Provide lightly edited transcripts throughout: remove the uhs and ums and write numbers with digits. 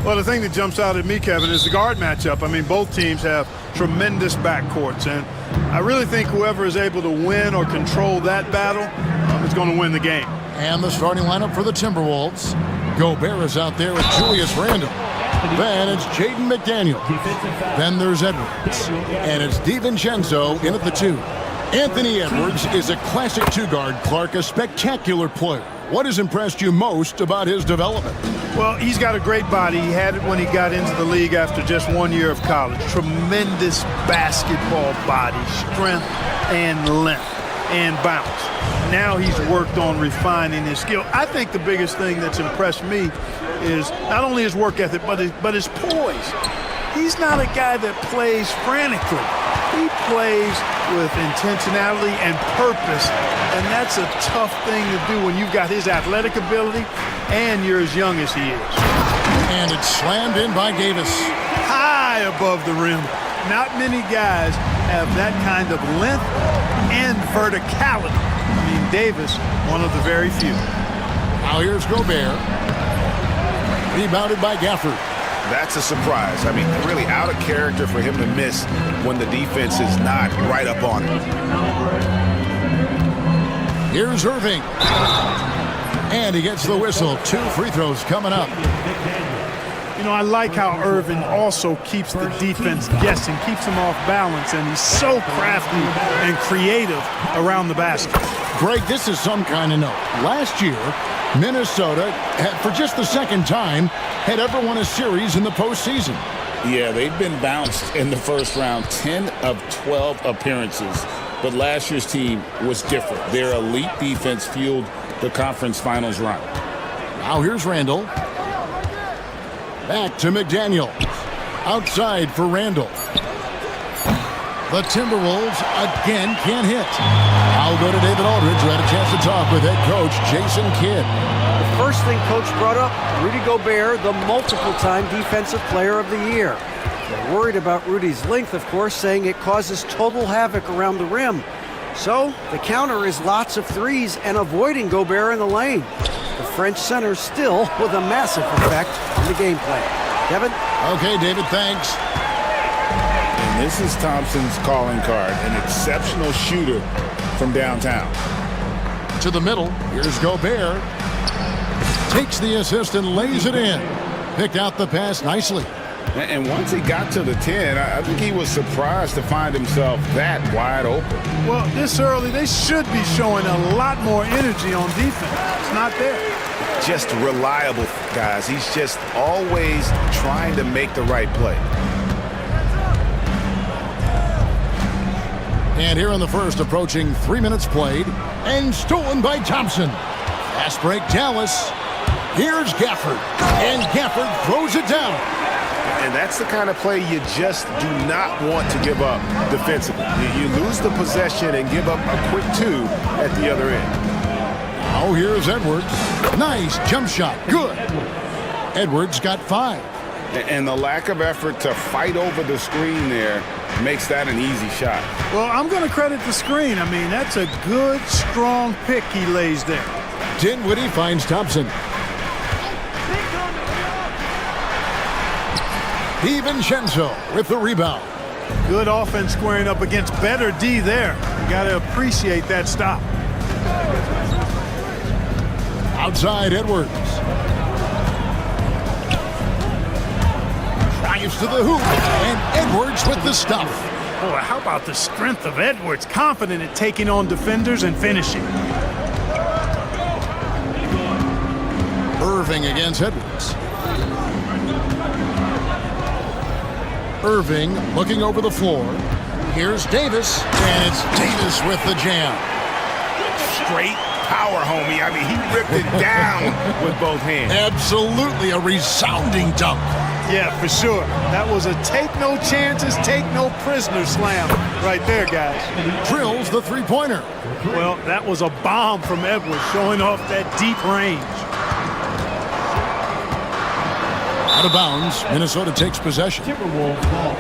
Well, the thing that jumps out at me, Kevin, is the guard matchup. I mean, both teams have tremendous backcourts, and I really think whoever is able to win or control that battle is going to win the game. And the starting lineup for the Timberwolves. Gobert is out there with Julius Randle. Then it's Jaden McDaniel. Then there's Edwards. And it's DiVincenzo in at the 2. Anthony Edwards is a classic two-guard. Clark, a spectacular player. What has impressed you most about his development? Well, he's got a great body. He had it when he got into the league after just 1 year of college. Tremendous basketball body, strength and length and bounce. Now he's worked on refining his skill. I think the biggest thing that's impressed me is not only his work ethic, but his poise. He's not a guy that plays frantically. He plays with intentionality and purpose, and that's a tough thing to do when you've got his athletic ability and you're as young as he is. And it's slammed in by Davis. High above the rim. Not many guys have that kind of length and verticality. I mean, Davis, one of the very few. Now here's Gobert. Rebounded by Gafford. That's a surprise. I mean, really out of character for him to miss when the defense is not right up on him. Here's Irving. And he gets the whistle. 2 free throws coming up. You know, I like how Irving also keeps the defense guessing, keeps them off balance, and he's so crafty and creative around the basket. Greg, this is some kind of note. Last year, Minnesota, for just the second time, had ever won a series in the postseason. Yeah, they've been bounced in the first round, 10 of 12 appearances. But last year's team was different. Their elite defense fueled the conference finals run. Now here's Randle. Back to McDaniel. Outside for Randle. The Timberwolves again can't hit. I'll go to David Aldridge, who had a chance to talk with head coach Jason Kidd. The first thing Coach brought up, Rudy Gobert, the multiple-time Defensive Player of the Year. They're worried about Rudy's length, of course, saying it causes total havoc around the rim. So the counter is lots of threes and avoiding Gobert in the lane. The French center still with a massive effect in the game plan. Kevin? Okay, David, thanks. And this is Thompson's calling card, an exceptional shooter from downtown. To the middle, here's Gobert. Takes the assist and lays it in. Picked out the pass nicely. And once he got to the 10, I think he was surprised to find himself that wide open. Well, this early, they should be showing a lot more energy on defense. It's not there. Just reliable, guys. He's just always trying to make the right play. And here in the first, approaching 3 minutes played, and stolen by Thompson. Fast break, Dallas. Here's Gafford, and Gafford throws it down. And that's the kind of play you just do not want to give up defensively. You lose the possession and give up a quick 2 at the other end. Now here's Edwards. Nice jump shot. Good. Edwards got 5. And the lack of effort to fight over the screen there makes that an easy shot. Well, I'm going to credit the screen. I mean, that's a good, strong pick he lays there. Dinwiddie finds Thompson. DiVincenzo with the rebound. Good offense squaring up against better D there. You got to appreciate that stop. Outside Edwards. Drives to the hoop. And Edwards with the stuff. Boy, how about the strength of Edwards? Confident at taking on defenders and finishing. Irving against Edwards. Irving looking over the floor. Here's Davis, and it's Davis with the jam. Straight power, homie. I mean, he ripped it down with both hands. Absolutely a resounding dunk. Yeah, for sure. That was a take no chances, take no prisoner slam right there, guys. Drills the three-pointer. Well, that was a bomb from Edwards, showing off that deep range. Out of bounds, Minnesota takes possession. Timberwolves ball.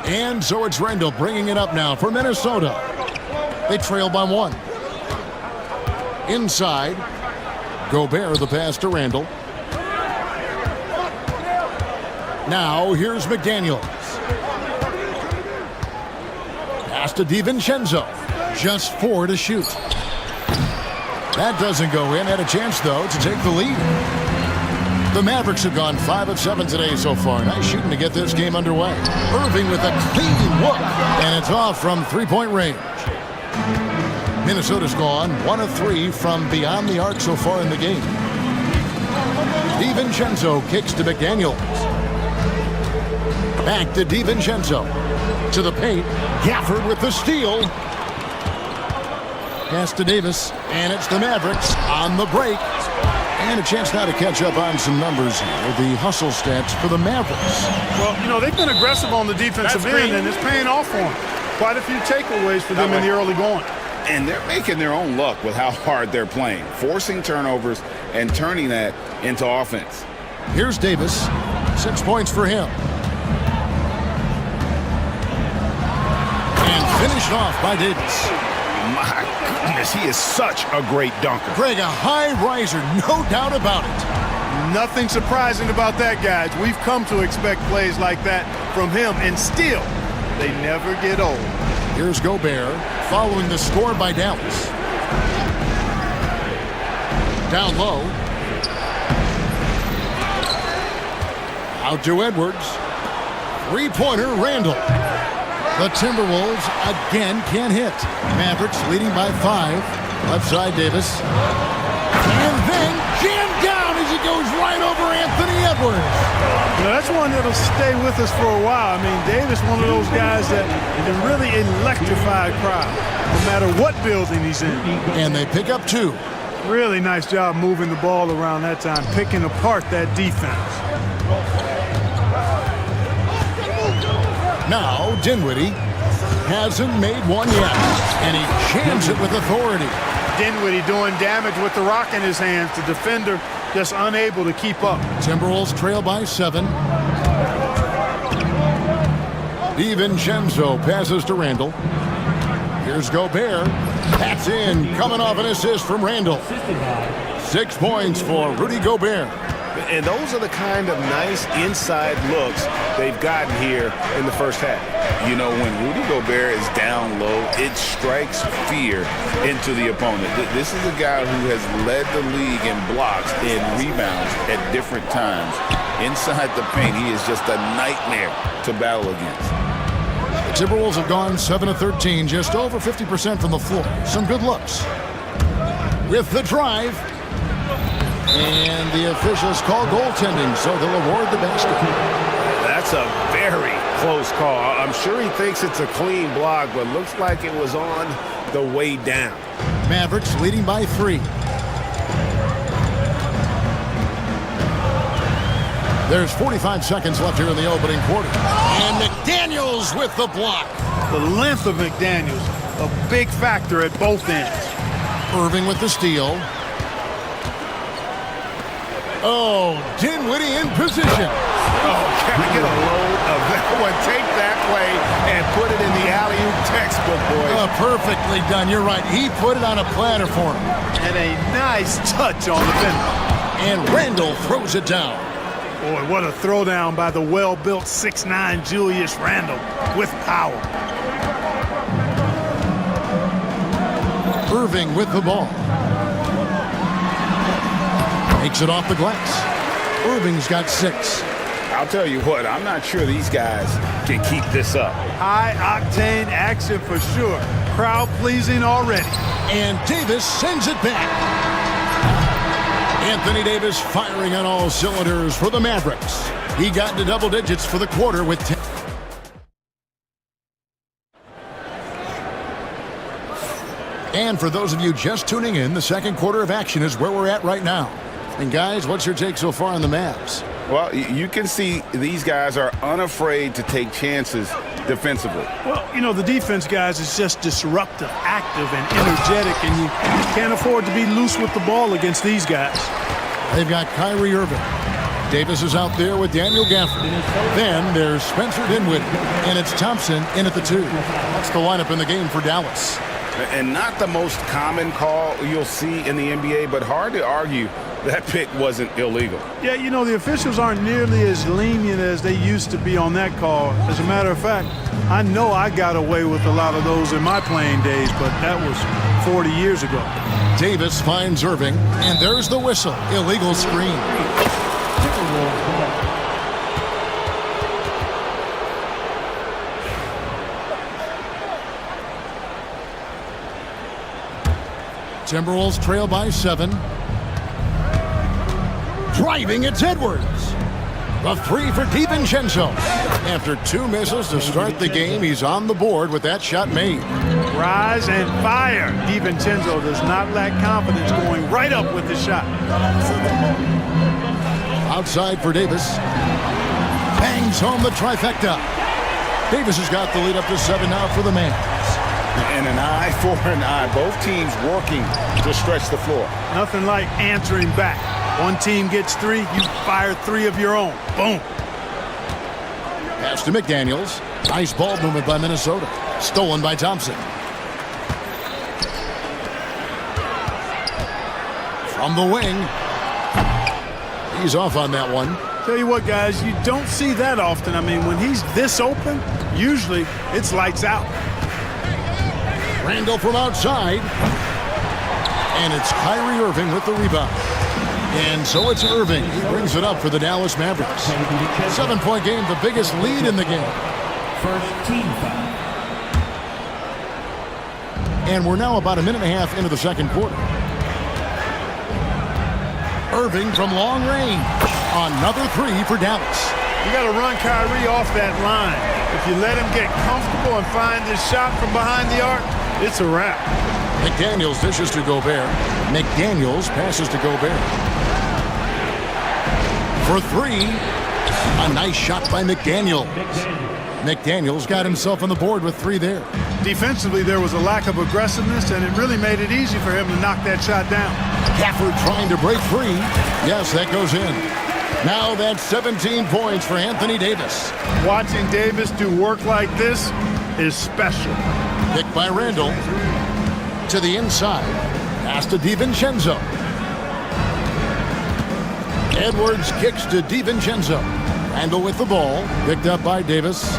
And so it's Randle bringing it up now for Minnesota. They trail by 1. Inside. Gobert the pass to Randall. Now here's McDaniels. Pass to DiVincenzo. Just 4 to shoot. That doesn't go in. Had a chance, though, to take the lead. The Mavericks have gone 5 of 7 today so far. Nice shooting to get this game underway. Irving with a clean look, and it's off from three-point range. Minnesota's gone 1 of 3 from beyond the arc so far in the game. DiVincenzo kicks to McDaniels. Back to DiVincenzo. To the paint. Gafford with the steal. Pass to Davis, and it's the Mavericks on the break. And a chance now to catch up on some numbers here. The hustle stats for the Mavericks. Well, you know, they've been aggressive on the defensive end, and it's paying off for them. Quite a few takeaways for them in the early going. And they're making their own luck with how hard they're playing, forcing turnovers and turning that into offense. Here's Davis. 6 points for him. And finished off by Davis. My goodness, he is such a great dunker. Greg, a high riser, no doubt about it. Nothing surprising about that, guys. We've come to expect plays like that from him, and still, they never get old. Here's Gobert, following the score by Dallas. Down low. Out to Edwards. Three-pointer, Randall. The Timberwolves again can't hit. Mavericks leading by 5. Left side, Davis. And then jammed down as he goes right over Anthony Edwards. Now, that's one that'll stay with us for a while. I mean, Davis, one of those guys that can really electrify a crowd, no matter what building he's in. And they pick up 2. Really nice job moving the ball around that time, picking apart that defense. Now, Dinwiddie hasn't made one yet, and he jams it with authority. Dinwiddie doing damage with the rock in his hands. The defender just unable to keep up. Timberwolves trail by 7. DiVincenzo passes to Randall. Here's Gobert. That's in, coming off an assist from Randall. 6 points for Rudy Gobert. And those are the kind of nice inside looks they've gotten here in the first half. You know, when Rudy Gobert is down low, it strikes fear into the opponent. This is a guy who has led the league in blocks and rebounds at different times. Inside the paint, he is just a nightmare to battle against. The Timberwolves have gone 7 of 13, just over 50% from the floor. Some good looks. With the drive. And the officials call goaltending, so they'll award the basket. That's a very close call. I'm sure he thinks it's a clean block, but looks like it was on the way down. Mavericks leading by 3. There's 45 seconds left here in the opening quarter. And McDaniels with the block. The length of McDaniels, a big factor at both ends. Irving with the steal. Oh, Dinwiddie in position. Oh, can I get a load of that one? Take that play and put it in the alley-oop textbook, boys. Oh, perfectly done. You're right. He put it on a platter for him. And a nice touch on the finish. And Randall throws it down. Boy, what a throwdown by the well-built 6'9" Julius Randle with power. Irving with the ball. Takes it off the glass. Irving's got 6. I'll tell you what, I'm not sure these guys can keep this up. High-octane action for sure. Crowd-pleasing already. And Davis sends it back. Anthony Davis firing on all cylinders for the Mavericks. He got into double digits for the quarter with 10. And for those of you just tuning in, the second quarter of action is where we're at right now. And guys, what's your take so far on the Mavs? Well, you can see these guys are unafraid to take chances defensively. Well, you know, the defense, guys, is just disruptive, active, and energetic, and you can't afford to be loose with the ball against these guys. They've got Kyrie Irving. Davis is out there with Daniel Gafford. Then there's Spencer Dinwiddie, and it's Thompson in at the 2. That's the lineup in the game for Dallas. And not the most common call you'll see in the NBA, but hard to argue that pick wasn't illegal. Yeah, you know, the officials aren't nearly as lenient as they used to be on that call. As a matter of fact, I know I got away with a lot of those in my playing days, but that was 40 years ago. Davis finds Irving, and there's the whistle. Illegal screen. Timberwolves trail by 7. Driving, it's Edwards. The 3 for DiVincenzo. After 2 misses to start the game, he's on the board with that shot made. Rise and fire. DiVincenzo does not lack confidence, going right up with the shot. Outside for Davis. Bangs home the trifecta. Davis has got the lead up to 7 now for the Mavs. And an eye for an eye. Both teams working to stretch the floor. Nothing like answering back. One team gets 3, you fire 3 of your own. Boom. Pass to McDaniels. Nice ball movement by Minnesota. Stolen by Thompson. From the wing. He's off on that one. Tell you what, guys, you don't see that often. I mean, when he's this open, usually it's lights out. Randall from outside. And it's Kyrie Irving with the rebound. And so it's Irving. He brings it up for the Dallas Mavericks. 7-point game, the biggest lead in the game. First team foul. And we're now about a minute and a half into the second quarter. Irving from long range. Another 3 for Dallas. You got to run Kyrie off that line. If you let him get comfortable and find his shot from behind the arc, it's a wrap. McDaniels dishes to Gobert. McDaniels passes to Gobert. For 3. A nice shot by McDaniels. McDaniels got himself on the board with 3 there. Defensively, there was a lack of aggressiveness, and it really made it easy for him to knock that shot down. Gafford trying to break free. Yes, that goes in. Now that's 17 points for Anthony Davis. Watching Davis do work like this is special. Picked by Randall. To the inside. Pass to DiVincenzo. Edwards kicks to DiVincenzo. Randall with the ball. Picked up by Davis.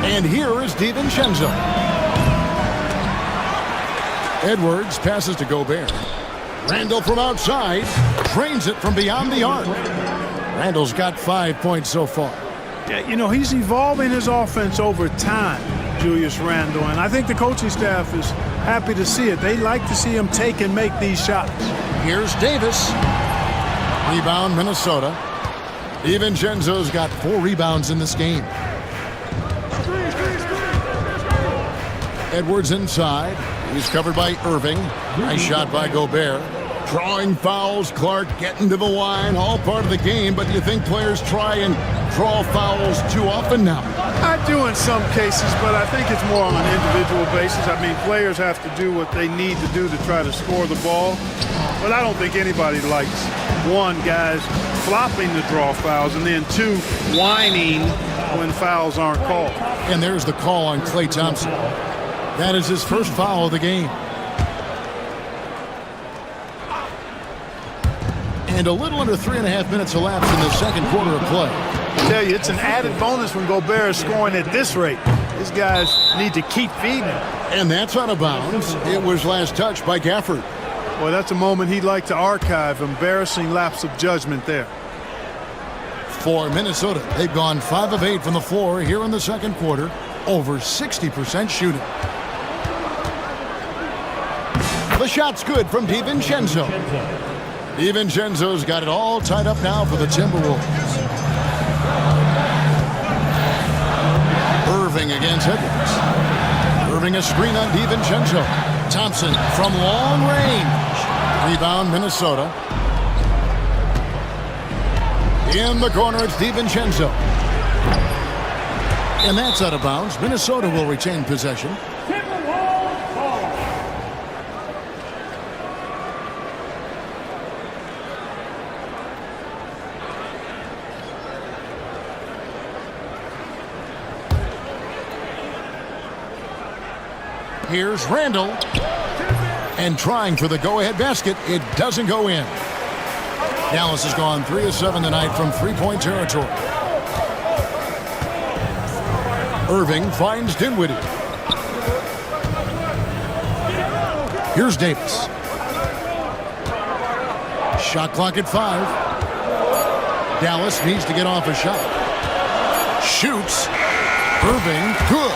And here is DiVincenzo. Edwards passes to Gobert. Randall from outside. Trains it from beyond the arc. Randall's got 5 points so far. Yeah, you know, he's evolving his offense over time, Julius Randle, and I think the coaching staff is happy to see it. They like to see him take and make these shots. Here's Davis. Rebound, Minnesota. DiVincenzo's got 4 rebounds in this game. Edwards inside. He's covered by Irving. Nice shot by Gobert. Drawing fouls, Clark getting to the line, all part of the game, but do you think players try and draw fouls too often now? I do in some cases, but I think it's more on an individual basis. I mean, players have to do what they need to do to try to score the ball, but I don't think anybody likes, 1, guys flopping to draw fouls, and then 2, whining when fouls aren't called. And there's the call on Klay Thompson. That is his first foul of the game. And a little under 3.5 minutes elapsed in the second quarter of play. I tell you, it's an added bonus when Gobert is scoring at this rate. These guys need to keep feeding him. And that's out of bounds. It was last touched by Gafford. Boy, that's a moment he'd like to archive. Embarrassing lapse of judgment there. For Minnesota, they've gone 5 of 8 from the floor here in the second quarter. Over 60% shooting. The shot's good from DiVincenzo. DiVincenzo's got it all tied up now for the Timberwolves. Irving against Edwards. Irving a screen on DiVincenzo. Thompson from long range. Rebound, Minnesota. In the corner, it's DiVincenzo. And that's out of bounds. Minnesota will retain possession. Here's Randall. And trying for the go-ahead basket. It doesn't go in. Dallas has gone 3 of 7 tonight from three-point territory. Irving finds Dinwiddie. Here's Davis. Shot clock at 5. Dallas needs to get off a shot. Shoots. Irving, good.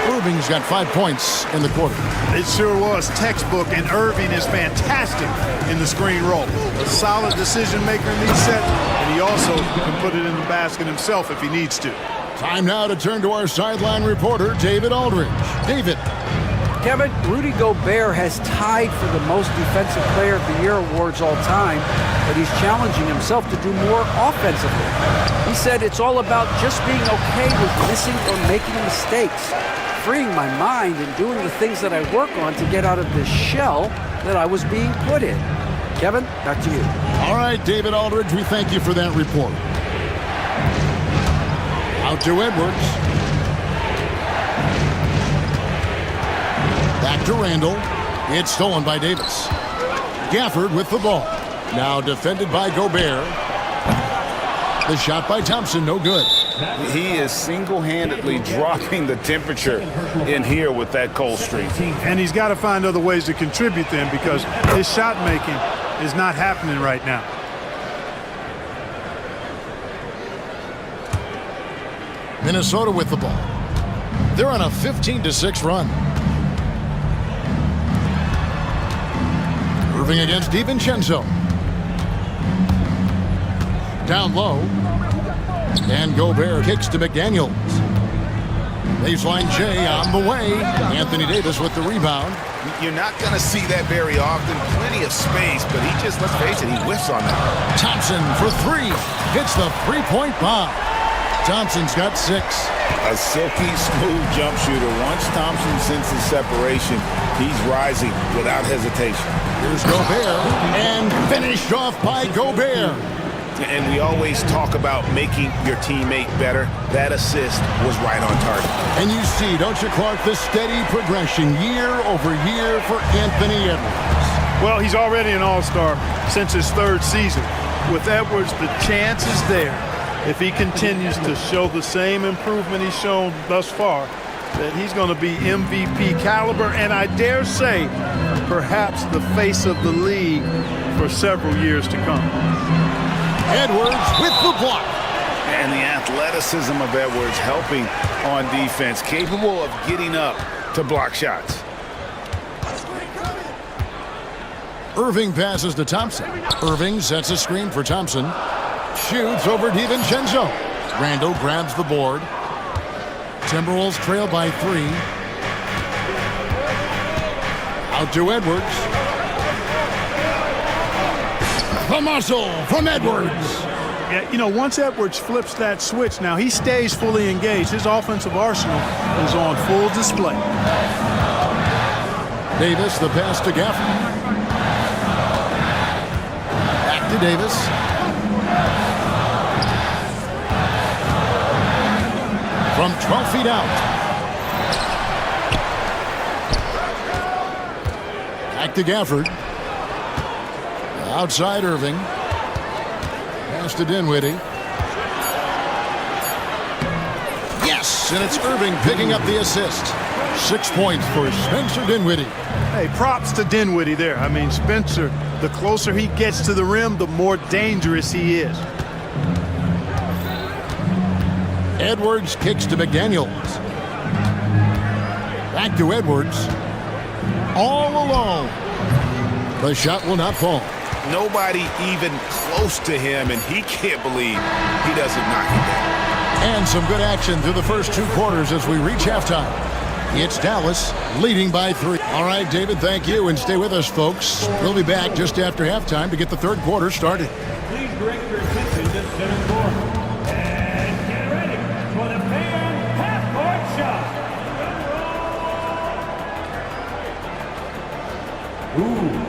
Irving's got 5 points in the quarter. It sure was textbook, and Irving is fantastic in the screen roll. A solid decision maker in these sets, and he also can put it in the basket himself if he needs to. Time now to turn to our sideline reporter, David Aldridge. David. Kevin, Rudy Gobert has tied for the most defensive player of the year awards all time, but he's challenging himself to do more offensively. He said it's all about just being okay with missing or making mistakes, freeing my mind and doing the things that I work on to get out of this shell that I was being put in. Kevin, back to you. All right, David Aldridge, we thank you for that report. Out to Edwards. Back to Randall. It's stolen by Davis. Gafford with the ball. Now defended by Gobert. The shot by Thompson, no good. He is single-handedly dropping the temperature in here with that cold streak. And he's got to find other ways to contribute then, because his shot making is not happening right now. Minnesota with the ball. They're on a 15-6 run. Irving against DiVincenzo. Down low. And Gobert kicks to McDaniels. Baseline J on the way. Anthony Davis with the rebound. You're not going to see that very often. Plenty of space, but he just, let's face it, he whiffs on that. Thompson for 3. Hits the three-point bomb. Thompson's got 6. A silky smooth jump shooter. Once Thompson senses separation, he's rising without hesitation. Here's Gobert, and finished off by Gobert. And we always talk about making your teammate better. That assist was right on target. And you see, don't you, Clark, the steady progression year over year for Anthony Edwards. Well, he's already an all-star since his 3rd season. With Edwards, the chance is there, if he continues to show the same improvement he's shown thus far, that he's going to be MVP caliber, and I dare say, perhaps the face of the league for several years to come. Edwards with the block. And the athleticism of Edwards helping on defense, capable of getting up to block shots. Irving passes to Thompson. Irving sets a screen for Thompson. Shoots over DiVincenzo. Randall grabs the board. Timberwolves trail by 3. Out to Edwards. The muscle from Edwards. Yeah, you know, once Edwards flips that switch, now he stays fully engaged. His offensive arsenal is on full display. Davis, the pass to Gafford. Back to Davis. From 12 feet out. Back to Gafford. Outside Irving. Pass to Dinwiddie. Yes, and it's Irving picking up the assist. 6 points for Spencer Dinwiddie. Hey, props to Dinwiddie there. I mean, Spencer, the closer he gets to the rim, the more dangerous he is. Edwards kicks to McDaniels. Back to Edwards. All alone. The shot will not fall. Nobody even close to him, and he can't believe he doesn't knock it down. And some good action through the first 2 quarters as we reach halftime. It's Dallas leading by 3. All right, David, thank you, and stay with us, folks. We'll be back just after halftime to get the 3rd quarter started. Please direct your attention to center court. And get ready for the fan half-court shot. Ooh.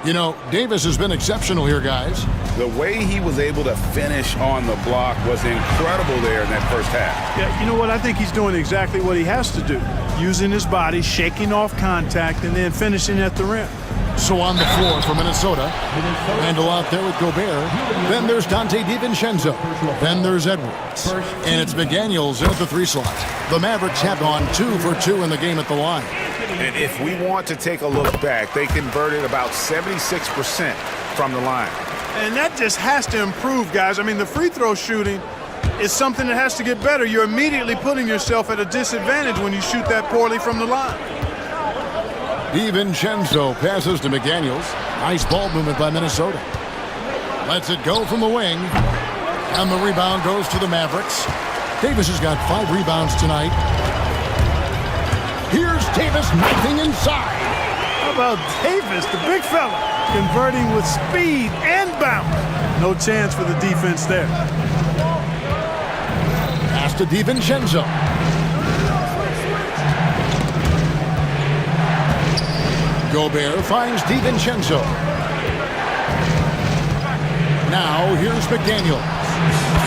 You know, Davis has been exceptional here, guys. The way he was able to finish on the block was incredible there in that first half. Yeah, you know what? I think he's doing exactly what he has to do. Using his body, shaking off contact, and then finishing at the rim. So on the floor for Minnesota. Randall out there with Gobert. Then there's Dante DiVincenzo. Then there's Edwards. And it's McDaniels in at the 3 slot. The Mavericks have gone 2 for 2 in the game at the line. And if we want to take a look back, they converted about 76% from the line. And that just has to improve, guys. I mean, the free throw shooting is something that has to get better. You're immediately putting yourself at a disadvantage when you shoot that poorly from the line. DiVincenzo passes to McDaniels. Nice ball movement by Minnesota. Lets it go from the wing. And the rebound goes to the Mavericks. Davis has got 5 rebounds tonight. Here's Davis knifing inside. How about Davis, the big fella, converting with speed and bounce? No chance for the defense there. Pass to DiVincenzo. Gobert finds DiVincenzo. Now here's McDaniels.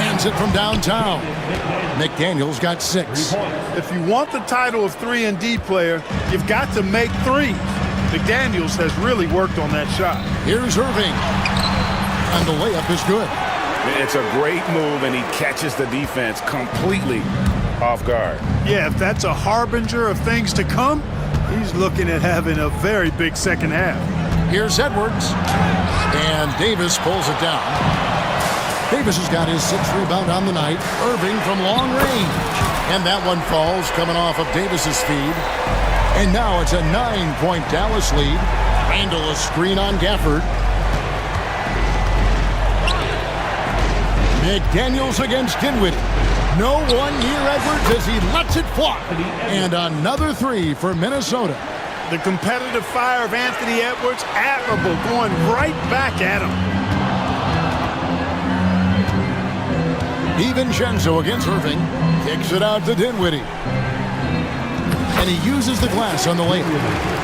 Hands it from downtown. McDaniels got 6. If you want the title of 3-and-D player, you've got to make threes. McDaniels has really worked on that shot. Here's Irving. And the layup is good. It's a great move, and he catches the defense completely off guard. Yeah, if that's a harbinger of things to come, he's looking at having a very big second half. Here's Edwards. And Davis pulls it down. Davis has got his 6th rebound on the night. Irving from long range. And that one falls coming off of Davis's feed. And now it's a 9-point Dallas lead. Randall a screen on Gafford. McDaniels against Dinwiddie. No one near Edwards as he lets it fly. And another 3 for Minnesota. The competitive fire of Anthony Edwards, admirable, going right back at him. DiVincenzo against Irving. Kicks it out to Dinwiddie. And he uses the glass on the layup.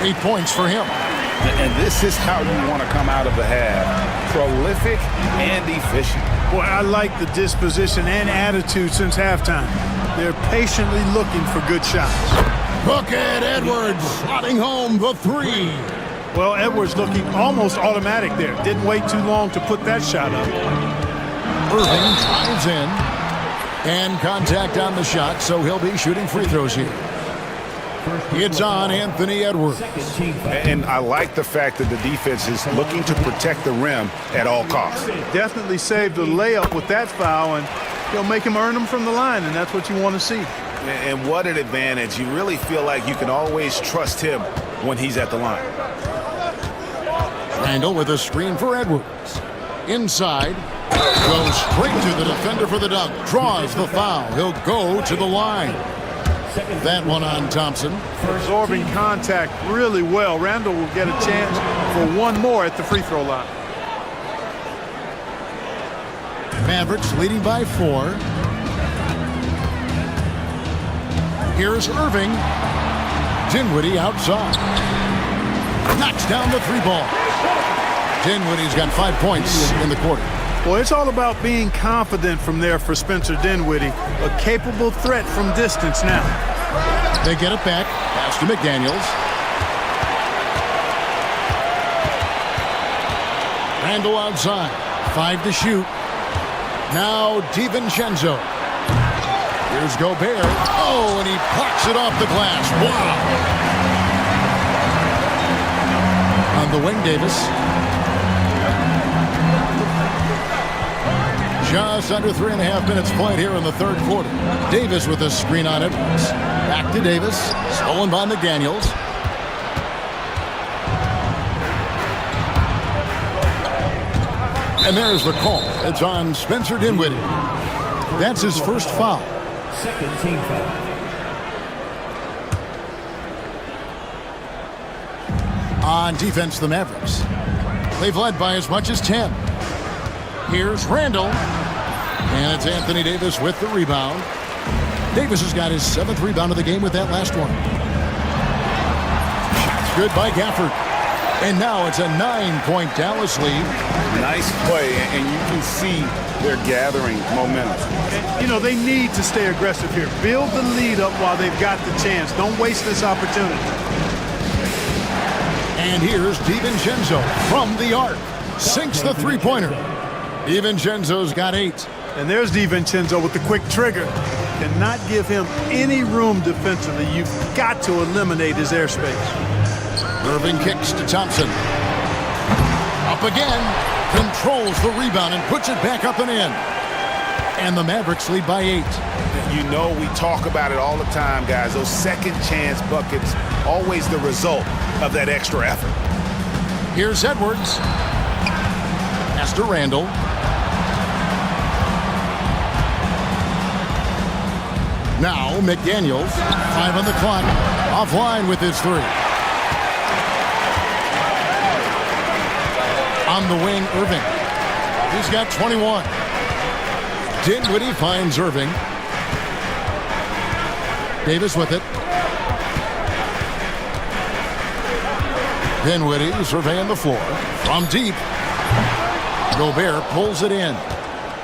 8 points for him. And this is how you want to come out of the half. Prolific and efficient. Boy, I like the disposition and attitude since halftime. They're patiently looking for good shots. Look at Edwards slotting home the 3. Well, Edwards looking almost automatic there. Didn't wait too long to put that shot up. Irving drives in. And contact on the shot, so he'll be shooting free throws here. It's on Anthony Edwards. And I like the fact that the defense is looking to protect the rim at all costs. Definitely saved the layup with that foul, and he'll make him earn them from the line, and that's what you want to see. And what an advantage. You really feel like you can always trust him when he's at the line. Randall with a screen for Edwards. Inside. Goes straight to the defender for the dunk. Draws the foul. He'll go to the line. That one on Thompson. Absorbing contact really well. Randall will get a chance for one more at the free throw line. Mavericks leading by 4. Here's Irving. Dinwiddie outside. Knocks down the 3 ball. Dinwiddie's got 5 points in the quarter. Well, it's all about being confident from there for Spencer Dinwiddie. A capable threat from distance now. They get it back. Pass to McDaniels. Randall outside. 5 to shoot. Now DiVincenzo. Here's Gobert. Oh, and he plucks it off the glass. Wow. On the wing, Davis. Just under 3.5 minutes played here in the 3rd quarter. Davis with a screen on Edwards. Back to Davis. Stolen by McDaniels. And there's the call. It's on Spencer Dinwiddie. That's his first foul. Second team foul. On defense, the Mavericks. They've led by as much as 10. Here's Randall. And it's Anthony Davis with the rebound. Davis has got his 7th rebound of the game with that last one. Shot's good by Gafford. And now it's a 9-point Dallas lead. Nice play, and you can see they're gathering momentum. You know, they need to stay aggressive here. Build the lead up while they've got the chance. Don't waste this opportunity. And here's DiVincenzo from the arc. Sinks the three-pointer. DiVincenzo's got 8. And there's DiVincenzo with the quick trigger. Cannot give him any room defensively. You've got to eliminate his airspace. Irving kicks to Thompson. Up again. Controls the rebound and puts it back up and in. And the Mavericks lead by 8. You know, we talk about it all the time, guys. Those second chance buckets, always the result of that extra effort. Here's Edwards. Pass to Randall. Now McDaniels. 5 on the clock. Offline with his 3. On the wing, Irving. He's got 21. Dinwiddie finds Irving. Davis with it. Dinwiddie surveying the floor. From deep. Gobert pulls it in.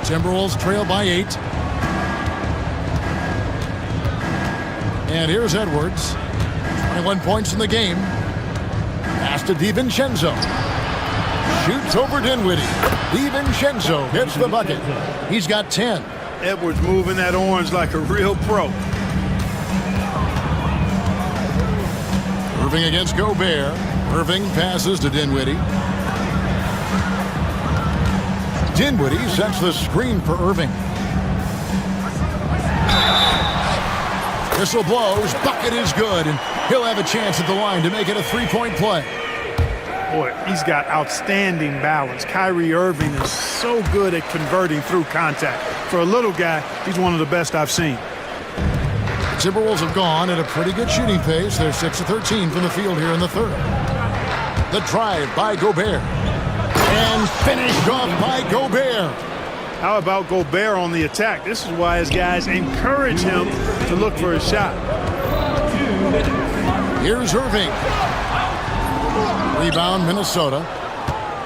Timberwolves trail by 8. And here's Edwards. 21 points in the game. Pass to DiVincenzo. Shoots over Dinwiddie. DiVincenzo hits the bucket. He's got 10. Edwards moving that orange like a real pro. Irving against Gobert. Irving passes to Dinwiddie. Dinwiddie sets the screen for Irving. Whistle blows. Bucket is good. And he'll have a chance at the line to make it a 3-point play. Boy, he's got outstanding balance. Kyrie Irving is so good at converting through contact. For a little guy, he's one of the best I've seen. The Timberwolves have gone at a pretty good shooting pace. They're 6 of 13 from the field here in the third. The drive by Gobert. And finished off by Gobert. How about Gobert on the attack? This is why his guys encourage him to look for a shot. Here's Irving. Rebound, Minnesota.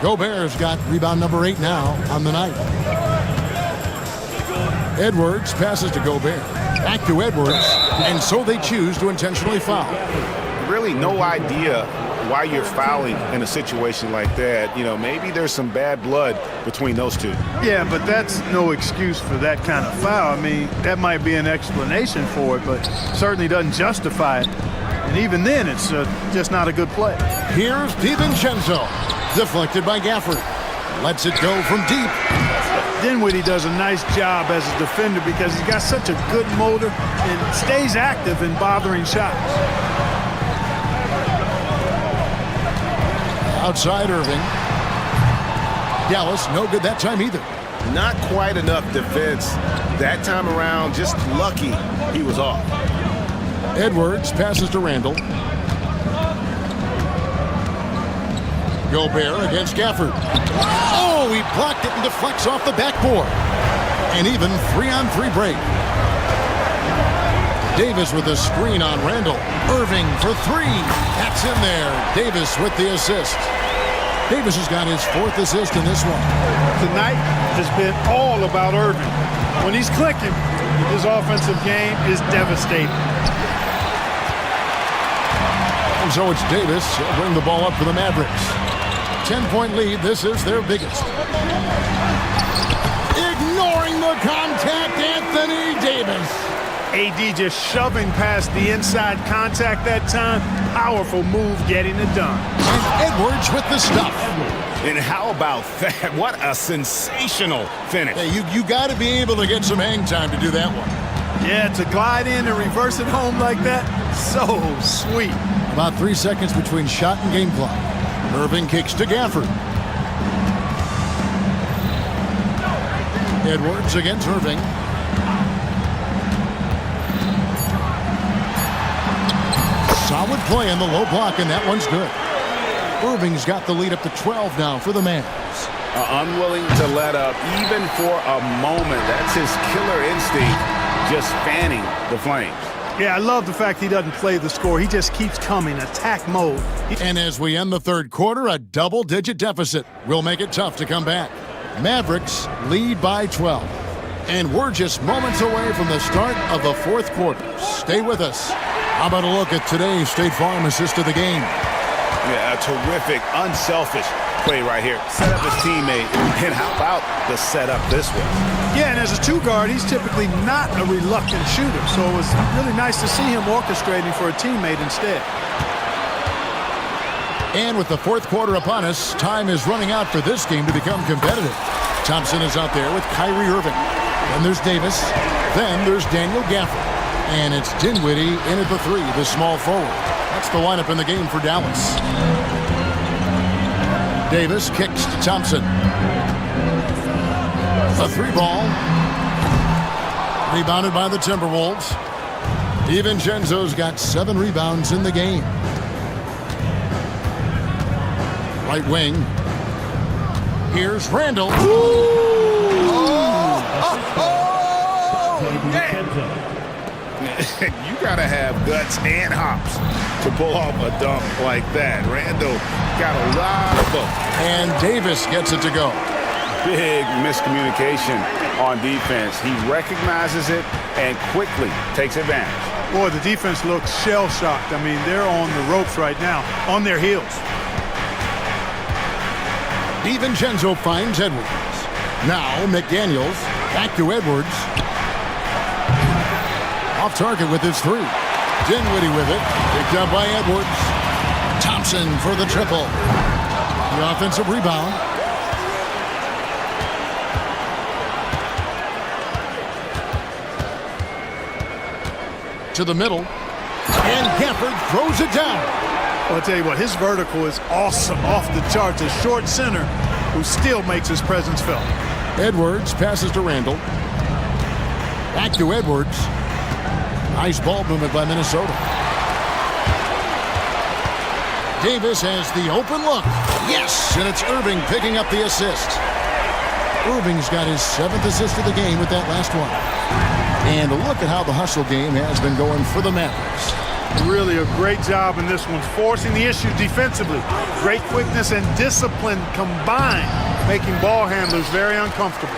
Gobert's got rebound number 8 now on the night. Edwards passes to Gobert. Back to Edwards. And so they choose to intentionally foul. Really no idea why you're fouling in a situation like that. You know, maybe there's some bad blood between those two. Yeah, but that's no excuse for that kind of foul. I mean, that might be an explanation for it, but certainly doesn't justify it. And even then, it's just not a good play. Here's DiVincenzo. Deflected by Gafford. Lets it go from deep. Dinwiddie does a nice job as a defender because he's got such a good motor and stays active in bothering shots. Outside Irving. Dallas, no good that time either. Not quite enough defense that time around. Just lucky he was off. Edwards passes to Randall. Gobert against Gafford. Oh, he blocked it and deflects off the backboard. And even 3-on-3 break. Davis with a screen on Randall. Irving for 3. That's in there. Davis with the assist. Davis has got his 4th assist in this one. Tonight has been all about Irving. When he's clicking, his offensive game is devastating. And so it's Davis. He'll bring the ball up for the Mavericks. 10-point lead. This is their biggest. Ignoring the contact, Anthony Davis. AD just shoving past the inside contact that time. Powerful move getting it done. And Edwards with the stuff. And how about that? What a sensational finish. Hey, you got to be able to get some hang time to do that one. Yeah, to glide in and reverse it home like that, so sweet. About 3 seconds between shot and game clock. Irving kicks to Gafford. Edwards against Irving. Solid play on the low block, and that one's good. Irving's got the lead up to 12 now for the Mavs. Unwilling to let up even for a moment. That's his killer instinct, just fanning the flames. Yeah, I love the fact he doesn't play the score. He just keeps coming, attack mode. And as we end the third quarter, a double-digit deficit will make it tough to come back. Mavericks lead by 12. And we're just moments away from the start of the fourth quarter. Stay with us. How about a look at today's State Farm assist of the game? Yeah, a terrific, unselfish play right here. Set up his teammate, and how about the setup this way? Yeah, and as a two guard, he's typically not a reluctant shooter, so it was really nice to see him orchestrating for a teammate instead. And with the fourth quarter upon us, time is running out for this game to become competitive. Thompson is out there with Kyrie Irving. Then there's Davis. Then there's Daniel Gafford. And it's Dinwiddie in at the three, the small forward. That's the lineup in the game for Dallas. Davis kicks to Thompson. A three ball. Rebounded by the Timberwolves. DiVincenzo's got 7 rebounds in the game. Right wing. Here's Randall. You gotta have guts and hops to pull off a dunk like that. Randall got a lot of both. And Davis gets it to go. Big miscommunication on defense. He recognizes it and quickly takes advantage. Boy, the defense looks shell-shocked. I mean, they're on the ropes right now, on their heels. DiVincenzo finds Edwards. Now McDaniels back to Edwards. Off target with his three. Dinwiddie with it. Picked up by Edwards. Thompson for the triple. The offensive rebound. To the middle. And Gafford throws it down. Well, I'll tell you what, his vertical is awesome, off the charts. A short center who still makes his presence felt. Edwards passes to Randall. Back to Edwards. Nice ball movement by Minnesota. Davis has the open look. Yes, and it's Irving picking up the assist. Irving's got his 7th assist of the game with that last one. And look at how the hustle game has been going for the Mavericks. Really a great job in this one, forcing the issue defensively. Great quickness and discipline combined, making ball handlers very uncomfortable.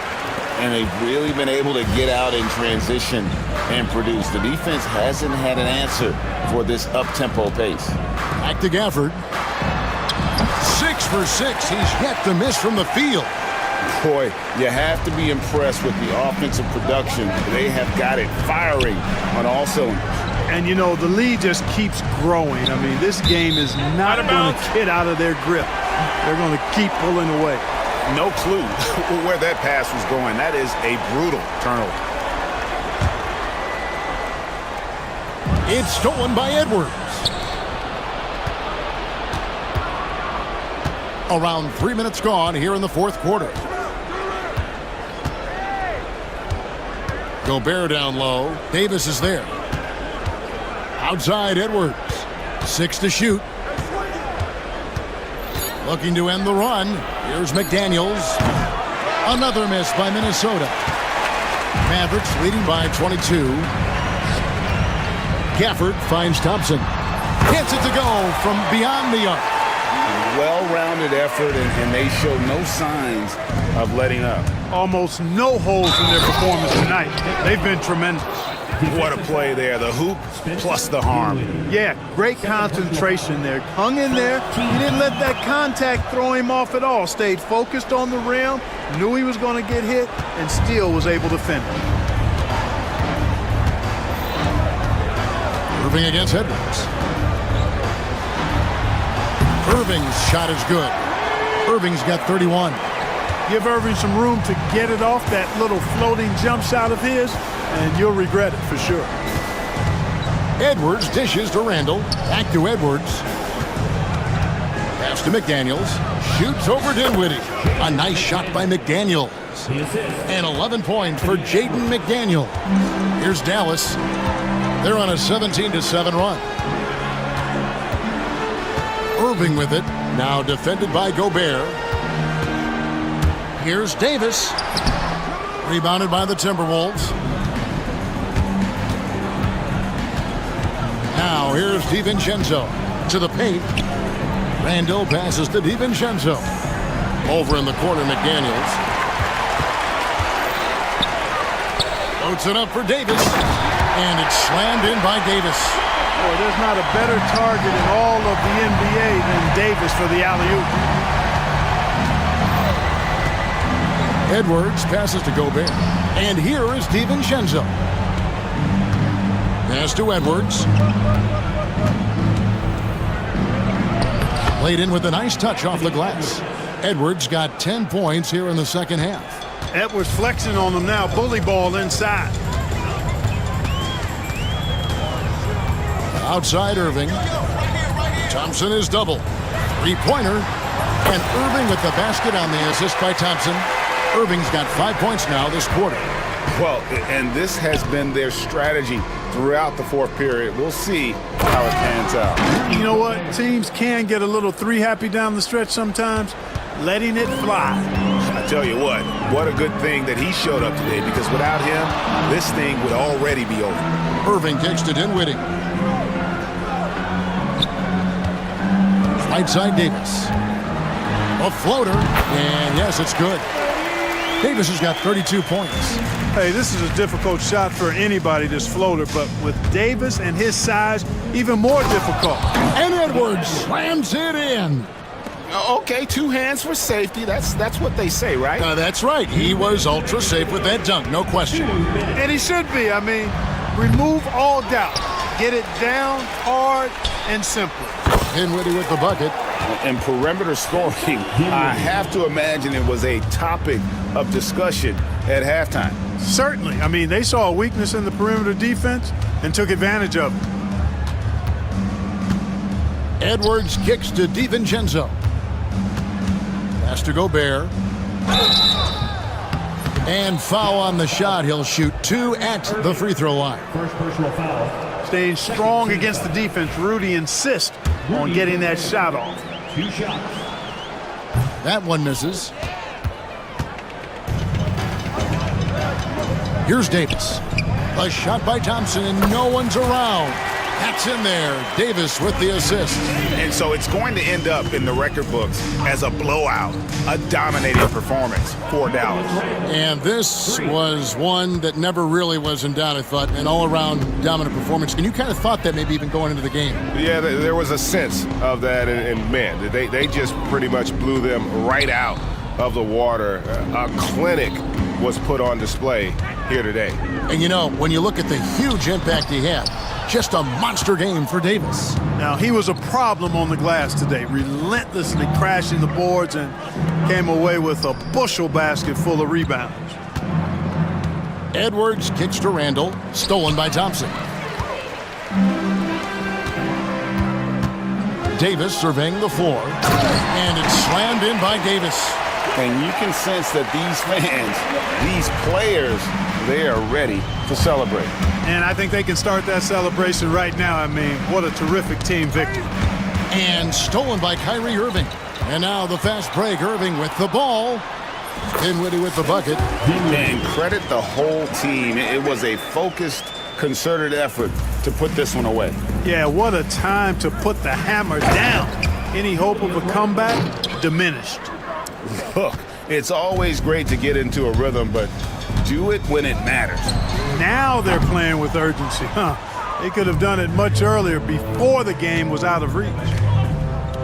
And they've really been able to get out in transition and produce. The defense hasn't had an answer for this up-tempo pace. Back to Gafford. 6 for 6. He's yet to miss from the field. Boy, you have to be impressed with the offensive production. They have got it firing on all cylinders. And, you know, the lead just keeps growing. I mean, this game is not going to get out of their grip. They're going to keep pulling away. No clue where that pass was going. That is a brutal turnover. It's stolen by Edwards. Around 3 minutes gone here in the fourth quarter. Gobert down low. Davis is there. Outside Edwards. 6 to shoot. Looking to end the run. Here's McDaniels. Another miss by Minnesota. Mavericks leading by 22. Gafford finds Thompson. Gets it to go from beyond the arc. Well-rounded effort, and they show no signs of letting up. Almost no holes in their performance tonight. They've been tremendous. What a play there. The hoop plus the harm. Yeah, great concentration there. Hung in there. He didn't let that contact throw him off at all. Stayed focused on the rim, knew he was going to get hit, and still was able to finish. Irving against Edwards. Irving's shot is good. Irving's got 31. Give Irving some room to get it off that little floating jump shot of his, and you'll regret it for sure. Edwards dishes to Randall. Back to Edwards. Pass to McDaniels. Shoots over Dinwiddie. A nice shot by McDaniels. And 11 points for Jaden McDaniel. Here's Dallas. They're on a 17-7 run. Irving with it. Now defended by Gobert. Here's Davis. Rebounded by the Timberwolves. Now here's DiVincenzo to the paint. Randall passes to DiVincenzo. Over in the corner, McDaniels. Loads it up for Davis. And it's slammed in by Davis. Boy, there's not a better target in all of the NBA than Davis for the alley-oop. Edwards passes to Gobert. And here is DiVincenzo. Pass to Edwards. Played in with a nice touch off the glass. Edwards got 10 points here in the second half. Edwards flexing on them now. Bully ball inside. Outside Irving. Thompson is double. Three-pointer. And Irving with the basket on the assist by Thompson. Irving's got 5 points now this quarter. Well, and this has been their strategy throughout the fourth period. We'll see how it pans out. You know what? Teams can get a little three happy down the stretch sometimes. Letting it fly. I tell you what a good thing that he showed up today, because without him, this thing would already be over. Irving kicks to Dinwiddie. Right side Davis. A floater, and yes, it's good. Davis has got 32 points. Hey, this is a difficult shot for anybody, this floater, but with Davis and his size, even more difficult. And Edwards slams it in. Okay, 2 hands for safety. That's what they say, right? That's right. He was ultra safe with that dunk, no question. And he should be. I mean, remove all doubt. Get it down, hard, and simple. Dinwiddie with the bucket. And perimeter scoring, I have to imagine it was a topic of discussion at halftime. Certainly. I mean, they saw a weakness in the perimeter defense and took advantage of it. Edwards kicks to DiVincenzo. Pass to Gobert. And foul on the shot. He'll shoot 2 at the free throw line. First personal foul. Staying strong against the defense, Rudy insists on getting that shot off. 2 shots. That one misses. Here's Davis. A shot by Thompson, and no one's around. That's in there. Davis with the assist. And so it's going to end up in the record books as a blowout, a dominating performance for Dallas. And this was one that never really was in doubt, I thought, an all-around dominant performance. And you kind of thought that maybe even going into the game. Yeah, there was a sense of that, and man, they just pretty much blew them right out of the water. A clinic was put on display here today. And you know, when you look at the huge impact he had, just a monster game for Davis. Now, he was a problem on the glass today, relentlessly crashing the boards and came away with a bushel basket full of rebounds. Edwards kicks to Randall, stolen by Thompson. Davis surveying the floor, and it's slammed in by Davis. And you can sense that these fans, these players, they are ready to celebrate. And I think they can start that celebration right now. I mean, what a terrific team victory. And stolen by Kyrie Irving. And now the fast break, Irving with the ball. Dinwiddie with the bucket. And credit the whole team. It was a focused, concerted effort to put this one away. Yeah, what a time to put the hammer down. Any hope of a comeback diminished. Look, it's always great to get into a rhythm, but do it when it matters. Now they're playing with urgency. They could have done it much earlier, before the game was out of reach.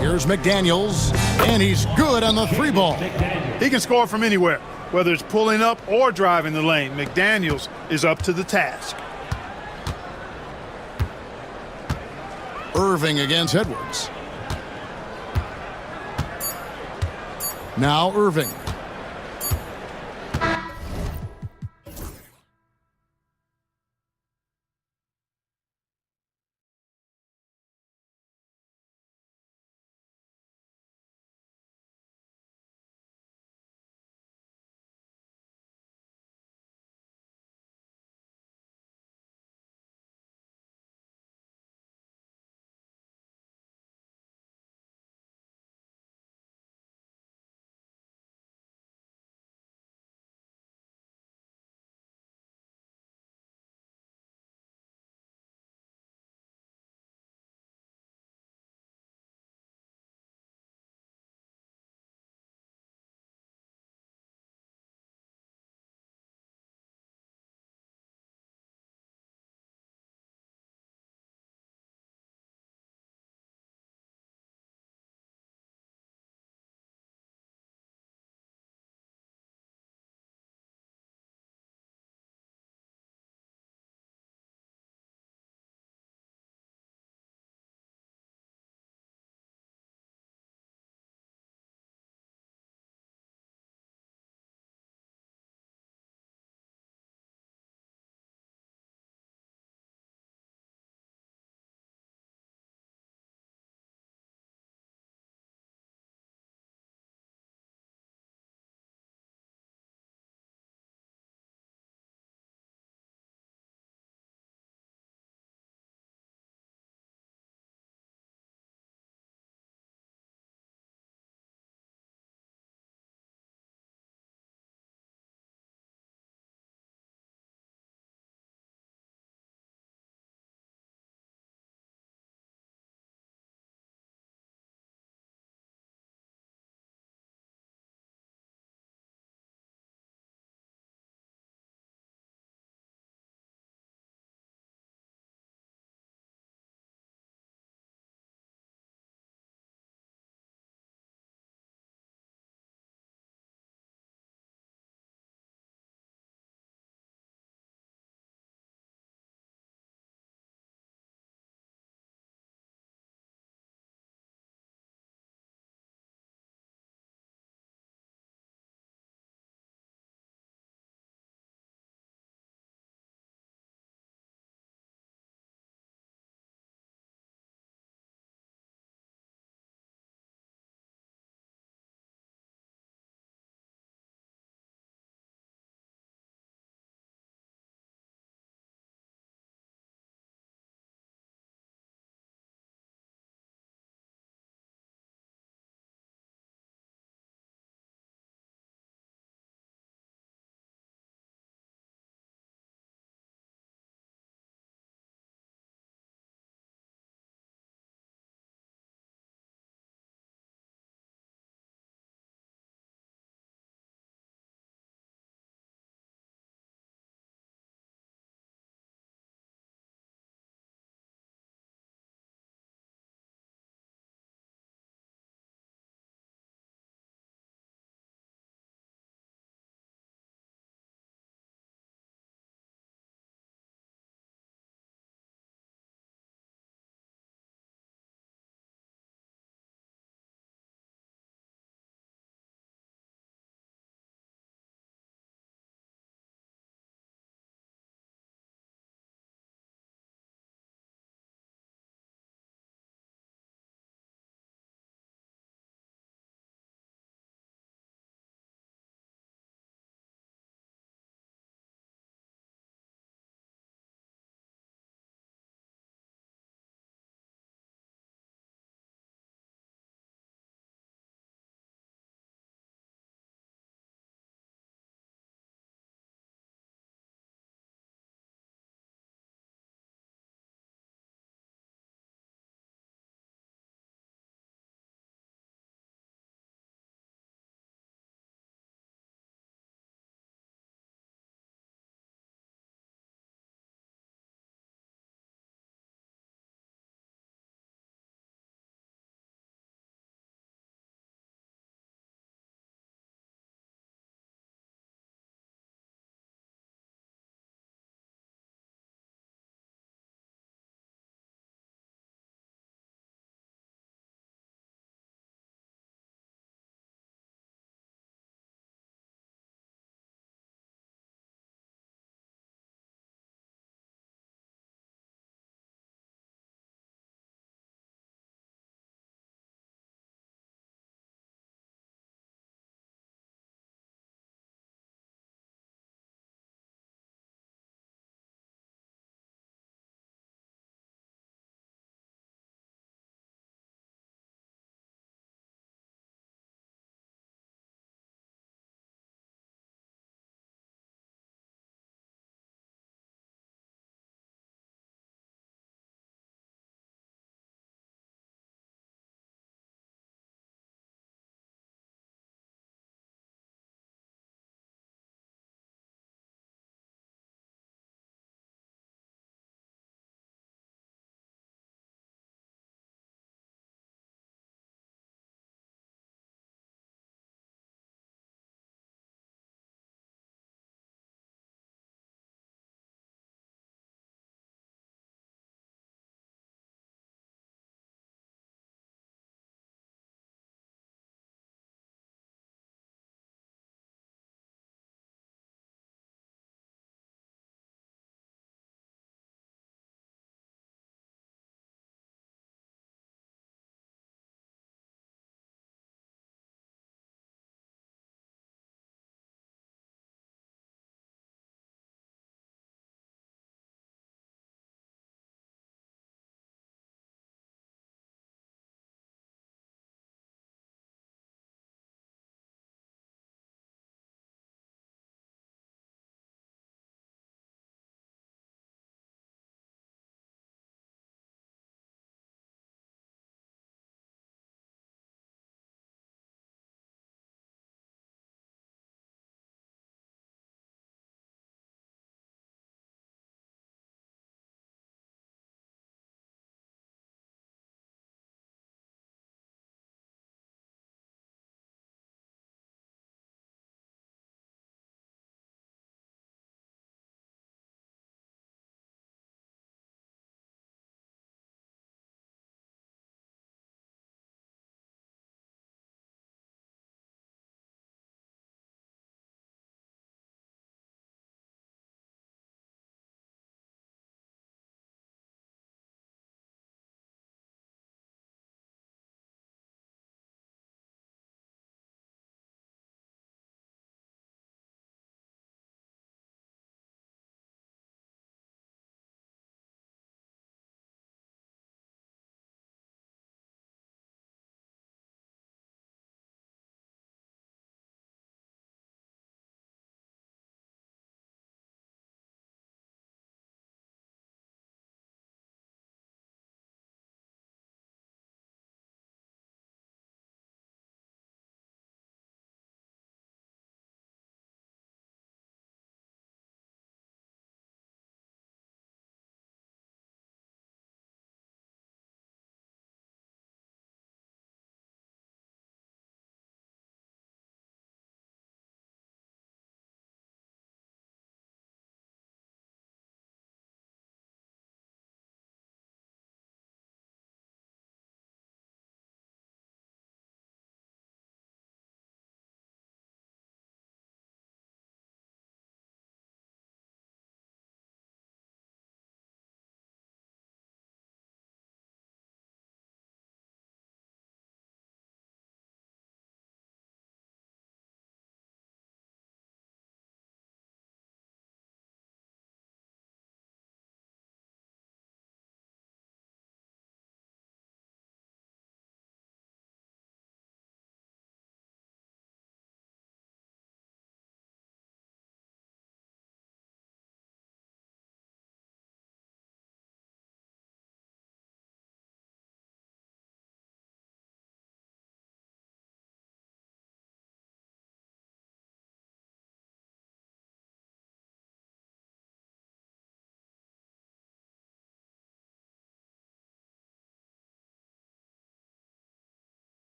Here's McDaniels, and he's good on the 3-ball. He can score from anywhere, whether it's pulling up or driving the lane. McDaniels is up to the task. Irving against Edwards. Now Irving.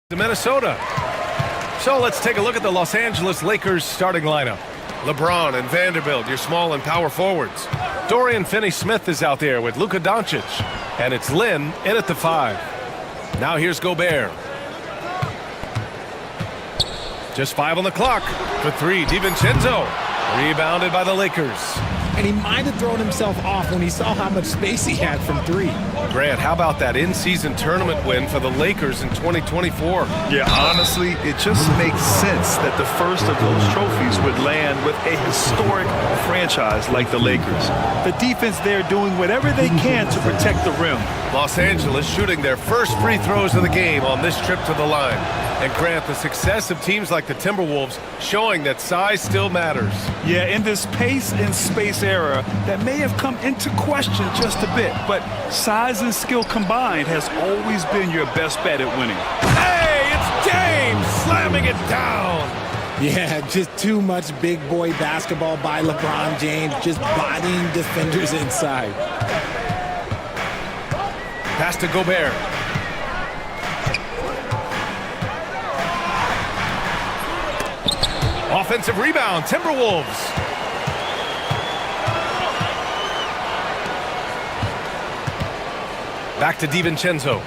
to Minnesota. So let's take a look at the Los Angeles Lakers starting lineup. LeBron and Vanderbilt, your small and power forwards. Dorian Finney-Smith is out there with Luka Doncic. And it's Lin in at the 5. Now here's Gobert. Just 5 on the clock. For 3, DiVincenzo. Rebounded by the Lakers. And he might have thrown himself off when he saw how much space he had from 3. Grant, how about that in-season tournament win for the Lakers in 2024? Yeah, honestly, it just makes sense that the first of those trophies would land with a historic franchise like the Lakers. The defense there doing whatever they can to protect the rim. Los Angeles shooting their first free throws of the game on this trip to the line. And Grant, the success of teams like the Timberwolves showing that size still matters. Yeah, in this pace and space era, that may have come into question just a bit, but size and skill combined has always been your best bet at winning. Hey, it's James slamming it down. Yeah, just too much big boy basketball by LeBron James, just bodying defenders inside. Pass to Gobert. Offensive rebound, Timberwolves. Back to DiVincenzo.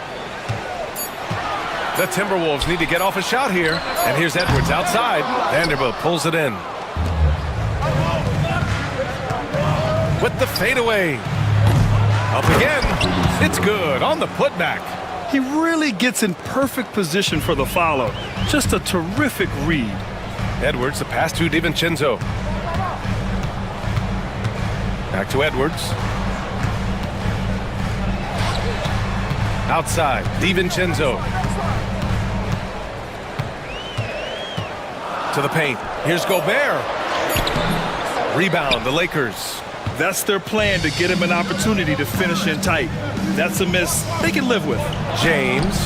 The Timberwolves need to get off a shot here. And here's Edwards outside. Vanderbilt pulls it in. With the fadeaway. Up again. It's good on the putback. He really gets in perfect position for the follow. Just a terrific read. Edwards, the pass to DiVincenzo. Back to Edwards. Outside, DiVincenzo. To the paint. Here's Gobert. Rebound, the Lakers. That's their plan, to get him an opportunity to finish in tight. That's a miss they can live with. James.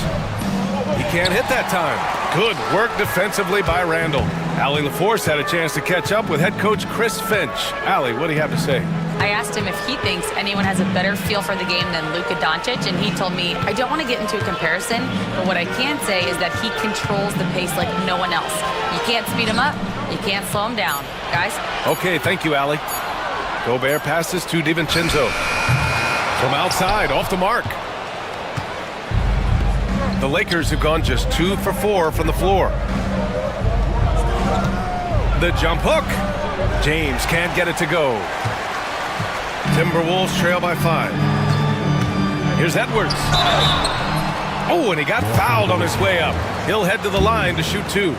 He can't hit that time. Good work defensively by Randall. Allie LaForce had a chance to catch up with head coach Chris Finch. Allie, what do you have to say? I asked him if he thinks anyone has a better feel for the game than Luka Doncic, and he told me, I don't want to get into a comparison, but what I can say is that he controls the pace like no one else. You can't speed him up, you can't slow him down. Guys? Okay, thank you, Allie. Gobert passes to DiVincenzo. From outside, off the mark. The Lakers have gone just 2 for 4 from the floor. The jump hook. James can't get it to go. Timberwolves trail by 5. Here's Edwards. Oh, and he got fouled on his way up. He'll head to the line to shoot 2.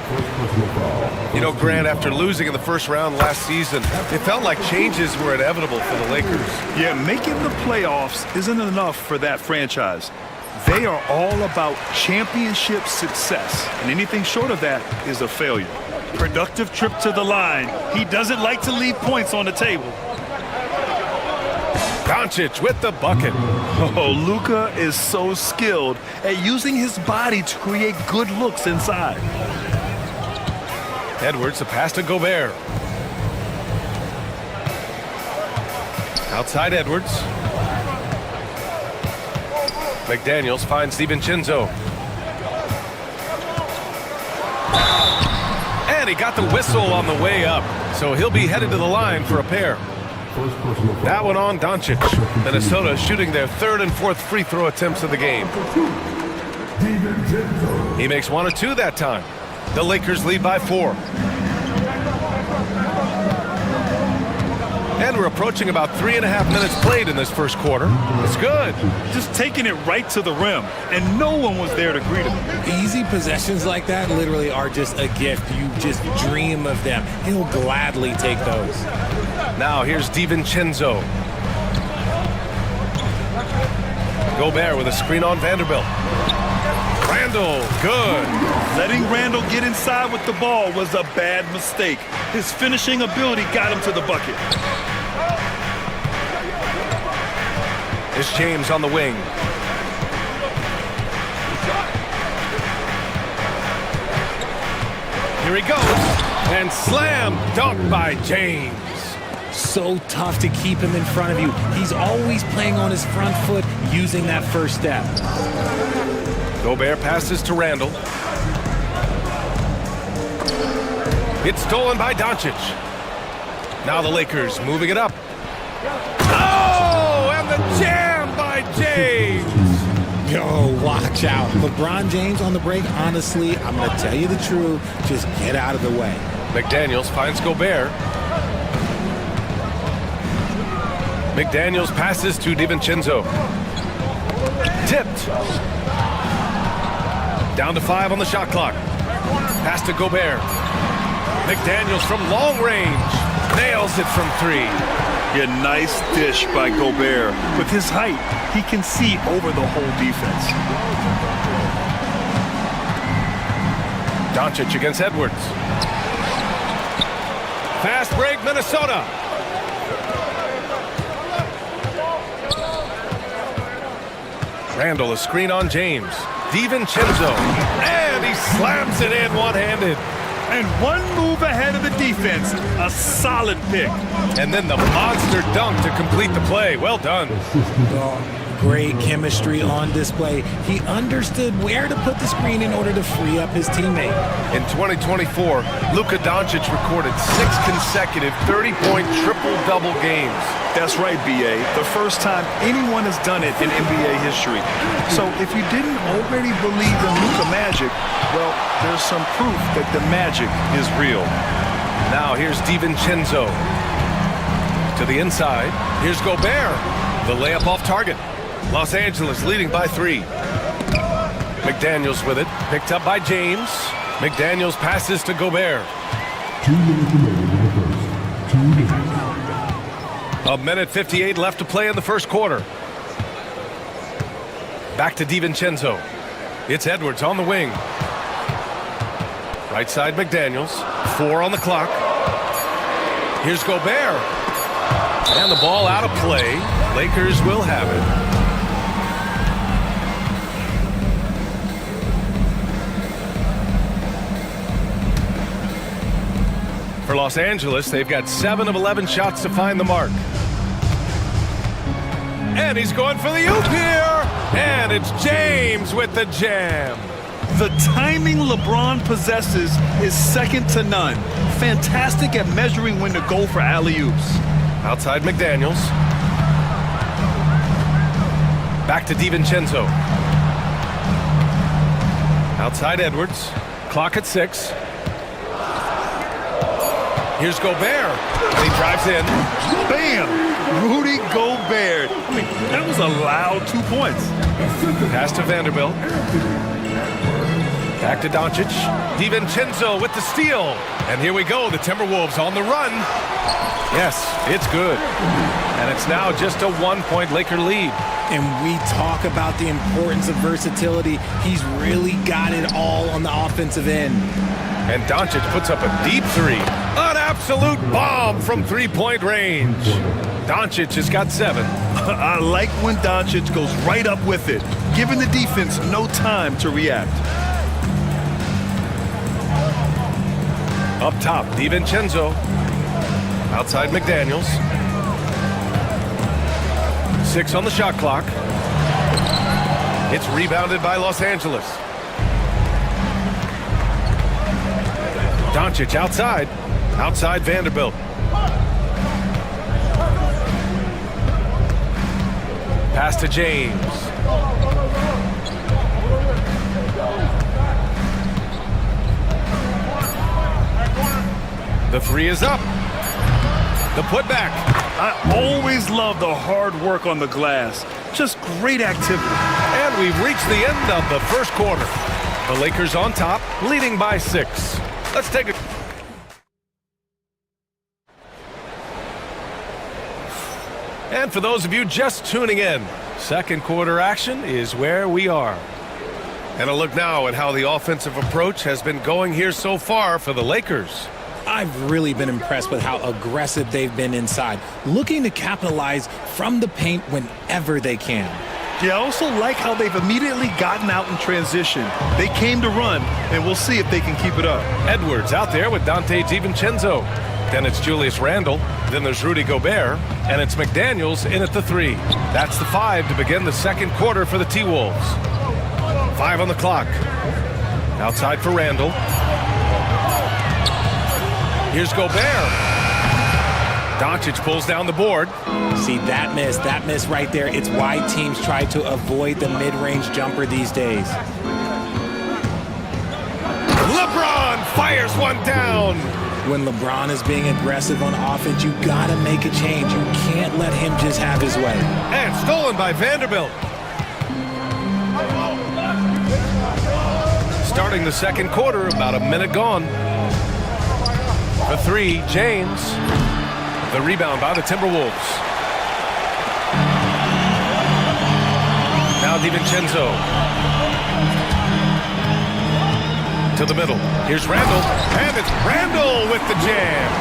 You know, Grant, after losing in the first round last season, it felt like changes were inevitable for the Lakers. Yeah, making the playoffs isn't enough for that franchise. They are all about championship success, and anything short of that is a failure. Productive trip to the line. He doesn't like to leave points on the table. Doncic with the bucket. Oh, Luka is so skilled at using his body to create good looks inside. Edwards, the pass to Gobert. Outside Edwards. McDaniels finds DiVincenzo. And he got the whistle on the way up, so he'll be headed to the line for a pair. That one on Doncic. Minnesota shooting their 3rd and 4th free throw attempts of the game. He makes 1 or 2 that time. The Lakers lead by 4. And we're approaching about 3.5 minutes played in this first quarter. It's good. Just taking it right to the rim, and no one was there to greet him. Easy possessions like that literally are just a gift. You just dream of them. He'll gladly take those. Now here's DiVincenzo. Gobert with a screen on Vanderbilt. Randall, good. Letting Randall get inside with the ball was a bad mistake. His finishing ability got him to the bucket. It's James on the wing. Here he goes. And slam dunk by James. So tough to keep him in front of you. He's always playing on his front foot, using that first step. Gobert passes to Randall. It's stolen by Doncic. Now the Lakers moving it up. Oh, and the jam by James. Yo, watch out. LeBron James on the break, honestly, I'm going to tell you the truth. Just get out of the way. McDaniels finds Gobert. McDaniels passes to DiVincenzo. Tipped. Down to 5 on the shot clock. Pass to Gobert. McDaniels from long range. Nails it from 3. Yeah, nice dish by Gobert. With his height, he can see over the whole defense. Doncic against Edwards. Fast break, Minnesota. Randall, a screen on James. DiVincenzo. And he slams it in one-handed. And one move ahead of the defense. A solid pick. And then the monster dunk to complete the play. Well done. Great chemistry on display. He understood where to put the screen in order to free up his teammate. In 2024, Luka Doncic recorded 6 consecutive 30-point triple-double games. That's right, B.A. The first time anyone has done it in NBA history. So if you didn't already believe in Luka magic, well, there's some proof that the magic is real. Now here's DiVincenzo. To the inside. Here's Gobert. The layup off target. Los Angeles leading by 3. McDaniels with it. Picked up by James. McDaniels passes to Gobert. 2 minutes remaining in the first. 2 minutes. 1:58 left to play in the first quarter. Back to DiVincenzo. It's Edwards on the wing. Right side McDaniels. 4 on the clock. Here's Gobert. And the ball out of play. Lakers will have it. For Los Angeles, they've got 7 of 11 shots to find the mark. And he's going for the oop here. And it's James with the jam. The timing LeBron possesses is second to none. Fantastic at measuring when to go for alley-oops. Outside McDaniels. Back to DiVincenzo. Outside Edwards. Clock at 6. Here's Gobert. And he drives in. Bam! Rudy Gobert. I mean, that was a loud 2 points. Pass to Vanderbilt. Back to Doncic. DiVincenzo with the steal. And here we go. The Timberwolves on the run. Yes, it's good. And it's now just a 1-point Laker lead. And we talk about the importance of versatility. He's really got it all on the offensive end. And Doncic puts up a deep 3. An absolute bomb from 3-point range. Doncic has got 7. I like when Doncic goes right up with it, giving the defense no time to react. Up top, DiVincenzo. Outside McDaniels. 6 on the shot clock. It's rebounded by Los Angeles. Doncic outside. Outside Vanderbilt. Pass to James. The 3 is up. The putback. I always love the hard work on the glass. Just great activity. And we've reached the end of the first quarter. The Lakers on top, leading by 6. Let's take a... And for those of you just tuning in, second quarter action is where we are. And a look now at how the offensive approach has been going here so far for the Lakers. I've really been impressed with how aggressive they've been inside, looking to capitalize from the paint whenever they can. Yeah, I also like how they've immediately gotten out in transition. They came to run, and we'll see if they can keep it up. Edwards out there with Dante DiVincenzo. Then it's Julius Randle. Then there's Rudy Gobert. And it's McDaniels in at the 3. That's the 5 to begin the second quarter for the T-Wolves. 5 on the clock. Outside for Randle. Here's Gobert. Doncic pulls down the board. See, that miss right there. It's why teams try to avoid the mid-range jumper these days. LeBron fires one down. When LeBron is being aggressive on offense, you gotta make a change. You can't let him just have his way. And stolen by Vanderbilt. Starting the second quarter, about a minute gone. For three, James. The rebound by the Timberwolves. Now DiVincenzo. To the middle. Here's Randall. And it's Randall with the jam.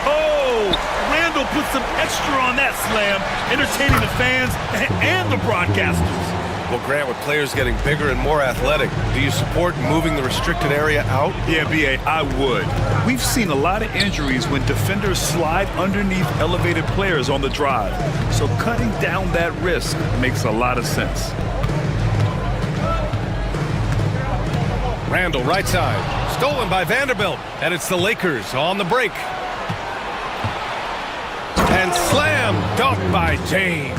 Oh, Randall put some extra on that slam, entertaining the fans and the broadcasters. Well, Grant, with players getting bigger and more athletic, do you support moving the restricted area out? Yeah, B.A., I would. We've seen a lot of injuries when defenders slide underneath elevated players on the drive. So cutting down that risk makes a lot of sense. Randall, right side. Stolen by Vanderbilt. And it's the Lakers on the break. And slam dunked by James.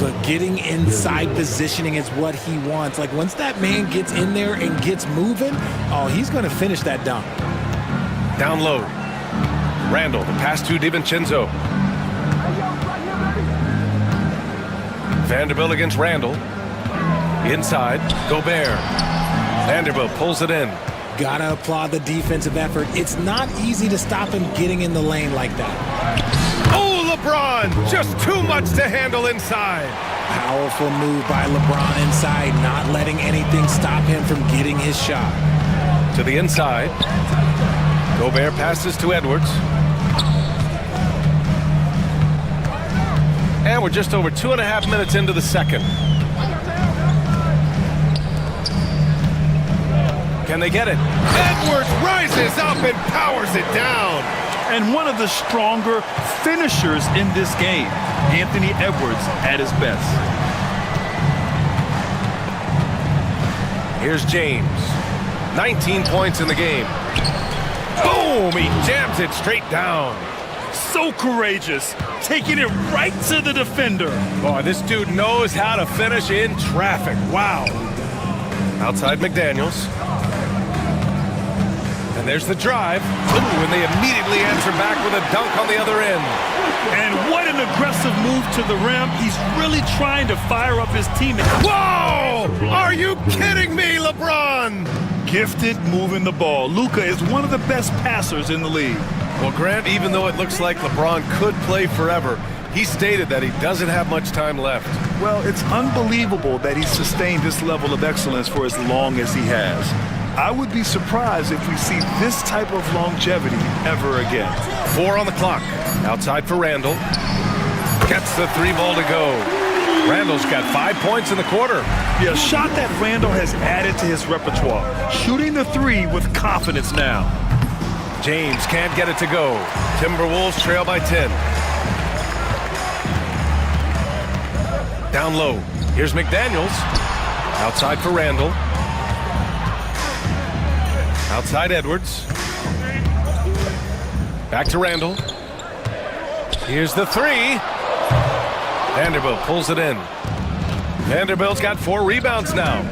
Look, getting inside positioning is what he wants. Like, once that man gets in there and gets moving, oh, he's going to finish that dunk. Down low. Randall, the pass to DiVincenzo. Vanderbilt against Randall. Inside, Gobert. Vanderbilt pulls it in. Gotta applaud the defensive effort. It's not easy to stop him getting in the lane like that. Oh, LeBron! Just too much to handle inside. Powerful move by LeBron inside, not letting anything stop him from getting his shot. To the inside. Gobert passes to Edwards. And we're just over 2.5 minutes into the second. Can they get it? Edwards rises up and powers it down. And one of the stronger finishers in this game, Anthony Edwards at his best. Here's James. 19 points in the game. Boom! He jams it straight down. So courageous, taking it right to the defender. Boy, this dude knows how to finish in traffic. Wow. Outside McDaniels. And there's the drive. Ooh, and they immediately answer back with a dunk on the other end. And what an aggressive move to the rim. He's really trying to fire up his teammates. Whoa! Are you kidding me, LeBron? Gifted moving the ball. Luka is one of the best passers in the league. Well, Grant, even though it looks like LeBron could play forever, he stated that he doesn't have much time left. Well, it's unbelievable that he's sustained this level of excellence for as long as he has. I would be surprised if we see this type of longevity ever again. 4 on the clock. Outside for Randall. Gets the 3 ball to go. Randall's got 5 points in the quarter. Yeah, a shot that Randall has added to his repertoire. Shooting the 3 with confidence now. James can't get it to go. Timberwolves trail by 10. Down low. Here's McDaniels. Outside for Randall. Outside Edwards. Back to Randall. Here's the 3. Vanderbilt pulls it in. Vanderbilt's got 4 rebounds now.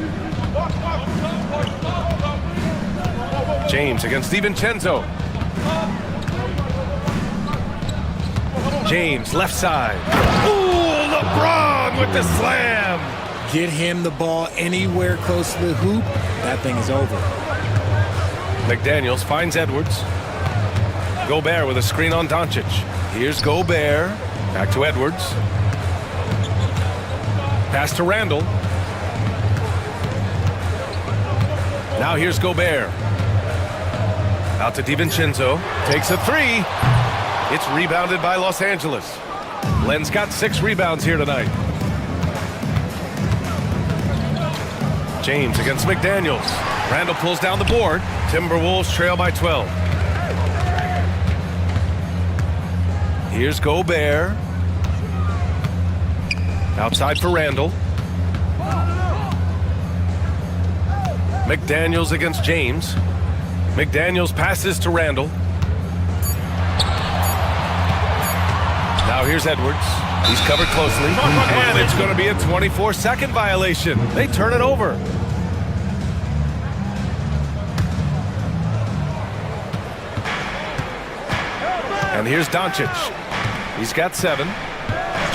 James against DiVincenzo. James, left side. Ooh, LeBron with the slam. Get him the ball anywhere close to the hoop, that thing is over. McDaniels finds Edwards. Gobert with a screen on Doncic. Here's Gobert. Back to Edwards. Pass to Randall. Now here's Gobert. Out to DiVincenzo. Takes a 3. It's rebounded by Los Angeles. Len's got 6 rebounds here tonight. James against McDaniels. Randall pulls down the board. Timberwolves trail by 12. Here's Gobert. Outside for Randall. McDaniels against James. McDaniels passes to Randall. Now here's Edwards. He's covered closely. And it's going to be a 24-second violation. They turn it over. And here's Doncic. He's got 7.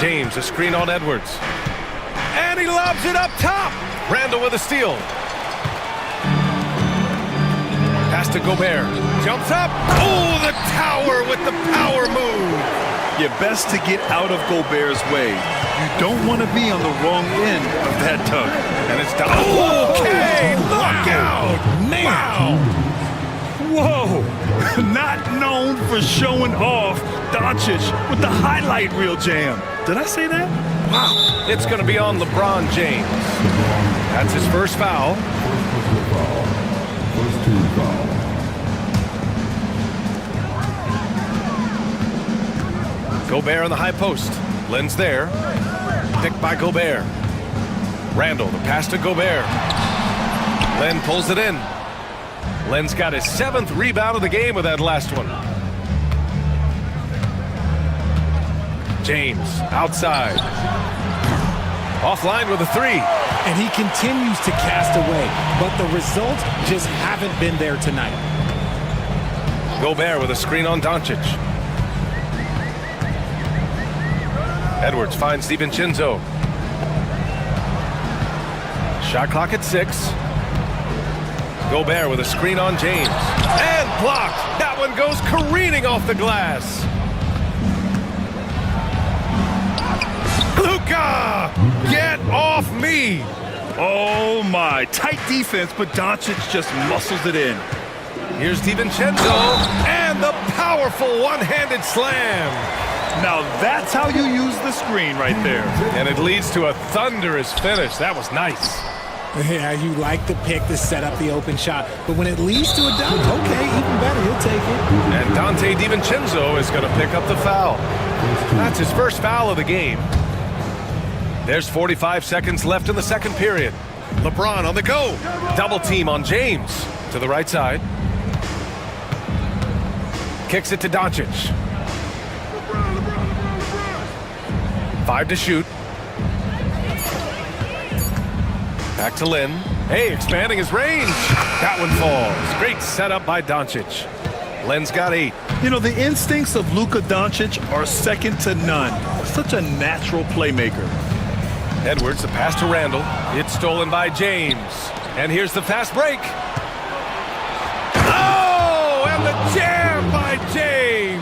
James, a screen on Edwards. And he lobs it up top. Randall with a steal. Pass to Gobert. Jumps up. Oh, the tower with the power move. You're best to get out of Gobert's way. You don't want to be on the wrong end of that tug. And it's down. Okay, knockout. Man. Wow. Whoa! Not known for showing off, Doncic with the highlight reel jam. Did I say that? Wow. It's going to be on LeBron James. That's his first foul. Gobert on the high post. Len's there. Picked by Gobert. Randall, the pass to Gobert. Len pulls it in. Len's got his 7th rebound of the game with that last one. James, outside. Offline with a 3. And he continues to cast away, but the results just haven't been there tonight. Gobert with a screen on Doncic. Edwards finds DiVincenzo. Shot clock at 6. Gobert with a screen on James. And blocked. That one goes careening off the glass. Luka! Get off me! Oh my, tight defense, but Doncic just muscles it in. Here's DiVincenzo and the powerful one-handed slam. Now that's how you use the screen right there. And it leads to a thunderous finish. That was nice. Yeah, you like the pick to set up the open shot, but when it leads to a dunk, okay, even better, he'll take it. And Dante DiVincenzo is going to pick up the foul. That's his first foul of the game. There's 45 seconds left in the second period. LeBron on the go. Double team on James. To the right side. Kicks it to Doncic. 5 to shoot. Back to Lin. Hey, expanding his range. That one falls. Great setup by Doncic. Len's got 8. You know, the instincts of Luka Doncic are second to none. Such a natural playmaker. Edwards, the pass to Randall. It's stolen by James. And here's the fast break. Oh, and the jam by James.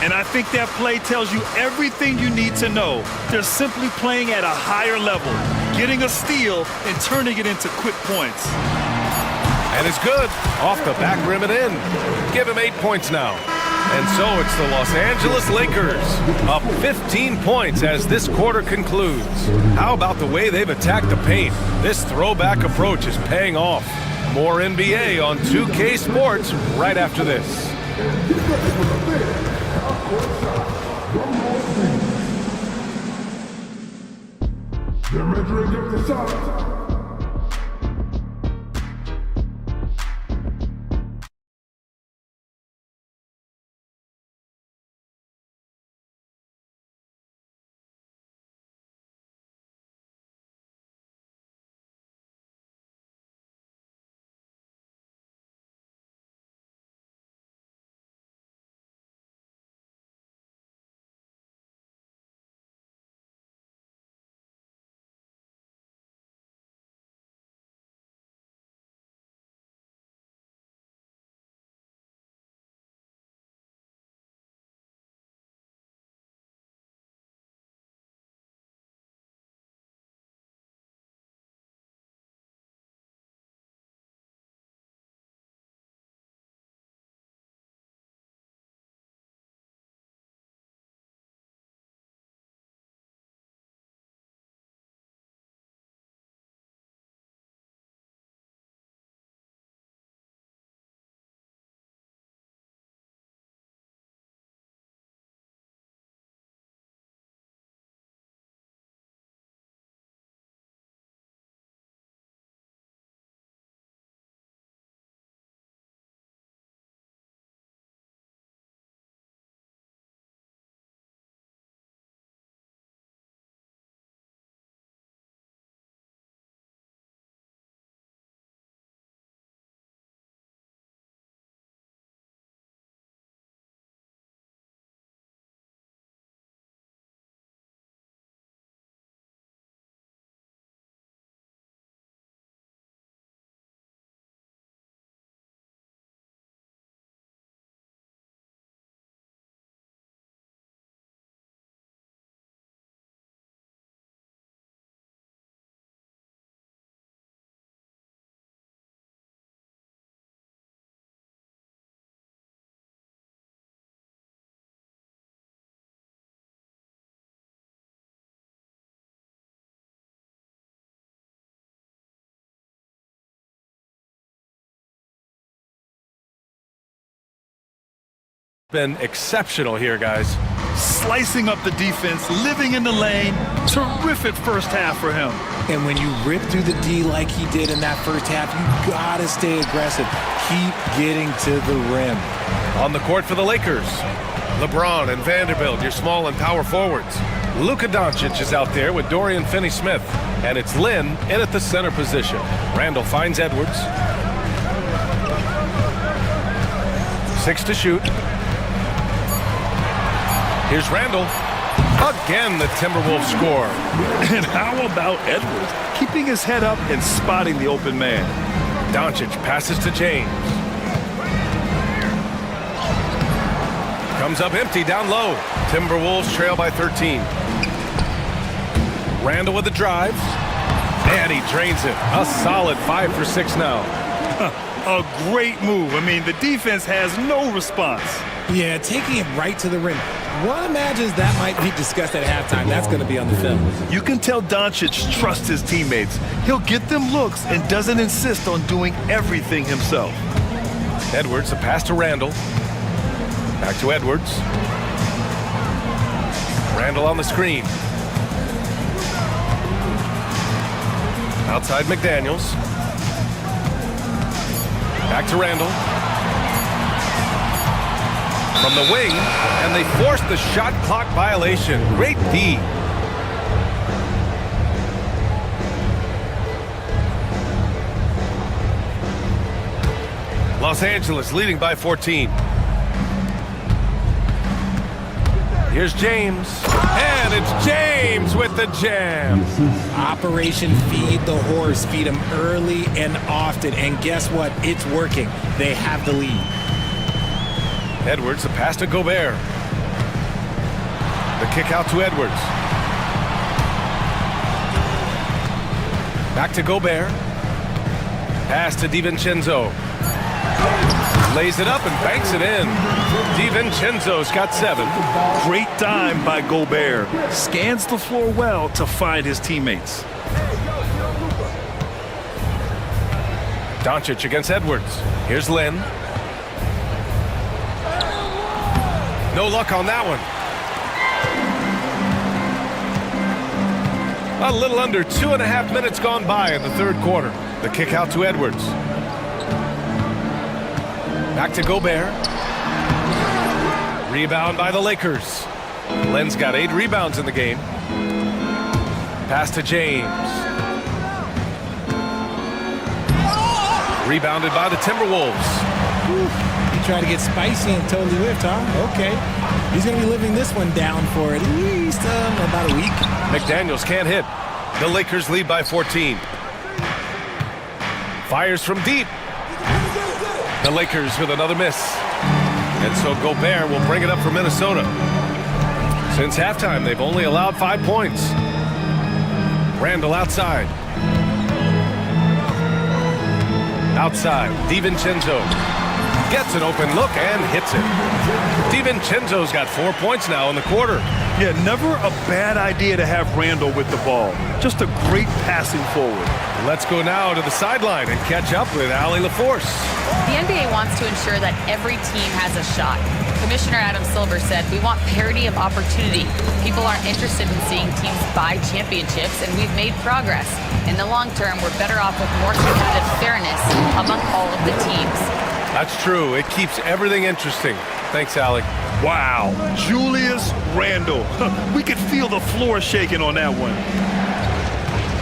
And I think that play tells you everything you need to know. They're simply playing at a higher level, getting a steal and turning it into quick points. And it's good. Off the back rim and in. Give him 8 points now. And so it's the Los Angeles Lakers up 15 points as this quarter concludes. How about the way they've attacked the paint? This throwback approach is paying off. More NBA on 2K Sports right after this. The mid-range of the shot. been exceptional here, guys. Slicing up the defense, living in the lane. Terrific first half for him. And when you rip through the D like he did in that first half, you gotta stay aggressive. Keep getting to the rim. On the court for the Lakers, LeBron and Vanderbilt, your small and power forwards. Luka Doncic is out there with Dorian Finney-Smith. And it's Lynn in at the center position. Randall finds Edwards. 6 to shoot. Here's Randall. Again, the Timberwolves score. And how about Edwards? Keeping his head up and spotting the open man. Doncic passes to James. Comes up empty down low. Timberwolves trail by 13. Randall with the drive. And he drains it. A solid 5 for 6 now. A great move. I mean, the defense has no response. Yeah, taking it right to the rim. One imagines that might be discussed at halftime. That's going to be on the film. You can tell Doncic trusts his teammates. He'll get them looks and doesn't insist on doing everything himself. Edwards, a pass to Randall. Back to Edwards. Randall on the screen. Outside McDaniels. Back to Randall. From the wing, and they force the shot clock violation. Great D. Los Angeles leading by 14. Here's James, and it's James with the jam. Operation Feed the Horse. Feed him early and often, and guess what? It's working. They have the lead. Edwards, a pass to Gobert. The kick out to Edwards. Back to Gobert. Pass to DiVincenzo. Lays it up and banks it in. DiVincenzo's got 7. Great dime by Gobert. Scans the floor well to find his teammates. Doncic against Edwards. Here's Lynn. No luck on that one. A little under 2.5 minutes gone by in the third quarter. The kick out to Edwards. Back to Gobert. Rebound by the Lakers. Len's got 8 rebounds in the game. Pass to James. Rebounded by the Timberwolves. He tried to get spicy and totally whiffed, huh? Okay. He's going to be living this one down for at least about a week. McDaniels can't hit. The Lakers lead by 14. Fires from deep. The Lakers with another miss. And so Gobert will bring it up for Minnesota. Since halftime, they've only allowed 5 points. Randall outside. Outside, DiVincenzo gets an open look and hits it. DiVincenzo's got 4 points now in the quarter. Yeah, never a bad idea to have Randall with the ball. Just a great passing forward. Let's go now to the sideline and catch up with Allie LaForce. The NBA wants to ensure that every team has a shot. Commissioner Adam Silver said, "We want parity of opportunity. People aren't interested in seeing teams buy championships, and we've made progress. In the long term, we're better off with more competitive fairness among all of the teams." That's true. It keeps everything interesting. Thanks, Allie. Wow, Julius Randle. We could feel the floor shaking on that one.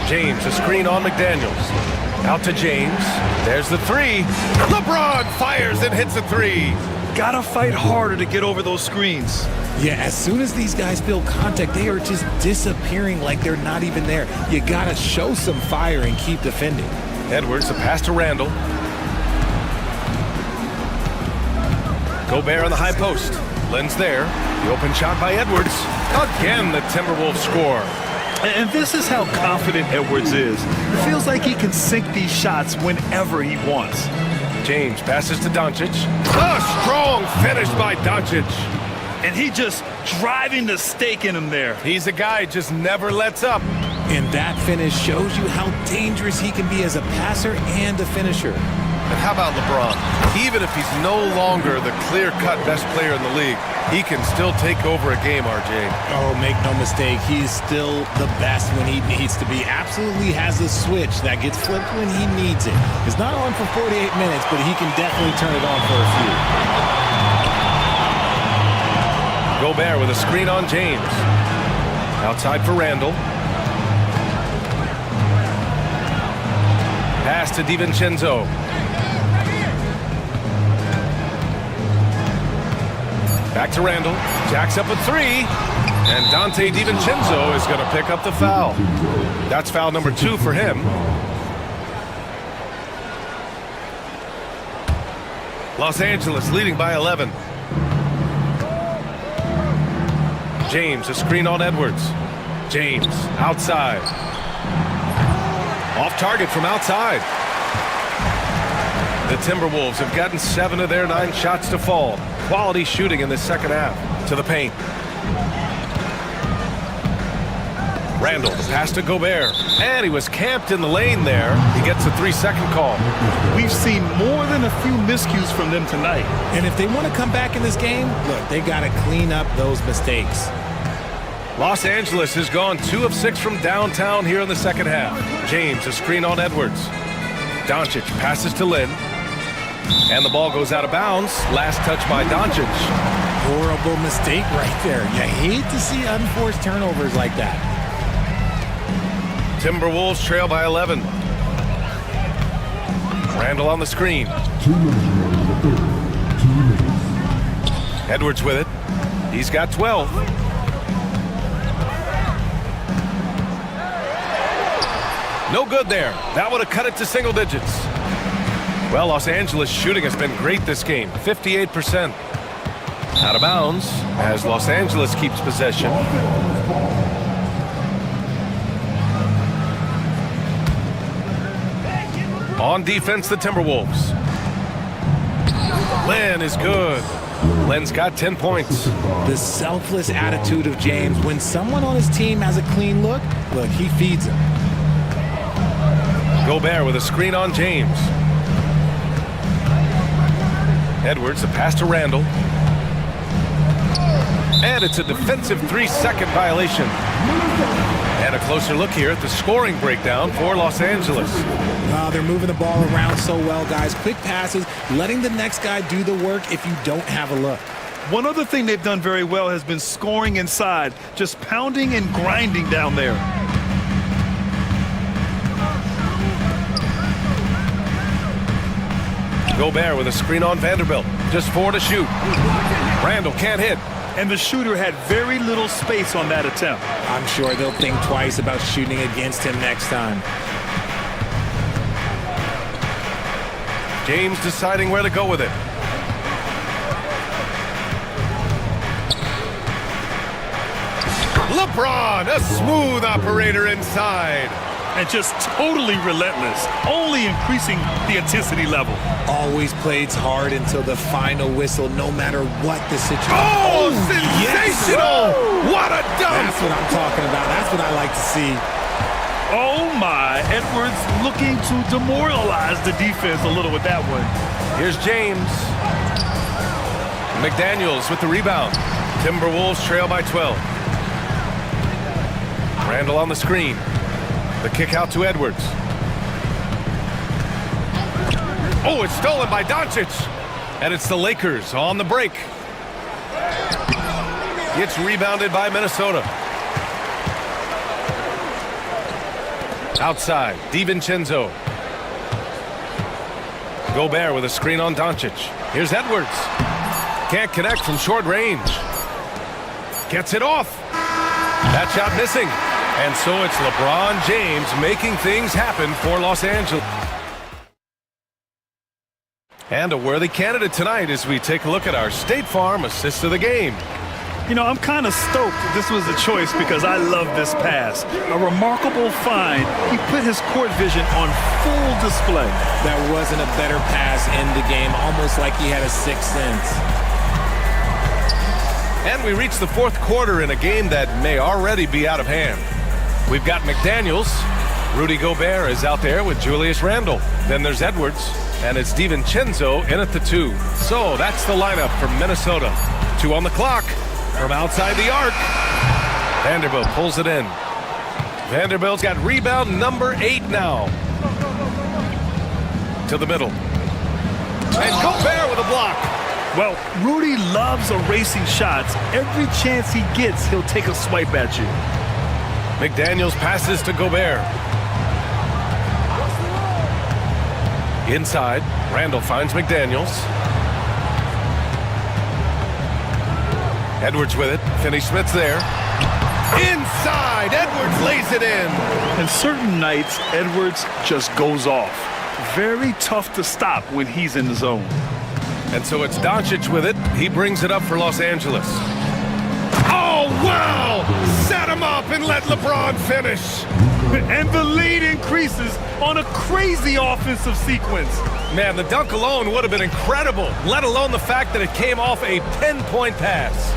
James, a screen on McDaniels. Out to James. There's the 3. LeBron fires and hits a 3. Gotta fight harder to get over those screens. Yeah, as soon as these guys feel contact, they are just disappearing like they're not even there. You gotta show some fire and keep defending. Edwards, a pass to Randall. Gobert on the high post. Len's there. The open shot by Edwards. Again, the Timberwolves score. And this is how confident Edwards is. It feels like he can sink these shots whenever he wants. James passes to Doncic. A strong finish by Doncic. And he just driving the stake in him there. He's a guy just never lets up. And that finish shows you how dangerous he can be as a passer and a finisher. And how about LeBron? Even if he's no longer the clear-cut best player in the league, he can still take over a game, RJ. Oh, make no mistake, he's still the best when he needs to be. Absolutely has a switch that gets flipped when he needs it. It's not on for 48 minutes, but he can definitely turn it on for a few. Gobert with a screen on James. Outside for Randall. Pass to DiVincenzo. Back to Randall. Jacks up a three. And Dante DiVincenzo is going to pick up the foul. That's foul number 2 for him. Los Angeles leading by 11. James, a screen on Edwards. James, outside. Off target from outside. The Timberwolves have gotten 7 of their 9 shots to fall. Quality shooting in the second half. To the paint. Randall, the pass to Gobert. And he was camped in the lane there. He gets a 3-second call. We've seen more than a few miscues from them tonight. And if they want to come back in this game, look, they got to clean up those mistakes. Los Angeles has gone 2 of 6 from downtown here in the second half. James, a screen on Edwards. Doncic passes to Lin. And the ball goes out of bounds. Last touch by Doncic. Horrible mistake right there. You hate to see unforced turnovers like that. Timberwolves trail by 11. Randall on the screen. 2 minutes. Edwards with it. He's got 12. No good there. That would have cut it to single digits. Well, Los Angeles shooting has been great this game. 58%. Out of bounds as Los Angeles keeps possession. On defense, the Timberwolves. Lin is good. Lin's got 10 points. The selfless attitude of James. When someone on his team has a clean look, he feeds him. Gobert with a screen on James. Edwards, a pass to Randall. And it's a defensive 3-second violation. And a closer look here at the scoring breakdown for Los Angeles. They're moving the ball around so well, guys. Quick passes, letting the next guy do the work if you don't have a look. One other thing they've done very well has been scoring inside, just pounding and grinding down there. Gobert with a screen on Vanderbilt. Just 4 to shoot. Randall can't hit. And the shooter had very little space on that attempt. I'm sure they'll think twice about shooting against him next time. James deciding where to go with it. LeBron, a smooth operator inside. And just totally relentless, only increasing the intensity level. Always plays hard until the final whistle, no matter what the situation. Oh, sensational! Yes. What a dunk! That's what I'm talking about. That's what I like to see. Oh my, Edwards looking to demoralize the defense a little with that one. Here's James. McDaniels with the rebound. Timberwolves trail by 12. Randall on the screen. The kick out to Edwards. Oh, it's stolen by Doncic. And it's the Lakers on the break. It's rebounded by Minnesota. Outside, DiVincenzo. Gobert with a screen on Doncic. Here's Edwards. Can't connect from short range. Gets it off. That shot missing. And so it's LeBron James making things happen for Los Angeles. And a worthy candidate tonight as we take a look at our State Farm assist of the game. You know, I'm kind of stoked this was a choice because I love this pass. A remarkable find. He put his court vision on full display. That wasn't a better pass in the game, almost like he had a sixth sense. And we reach the fourth quarter in a game that may already be out of hand. We've got McDaniels. Rudy Gobert is out there with Julius Randle. Then there's Edwards. And it's DiVincenzo in at the 2. So that's the lineup from Minnesota. 2 on the clock from outside the arc. Vanderbilt pulls it in. Vanderbilt's got rebound number 8 now. To the middle. And Gobert with a block. Well, Rudy loves erasing shots. Every chance he gets, he'll take a swipe at you. McDaniels passes to Gobert. Inside, Randall finds McDaniels. Edwards with it. Finney-Smith's there. Inside, Edwards lays it in. And certain nights, Edwards just goes off. Very tough to stop when he's in the zone. And so it's Doncic with it. He brings it up for Los Angeles. Oh, wow! Set him up and let LeBron finish. And the lead increases on a crazy offensive sequence. Man, the dunk alone would have been incredible, let alone the fact that it came off a pinpoint pass.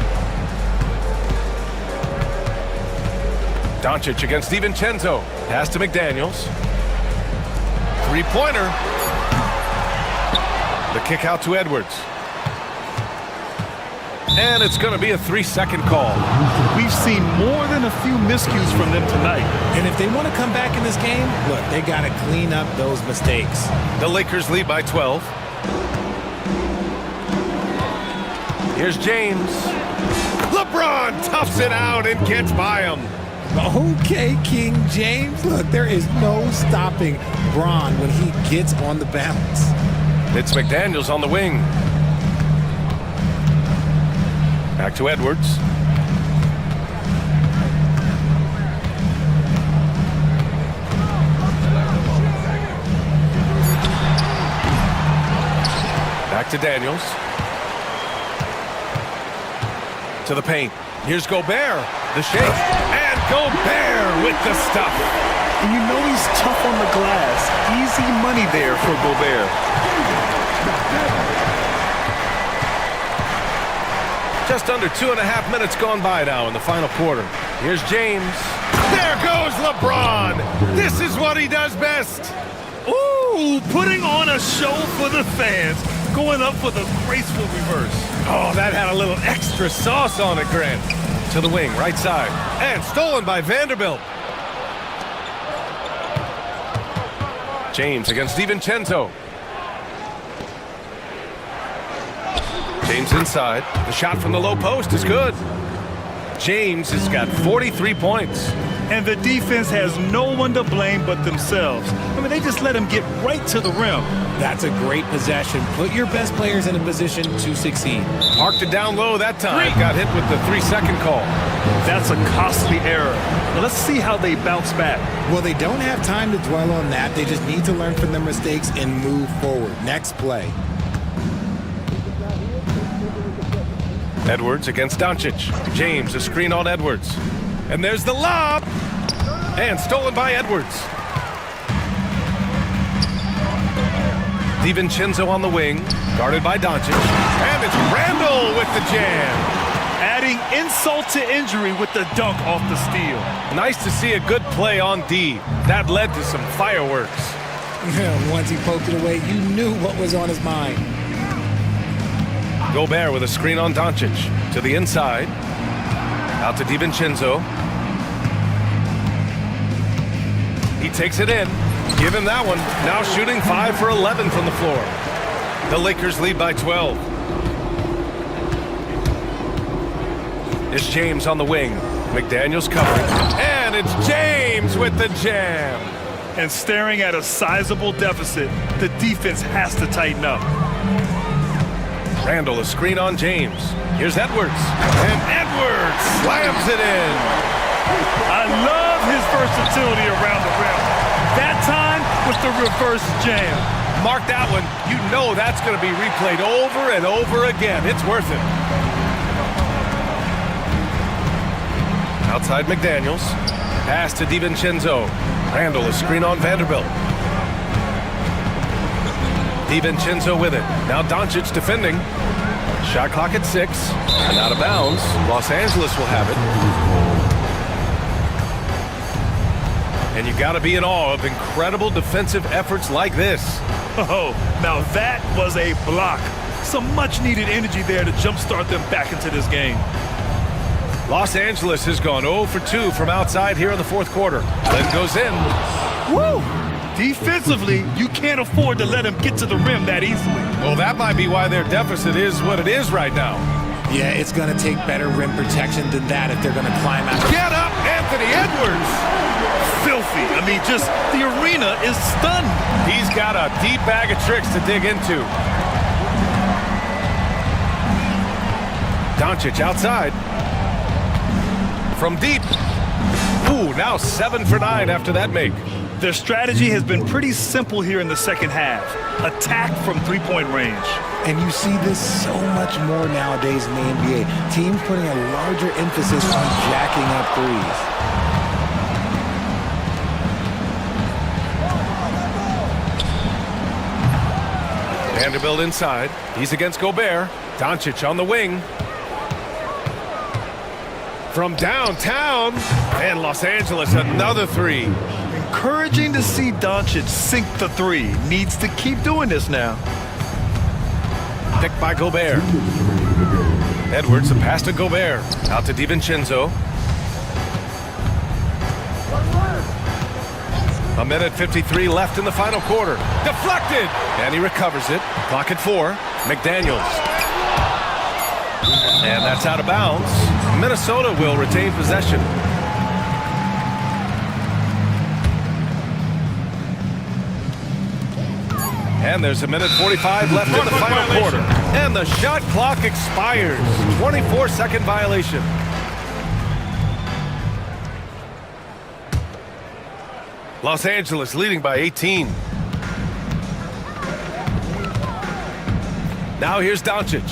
Doncic against DiVincenzo. Pass to McDaniels. Three-pointer. The kick out to Edwards. And it's going to be a 3-second call. We've seen more than a few miscues from them tonight. And if they want to come back in this game, look, they got to clean up those mistakes. The Lakers lead by 12. Here's James. LeBron toughs it out and gets by him. Okay, King James. Look, there is no stopping Bron when he gets on the bounce. It's McDaniels on the wing. Back to Edwards. Back to Daniels. To the paint. Here's Gobert. The shake. And Gobert with the stuff. And you know he's tough on the glass. Easy money there for Gobert. Just under 2.5 minutes gone by now in the final quarter. Here's James. There goes LeBron. This is what he does best. Ooh, putting on a show for the fans. Going up for the graceful reverse. Oh, that had a little extra sauce on it, Grant. To the wing, right side. And stolen by Vanderbilt. James against DiVincenzo. James inside. The shot from the low post is good. James has got 43 points. And the defense has no one to blame but themselves. I mean, they just let him get right to the rim. That's a great possession. Put your best players in a position to succeed. Parked it down low that time. Got hit with the 3-second call. That's a costly error. Now let's see how they bounce back. Well, they don't have time to dwell on that. They just need to learn from their mistakes and move forward. Next play. Edwards against Doncic. James, a screen on Edwards. And there's the lob. And stolen by Edwards. DiVincenzo on the wing, guarded by Doncic. And it's Randall with the jam. Adding insult to injury with the dunk off the steal. Nice to see a good play on D. That led to some fireworks. Once he poked it away, you knew what was on his mind. Gobert with a screen on Doncic. To the inside. Out to DiVincenzo. He takes it in. Give him that one. Now shooting 5 for 11 from the floor. The Lakers lead by 12. It's James on the wing. McDaniels covering. And it's James with the jam. And staring at a sizable deficit, the defense has to tighten up. Randall, a screen on James. Here's Edwards. And Edwards slams it in. I love his versatility around the rim. That time with the reverse jam. Mark that one. You know that's going to be replayed over and over again. It's worth it. Outside McDaniels. Pass to DiVincenzo. Randall, a screen on Vanderbilt. DiVincenzo with it. Now Doncic defending. Shot clock at 6. And out of bounds. Los Angeles will have it. And you got to be in awe of incredible defensive efforts like this. Oh, now that was a block. Some much-needed energy there to jumpstart them back into this game. Los Angeles has gone 0 for 2 from outside here in the fourth quarter. Then goes in. Woo! Defensively, you can't afford to let them get to the rim that easily. Well, that might be why their deficit is what it is right now. Yeah, it's going to take better rim protection than that if they're going to climb out. Get up, Anthony Edwards! Filthy. I mean, just the arena is stunned. He's got a deep bag of tricks to dig into. Doncic outside. From deep. Ooh, now 7 for 9 after that make. Their strategy has been pretty simple here in the second half. Attack from three-point range. And you see this so much more nowadays in the NBA. Teams putting a larger emphasis on jacking up threes. Vanderbilt inside. He's against Gobert. Doncic on the wing. From downtown. And Los Angeles, another three. Encouraging to see Doncic sink the three. Needs to keep doing this now. Picked by Gobert. Edwards, a pass to Gobert. Out to DiVincenzo. A minute 53 left in the final quarter. Deflected! And he recovers it. Clock at 4. McDaniels. And that's out of bounds. Minnesota will retain possession. And there's a minute 45 left in the final quarter. And the shot clock expires. 24-second violation. Los Angeles leading by 18. Now here's Doncic.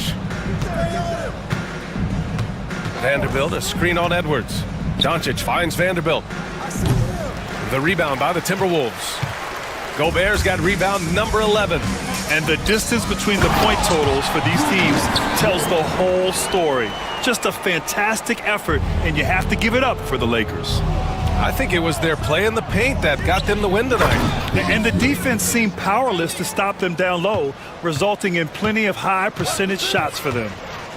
Vanderbilt, a screen on Edwards. Doncic finds Vanderbilt. The rebound by the Timberwolves. Gobert's got rebound number 11. And the distance between the point totals for these teams tells the whole story. Just a fantastic effort, and you have to give it up for the Lakers. I think it was their play in the paint that got them the win tonight. And the defense seemed powerless to stop them down low, resulting in plenty of high percentage shots for them.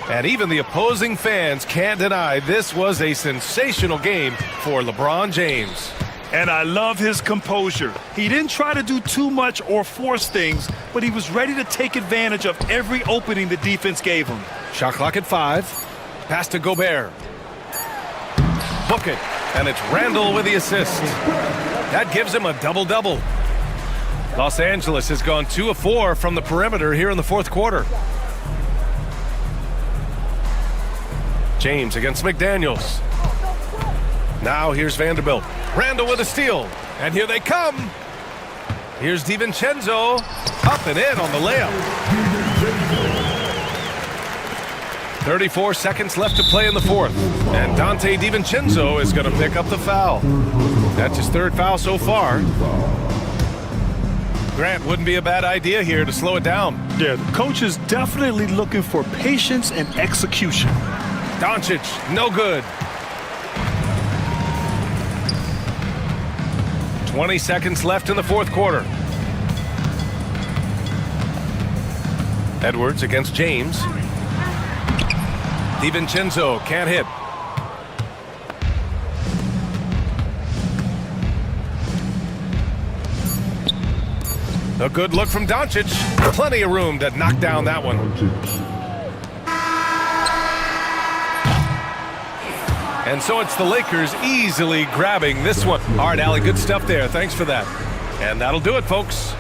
And even the opposing fans can't deny this was a sensational game for LeBron James. And I love his composure. He didn't try to do too much or force things, but he was ready to take advantage of every opening the defense gave him. Shot clock at 5. Pass to Gobert. Book it. And it's Randall with the assist. That gives him a double-double. Los Angeles has gone 2 of 4 from the perimeter here in the fourth quarter. James against McDaniels. Now here's Vanderbilt. Randall with a steal. And here they come. Here's DiVincenzo. Up and in on the layup. 34 seconds left to play in the fourth. And Dante DiVincenzo is going to pick up the foul. That's his third foul so far. Grant, wouldn't be a bad idea here to slow it down. Yeah, the coach is definitely looking for patience and execution. Doncic, no good. 20 seconds left in the fourth quarter. Edwards against James. DiVincenzo can't hit. A good look from Doncic. Plenty of room to knock down that one. And so it's the Lakers easily grabbing this one. All right, Allie, good stuff there. Thanks for that. And that'll do it, folks.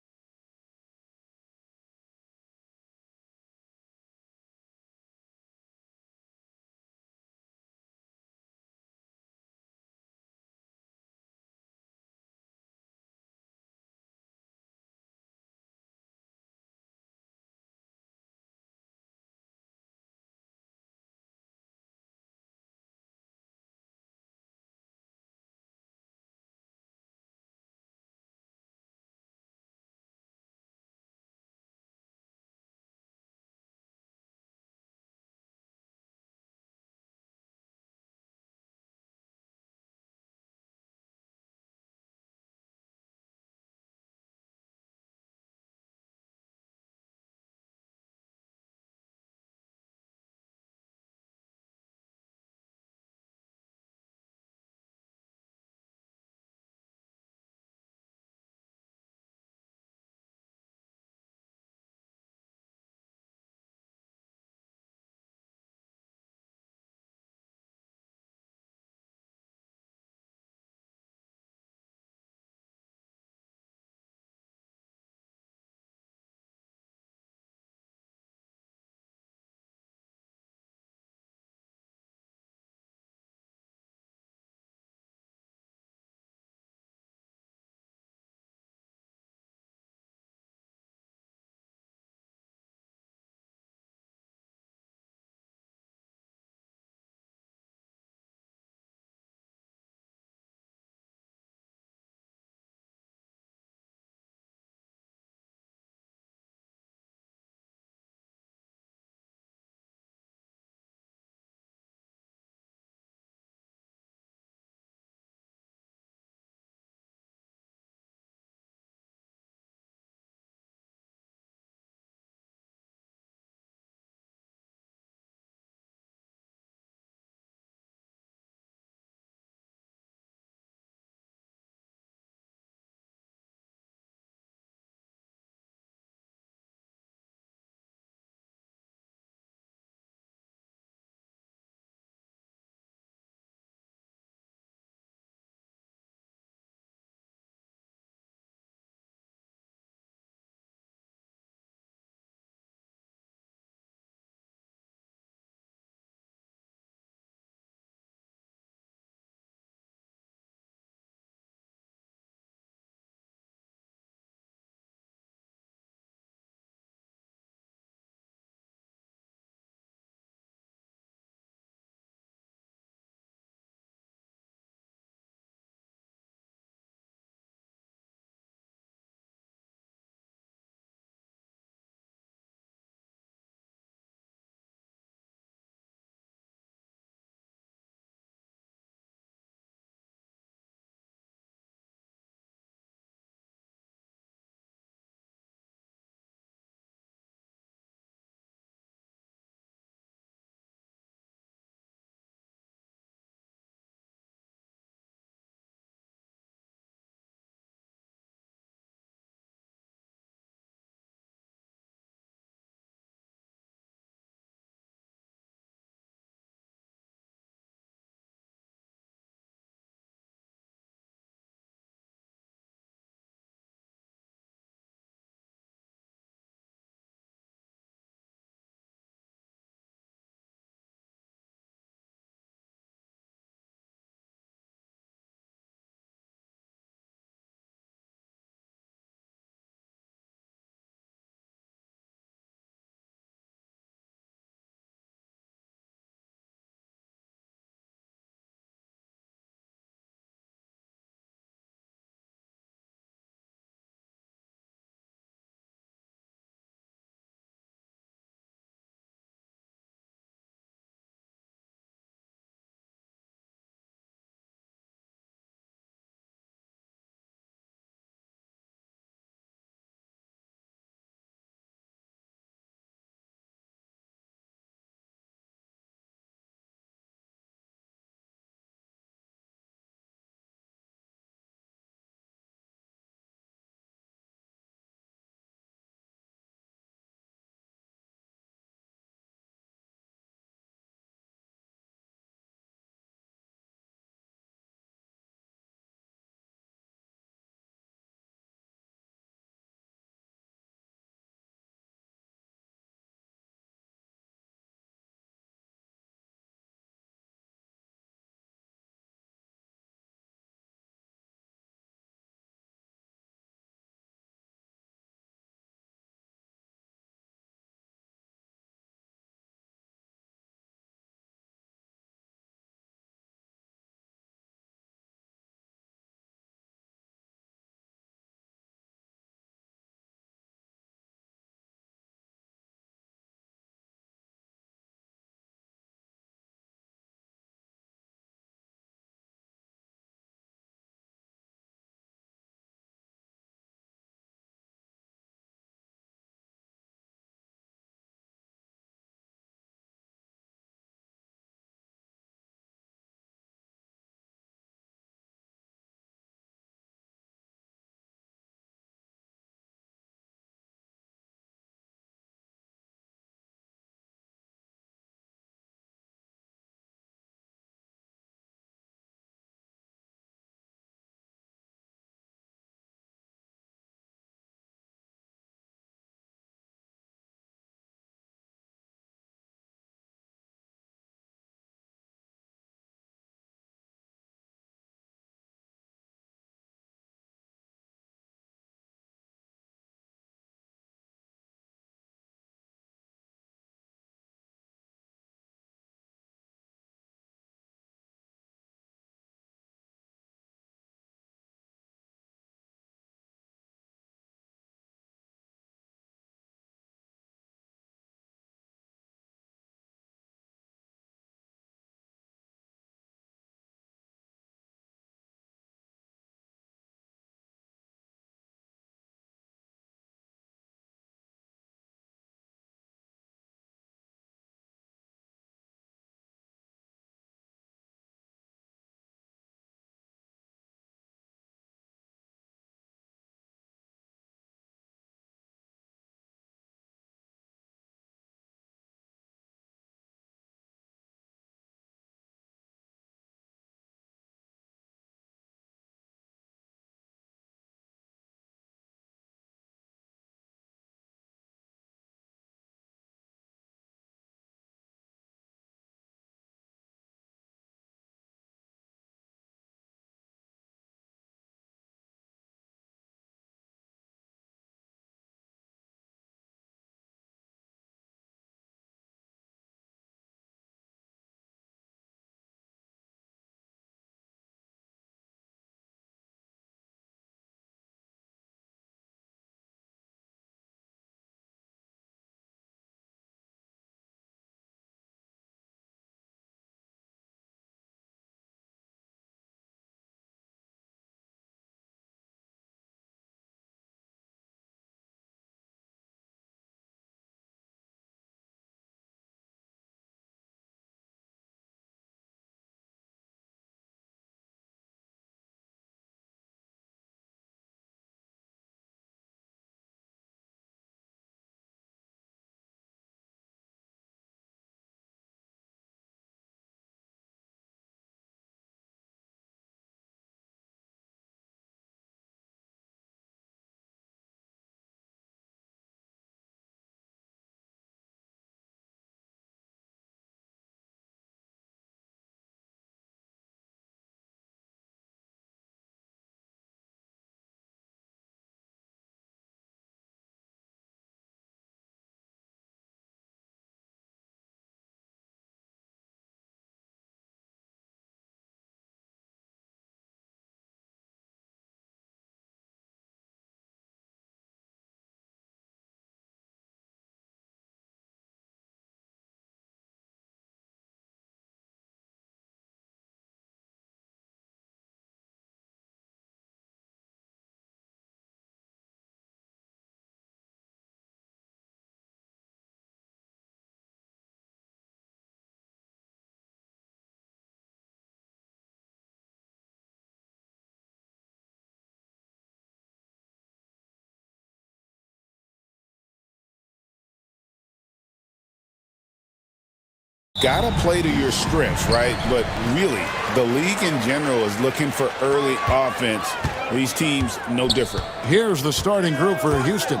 Gotta play to your strengths, right? But really, the league in general is looking for early offense. These teams, no different. Here's the starting group for Houston.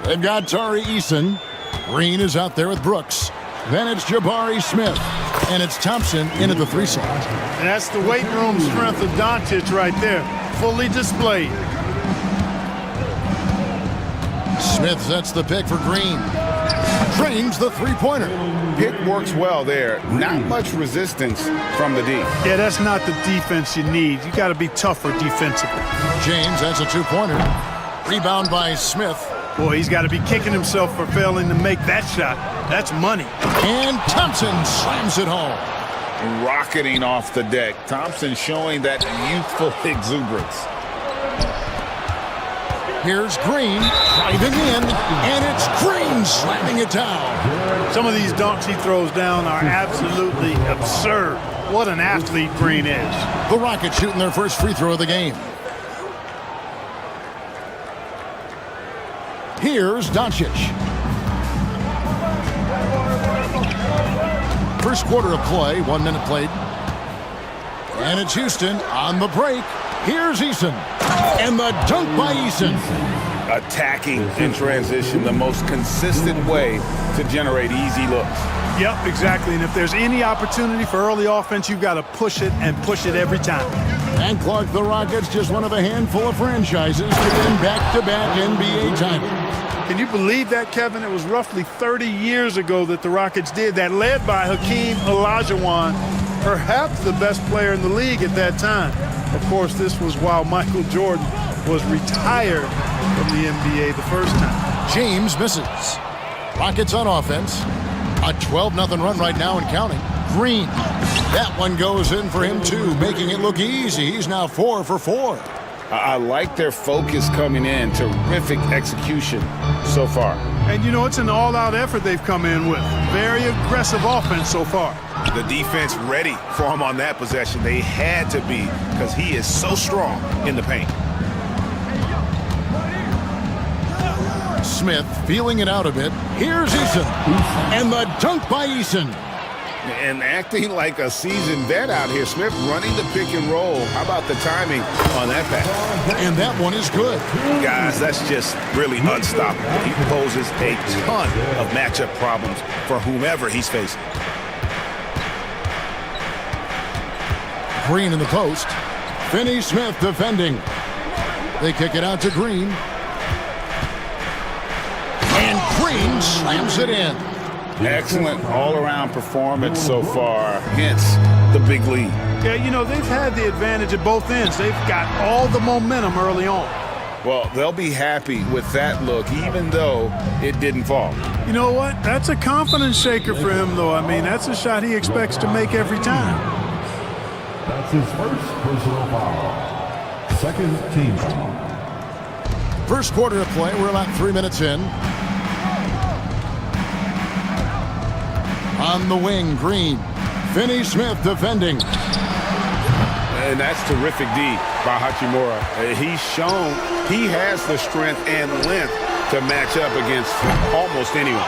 They've got Tari Eason. Green is out there with Brooks. Then it's Jabari Smith. And it's Thompson into the 3 slot. And that's the weight room strength of Doncic right there, fully displayed. Smith sets the pick for Green. Drains the 3-pointer. Pick works well there. Not much resistance from the D. Yeah, that's not the defense you need. You got to be tougher defensively. James has a 2-pointer. Rebound by Smith. Boy, he's got to be kicking himself for failing to make that shot. That's money. And Thompson slams it home. Rocketing off the deck. Thompson showing that youthful exuberance. Here's Green driving in, and it's Green slamming it down. Some of these dunks he throws down are absolutely absurd. What an athlete Green is. The Rockets shooting their first free throw of the game. Here's Doncic. First quarter of play, 1 minute played. And it's Houston on the break. Here's Eason. And the dunk by Eason. Attacking in transition, the most consistent way to generate easy looks. Yep, exactly. And if there's any opportunity for early offense, you've got to push it and push it every time. And Clark, the Rockets, just one of a handful of franchises to win back-to-back NBA titles. Can you believe that, Kevin? It was roughly 30 years ago that the Rockets did that, led by Hakeem Olajuwon, perhaps the best player in the league at that time. Of course, this was while Michael Jordan was retired from the NBA the first time. James misses. Rockets on offense. A 12-0 run right now and counting. Green. That one goes in for him, too, making it look easy. He's now 4 for 4. I like their focus coming in. Terrific execution so far. And, you know, it's an all-out effort they've come in with. Very aggressive offense so far. The defense ready for him on that possession. They had to be, because he is so strong in the paint. Smith feeling it out a bit. Here's Eason. And the dunk by Eason. And acting like a seasoned vet out here. Smith running the pick and roll. How about the timing on that pass? And that one is good. Guys, that's just really unstoppable. He poses a ton of matchup problems for whomever he's facing. Green in the post. Finney Smith defending. They kick it out to Green. And Green slams it in. Excellent all-around performance so far, hence the big lead. Yeah, you know, they've had the advantage at both ends. They've got all the momentum early on. Well, they'll be happy with that look, even though it didn't fall. You know what? That's a confidence shaker for him, though. I mean, that's a shot he expects to make every time. That's his first personal foul. Second team foul. First quarter of play, we're about 3 minutes in. On the wing, Green. Finney Smith defending. And that's terrific D by Hachimura. He's shown he has the strength and length to match up against almost anyone.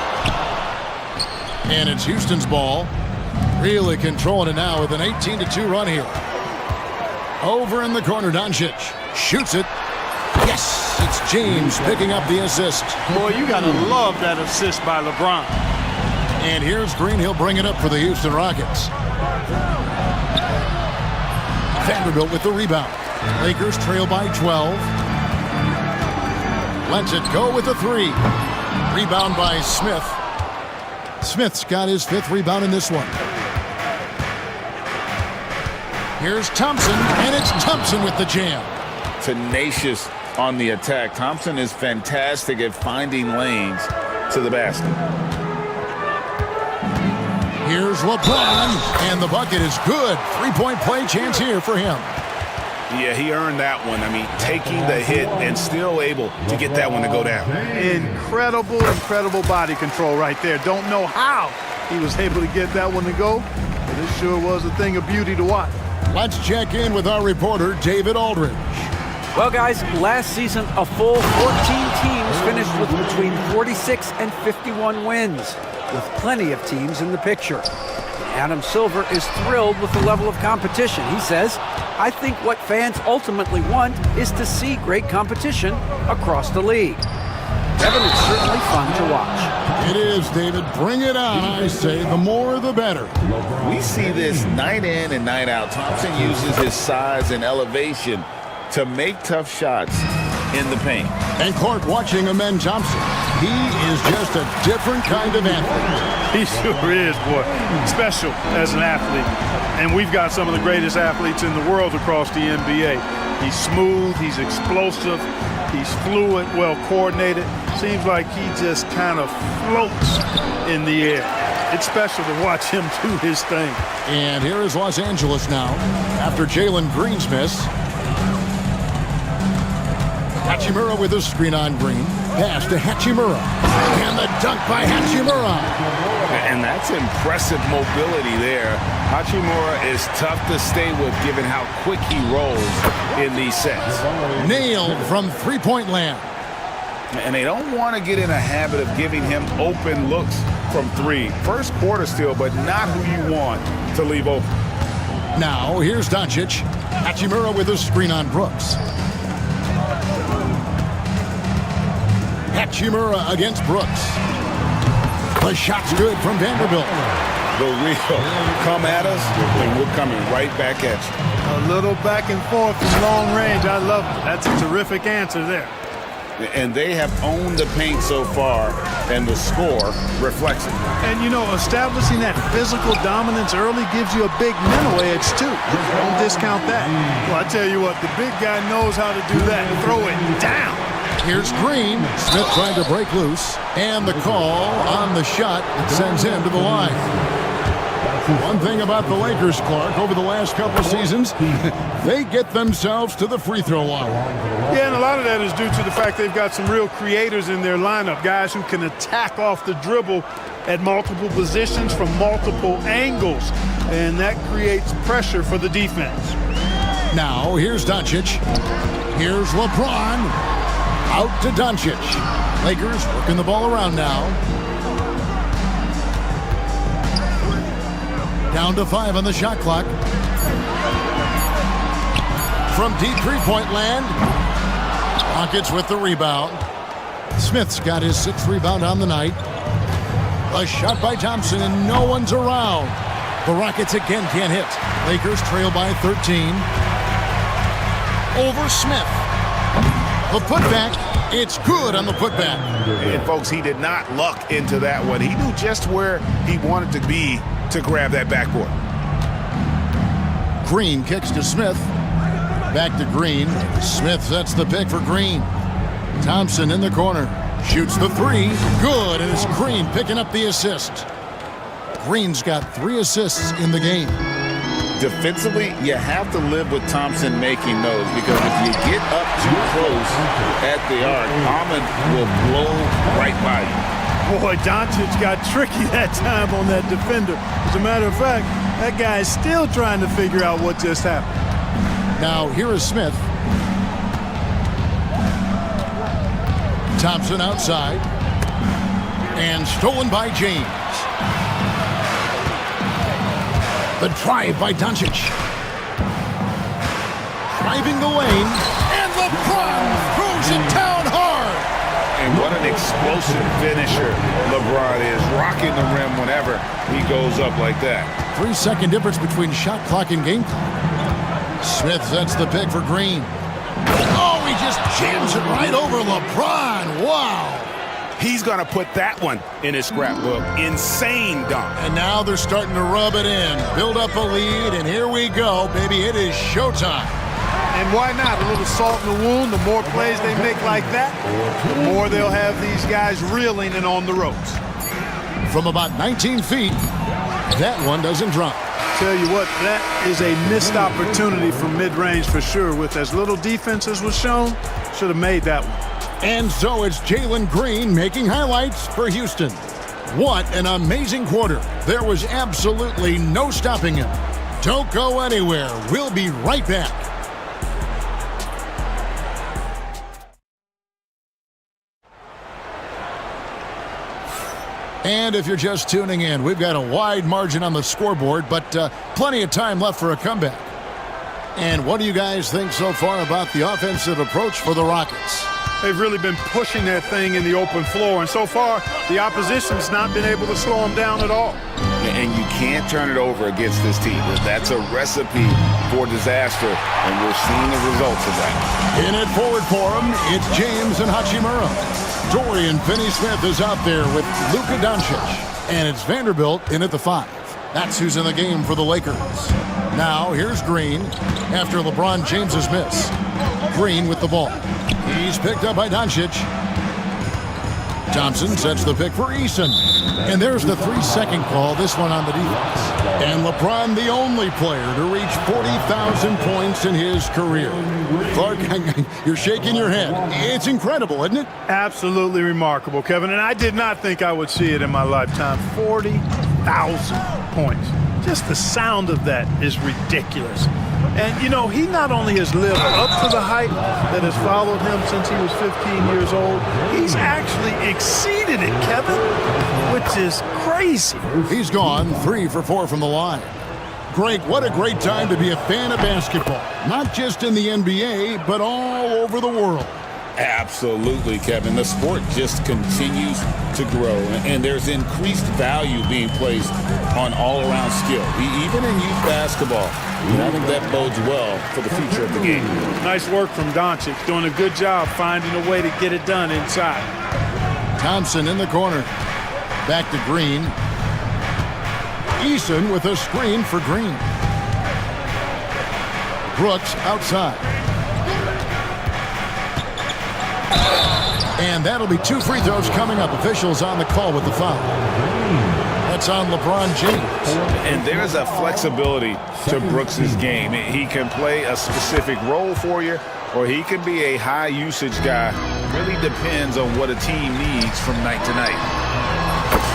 And it's Houston's ball. Really controlling it now with an 18-2 run here. Over in the corner, Doncic shoots it. Yes, it's James picking up the assist. Boy, you got to love that assist by LeBron. And here's Green. He'll bring it up for the Houston Rockets. Vanderbilt with the rebound. Lakers trail by 12. Lets it go with the 3. Rebound by Smith. Smith's got his 5th rebound in this one. Here's Thompson, and it's Thompson with the jam. Tenacious on the attack. Thompson is fantastic at finding lanes to the basket. Here's LeBron, and the bucket is good. 3-point play chance here for him. Yeah, he earned that one. I mean, taking the hit and still able to get that one to go down. Incredible body control right there. Don't know how he was able to get that one to go, but it sure was a thing of beauty to watch. Let's check in with our reporter, David Aldridge. Well, guys, last season, a full 14 teams finished with between 46 and 51 wins, with plenty of teams in the picture. Adam Silver is thrilled with the level of competition. He says, I think what fans ultimately want is to see great competition across the league. Kevin, it's certainly fun to watch. It is, David. Bring it on, I say. The more, the better. We see this night in and night out. Thompson uses his size and elevation to make tough shots in the paint. And court watching Amen Thompson. He is just a different kind of athlete. He sure is, boy. Special as an athlete. And we've got some of the greatest athletes in the world across the NBA. He's smooth, he's explosive, he's fluid, well coordinated. Seems like he just kind of floats in the air. It's special to watch him do his thing. And here is Los Angeles now after Jalen Green's miss. Hachimura with a screen on Green. Pass to Hachimura. And the dunk by Hachimura. And that's impressive mobility there. Hachimura is tough to stay with given how quick he rolls in these sets. Nailed from three-point land. And they don't want to get in a habit of giving him open looks from three. First quarter still, but not who you want to leave open. Now, here's Doncic. Hachimura with a screen on Brooks. Hachimura against Brooks. The shot's good from Vanderbilt. The real come at us, and we're coming right back at you. A little back and forth from long range. I love it. That's a terrific answer there. And they have owned the paint so far, and the score reflects it. And, you know, establishing that physical dominance early gives you a big mental edge, too. Don't discount that. Well, I tell you what, the big guy knows how to do that. Throw it down. Here's Green. Smith trying to break loose. And the call on the shot that sends him to the line. One thing about the Lakers, Clark, over the last couple of seasons, they get themselves to the free throw line. Yeah, and a lot of that is due to the fact they've got some real creators in their lineup, guys who can attack off the dribble at multiple positions from multiple angles, and that creates pressure for the defense. Now, here's Doncic. Here's LeBron. Out to Doncic. Lakers working the ball around now. Down to 5 on the shot clock. From deep three-point land. Rockets with the rebound. Smith's got his 6th rebound on the night. A shot by Thompson, and no one's around. The Rockets again can't hit. Lakers trail by 13. Over Smith. The putback. It's good on the putback. And folks, he did not luck into that one. He knew just where he wanted to be to grab that backboard. Green kicks to Smith. Back to Green. Smith sets the pick for Green. Thompson in the corner. Shoots the three. Good, and it's Green picking up the assist. Green's got 3 assists in the game. Defensively, you have to live with Thompson making those, because if you get up too close at the arc, Almond will blow right by you. Boy, Doncic got tricky that time on that defender. As a matter of fact, that guy is still trying to figure out what just happened. Now, here is Smith. Thompson outside. And stolen by James. The drive by Doncic. Driving the lane. And LeBron throws it down hard. And what an explosive finisher LeBron is, rocking the rim whenever he goes up like that. 3-second difference between shot clock and game clock. Smith sets the pick for Green. Oh, he just jams it right over LeBron. Wow. He's going to put that one in his scrapbook. Insane dunk. And now they're starting to rub it in. Build up a lead, and here we go, baby. It is showtime. And why not? A little salt in the wound. The more plays they make like that, the more they'll have these guys reeling and on the ropes. From about 19 feet, that one doesn't drop. Tell you what, that is a missed opportunity from mid-range for sure. With as little defense as was shown, should have made that one. And so it's Jalen Green making highlights for Houston. What an amazing quarter. There was absolutely no stopping him. Don't go anywhere. We'll be right back. And if you're just tuning in, we've got a wide margin on the scoreboard, but plenty of time left for a comeback. And what do you guys think so far about the offensive approach for the Rockets? They've really been pushing that thing in the open floor, and so far, the opposition's not been able to slow them down at all. And you can't turn it over against this team. That's a recipe for disaster, and we're seeing the results of that. In it forward for him, it's James and Hachimura. Dorian Finney-Smith is out there with Luka Doncic, and it's Vanderbilt in at the 5. That's who's in the game for the Lakers. Now, here's Green after LeBron James's miss. Green with the ball. He's picked up by Doncic. Thompson sets the pick for Eason. And there's the 3-second call, this one on the defense. And LeBron, the only player to reach 40,000 points in his career. Clark, you're shaking your head. It's incredible, isn't it? Absolutely remarkable, Kevin, and I did not think I would see it in my lifetime. 40,000 points. Just the sound of that is ridiculous. And, you know, he not only has lived up to the hype that has followed him since he was 15 years old, he's actually exceeded it, Kevin, which is crazy. He's gone 3 for 4 from the line. Greg, what a great time to be a fan of basketball. Not just in the NBA, but all over the world. Absolutely, Kevin. The sport just continues to grow, and there's increased value being placed on all-around skill, even in youth basketball. And I think that bodes well for the future of the game. Nice work from Doncic, doing a good job finding a way to get it done inside. Thompson in the corner. Back to Green. Eason with a screen for Green. Brooks outside. And that'll be 2 free throws coming up. Officials on the call with the foul. That's on LeBron James. And there's a flexibility to Brooks' game. He can play a specific role for you, or he can be a high-usage guy. Really depends on what a team needs from night to night.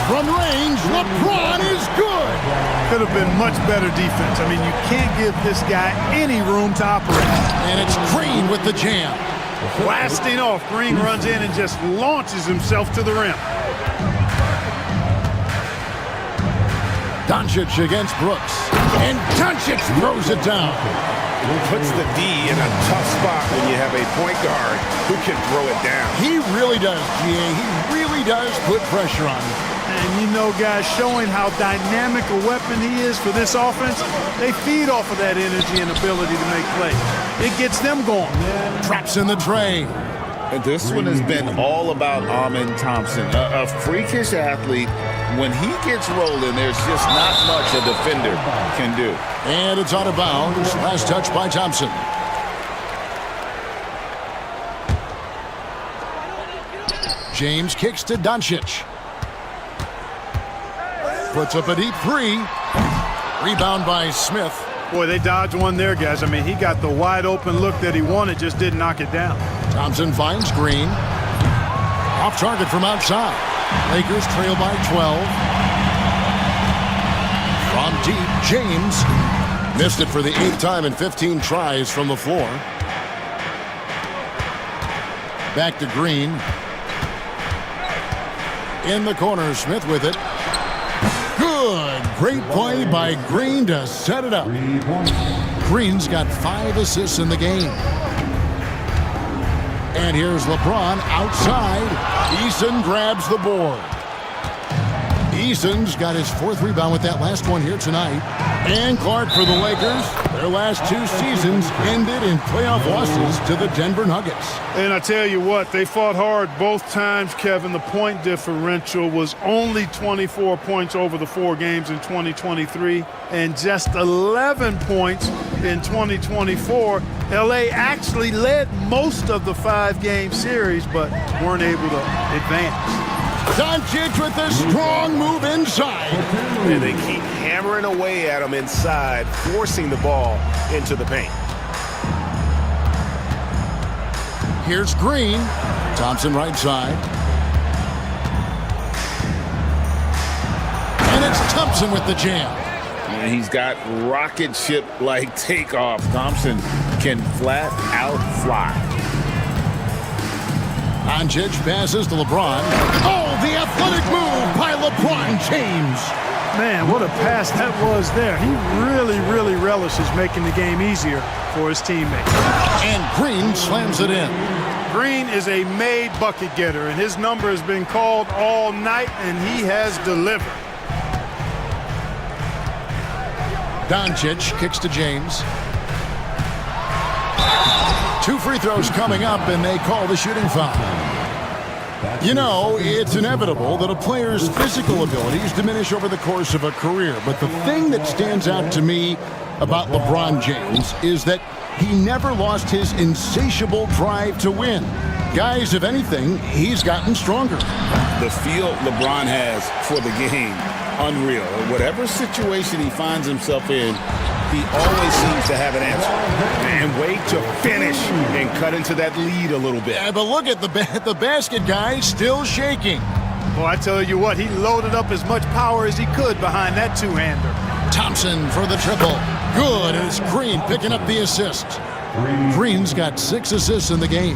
From range, LeBron is good. Could have been much better defense. I mean, you can't give this guy any room to operate. And it's Green with the jam. Blasting off, Green runs in and just launches himself to the rim. Doncic against Brooks. And Doncic throws it down. Puts the D in a tough spot when you have a point guard who can throw it down. He really does, GA. He really does put pressure on him. And you know, guys, showing how dynamic a weapon he is for this offense, they feed off of that energy and ability to make plays. It gets them going. Traps in the tray. And this one has been all about Amen Thompson, a freakish athlete. When he gets rolling, there's just not much a defender can do. And it's out of bounds. Last touch by Thompson. James kicks to Doncic. Puts up a deep 3. Rebound by Smith. Boy, they dodged one there, guys. I mean, he got the wide open look that he wanted, just didn't knock it down. Thompson finds Green. Off target from outside. Lakers trail by 12. From deep, James missed it for the 8th time in 15 tries from the floor. Back to Green. In the corner, Smith with it. Good. Great play by Green to set it up. Green's got 5 assists in the game. And here's LeBron outside. Eason grabs the board. Eason's got his 4th rebound with that last one here tonight. And Clark for the Lakers. Their last 2 seasons ended in playoff losses to the Denver Nuggets. And I tell you what, they fought hard both times, Kevin. The point differential was only 24 points over the 4 games in 2023 and just 11 points in 2024. LA actually led most of the 5-game series, but weren't able to advance. Doncic with a strong move inside. And they keep hammering away at him inside, forcing the ball into the paint. Here's Green. Thompson right side. And it's Thompson with the jam. And he's got rocket ship-like takeoff. Thompson can flat out fly. Doncic passes to LeBron. Oh, the athletic move by LeBron. LeBron James. Man, what a pass that was there. He really relishes making the game easier for his teammates. And Green slams it in. Green is a made bucket getter, and his number has been called all night, and he has delivered. Doncic kicks to James. 2 free throws coming up, and they call the shooting foul. You know, it's inevitable that a player's physical abilities diminish over the course of a career, but the thing that stands out to me about LeBron James is that he never lost his insatiable drive to win. Guys, if anything, he's gotten stronger. The feel LeBron has for the game, unreal. Whatever situation he finds himself in, he always seems to have an answer. And wait to finish and cut into that lead a little bit. Yeah, but look at the basket guy still shaking. Well, I tell you what, he loaded up as much power as he could behind that two-hander. Thompson for the triple. Good, and it's Green picking up the assist. Green's got 6 assists in the game.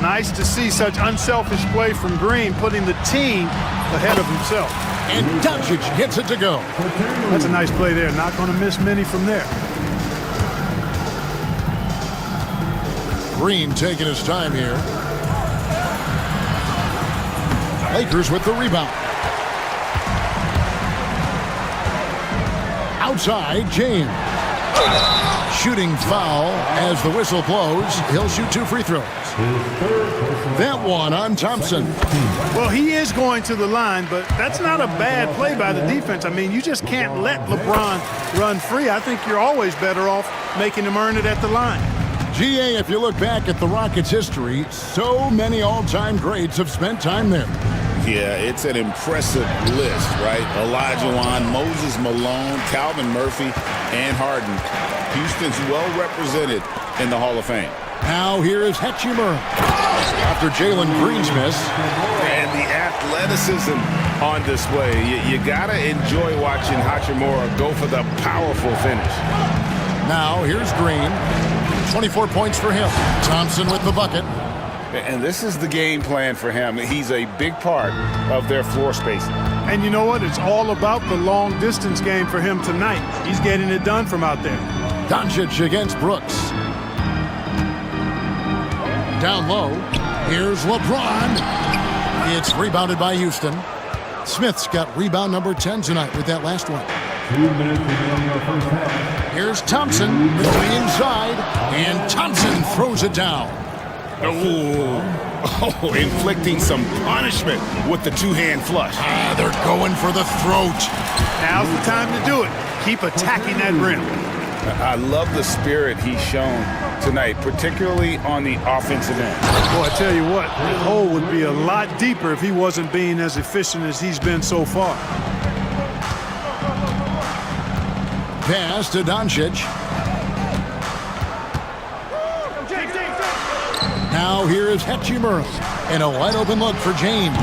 Nice to see such unselfish play from Green, putting the team ahead of himself. And Doncic gets it to go. That's a nice play there. Not going to miss many from there. Green taking his time here. Lakers with the rebound. Outside, James. Shooting foul as the whistle blows. He'll shoot 2 free throws. That one on Thompson. Well, he is going to the line, but that's not a bad play by the defense. I mean, you just can't let LeBron run free. I think you're always better off making him earn it at the line. GA, if you look back at the Rockets' history, so many all-time greats have spent time there. Yeah, it's an impressive list, right? Olajuwon, Moses Malone, Calvin Murphy, and Harden. Houston's well represented in the Hall of Fame. Now here is Hachimura. After Jalen Green's miss. And the athleticism on display. You got to enjoy watching Hachimura go for the powerful finish. Now here's Green. 24 points for him. Thompson with the bucket. And this is the game plan for him. He's a big part of their floor spacing. And you know what? It's all about the long distance game for him tonight. He's getting it done from out there. Doncic against Brooks. Down low. Here's LeBron. It's rebounded by Houston. Smith's got rebound number 10 tonight with that last one. 2 minutes remaining in the first half. Here's Thompson going inside, and Thompson throws it down. Oh, inflicting some punishment with the two-hand flush. They're going for the throat. Now's the time to do it. Keep attacking that rim. I love the spirit he's shown tonight, particularly on the offensive end. Boy, I tell you what, the hole would be a lot deeper if he wasn't being as efficient as he's been so far. Pass to Doncic. Now here is Hachimura. And a wide open look for James.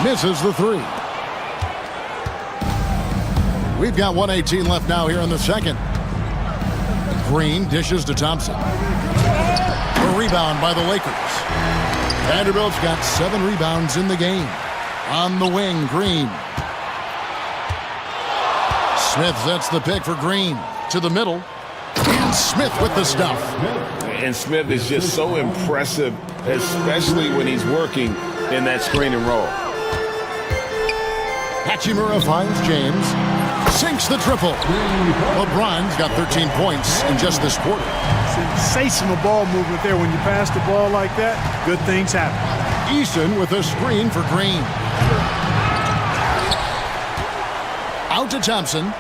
Misses the 3. We've got 1:18 left now here in the second. Green dishes to Thompson. A rebound by the Lakers. Vanderbilt's got 7 rebounds in the game. On the wing, Green. Smith sets the pick for Green. To the middle. And Smith with the stuff. And Smith is just so impressive, especially when he's working in that screen and roll. Hachimura finds James. Sinks the triple. LeBron's got 13 points in just this quarter. Sensational ball movement there. When you pass the ball like that, good things happen. Eason with a screen for Green. Out to Thompson.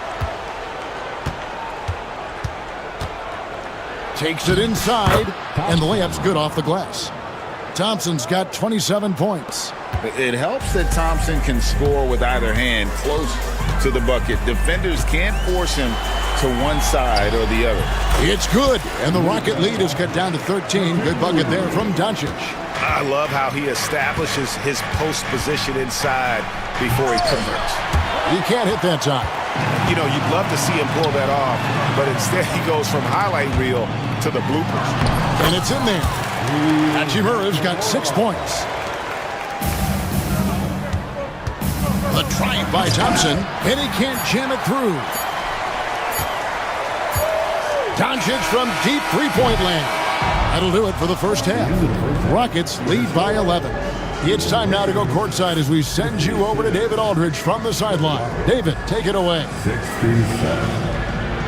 Takes it inside, and the layup's good off the glass. Thompson's got 27 points. It helps that Thompson can score with either hand close to the bucket. Defenders can't force him to one side or the other. It's good, and the Rocket lead is cut down to 13. Good bucket there from Doncic. I love how he establishes his post position inside before he converts. He can't hit that time. You know, you'd love to see him pull that off, but instead he goes from highlight reel to the bloopers. And it's in there. Hachimura's got 6 points. The drive by Thompson, and he can't jam it through. Doncic from deep three-point land. That'll do it for the first half. Rockets lead by 11. It's time now to go courtside as we send you over to David Aldridge from the sideline. David, take it away. 67.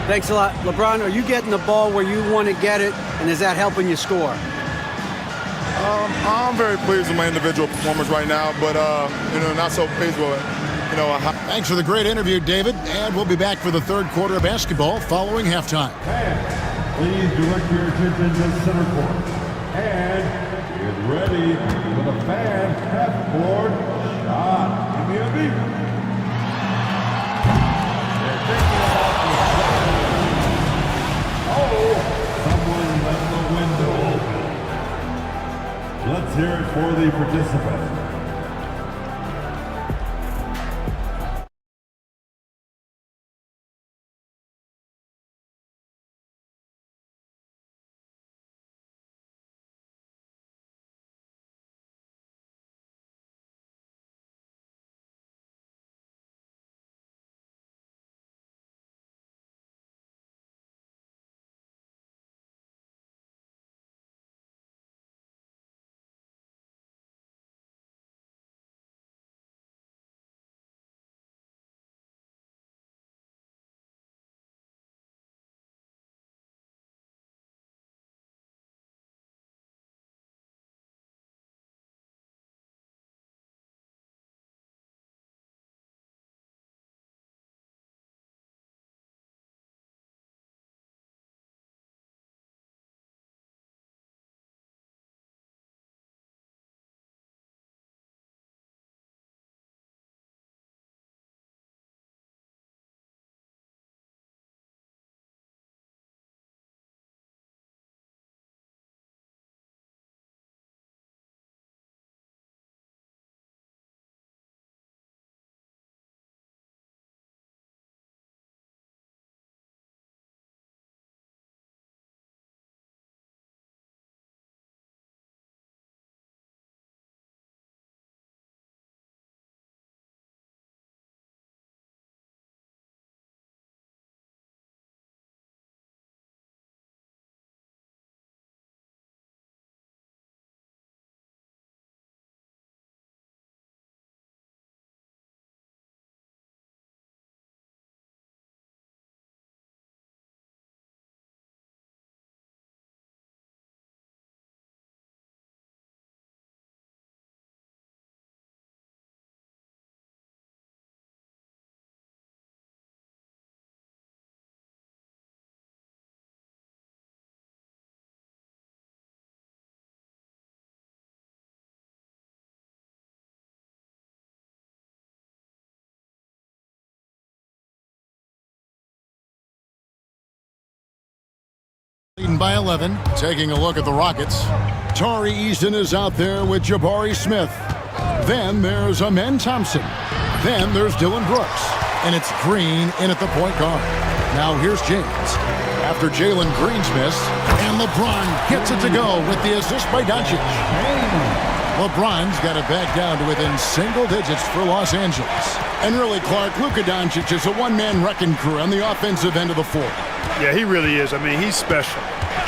Thanks a lot. LeBron, are you getting the ball where you want to get it, and is that helping you score? I'm very pleased with my individual performance right now, but, not so pleased with, Thanks for the great interview, David, and we'll be back for the third quarter of basketball following halftime. Please direct your attention to center court. And get ready for the fan half-court shot. Give me a beat. They're thinking about the shot. Oh, someone left the window open. Let's hear it for the participants. Leading by 11, taking a look at the Rockets. Tari Easton is out there with Jabari Smith. Then there's Amen Thompson. Then there's Dylan Brooks. And it's Green in at the point guard. Now here's James. After Jalen Green's miss, and LeBron gets it to go with the assist by Doncic. LeBron's got it back down to within single digits for Los Angeles. And really, Clark, Luka Doncic is a one-man wrecking crew on the offensive end of the floor. Yeah, he really is. I mean, he's special.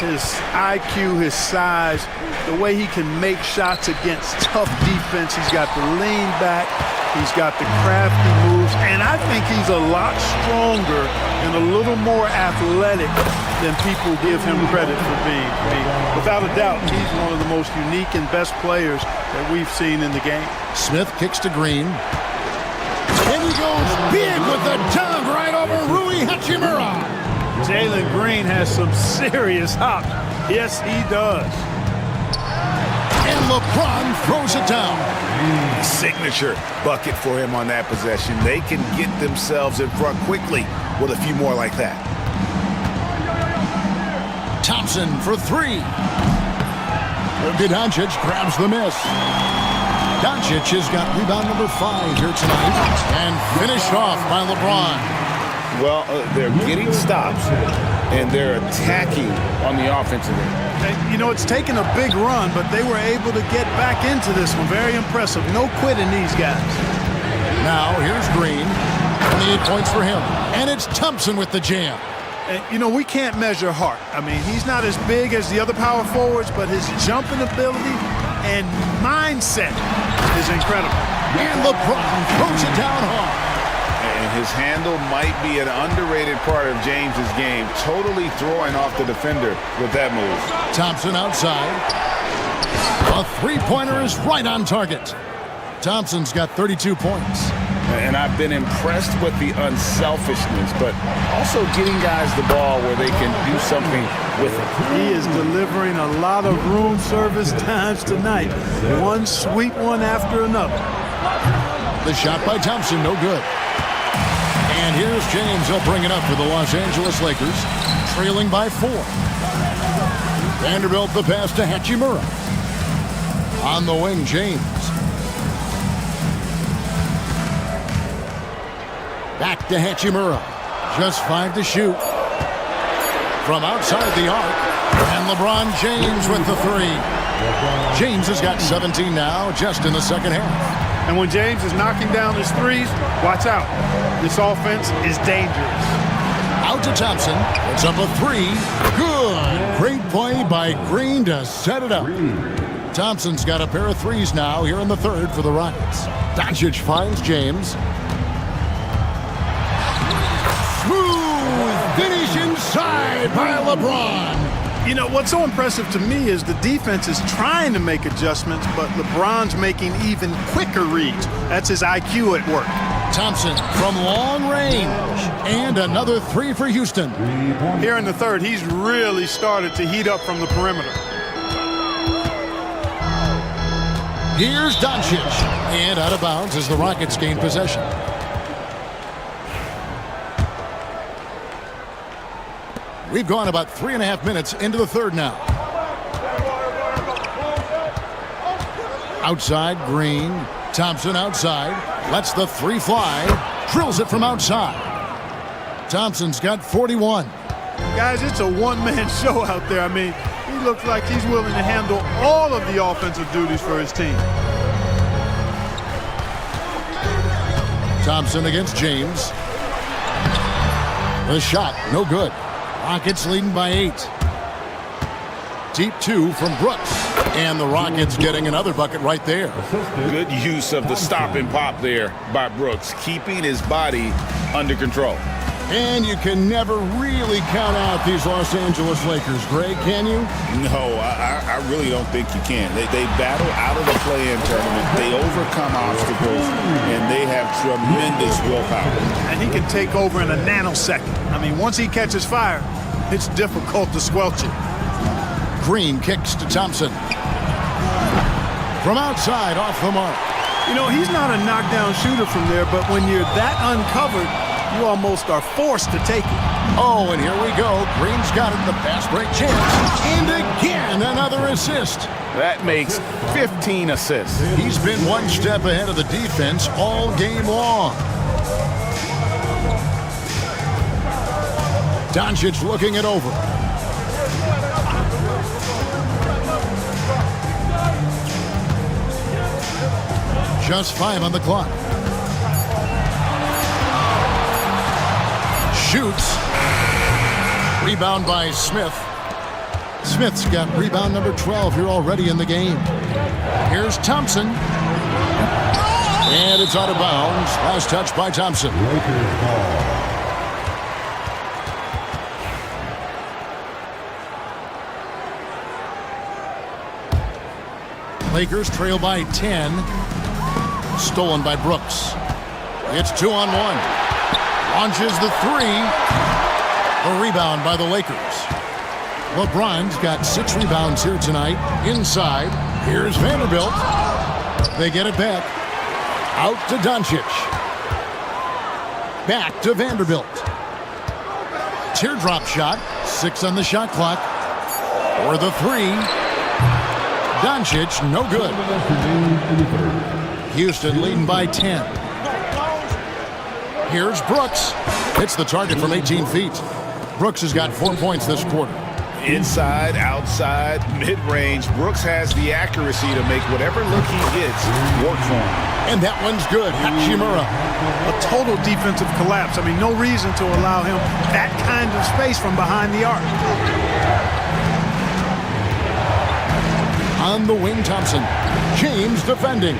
His IQ, his size, the way he can make shots against tough defense. He's got the lean back. He's got the crafty moves. And I think he's a lot stronger and a little more athletic than people give him credit for being. Without a doubt, he's one of the most unique and best players that we've seen in the game. Smith kicks to Green. And he goes big with the dunk right over Rui Hachimura. Jalen Green has some serious hop. Yes, he does. And LeBron throws it down. Signature bucket for him on that possession. They can get themselves in front quickly with a few more like that. Thompson for three. Luka Doncic grabs the miss. Doncic has got rebound number 5 here tonight. And finished off by LeBron. Well, they're getting stops, and they're attacking on the offensive end. You know, it's taken a big run, but they were able to get back into this one. Very impressive. No quitting these guys. Now here's Green. 28 points for him. And it's Thompson with the jam. And, you know, we can't measure Hart. I mean, he's not as big as the other power forwards, but his jumping ability and mindset is incredible. And LeBron throws it down hard. And his handle might be an underrated part of James's game, totally throwing off the defender with that move. Thompson outside. A three-pointer is right on target. Thompson's got 32 points. And I've been impressed with the unselfishness, but also getting guys the ball where they can do something with it. He is delivering a lot of room service times tonight. One sweet one after another. The shot by Thompson, no good. And here's James. He'll bring it up for the Los Angeles Lakers, trailing by 4. Vanderbilt the pass to Hachimura. On the wing, James. Back to Hachimura. Just 5 to shoot. From outside the arc. And LeBron James with the 3. James has got 17 now, just in the second half. And when James is knocking down his threes, watch out. This offense is dangerous. Out to Thompson. It's up a 3. Good. Great play by Green to set it up. Thompson's got a pair of threes now here in the third for the Rockets. Doncic finds James. Smooth finish inside by LeBron. You know, what's so impressive to me is the defense is trying to make adjustments, but LeBron's making even quicker reads. That's his IQ at work. Thompson from long range. And another 3 for Houston. Here in the third, he's really started to heat up from the perimeter. Here's Doncic. And out of bounds as the Rockets gain possession. We've gone about 3.5 minutes into the third now. Outside, Green. Thompson outside. Lets the 3 fly. Drills it from outside. Thompson's got 41. Guys, it's a one-man show out there. I mean, he looks like he's willing to handle all of the offensive duties for his team. Thompson against James. The shot, no good. Rockets leading by 8. Deep 2 from Brooks. And the Rockets getting another bucket right there. Good use of the stop and pop there by Brooks, keeping his body under control. And you can never really count out these Los Angeles Lakers, Greg, can you? No, I really don't think you can. They battle out of the play-in tournament. They overcome obstacles, and they have tremendous willpower. And he can take over in a nanosecond. I mean, once he catches fire, it's difficult to squelch it. Green kicks to Thompson. From outside, off the mark. You know, he's not a knockdown shooter from there, but when you're that uncovered, you almost are forced to take it. Oh, and here we go. Green's got it, the fast break chance. And again, another assist. That makes 15 assists. He's been one step ahead of the defense all game long. Doncic looking it over. Just 5 on the clock. Shoots. Rebound by Smith. Smith's got rebound number 12 here already in the game. Here's Thompson. And it's out of bounds. Last touch by Thompson. Lakers trail by 10. Stolen by Brooks. It's 2-on-1. Launches the 3. A rebound by the Lakers. LeBron's got 6 rebounds here tonight. Inside. Here's Vanderbilt. They get it back. Out to Doncic. Back to Vanderbilt. Teardrop shot. 6 on the shot clock. For the 3. Doncic, no good. Houston leading by 10. Here's Brooks. Hits the target from 18 feet. Brooks has got 4 points this quarter. Inside, outside, mid-range, Brooks has the accuracy to make whatever look he gets work for him. And that one's good. Hachimura. A total defensive collapse. I mean, no reason to allow him that kind of space from behind the arc. On the wing, Thompson. James defending.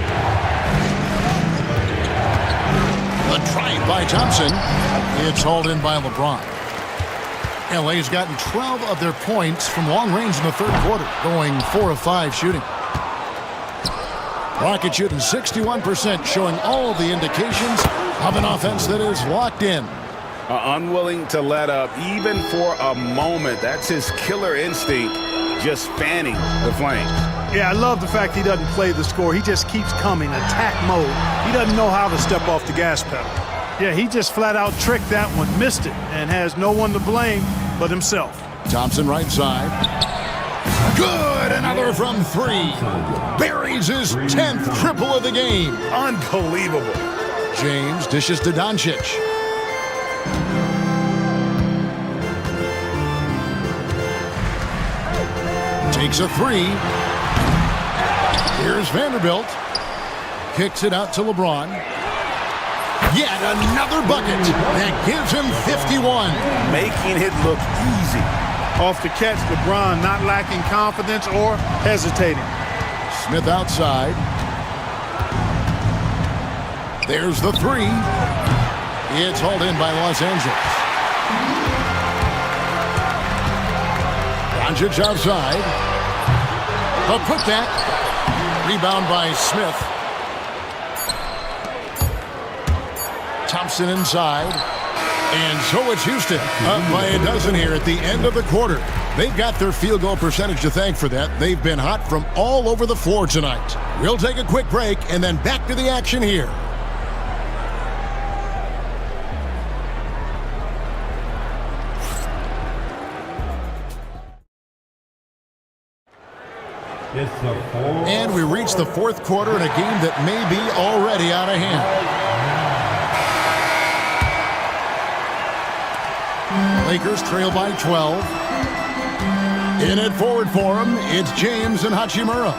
The drive by Thompson. It's hauled in by LeBron. LA's gotten 12 of their points from long range in the third quarter, going 4 of 5 shooting. Rocket shooting 61%, showing all the indications of an offense that is locked in. Unwilling to let up even for a moment. That's his killer instinct, just fanning the flames. Yeah, I love the fact he doesn't play the score. He just keeps coming, attack mode. He doesn't know how to step off the gas pedal. Yeah, he just flat out tricked that one, missed it, and has no one to blame but himself. Thompson right side. Good, another from 3. Buries his 10th triple of the game. Unbelievable. James dishes to Doncic. Takes a 3. Here's Vanderbilt. Kicks it out to LeBron. Yet another bucket that gives him 51. Making it look easy. Off the catch, LeBron not lacking confidence or hesitating. Smith outside. There's the 3. It's hauled in by Los Angeles. Doncic outside. A putback. Rebound by Smith. Thompson inside. And so it's Houston up by a dozen here at the end of the quarter. They've got their field goal percentage to thank for that. They've been hot from all over the floor tonight. We'll take a quick break and then back to the action here. And we reach the fourth quarter in a game that may be already out of hand. Lakers trail by 12. In it forward for him, it's James and Hachimura.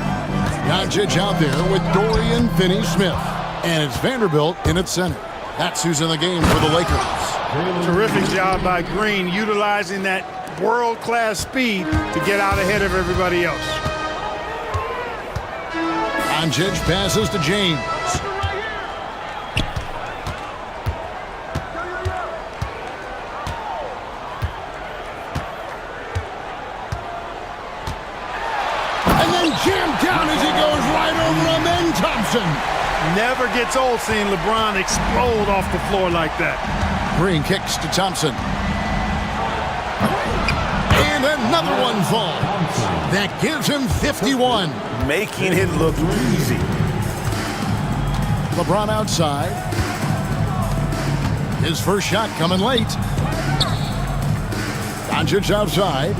Doncic out there with Dorian Finney-Smith. And it's Vanderbilt in its center. That's who's in the game for the Lakers. Terrific job by Green, utilizing that world-class speed to get out ahead of everybody else. Doncic passes to James. And then jammed down as he goes right over him, and Thompson. Never gets old seeing LeBron explode off the floor like that. Green kicks to Thompson. And another one falls. That gives him 51. Making it look easy. LeBron outside. His first shot coming late. Doncic outside.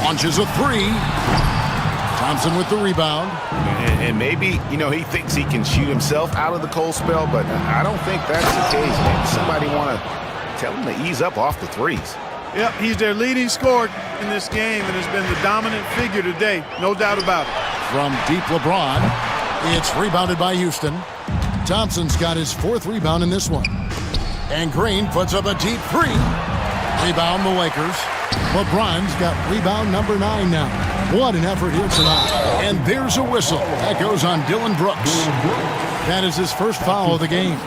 Launches a 3. Thompson with the rebound. And maybe, he thinks he can shoot himself out of the cold spell, but I don't think that's the case. Maybe somebody want to tell him to ease up off the threes. Yep, he's their leading scorer in this game and has been the dominant figure today. No doubt about it. From deep LeBron, it's rebounded by Houston. Thompson's got his 4th rebound in this one. And Green puts up a deep 3. Rebound the Lakers. LeBron's got rebound number 9 now. What an effort here tonight. And there's a whistle. That goes on Dylan Brooks. That is his first foul of the game.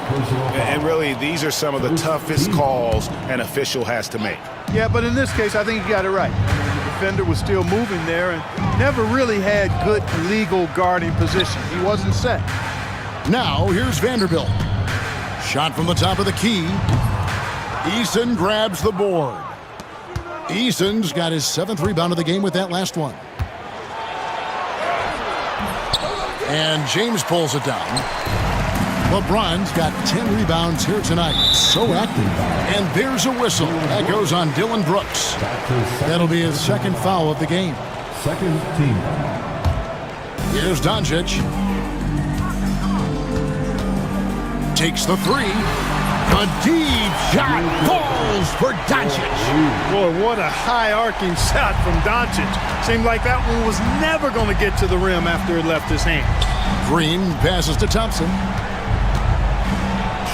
And really, these are some of the toughest calls an official has to make. Yeah, but in this case, I think he got it right. The defender was still moving there and never really had good legal guarding position. He wasn't set. Now, here's Vanderbilt. Shot from the top of the key. Eason grabs the board. Eason's got his 7th rebound of the game with that last one. And James pulls it down. LeBron's got 10 rebounds here tonight. So active. And there's a whistle. That goes on Dylan Brooks. That'll be his 2nd foul of the game. Second team. Here's Doncic. Takes the 3. The deep shot falls for Doncic. Boy, what a high-arcing shot from Doncic. Seemed like that one was never going to get to the rim after it left his hand. Green passes to Thompson.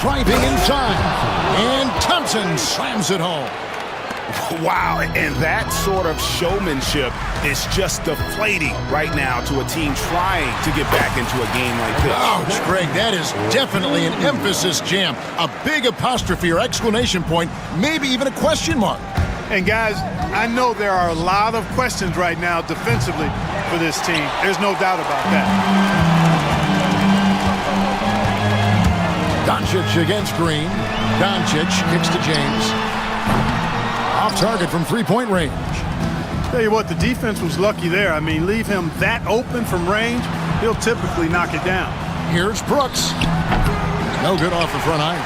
Driving inside. And Thompson slams it home. Wow, and that sort of showmanship is just deflating right now to a team trying to get back into a game like this. Ouch, Greg, that is definitely an emphasis jam. A big apostrophe or exclamation point, maybe even a question mark. And guys, I know there are a lot of questions right now defensively for this team. There's no doubt about that. Doncic against Green. Doncic kicks to James. Off target from three-point range. Tell you what, the defense was lucky there. I mean, leave him that open from range, he'll typically knock it down. Here's Brooks. No good off the front iron.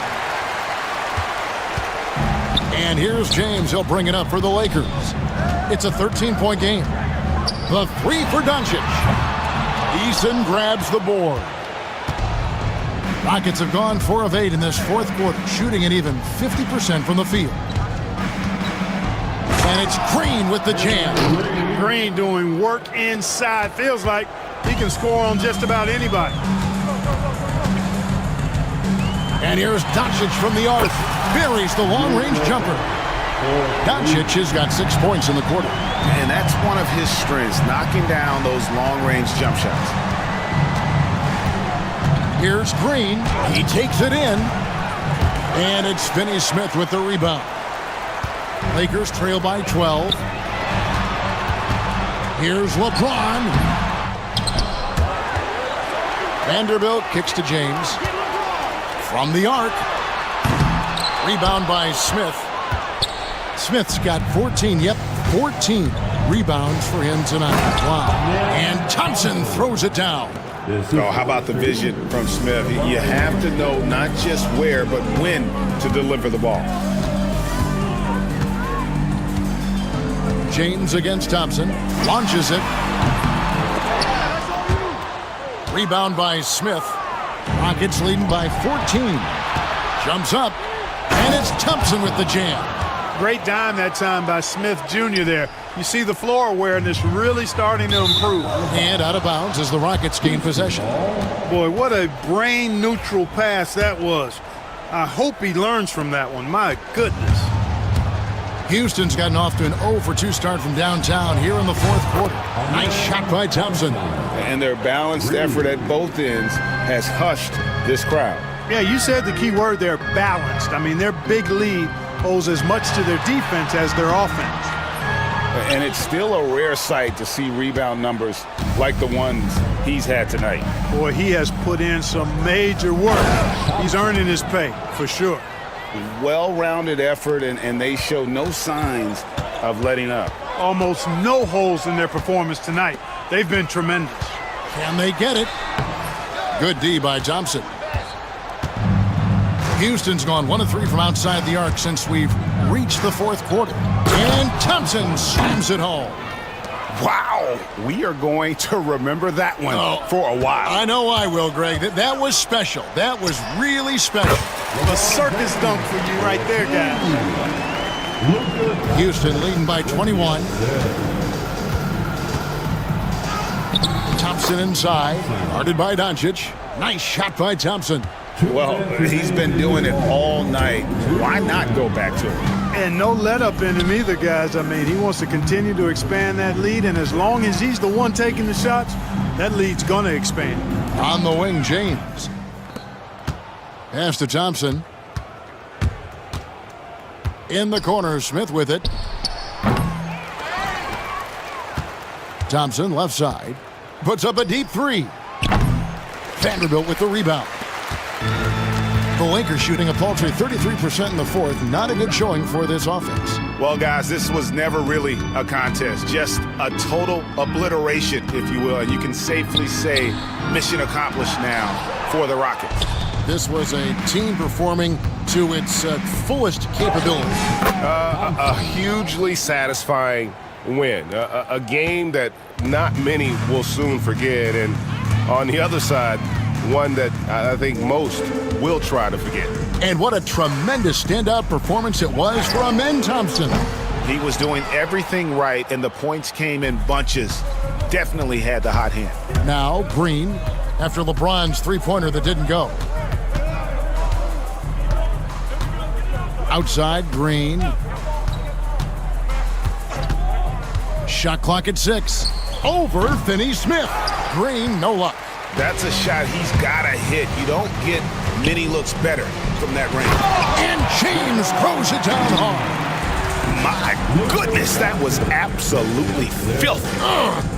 And here's James. He'll bring it up for the Lakers. It's a 13-point game. The three for Doncic. Eason grabs the board. Rockets have gone 4 of 8 in this fourth quarter, shooting at even 50% from the field. And it's Green with the jam. Green doing work inside. Feels like he can score on just about anybody. And here's Doncic from the arc. Buries the long-range jumper. Doncic has got 6 points in the quarter. And that's one of his strengths, knocking down those long-range jump shots. Here's Green. He takes it in. And it's Finney Smith with the rebound. Lakers trail by 12. Here's LeBron. Vanderbilt kicks to James. From the arc. Rebound by Smith. Smith's got 14, 14 rebounds for him tonight. Wow. And Thompson throws it down. Oh, how about the vision from Smith? You have to know not just where, but when to deliver the ball. James against Thompson. Launches it. Rebound by Smith. Rockets leading by 14. Jumps up. And it's Thompson with the jam. Great dime that time by Smith Jr. there. You see the floor awareness really starting to improve. And out of bounds as the Rockets gain possession. Boy, what a brain-neutral pass that was. I hope he learns from that one. My goodness. Houston's gotten off to an 0-for-2 start from downtown here in the fourth quarter. Nice shot by Thompson. And their balanced effort at both ends has hushed this crowd. Yeah, you said the key word there, balanced. I mean, their big lead owes as much to their defense as their offense. And it's still a rare sight to see rebound numbers like the ones he's had tonight. Boy, he has put in some major work. He's earning his pay, for sure. Well-rounded effort, and they show no signs of letting up. Almost no holes in their performance tonight. They've been tremendous. Can they get it? Good D by Thompson. Houston's gone 1 of 3 from outside the arc since we've reached the fourth quarter. And Thompson slams it home. Wow, we are going to remember that one for a while. I know I will, Greg. That was special. That was really special. A circus dunk for you right there, guys. Houston leading by 21. Thompson inside, guarded by Doncic. Nice shot by Thompson. Well, he's been doing it all night. Why not go back to it? And no let up in him either, guys. I mean, he wants to continue to expand that lead, and as long as he's the one taking the shots, that lead's going to expand. On the wing, James. Pass to Thompson. In the corner, Smith with it. Thompson, left side. Puts up a deep three. Vanderbilt with the rebound. The Lakers shooting a paltry 33% in the fourth. Not a good showing for this offense. Well, guys, this was never really a contest. Just a total obliteration, if you will. And you can safely say mission accomplished now for the Rockets. This was a team performing to its fullest capability. A hugely satisfying win. A game that not many will soon forget. And on the other side, one that I think most will try to forget. And what a tremendous standout performance it was for Amen Thompson. He was doing everything right, and the points came in bunches. Definitely had the hot hand. Now Green, after LeBron's three-pointer that didn't go. Outside, Green. Shot clock at 6. Over Finney-Smith. Green, no luck. That's a shot he's got to hit. You don't get many looks better from that range. And James throws it down hard. My goodness, that was absolutely filthy.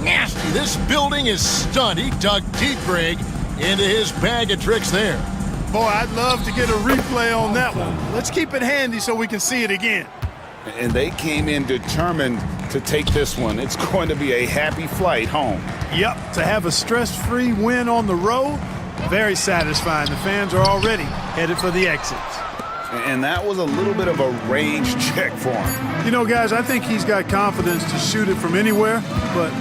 Nasty. This building is stunned. He dug deep, Greg, into his bag of tricks there. Boy, I'd love to get a replay on that one. Let's keep it handy so we can see it again. And they came in determined to take this one. It's going to be a happy flight home. Yep, to have a stress-free win on the road, very satisfying. The fans are already headed for the exits. And that was a little bit of a range check for him. You know, guys, I think he's got confidence to shoot it from anywhere, but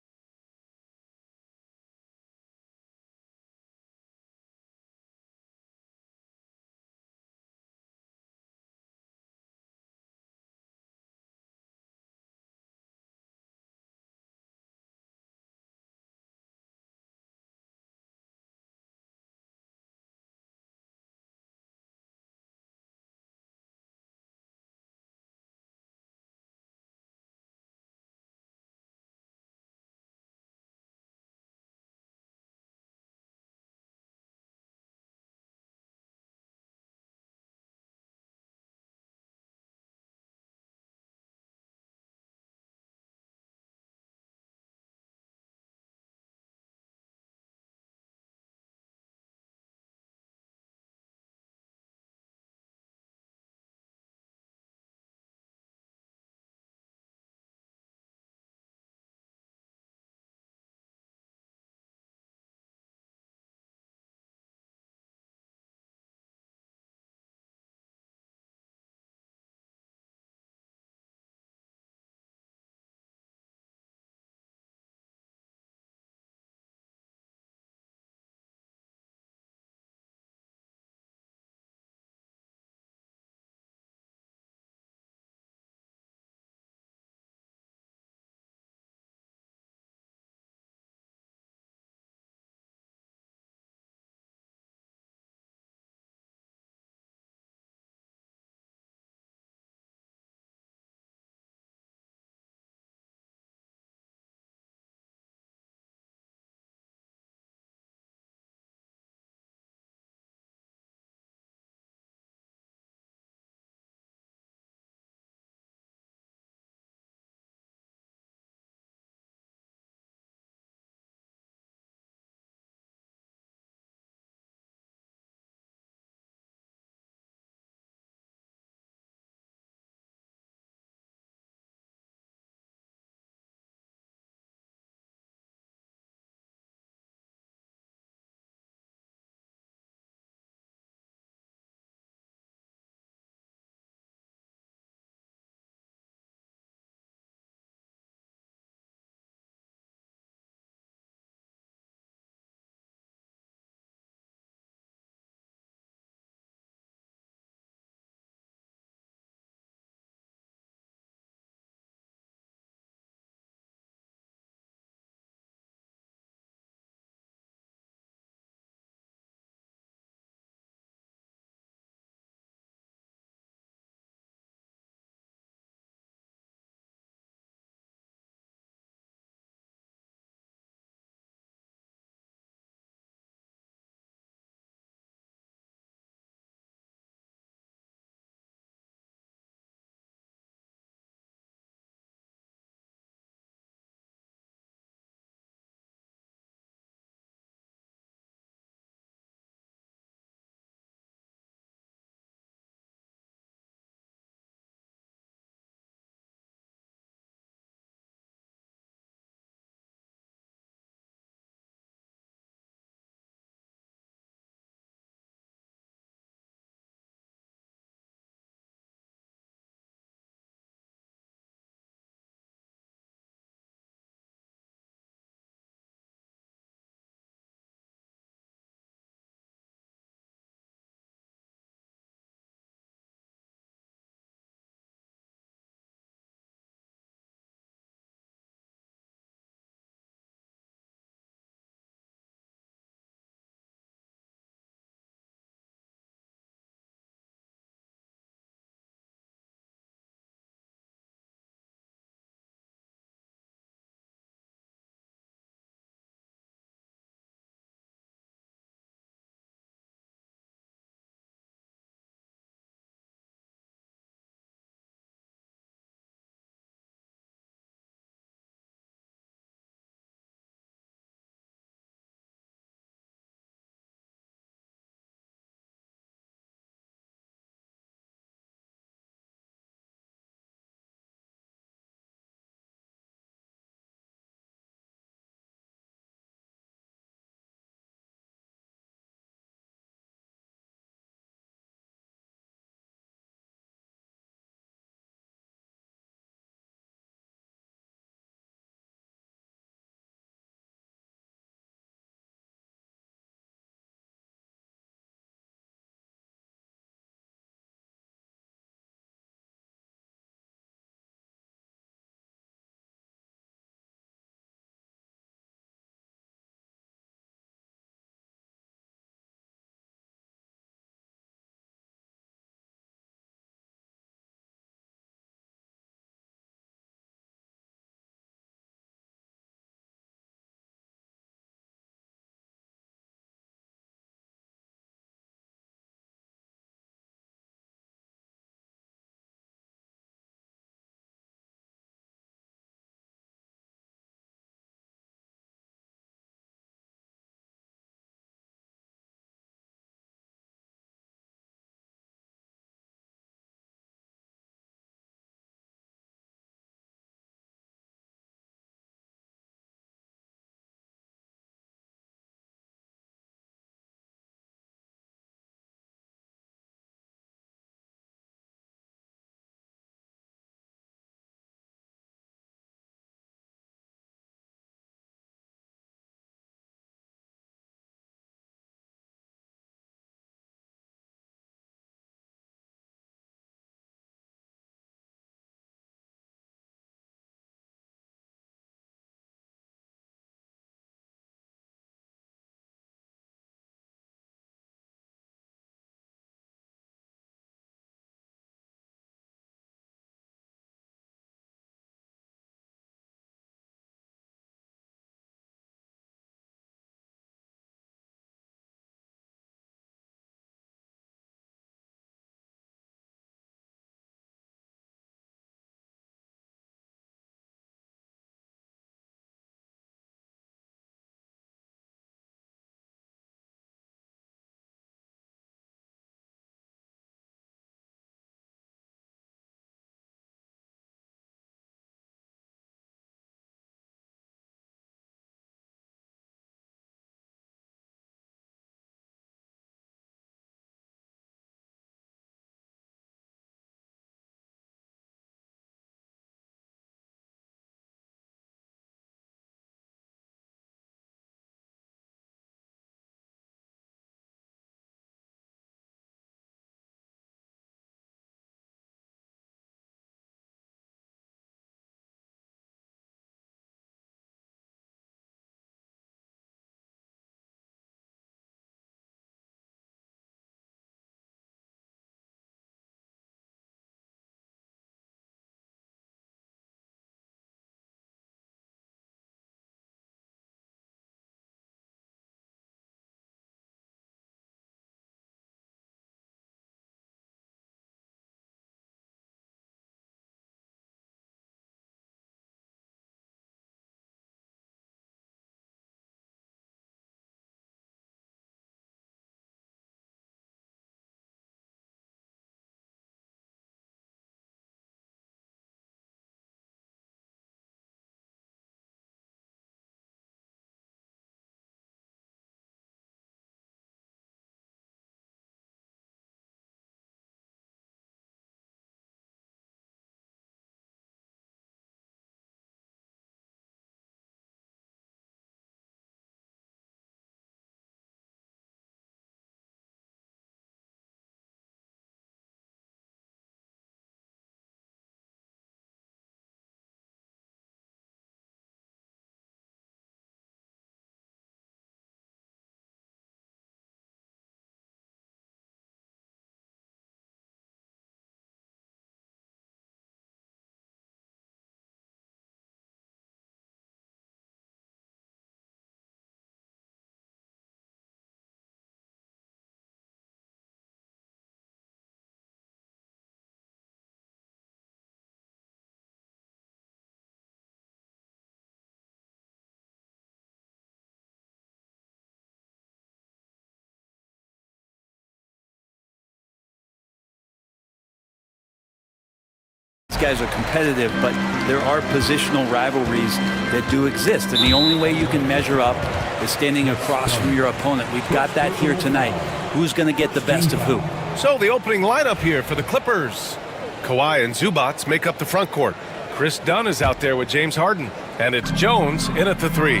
These guys are competitive, but there are positional rivalries that do exist. And the only way you can measure up is standing across from your opponent. We've got that here tonight. Who's going to get the best of who? So the opening lineup here for the Clippers. Kawhi and Zubats make up the front court. Chris Dunn is out there with James Harden. And it's Jones in at the 3.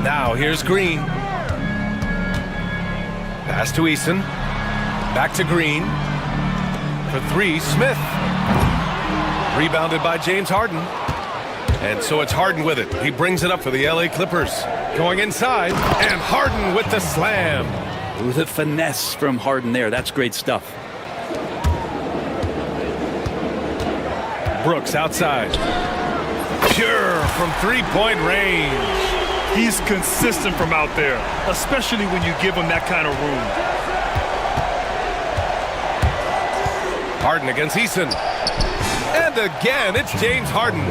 Now here's Green. Pass to Eason. Back to Green. For 3, Smith. Rebounded by James Harden. And so it's Harden with it. He brings it up for the LA Clippers. Going inside, and Harden with the slam. With a finesse from Harden there. That's great stuff. Brooks outside. Pure from three-point range. He's consistent from out there, especially when you give him that kind of room. Harden against Eason. And again, it's James Harden.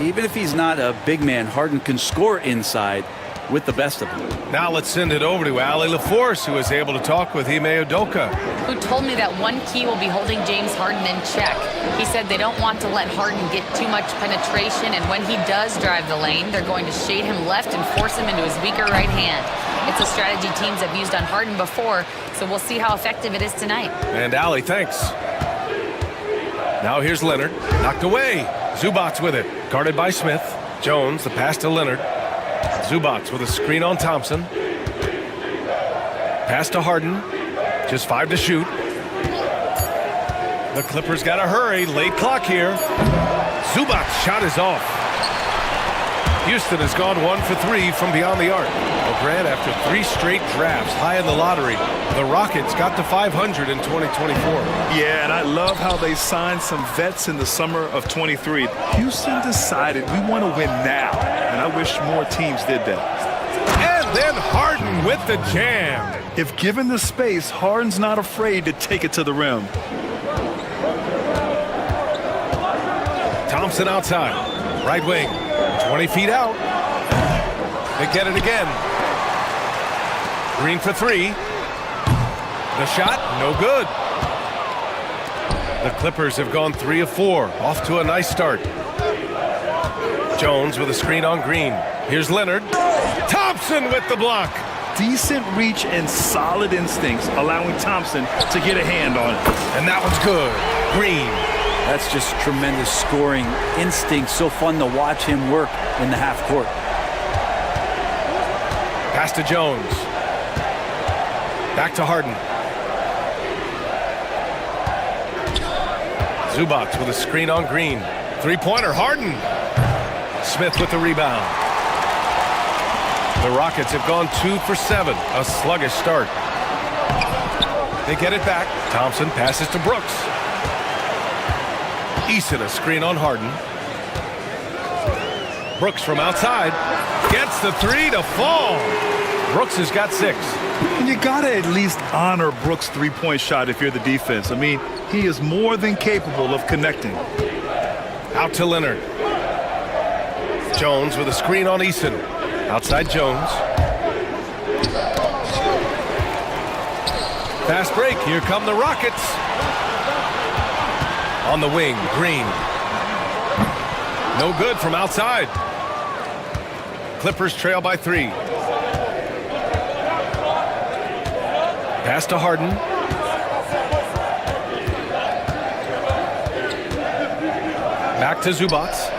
Even if he's not a big man, Harden can score inside with the best of them. Now let's send it over to Ali LaForce, who is able to talk with Ime Udoka. Who told me that one key will be holding James Harden in check. He said they don't want to let Harden get too much penetration, and when he does drive the lane, they're going to shade him left and force him into his weaker right hand. It's a strategy teams have used on Harden before, so we'll see how effective it is tonight. And Ali, thanks. Now here's Leonard. Knocked away. Zubats with it. Guarded by Smith. Jones, the pass to Leonard. Zubats with a screen on Thompson. Pass to Harden. Just 5 to shoot. The Clippers got to hurry. Late clock here. Zubats' shot is off. Houston has gone 1 for 3 from beyond the arc. Well, Grant, after 3 straight drafts high in the lottery, the Rockets got to 500 in 2024. Yeah, and I love how they signed some vets in the summer of 23. Houston decided we want to win now, and I wish more teams did that. And then Harden with the jam. If given the space, Harden's not afraid to take it to the rim. Thompson outside. Right wing. 20 feet out. They get it again. Green for 3. The shot, no good. The Clippers have gone 3 of 4. Off to a nice start. Jones with a screen on Green. Here's Leonard. Thompson with the block. Decent reach and solid instincts, allowing Thompson to get a hand on it. And that one's good. Green. That's just tremendous scoring instinct. So fun to watch him work in the half court. Pass to Jones. Back to Harden. Zubats with a screen on Green. Three-pointer, Harden. Smith with the rebound. The Rockets have gone 2 for 7. A sluggish start. They get it back. Thompson passes to Brooks. Eason a screen on Harden. Brooks from outside. Gets the 3 to fall. Brooks has got 6. And you got to at least honor Brooks' three-point shot if you're the defense. I mean, he is more than capable of connecting. Out to Leonard. Jones with a screen on Eason. Outside Jones. Fast break. Here come the Rockets. On the wing, Green. No good from outside. Clippers trail by 3. Pass to Harden. Back to Zubats.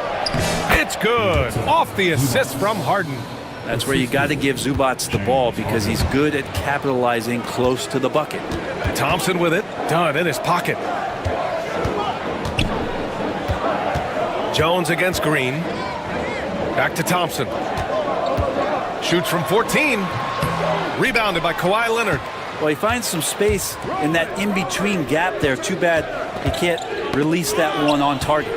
It's good. Off the assist from Harden. That's where you got to give Zubats the ball because he's good at capitalizing close to the bucket. Thompson with it. Dunn in his pocket. Jones against Green. Back to Thompson. Shoots from 14. Rebounded by Kawhi Leonard. Well, he finds some space in that in-between gap there. Too bad he can't release that one on target.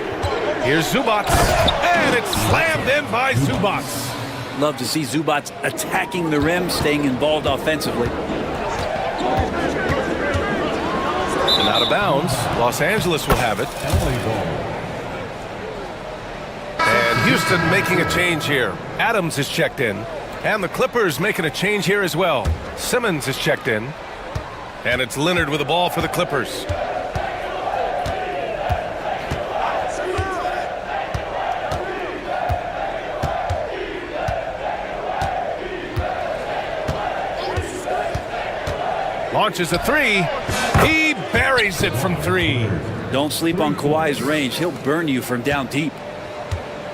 Here's Zubats. And it's slammed in by Zubats. Love to see Zubats attacking the rim, staying involved offensively. And out of bounds. Los Angeles will have it. And Houston making a change here. Adams is checked in. And the Clippers making a change here as well. Simmons is checked in. And it's Leonard with the ball for the Clippers. Launches a three. He buries it from three. Don't sleep on Kawhi's range. He'll burn you from down deep.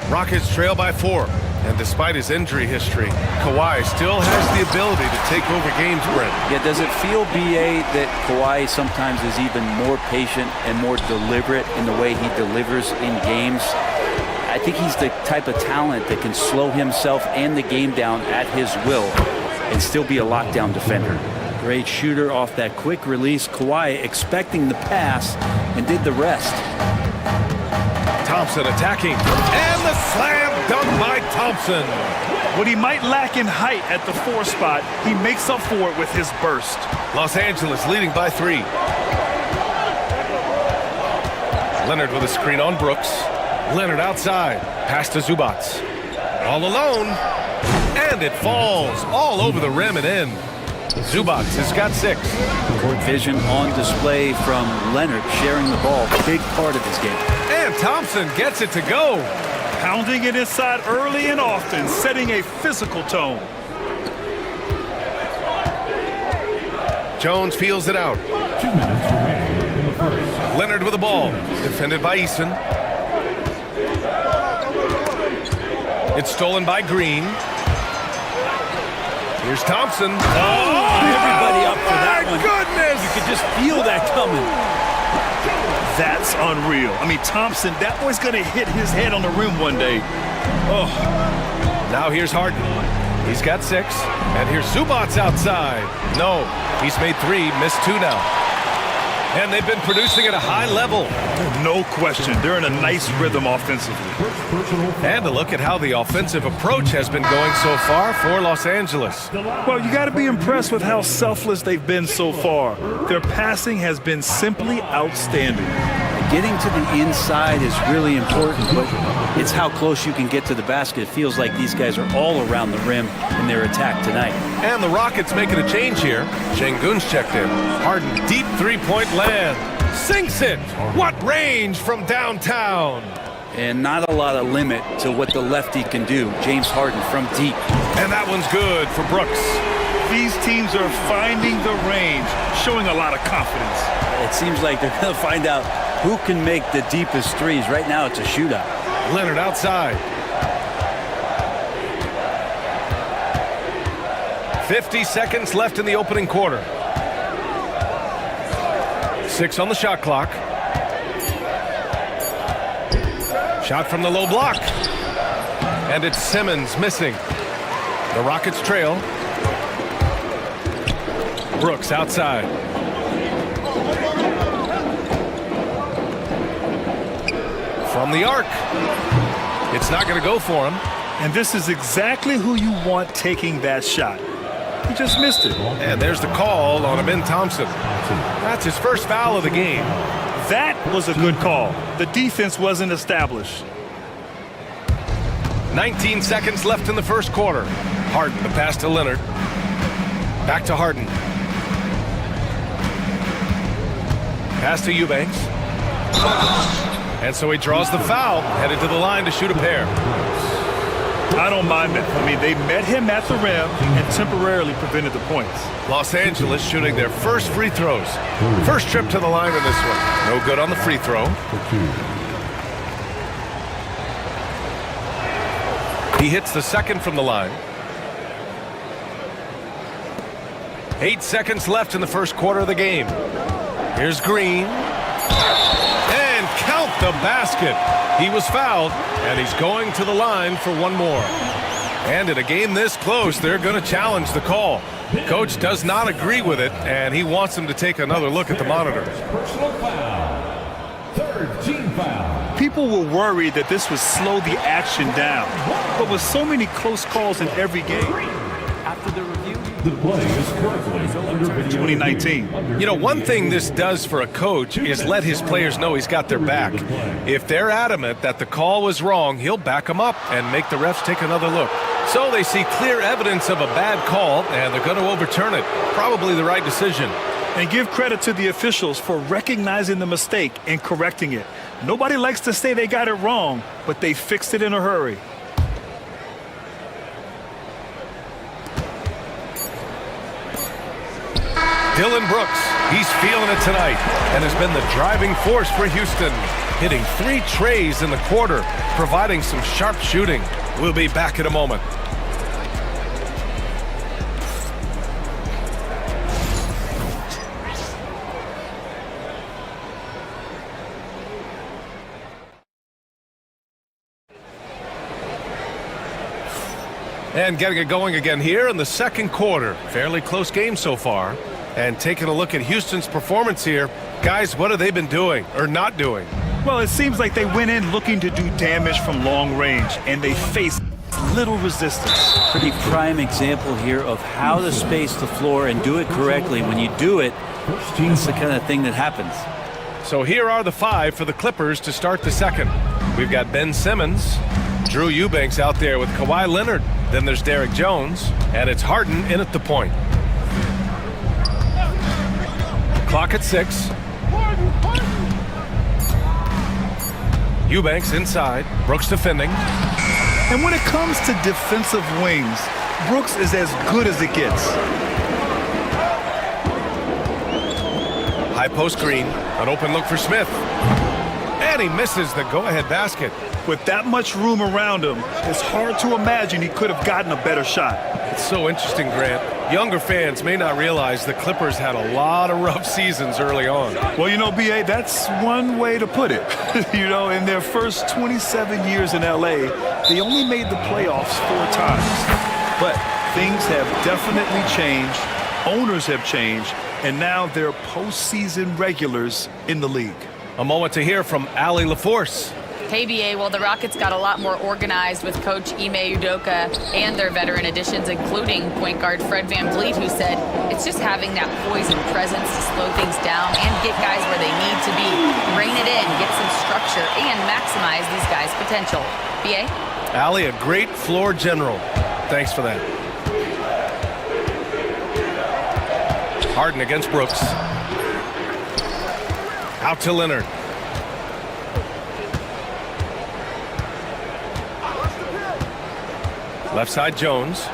Rockets trail by 4. And despite his injury history, Kawhi still has the ability to take over games, Brent. Yeah, does it feel, BA, that Kawhi sometimes is even more patient and more deliberate in the way he delivers in games? I think he's the type of talent that can slow himself and the game down at his will and still be a lockdown defender. Great shooter off that quick release. Kawhi expecting the pass and did the rest. Thompson attacking, and the slam dunk by Thompson. What he might lack in height at the 4 spot, he makes up for it with his burst. Los Angeles leading by 3. Leonard with a screen on Brooks. Leonard outside, pass to Zubac. All alone, and it falls all over the rim and in. Zubac has got 6. Court vision on display from Leonard, sharing the ball, big part of his game. And Thompson gets it to go. Pounding it inside early and often, setting a physical tone. Jones feels it out. 2 minutes remaining in the first. Leonard with the ball, defended by Eason. It's stolen by Green. Here's Thompson. Everybody up for that one. Goodness! You could just feel that coming. That's unreal. I mean, Thompson, that boy's going to hit his head on the rim one day. Oh. Now here's Harden. He's got 6. And here's Zubac outside. No, he's made 3, missed 2 now. And they've been producing at a high level. No question. They're in a nice rhythm offensively. And a look at how the offensive approach has been going so far for Los Angeles. Well, you got to be impressed with how selfless they've been so far. Their passing has been simply outstanding. Getting to the inside is really important, but it's how close you can get to the basket. It feels like these guys are all around the rim in their attack tonight. And the Rockets making a change here. Şengün's checked in. Harden, deep three-point land. Sinks it. What range from downtown. And not a lot of limit to what the lefty can do. James Harden from deep. And that one's good for Brooks. These teams are finding the range, showing a lot of confidence. It seems like they're going to find out who can make the deepest threes. Right now, it's a shootout. Leonard outside. 50 seconds left in the opening quarter. 6 on the shot clock. Shot from the low block. And it's Simmons missing. The Rockets trail. Brooks outside. From the arc. It's not going to go for him. And this is exactly who you want taking that shot. He just missed it. And there's the call on Amin Thompson. That's his first foul of the game. That was a good call. The defense wasn't established. 19 seconds left in the first quarter. Harden, the pass to Leonard. Back to Harden. Pass to Eubanks. And so he draws the foul, headed to the line to shoot a pair. I don't mind that. I mean, they met him at the rim and temporarily prevented the points. Los Angeles shooting their first free throws. First trip to the line in this one. No good on the free throw. He hits the second from the line. 8 seconds left in the first quarter of the game. Here's Green. And count the basket. He was fouled, and he's going to the line for one more. And in a game this close, they're going to challenge the call. Coach does not agree with it, and he wants him to take another look at the monitor. Personal foul. Third team foul. People were worried that this would slow the action down. But with so many close calls in every game, After the review, The play is currently under video. 2019. You know, one thing this does for a coach is let his players know he's got their back. If they're adamant that the call was wrong, he'll back them up and make the refs take another look. So they see clear evidence of a bad call, and they're going to overturn it. Probably the right decision. And give credit to the officials for recognizing the mistake and correcting it. Nobody likes to say they got it wrong, but they fixed it in a hurry. Dylan Brooks, he's feeling it tonight and has been the driving force for Houston, hitting 3 trays in the quarter, providing some sharp shooting. We'll be back in a moment. And getting it going again here in the second quarter. Fairly close game so far. And taking a look at Houston's performance here, guys, what have they been doing or not doing? Well, it seems like they went in looking to do damage from long range, and they faced little resistance. Pretty prime example here of how to space the floor and do it correctly. When you do it, it's the kind of thing that happens. So here are the 5 for the Clippers to start the second. We've got Ben Simmons, Drew Eubanks out there with Kawhi Leonard. Then there's Derek Jones, and it's Harden in at the point. Clock at 6. Eubanks inside, Brooks defending. And when it comes to defensive wings, Brooks is as good as it gets. High post Green, an open look for Smith. And he misses the go-ahead basket. With that much room around him, it's hard to imagine he could have gotten a better shot. It's so interesting, Grant. Younger fans may not realize the Clippers had a lot of rough seasons early on. Well, you know, B.A., that's one way to put it. You know, in their first 27 years in L.A., they only made the playoffs 4 times. But things have definitely changed. Owners have changed. And now they're postseason regulars in the league. A moment to hear from Allie LaForce. Hey, BA, well, the Rockets got a lot more organized with Coach Ime Udoka and their veteran additions, including point guard Fred VanVleet, who said it's just having that poise and presence to slow things down and get guys where they need to be, rein it in, get some structure, and maximize these guys' potential. BA? Allie, a great floor general. Thanks for that. Harden against Brooks. Out to Leonard. Left side, Jones.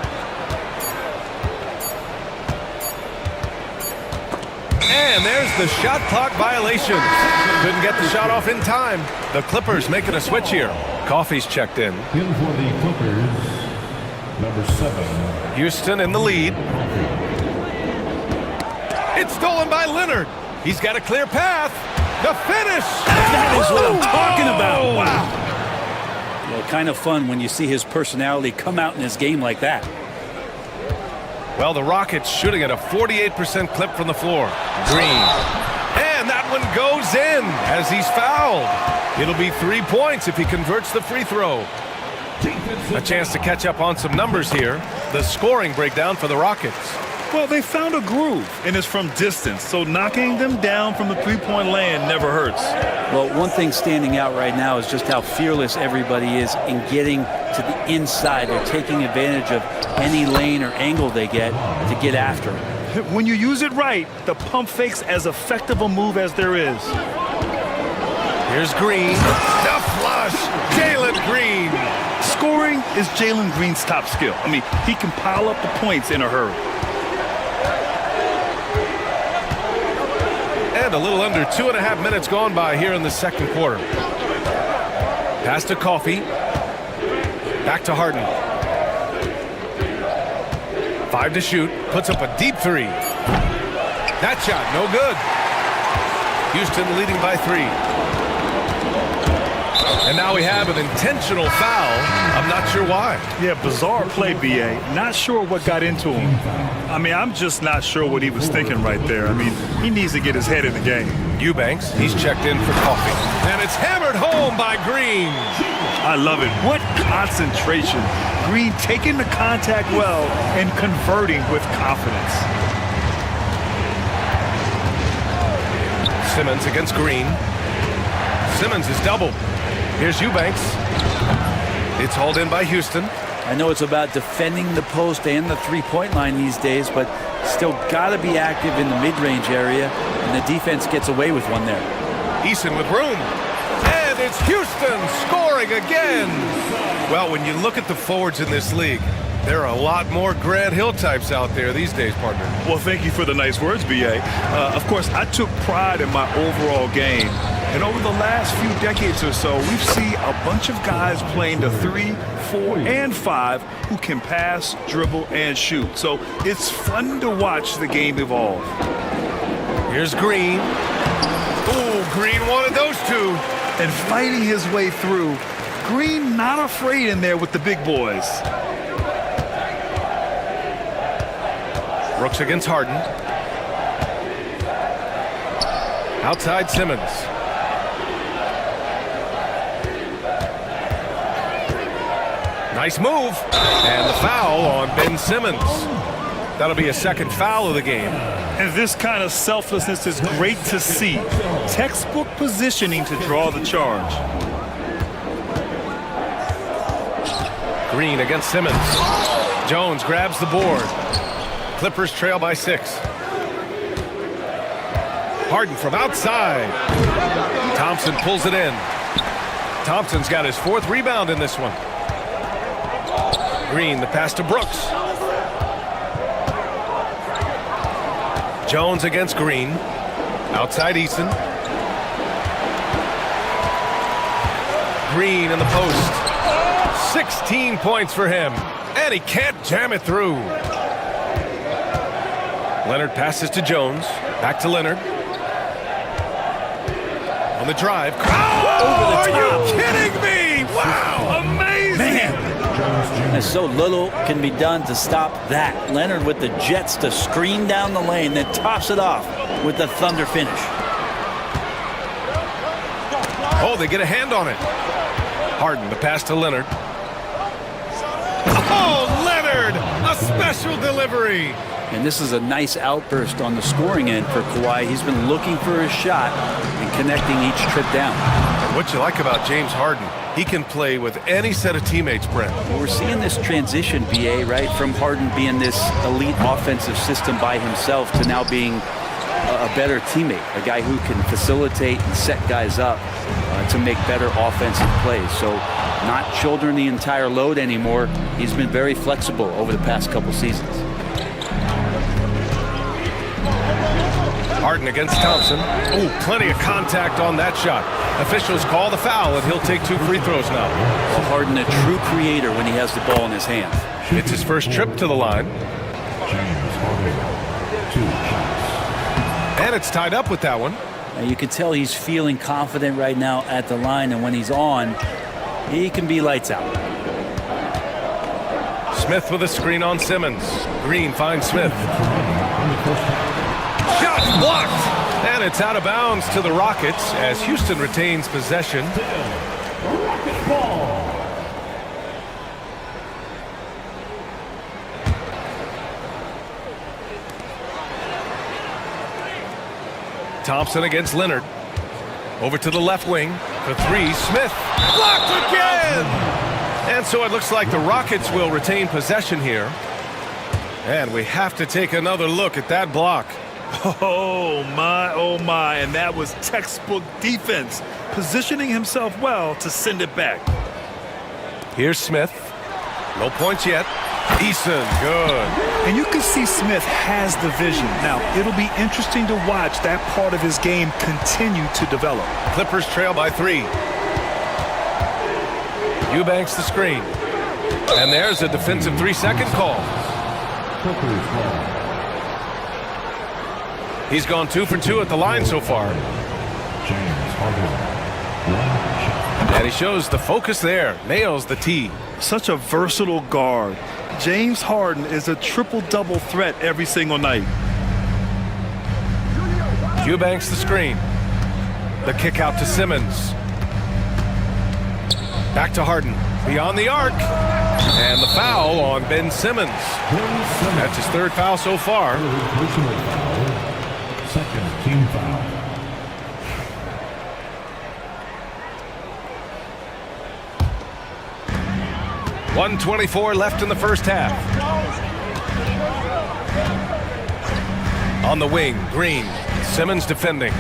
And there's the shot clock violation. Couldn't get the shot off in time. The Clippers making a switch here. Coffey's checked in. In for the Clippers, number 7. Houston in the lead. It's stolen by Leonard. He's got a clear path. The finish. That is what I'm talking about. Wow. Well, kind of fun when you see his personality come out in his game like that. Well, the Rockets shooting at a 48% clip from the floor. Green. And that one goes in as he's fouled. It'll be 3 points if he converts the free throw. A chance to catch up on some numbers here. The scoring breakdown for the Rockets. Well, they found a groove, and it's from distance, so knocking them down from the three-point land never hurts. Well, one thing standing out right now is just how fearless everybody is in getting to the inside. They're taking advantage of any lane or angle they get to get after. When you use it right, the pump fake's as effective a move as there is. Here's Green. The flush. Jalen Green. Scoring is Jalen Green's top skill. I mean, he can pile up the points in a hurry. And a little under 2.5 minutes gone by here in the second quarter. Pass to Coffey. Back to Harden. 5 to shoot. Puts up a deep 3. That shot, no good. Houston leading by 3. And now we have an intentional foul. I'm not sure why. Yeah, bizarre play, B.A. Not sure what got into him. I mean, I'm just not sure what he was thinking right there. I mean, he needs to get his head in the game. Eubanks, he's checked in for Coffey. And it's hammered home by Green. I love it. What concentration. Green taking the contact well and converting with confidence. Simmons against Green. Simmons is doubled. Here's Eubanks. It's hauled in by Houston. I know it's about defending the post and the three-point line these days, but still got to be active in the mid-range area, and the defense gets away with one there. Eason with room. And it's Houston scoring again. Well, when you look at the forwards in this league, There are a lot more Grant Hill types out there these days, partner. Well, thank you for the nice words, B.A. Of course, I took pride in my overall game. And over the last few decades or so, we've seen a bunch of guys playing the 3, 4, and 5 who can pass, dribble, and shoot. So it's fun to watch the game evolve. Here's Green. Ooh, Green wanted those two. And fighting his way through. Green not afraid in there with the big boys. Brooks against Harden. Outside Simmons. Nice move. And the foul on Ben Simmons. That'll be a second foul of the game. And this kind of selflessness is great to see. Textbook positioning to draw the charge. Green against Simmons. Jones grabs the board. Clippers trail by 6. Harden from outside. Thompson pulls it in. Thompson's got his 4th rebound in this one. Green, the pass to Brooks. Jones against Green. Outside Eason. Green in the post. 16 points for him. And he can't jam it through. Leonard passes to Jones. Back to Leonard. On the drive. Oh, are you kidding me? Wow, amazing. And so little can be done to stop that. Leonard with the jets to screen down the lane, then tops it off with the thunder finish. Oh, they get a hand on it. Harden, the pass to Leonard. Oh, Leonard, a special delivery. And this is a nice outburst on the scoring end for Kawhi. He's been looking for his shot and connecting each trip down. And what you like about James Harden, he can play with any set of teammates, Brent. Well, we're seeing this transition, BA, right, from Harden being this elite offensive system by himself to now being a better teammate, a guy who can facilitate and set guys up to make better offensive plays. So not shouldering the entire load anymore. He's been very flexible over the past couple seasons. Harden against Thompson. Oh, plenty of contact on that shot. Officials call the foul, and he'll take 2 free throws now. Well, Harden, a true creator when he has the ball in his hands. It's his first trip to the line. And it's tied up with that one. Now you can tell he's feeling confident right now at the line, and when he's on, he can be lights out. Smith with a screen on Simmons. Green finds Smith. Shot blocked. And it's out of bounds to the Rockets as Houston retains possession. Rocket ball. Thompson against Leonard. Over to the left wing for 3. Smith blocked again. And so it looks like the Rockets will retain possession here. And we have to take another look at that block. Oh my, and that was textbook defense, positioning himself well to send it back. Here's Smith. No points yet. Eason, good. And you can see Smith has the vision. Now, it'll be interesting to watch that part of his game continue to develop. Clippers trail by 3. Eubanks the screen. And there's a defensive 3-second call. He's gone 2 for 2 at the line so far. And he shows the focus there. Nails the tee. Such a versatile guard. James Harden is a triple-double threat every single night. Eubanks the screen. The kick out to Simmons. Back to Harden. Beyond the arc. And the foul on Ben Simmons. That's his 3rd foul so far. Second team foul. .124 left in the first half. On the wing, Green. Simmons defending.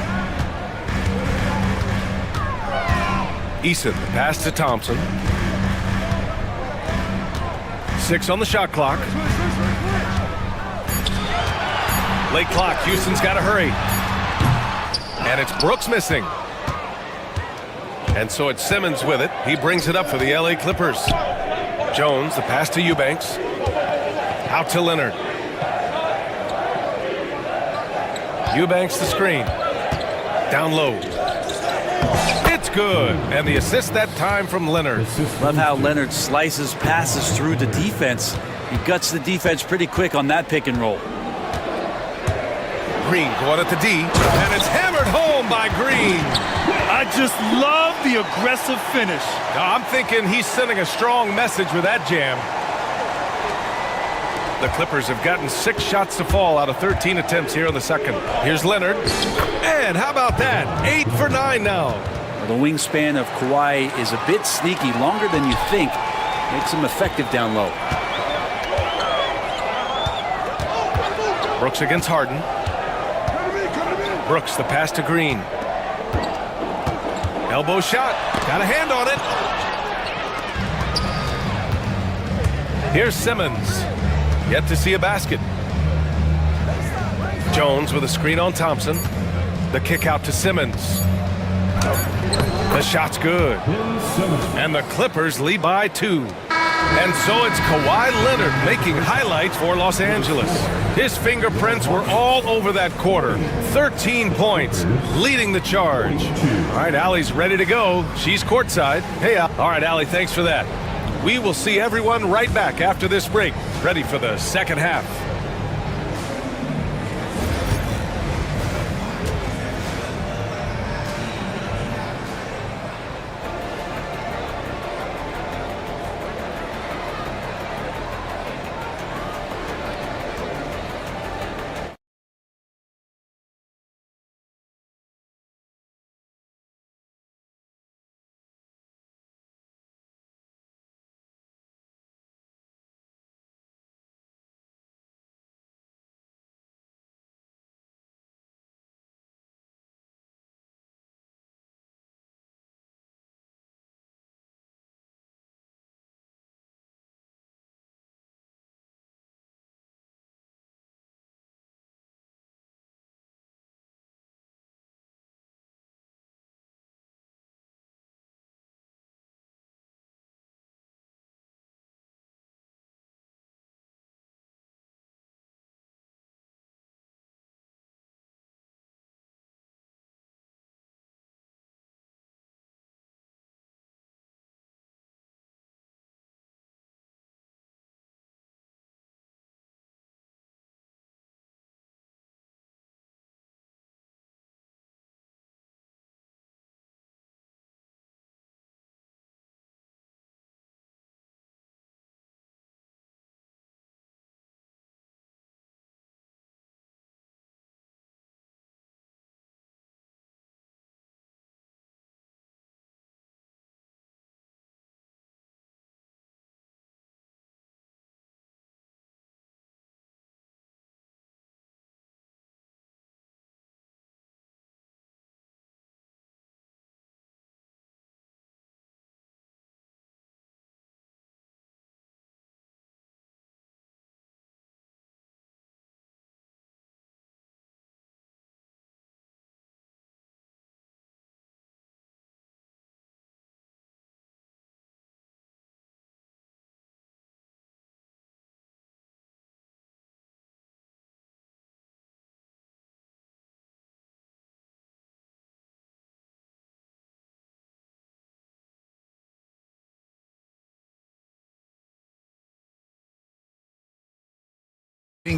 Eason, the pass to Thompson. 6 on the shot clock. Late clock. Houston's got to hurry. And it's Brooks missing. And so it's Simmons with it. He brings it up for the LA Clippers. Jones, the pass to Eubanks. Out to Leonard. Eubanks the screen. Down low. It's good. And the assist that time from Leonard. Love how Leonard slices passes through the defense. He guts the defense pretty quick on that pick and roll. Green going at the D, and it's hammered home by Green. I just love the aggressive finish. Now, I'm thinking he's sending a strong message with that jam. The Clippers have gotten 6 shots to fall out of 13 attempts here in the second. Here's Leonard. And how about that? 8 for 9 now. Well, the wingspan of Kawhi is a bit sneaky, longer than you think. Makes him effective down low. Brooks against Harden. Brooks, the pass to Green. Elbow shot. Got a hand on it. Here's Simmons. Yet to see a basket. Jones with a screen on Thompson. The kick out to Simmons. The shot's good. And the Clippers lead by 2. And so it's Kawhi Leonard making highlights for Los Angeles. His fingerprints were all over that quarter. 13 points, leading the charge. All right, Allie's ready to go. She's courtside. Hey, Al. All right, Allie, thanks for that. We will see everyone right back after this break, ready for the second half.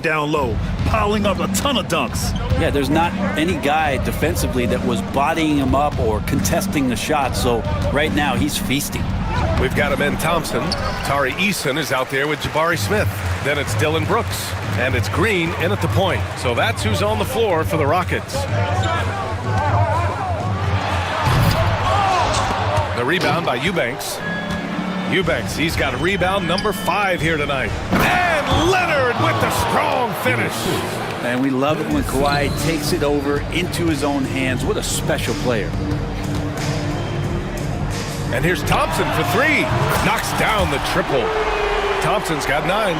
Down low, piling up a ton of dunks. Yeah, there's not any guy defensively that was bodying him up or contesting the shot, so right now he's feasting. We've got him in Thompson. Tari Eason is out there with Jabari Smith. Then it's Dylan Brooks. And it's Green in at the point. So that's who's on the floor for the Rockets. The rebound by Eubanks. Eubanks, he's got a rebound number 5 here tonight. And Leonard with the strong finish. And we love it when Kawhi takes it over into his own hands. What a special player. And here's Thompson for 3. Knocks down the triple. Thompson's got 9.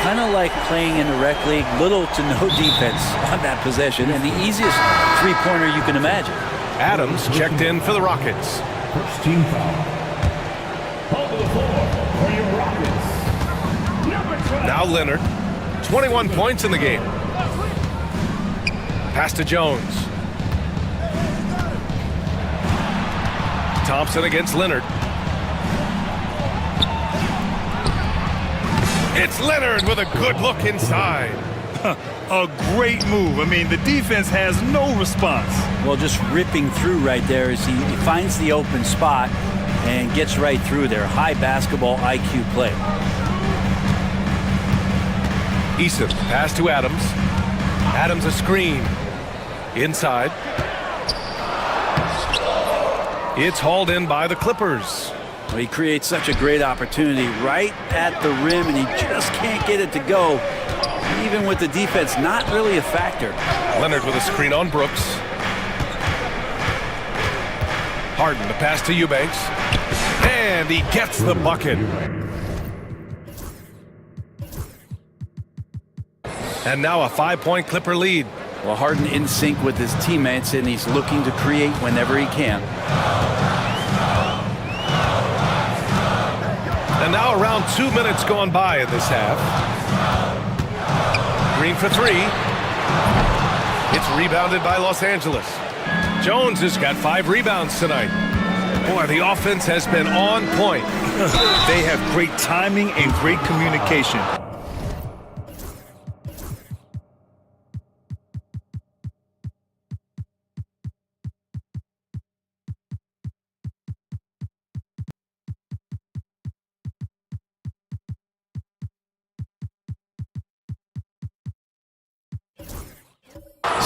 Kind of like playing in the rec league, little to no defense on that possession, and the easiest three-pointer you can imagine. Adams checked in for the Rockets. First team foul. Hold to the floor for your Rockets. Number 12. Now Leonard. 21 points in the game. Pass to Jones. Thompson against Leonard. It's Leonard with a good look inside. A great move. I mean, the defense has no response. Well, just ripping through right there as he finds the open spot and gets right through there. High basketball IQ play. Eason, pass to Adams. Adams a screen. Inside. It's hauled in by the Clippers. Well, he creates such a great opportunity right at the rim, and he just can't get it to go. Even with the defense not really a factor. Leonard with a screen on Brooks. Harden, the pass to Eubanks. And he gets the bucket. And now a 5-point Clipper lead. Well, Harden in sync with his teammates, and he's looking to create whenever he can. And now around 2 minutes gone by in this half. Green for 3. It's rebounded by Los Angeles. Jones has got 5 rebounds tonight. Boy, the offense has been on point. They have great timing and great communication.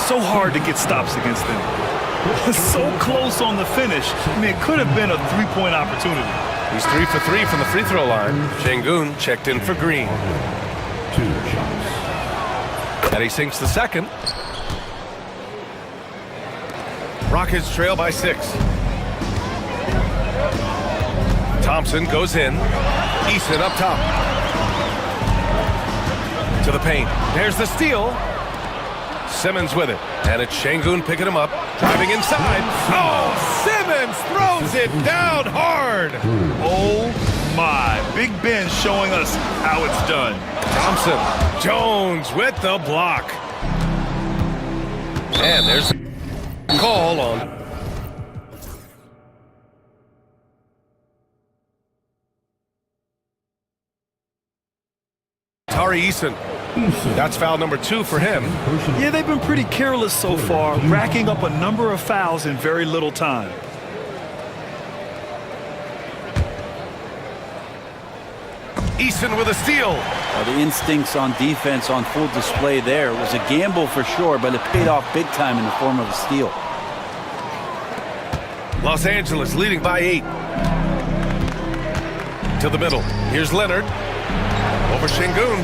So hard to get stops against them. So close on the finish. I mean, it could have been a three-point opportunity. He's 3 for 3 from the free throw line. Şengün checked in for Green. 2 shots. And he sinks the second. Rockets trail by 6. Thompson goes in. Easton up top. To the paint. There's the steal. Simmons with it. And it's Şengün picking him up. Driving inside. Oh, Simmons throws it down hard. Oh, my. Big Ben showing us how it's done. Thompson. Jones with the block. And there's a call on. Tari Eason. That's foul number 2 for him. Yeah, they've been pretty careless so far, racking up a number of fouls in very little time. Eason with a steal. Well, the instincts on defense on full display there. It was a gamble for sure, but it paid off big time in the form of a steal. Los Angeles leading by 8. To the middle. Here's Leonard. Over Şengün.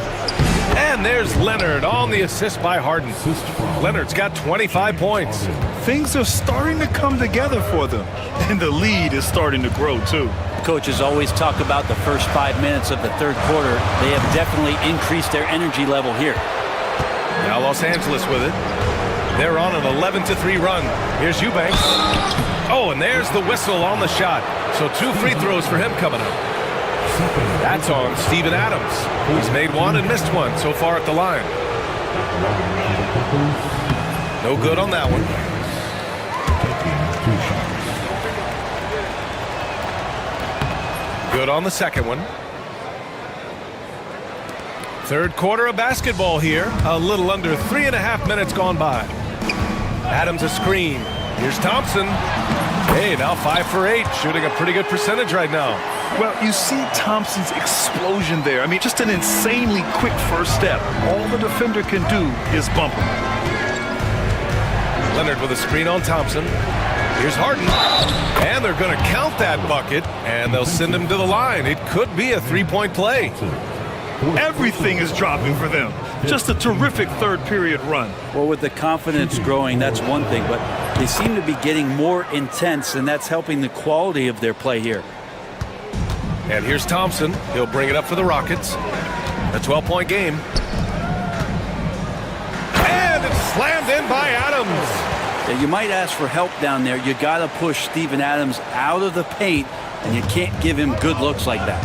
And there's Leonard on the assist by Harden. Leonard's got 25 points. Things are starting to come together for them. And the lead is starting to grow, too. Coaches always talk about the first 5 minutes of the third quarter. They have definitely increased their energy level here. Now Los Angeles with it. They're on an 11-3 run. Here's Eubanks. Oh, and there's the whistle on the shot. So 2 free throws for him coming up. That's on Steven Adams. He's made 1 and missed 1 so far at the line. No good on that one. Good on the second one. Third quarter of basketball here. A little under 3.5 minutes gone by. Adams a screen. Here's Thompson. Hey, now 5 for 8, shooting a pretty good percentage right now. Well, you see Thompson's explosion there. I mean, just an insanely quick first step. All the defender can do is bump him. Leonard with a screen on Thompson. Here's Harden. And they're going to count that bucket, and they'll send him to the line. It could be a 3-point play. Everything is dropping for them. Just a terrific third period run. Well, with the confidence growing, that's one thing, but they seem to be getting more intense, and that's helping the quality of their play here. And here's Thompson. He'll bring it up for the Rockets. A 12-point game. And it's slammed in by Adams. Yeah, you might ask for help down there. You got to push Steven Adams out of the paint, and you can't give him good looks like that.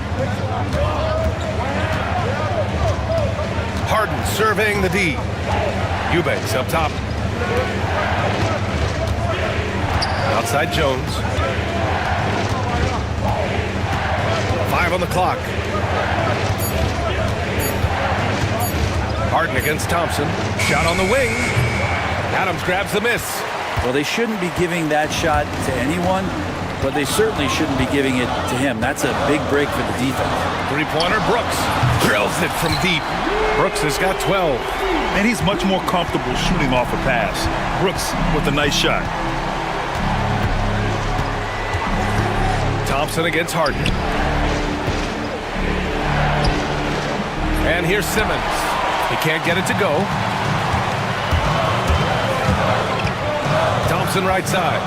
Harden surveying the D. Eubanks up top. Outside Jones. 5 on the clock. Harden against Thompson. Shot on the wing. Adams grabs the miss. Well, they shouldn't be giving that shot to anyone, but they certainly shouldn't be giving it to him. That's a big break for the defense. Three-pointer, Brooks drills it from deep. Brooks has got 12. And he's much more comfortable shooting off a pass. Brooks with a nice shot. Thompson against Harden. And here's Simmons. He can't get it to go. Thompson right side.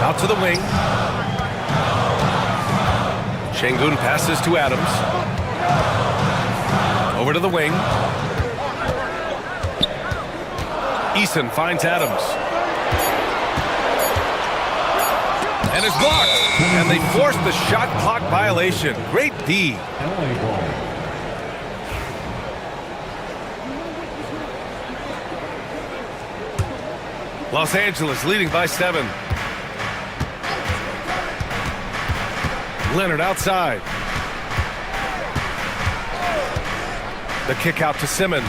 Out to the wing. Şengün passes to Adams. Over to the wing. Eason finds Adams. And is blocked. And they force the shot clock violation. Great D. Los Angeles leading by 7. Leonard outside. The kick out to Simmons.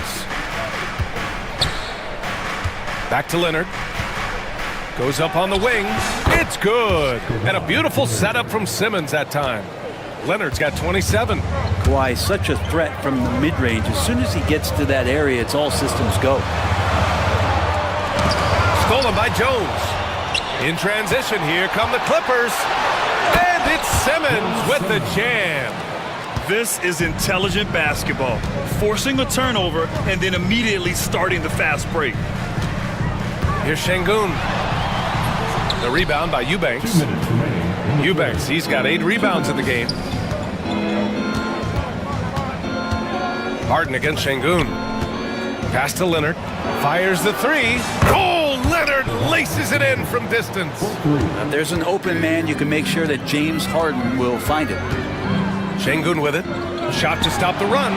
Back to Leonard. Goes up on the wing. It's good. And a beautiful setup from Simmons that time. Leonard's got 27. Kawhi, such a threat from the mid-range. As soon as he gets to that area, it's all systems go. Stolen by Jones. In transition, here come the Clippers. And it's Simmons with the jam. This is intelligent basketball. Forcing a turnover and then immediately starting the fast break. Here's Şengün. The rebound by Eubanks. Eubanks, he's got 8 rebounds in the game. Harden against Şengün. Pass to Leonard. Fires the 3. Oh, Leonard laces it in from distance. If there's an open man, you can make sure that James Harden will find it. Şengün with it. Shot to stop the run.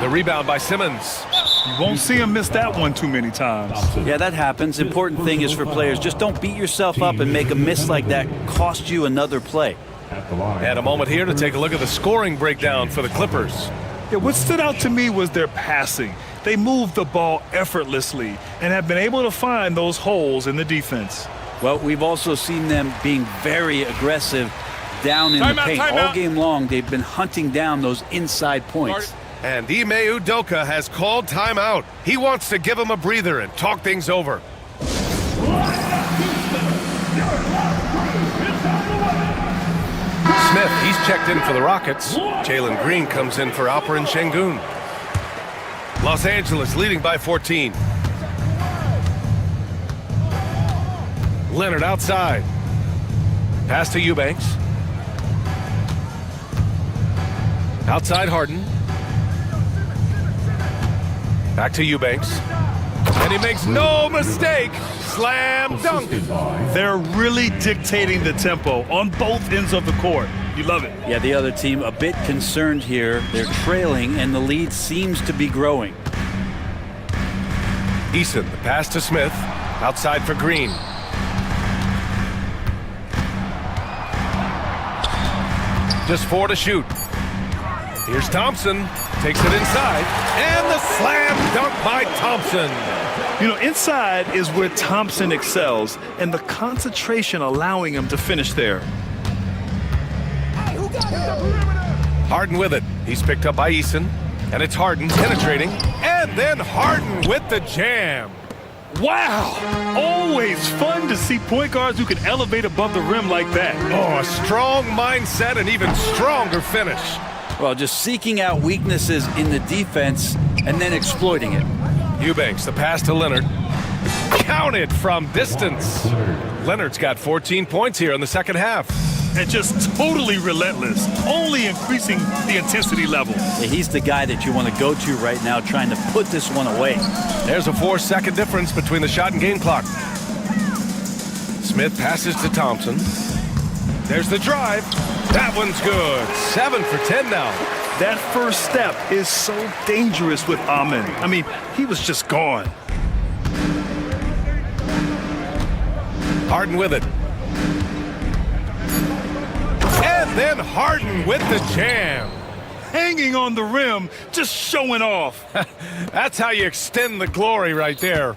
The rebound by Simmons. You won't see him miss that one too many times. Yeah, that happens. Important thing is for players, just don't beat yourself up and make a miss like that cost you another play. And a moment here to take a look at the scoring breakdown for the Clippers. Yeah, what stood out to me was their passing. They moved the ball effortlessly and have been able to find those holes in the defense. Well, we've also seen them being very aggressive down in the paint. All game long, they've been hunting down those inside points. And Ime Udoka has called timeout. He wants to give him a breather and talk things over. Smith, he's checked in for the Rockets. Jalen Green comes in for Alperen Şengün. Los Angeles leading by 14. Leonard outside. Pass to Eubanks. Outside Harden. Back to Eubanks. And he makes no mistake. Slam dunk. They're really dictating the tempo on both ends of the court. You love it. Yeah, the other team a bit concerned here. They're trailing, and the lead seems to be growing. Eason, the pass to Smith. Outside for Green. Just 4 to shoot. Here's Thompson. Takes it inside. And the slam dunk by Thompson. You know, inside is where Thompson excels, and the concentration allowing him to finish there. Harden with it. He's picked up by Eason. And it's Harden penetrating. And then Harden with the jam. Wow! Always fun to see point guards who can elevate above the rim like that. Oh, a strong mindset and even stronger finish. Well, just seeking out weaknesses in the defense and then exploiting it. Eubanks, the pass to Leonard. Counted from distance. Leonard's got 14 points here in the second half. and just totally relentless, only increasing the intensity level. He's the guy that you want to go to right now, trying to put this one away. There's a 4-second difference between the shot and game clock. Smith passes to Thompson. There's the drive. That one's good. 7 for 10 now. That first step is so dangerous with Amin. I mean, he was just gone. Harden with it. And then Harden with the jam. Hanging on the rim, just showing off. That's how you extend the glory right there.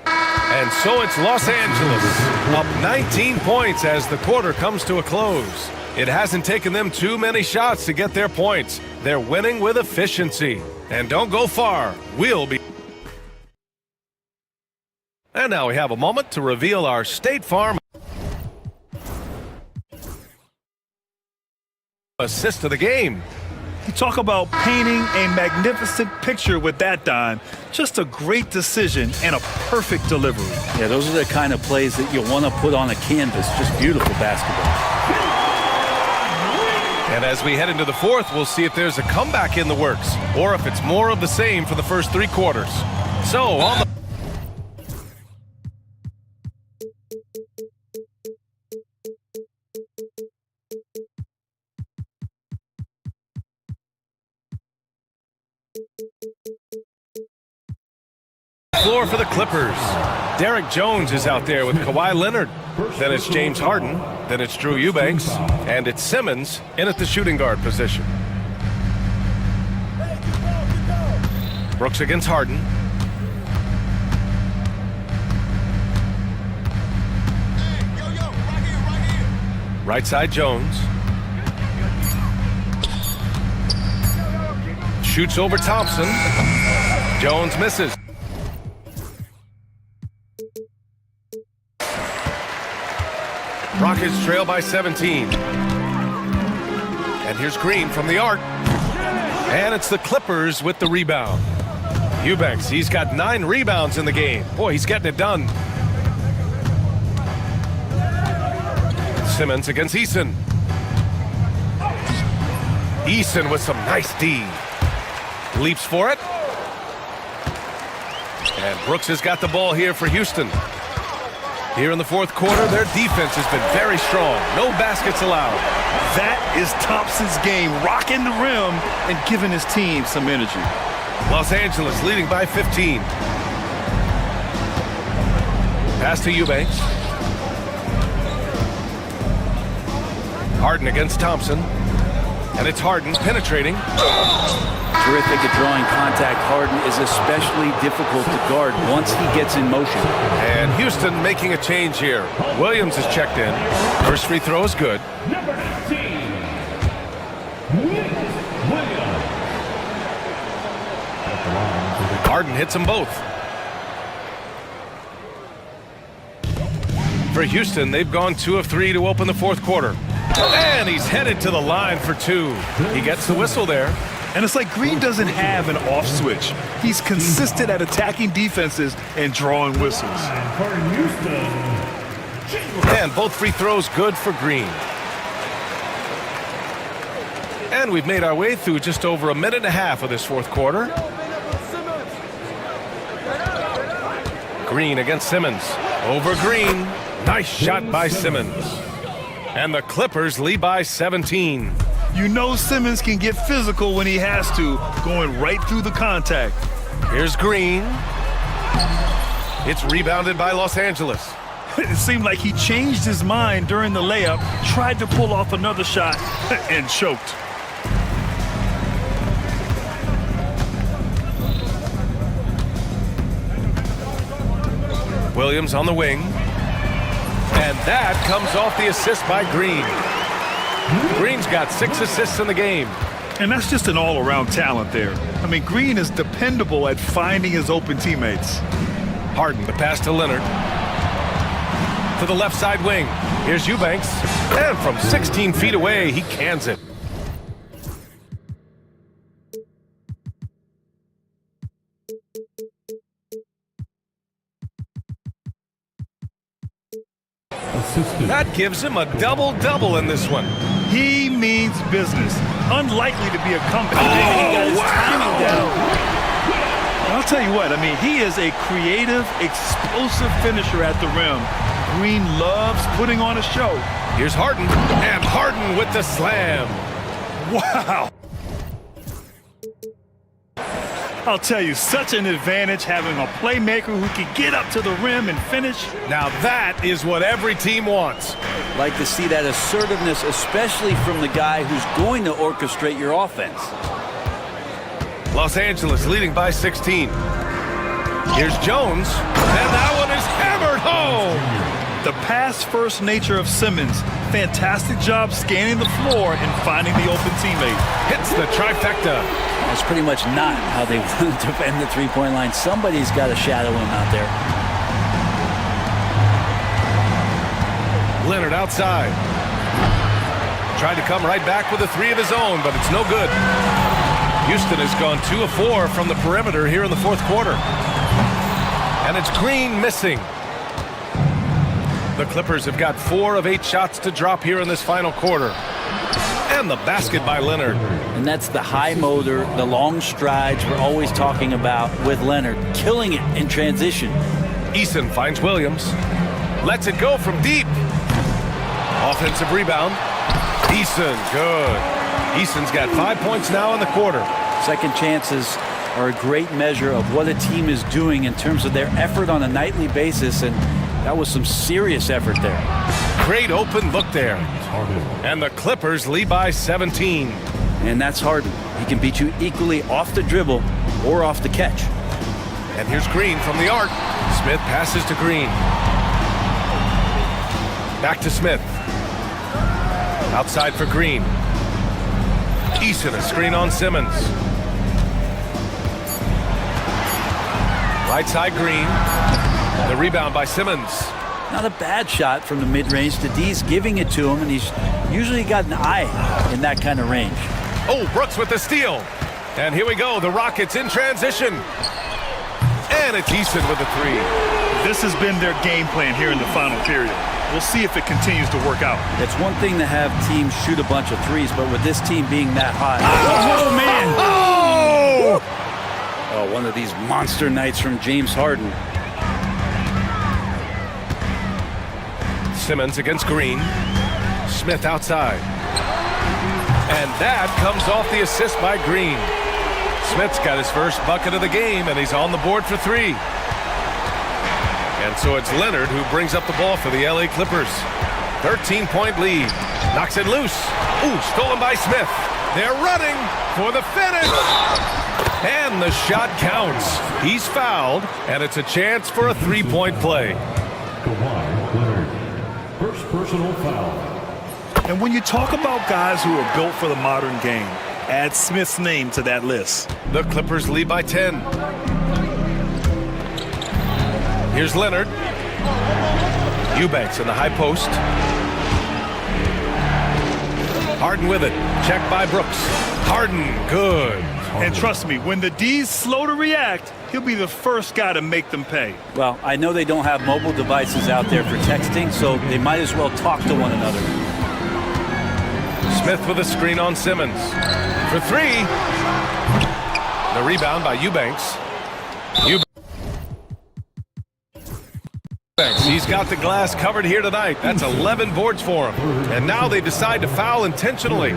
And so it's Los Angeles, up 19 points as the quarter comes to a close. It hasn't taken them too many shots to get their points. They're winning with efficiency. And don't go far. We'll be... And now we have a moment to reveal our State Farm assist of the game. You talk about painting a magnificent picture with that dime. Just a great decision and a perfect delivery. Yeah, those are the kind of plays that you want to put on a canvas. Just beautiful basketball. And as we head into the fourth, we'll see if there's a comeback in the works or if it's more of the same for the first 3 quarters. So on the floor for the Clippers. Derek Jones is out there with Kawhi Leonard. Then it's James Harden. Then it's Drew Eubanks. And it's Simmons in at the shooting guard position. Brooks against Harden. Right side Jones. Shoots over Thompson. Jones misses. Rockets trail by 17. And here's Green from the arc. And it's the Clippers with the rebound. Eubanks, he's got 9 rebounds in the game. Boy, he's getting it done. Simmons against Eason. Eason with some nice D. Leaps for it. And Brooks has got the ball here for Houston. Here in the fourth quarter, their defense has been very strong. No baskets allowed. That is Thompson's game, rocking the rim and giving his team some energy. Los Angeles leading by 15. Pass to Eubanks. Harden against Thompson. And it's Harden penetrating. Terrific at drawing contact. Harden is especially difficult to guard once he gets in motion. And Houston making a change here. Williams is checked in. First free throw is good. Number 19, Williams. Harden hits them both. For Houston, they've gone 2 of 3 to open the fourth quarter. And he's headed to the line for 2. He gets the whistle there. And it's like Green doesn't have an off switch. He's consistent at attacking defenses and drawing whistles. And both free throws good for Green. And we've made our way through just over a minute and a half of this fourth quarter. Green against Simmons. Over Green. Nice shot by Simmons. And the Clippers lead by 17. You know Simmons can get physical when he has to, going right through the contact. Here's Green. It's rebounded by Los Angeles. It seemed like he changed his mind during the layup, tried to pull off another shot, and choked. Williams on the wing. And that comes off the assist by Green. Green's got 6 assists in the game. And that's just an all-around talent there. I mean, Green is dependable at finding his open teammates. Harden, the pass to Leonard. To the left side wing. Here's Eubanks. And from 16 feet away, he cans it. That gives him a double-double in this one. He means business. Unlikely to be a comeback. He got his timing down. I'll tell you what, I mean, he is a creative, explosive finisher at the rim. Green loves putting on a show. Here's Harden, and Harden with the slam. Wow. I'll tell you, such an advantage having a playmaker who can get up to the rim and finish. Now that is what every team wants. Like to see that assertiveness, especially from the guy who's going to orchestrate your offense. Los Angeles leading by 16. Here's Jones, and that one is hammered home. The pass-first nature of Simmons. Fantastic job scanning the floor and finding the open teammate. Hits the trifecta. That's pretty much not how they want to defend the three-point line. Somebody's got to shadow him out there. Leonard outside. Tried to come right back with a three of his own, but it's no good. Houston has gone 2 of 4 from the perimeter here in the fourth quarter. And it's Green missing. The Clippers have got 4 of 8 shots to drop here in this final quarter. And the basket by Leonard. And that's the high motor, the long strides we're always talking about with Leonard. Killing it in transition. Eason finds Williams. Lets it go from deep. Offensive rebound. Eason, good. Eason's got 5 points now in the quarter. Second chances are a great measure of what a team is doing in terms of their effort on a nightly basis, and that was some serious effort there. Great open look there. And the Clippers lead by 17. And that's Harden. He can beat you equally off the dribble or off the catch. And here's Green from the arc. Smith passes to Green. Back to Smith. Outside for Green. Eason, a screen on Simmons. Right side Green. The rebound by Simmons. Not a bad shot from the mid-range. The D's giving it to him, and he's usually got an eye in that kind of range. Oh, Brooks with the steal. And here we go, the Rockets in transition. And it's Easton with the three. This has been their game plan here in the final period. We'll see if it continues to work out. It's one thing to have teams shoot a bunch of threes, but with this team being that hot. Oh, man. Oh, one of these monster nights from James Harden. Simmons against Green. Smith outside. And that comes off the assist by Green. Smith's got his first bucket of the game, and he's on the board for three. And so it's Leonard who brings up the ball for the LA Clippers. 13-point lead. Knocks it loose. Ooh, stolen by Smith. They're running for the finish. And the shot counts. He's fouled, and it's a chance for a three-point play. First personal foul. And when you talk about guys who are built for the modern game, add Smith's name to that list. The Clippers lead by 10. Here's Leonard. Eubanks in the high post. Harden with it. Checked by Brooks. Harden, good. And trust me, when the D's slow to react, he'll be the first guy to make them pay. Well, I know they don't have mobile devices out there for texting, so they might as well talk to one another. Smith with a screen on Simmons. For three. The rebound by Eubanks. He's got the glass covered here tonight. That's 11 boards for him. And now they decide to foul intentionally.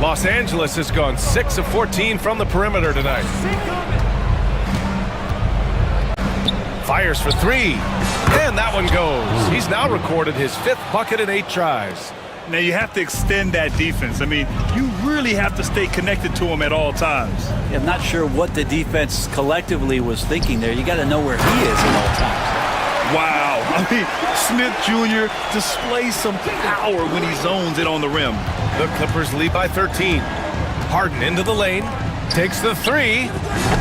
Los Angeles has gone 6 of 14 from the perimeter tonight. Fires for three. And that one goes. He's now recorded his 5th bucket in 8 tries. Now you have to extend that defense. I mean, you really have to stay connected to him at all times. I'm not sure what the defense collectively was thinking there. You got to know where he is at all times. Wow. I mean, Smith Jr. displays some power when he zones it on the rim. The Clippers lead by 13. Harden into the lane. Takes the three.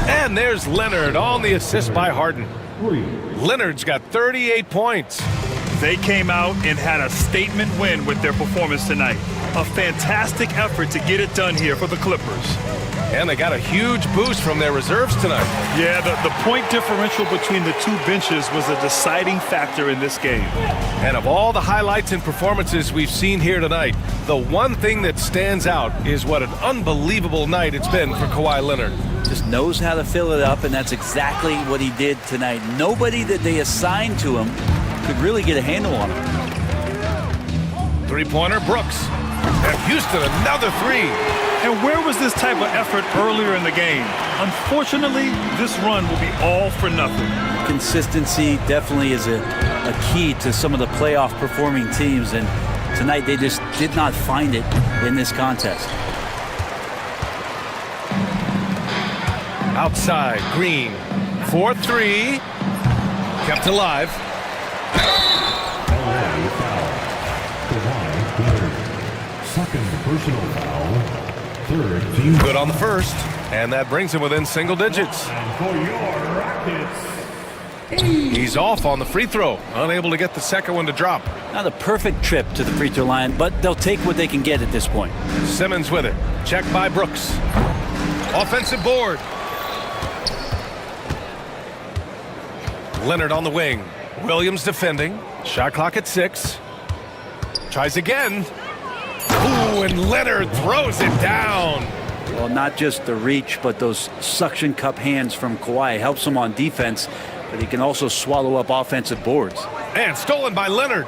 And there's Leonard on the assist by Harden. Leonard's got 38 points. They came out and had a statement win with their performance tonight. A fantastic effort to get it done here for the Clippers. And they got a huge boost from their reserves tonight. Yeah, the point differential between the two benches was a deciding factor in this game. And of all the highlights and performances we've seen here tonight, the one thing that stands out is what an unbelievable night it's been for Kawhi Leonard. Just knows how to fill it up, and that's exactly what he did tonight. Nobody that they assigned to him could really get a handle on him. Three-pointer, Brooks. And Houston, another three. And where was this type of effort earlier in the game? Unfortunately, this run will be all for nothing. Consistency definitely is a key to some of the playoff performing teams, and tonight they just did not find it in this contest. Outside, Green. 4-3. Kept alive. Second personal foul. Third team. Good on the first. And that brings him within single digits. And for your Rockets, He's off on the free throw. Unable to get the second one to drop. Not a perfect trip to the free throw line, but they'll take what they can get at this point. Simmons with it. Checked by Brooks. Offensive board. Leonard on the wing. Williams defending. Shot clock at 6. Tries again. Ooh, and Leonard throws it down. Well, not just the reach, but those suction cup hands from Kawhi helps him on defense, but he can also swallow up offensive boards. And stolen by Leonard.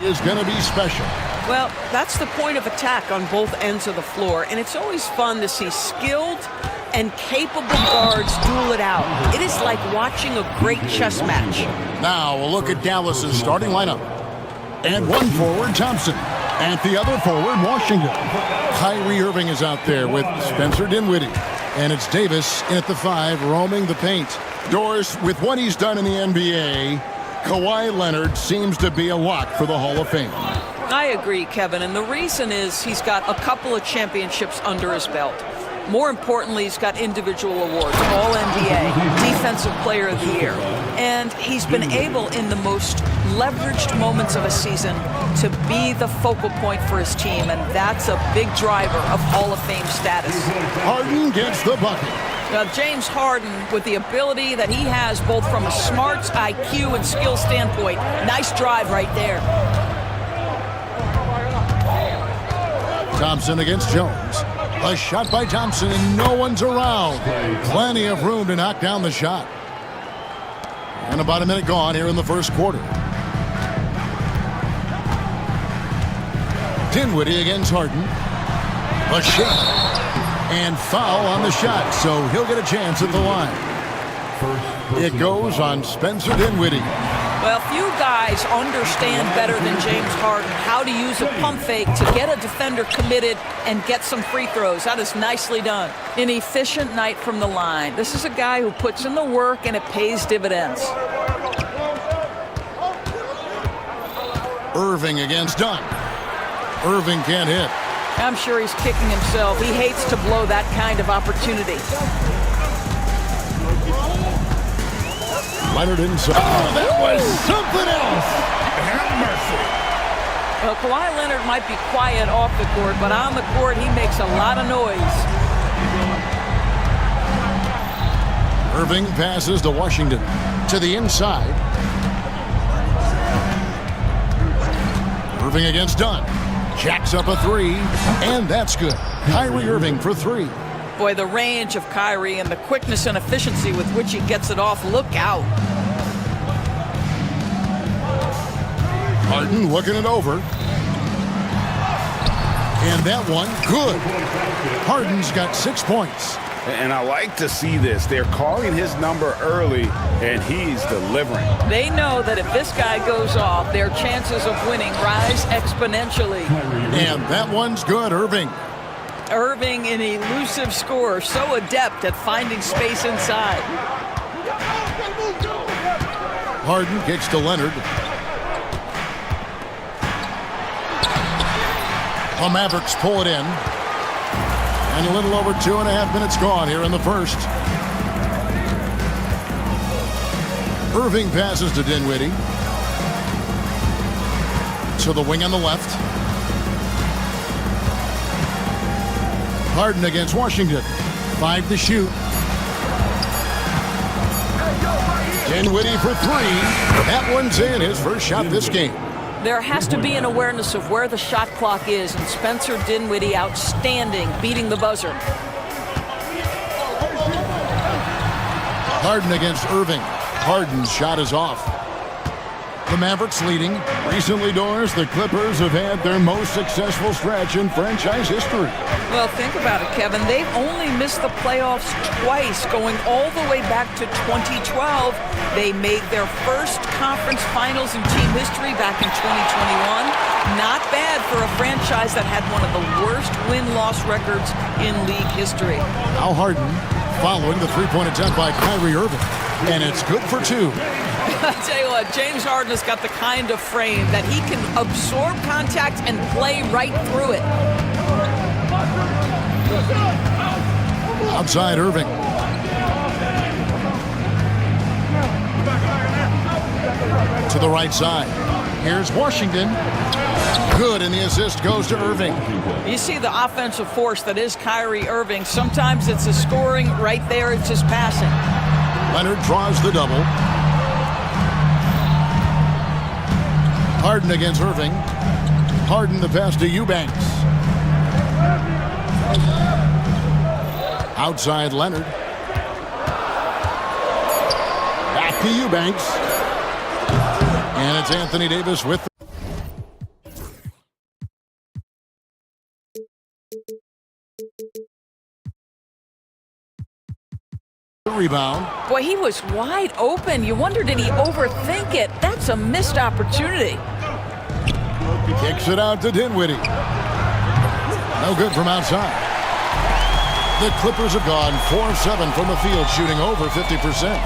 is going to be special. Well, that's the point of attack on both ends of the floor, and it's always fun to see skilled and capable guards duel it out. It is like watching a great chess match. Now a look at Dallas's starting lineup. And one forward, Thompson. And the other forward, Washington. Kyrie Irving is out there with Spencer Dinwiddie. And it's Davis in at the 5, roaming the paint. Doris, with what he's done in the NBA, Kawhi Leonard seems to be a lock for the Hall of Fame. I agree, Kevin, and the reason is he's got a couple of championships under his belt. More importantly, he's got individual awards, All-NBA, Defensive Player of the Year. And he's been able, in the most leveraged moments of a season, to be the focal point for his team, and that's a big driver of Hall of Fame status. Harden gets the bucket. Now, James Harden, with the ability that he has both from a smarts, IQ, and skill standpoint, nice drive right there. Thompson against Jones. A shot by Thompson, and no one's around. Plenty of room to knock down the shot. And about a minute gone here in the first quarter. Dinwiddie against Harden. A shot. And foul on the shot, so he'll get a chance at the line. It goes on Spencer Dinwiddie. Well, few guys understand better than James Harden how to use a pump fake to get a defender committed and get some free throws. That is nicely done. An efficient night from the line. This is a guy who puts in the work and it pays dividends. Irving against Dunn. Irving can't hit. I'm sure he's kicking himself. He hates to blow that kind of opportunity. Leonard inside. Oh, that was something else. Have mercy. Well, Kawhi Leonard might be quiet off the court, but on the court, he makes a lot of noise. Irving passes to Washington. To the inside. Irving against Dunn. Jacks up a 3, and that's good. Kyrie Irving for 3. Boy, the range of Kyrie and the quickness and efficiency with which he gets it off. Look out. Harden looking it over. And that one, good. Harden's got 6 points. And I like to see this. They're calling his number early, and he's delivering. They know that if this guy goes off, their chances of winning rise exponentially. And that one's good, Irving. Irving, an elusive scorer, so adept at finding space inside. Harden kicks to Leonard. The Mavericks pull it in. And a little over 2.5 minutes gone here in the first. Irving passes to Dinwiddie. To the wing on the left. Harden against Washington. 5 to shoot. Dinwiddie for 3. That one's in, his first shot this game. There has to be an awareness of where the shot clock is, and Spencer Dinwiddie outstanding, beating the buzzer. Harden against Irving. Harden's shot is off. The Mavericks leading. Recently, Doris, the Clippers have had their most successful stretch in franchise history. Well, think about it, Kevin. They've only missed the playoffs twice, going all the way back to 2012. They made their first conference finals in team history back in 2021. Not bad for a franchise that had one of the worst win-loss records in league history. Now Harden following the three-point attempt by Kyrie Irving. And it's good for 2. I'll tell you what, James Harden has got the kind of frame that he can absorb contact and play right through it. Outside Irving. To the right side. Here's Washington. Good, and the assist goes to Irving. You see the offensive force that is Kyrie Irving. Sometimes it's his scoring. Right there, it's his passing. Leonard draws the double. Harden against Irving. Harden the pass to Eubanks. Outside Leonard. Back to Eubanks. And it's Anthony Davis with rebound. Boy, he was wide open. You wonder, did he overthink it? That's a missed opportunity. Kicks it out to Dinwiddie. No good from outside. The Clippers have gone 4 of 7 from the field, shooting over 50%.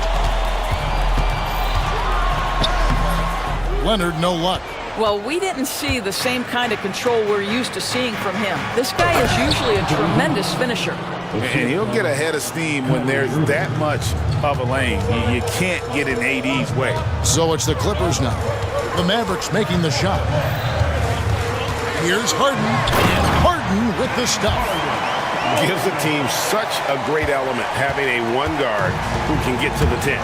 Leonard, no luck. Well, we didn't see the same kind of control we're used to seeing from him. This guy is usually a tremendous finisher. And he'll get ahead of steam when there's that much of a lane. You can't get in AD's way. So it's the Clippers now. The Mavericks making the shot. Here's Harden, and Harden with the stuff. Gives the team such a great element having a one guard who can get to the 10.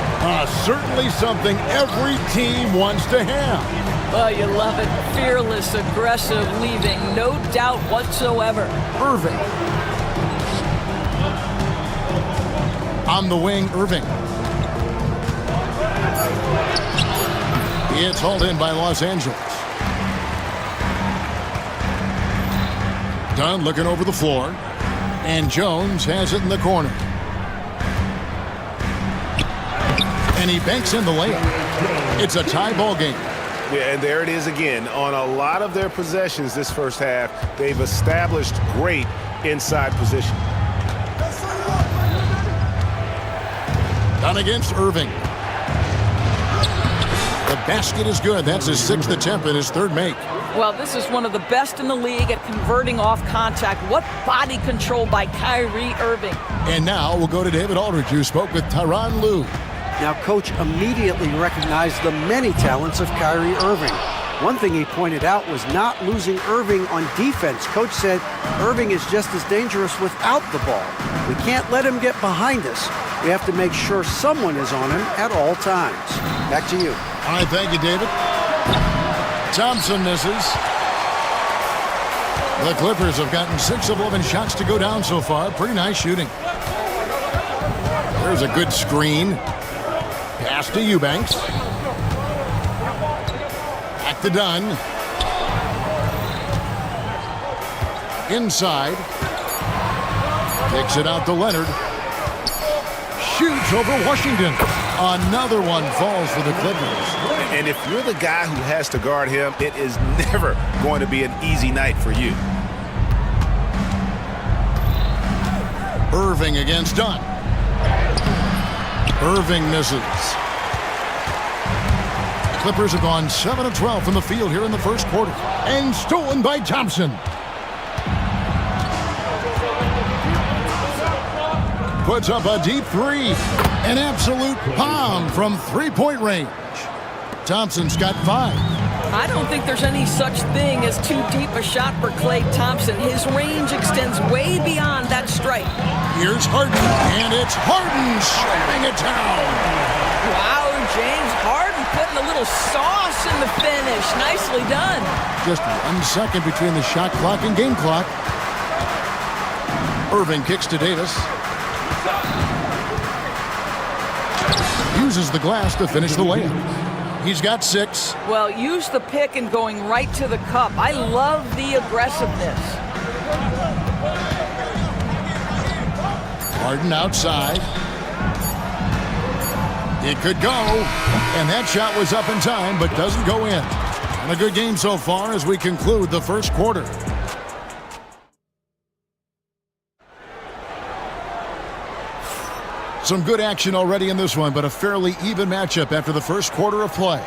Certainly something every team wants to have. Oh, you love it. Fearless, aggressive, leaving no doubt whatsoever. Irving. On the wing, Irving. It's hauled in by Los Angeles. Dunn looking over the floor. And Jones has it in the corner. And he banks in the layup. It's a tie ball game. Yeah, and there it is again. On a lot of their possessions this first half, they've established great inside position. Done against Irving. The basket is good. That's his 6th attempt and his 3rd make. Well, this is one of the best in the league at converting off contact. What body control by Kyrie Irving. And now we'll go to David Aldridge, who spoke with Tyronn Lue. Now, Coach immediately recognized the many talents of Kyrie Irving. One thing he pointed out was not losing Irving on defense. Coach said Irving is just as dangerous without the ball. We can't let him get behind us. We have to make sure someone is on him at all times. Back to you. All right, thank you, David. Thompson misses. The Clippers have gotten 6 of 11 shots to go down so far. Pretty nice shooting. There's a good screen. Pass to Eubanks. Back to Dunn. Inside. Kicks it out to Leonard. Shoots over Washington. Another one falls for the Clippers. And if you're the guy who has to guard him, it is never going to be an easy night for you. Irving against Dunn. Irving misses. Clippers have gone 7 of 12 from the field here in the first quarter. And stolen by Thompson. Puts up a deep 3. An absolute bomb from 3-point range. Thompson's got 5. I don't think there's any such thing as too deep a shot for Klay Thompson. His range extends way beyond that strike. Here's Harden, and it's Harden shutting it down. Wow, James Harden putting a little sauce in the finish. Nicely done. Just 1 second between the shot clock and game clock. Irving kicks to Davis. Uses the glass to finish the layup. He's got 6. Well, use the pick and going right to the cup. I love the aggressiveness. Harden outside. It could go. And that shot was up in time, but doesn't go in. And a good game so far as we conclude the first quarter. Some good action already in this one, but a fairly even matchup after the first quarter of play.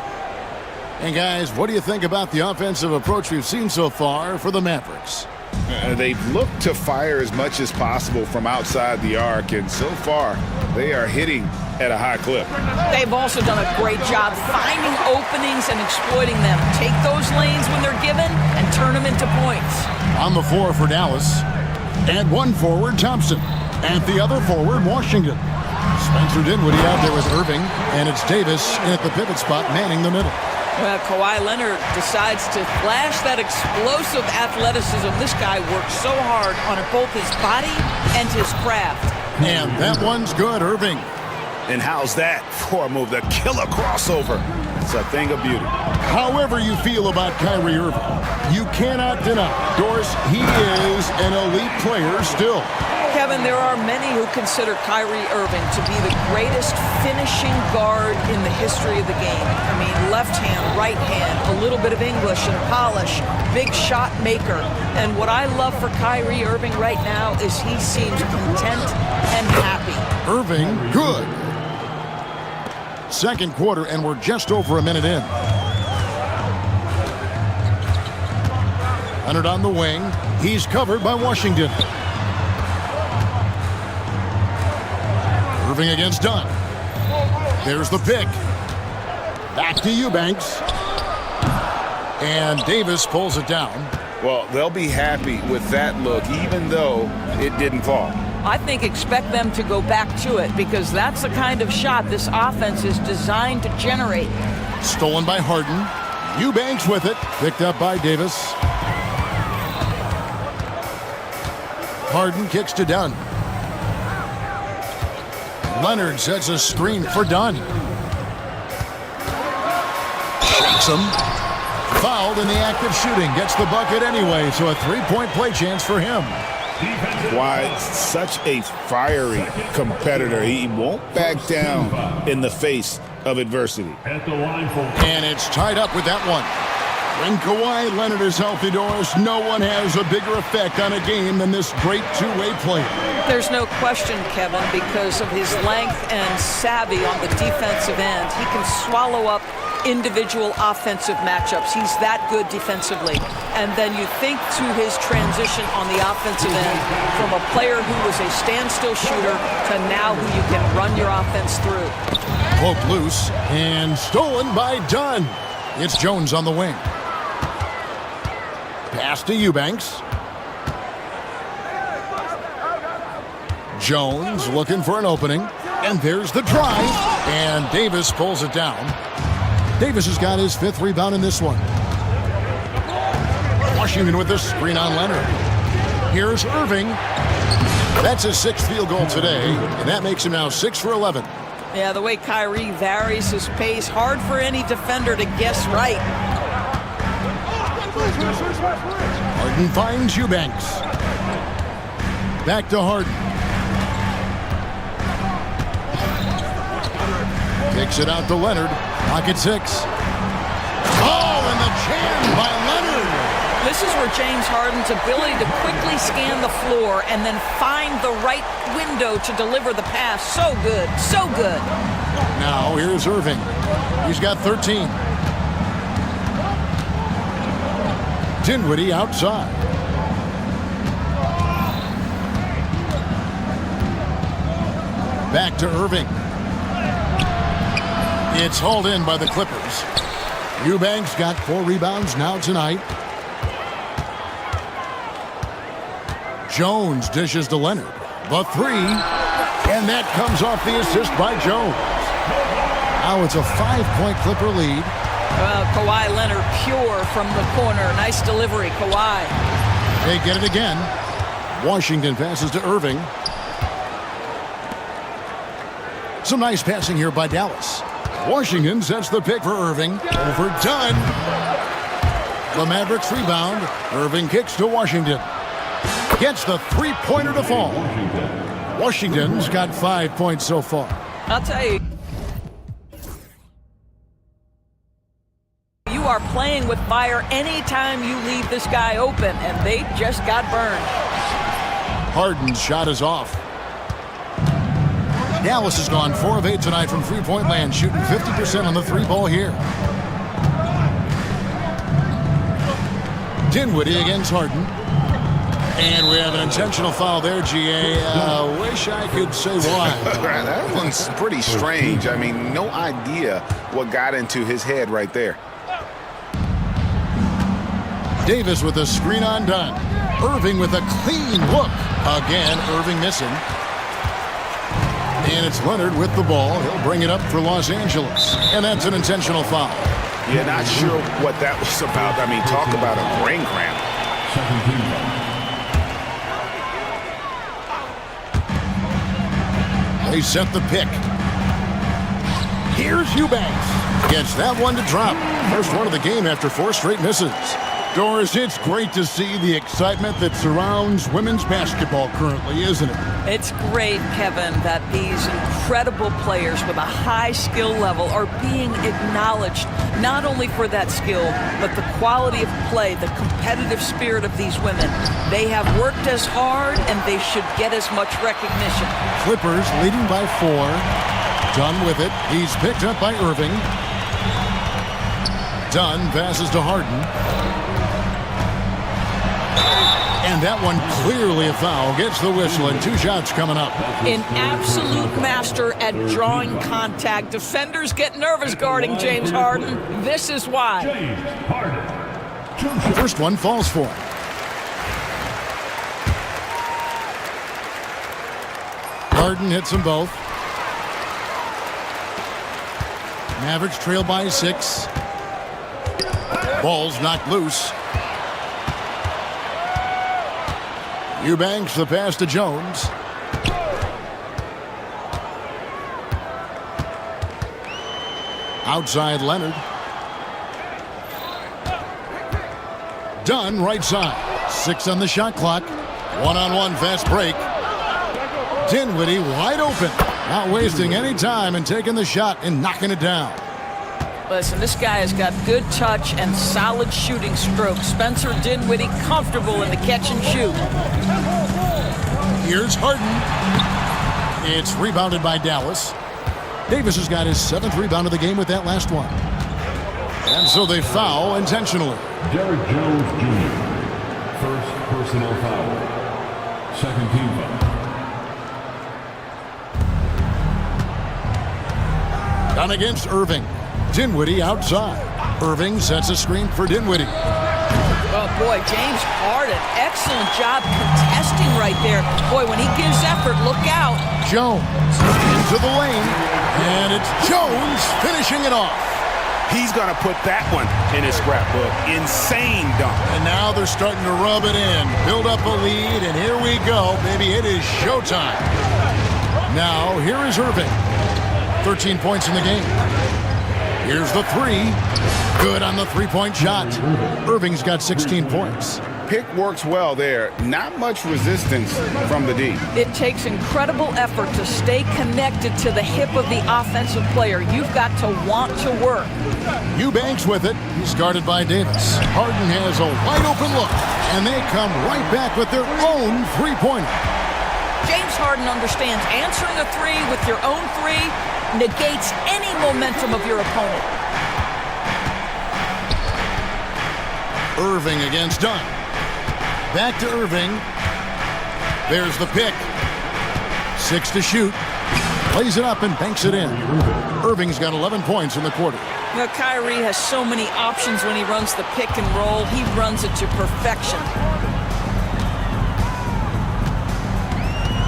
And guys, what do you think about the offensive approach we've seen so far for the Mavericks? They've looked to fire as much as possible from outside the arc, and so far they are hitting at a high clip. They've also done a great job finding openings and exploiting them. Take those lanes when they're given and turn them into points. On the floor for Dallas. And one forward, Thompson. And the other forward, Washington. Spencer Dinwiddie out there with Irving, and it's Davis in at the pivot spot manning the middle. Well, Kawhi Leonard decides to flash that explosive athleticism. This guy works so hard on both his body and his craft. And that one's good, Irving. And how's that for a move? The killer crossover. It's a thing of beauty. However you feel about Kyrie Irving, you cannot deny, Doris, he is an elite player still. Kevin, there are many who consider Kyrie Irving to be the greatest finishing guard in the history of the game. I mean, left hand, right hand, a little bit of English and polish, big shot maker. And what I love for Kyrie Irving right now is he seems content and happy. Irving, good. Second quarter, and we're just over a minute in. Leonard on the wing. He's covered by Washington. Irving against Dunn. There's the pick. Back to Eubanks. And Davis pulls it down. Well, they'll be happy with that look, even though it didn't fall. I think expect them to go back to it because that's the kind of shot this offense is designed to generate. Stolen by Harden. Eubanks with it. Picked up by Davis. Harden kicks to Dunn. Leonard sets a screen for Dunn. Shakes him. Fouled in the act of shooting. Gets the bucket anyway, so a three-point play chance for him. Why, such a fiery competitor. He won't back down in the face of adversity. And it's tied up with that one. When Kawhi Leonard is healthy, Doris, no one has a bigger effect on a game than this great two-way player. There's no question, Kevin, because of his length and savvy on the defensive end. He can swallow up individual offensive matchups. He's that good defensively. And then you think to his transition on the offensive end from a player who was a standstill shooter to now who you can run your offense through. Poke loose and stolen by Dunn. It's Jones on the wing. Pass to Eubanks. Jones looking for an opening. And there's the drive. And Davis pulls it down. Davis has got his fifth rebound in this one. Washington with the screen on Leonard. Here's Irving. That's his sixth field goal today. And that makes him now 6 for 11. Yeah, the way Kyrie varies his pace, hard for any defender to guess right. Harden finds Eubanks. Back to Harden. Kicks it out to Leonard. Pocket 6. Oh, and the jam by Leonard. This is where James Harden's ability to quickly scan the floor and then find the right window to deliver the pass. So good, so good. Now here's Irving. He's got 13. Dinwiddie outside. Back to Irving. It's hauled in by the Clippers. Eubanks got 4 rebounds now tonight. Jones dishes to Leonard. The 3. And that comes off the assist by Jones. Now it's a 5-point Clipper lead. Well, Kawhi Leonard pure from the corner. Nice delivery, Kawhi. They get it again. Washington passes to Irving. Some nice passing here by Dallas. Washington sets the pick for Irving. Overdone. The Mavericks rebound. Irving kicks to Washington. Gets the three-pointer to fall. Washington's got 5 points so far. I'll tell you, you are playing with fire anytime you leave this guy open, and they just got burned. Harden's shot is off. Dallas has gone 4 of 8 tonight from three-point land, shooting 50% on the 3-ball here. Dinwiddie against Harden. And we have an intentional foul there, GA. Wish I could say why. That one's pretty strange. I mean, no idea what got into his head right there. Davis with a screen on Dunn. Irving with a clean look. Again, Irving missing. And it's Leonard with the ball. He'll bring it up for Los Angeles. And that's an intentional foul. Yeah, not sure what that was about. I mean, talk about a brain cramp. They set the pick. Here's Eubanks. Gets that one to drop. First one of the game after 4 straight misses. Doris, it's great to see the excitement that surrounds women's basketball currently, isn't it? It's great, Kevin, that these incredible players with a high skill level are being acknowledged, not only for that skill, but the quality of play, the competitive spirit of these women. They have worked as hard, and they should get as much recognition. Clippers leading by 4. Dunn with it. He's picked up by Irving. Dunn passes to Harden. And that one clearly a foul. Gets the whistle, and 2 shots coming up. An absolute master at drawing contact. Defenders get nervous guarding James Harden. This is why. First one falls for him. Harden hits them both. Mavericks trail by 6. Ball's knocked loose. Eubanks the pass to Jones. Outside Leonard. Dunn right side. 6 on the shot clock. One-on-one fast break. Dinwiddie wide open. Not wasting any time and taking the shot and knocking it down. Listen, this guy has got good touch and solid shooting stroke. Spencer Dinwiddie comfortable in the catch and shoot. Here's Harden. It's rebounded by Dallas. Davis has got his 7th rebound of the game with that last one. And so they foul intentionally. Derek Jones Jr. First personal foul. Second team foul. Down against Irving. Dinwiddie outside. Irving sets a screen for Dinwiddie. Oh, boy, James Harden. Excellent job contesting right there. Boy, when he gives effort, look out. Jones into the lane. And it's Jones finishing it off. He's going to put that one in his scrapbook. Insane dunk. And now they're starting to rub it in. Build up a lead, and here we go. Baby, it is showtime. Now, here is Irving. 13 points in the game. Here's the 3. Good on the 3-point shot. Irving's got 16 points. Pick works well there. Not much resistance from the D. It takes incredible effort to stay connected to the hip of the offensive player. You've got to want to work. Eubanks with it. He's guarded by Davis. Harden has a wide open look, and they come right back with their own 3-pointer. James Harden understands answering a 3 with your own 3 negates any momentum of your opponent. Irving against Dunn. Back to Irving. There's the pick. 6 to shoot. Plays it up and banks it in. Irving's got 11 points in the quarter. Now, Kyrie has so many options when he runs the pick and roll. He runs it to perfection.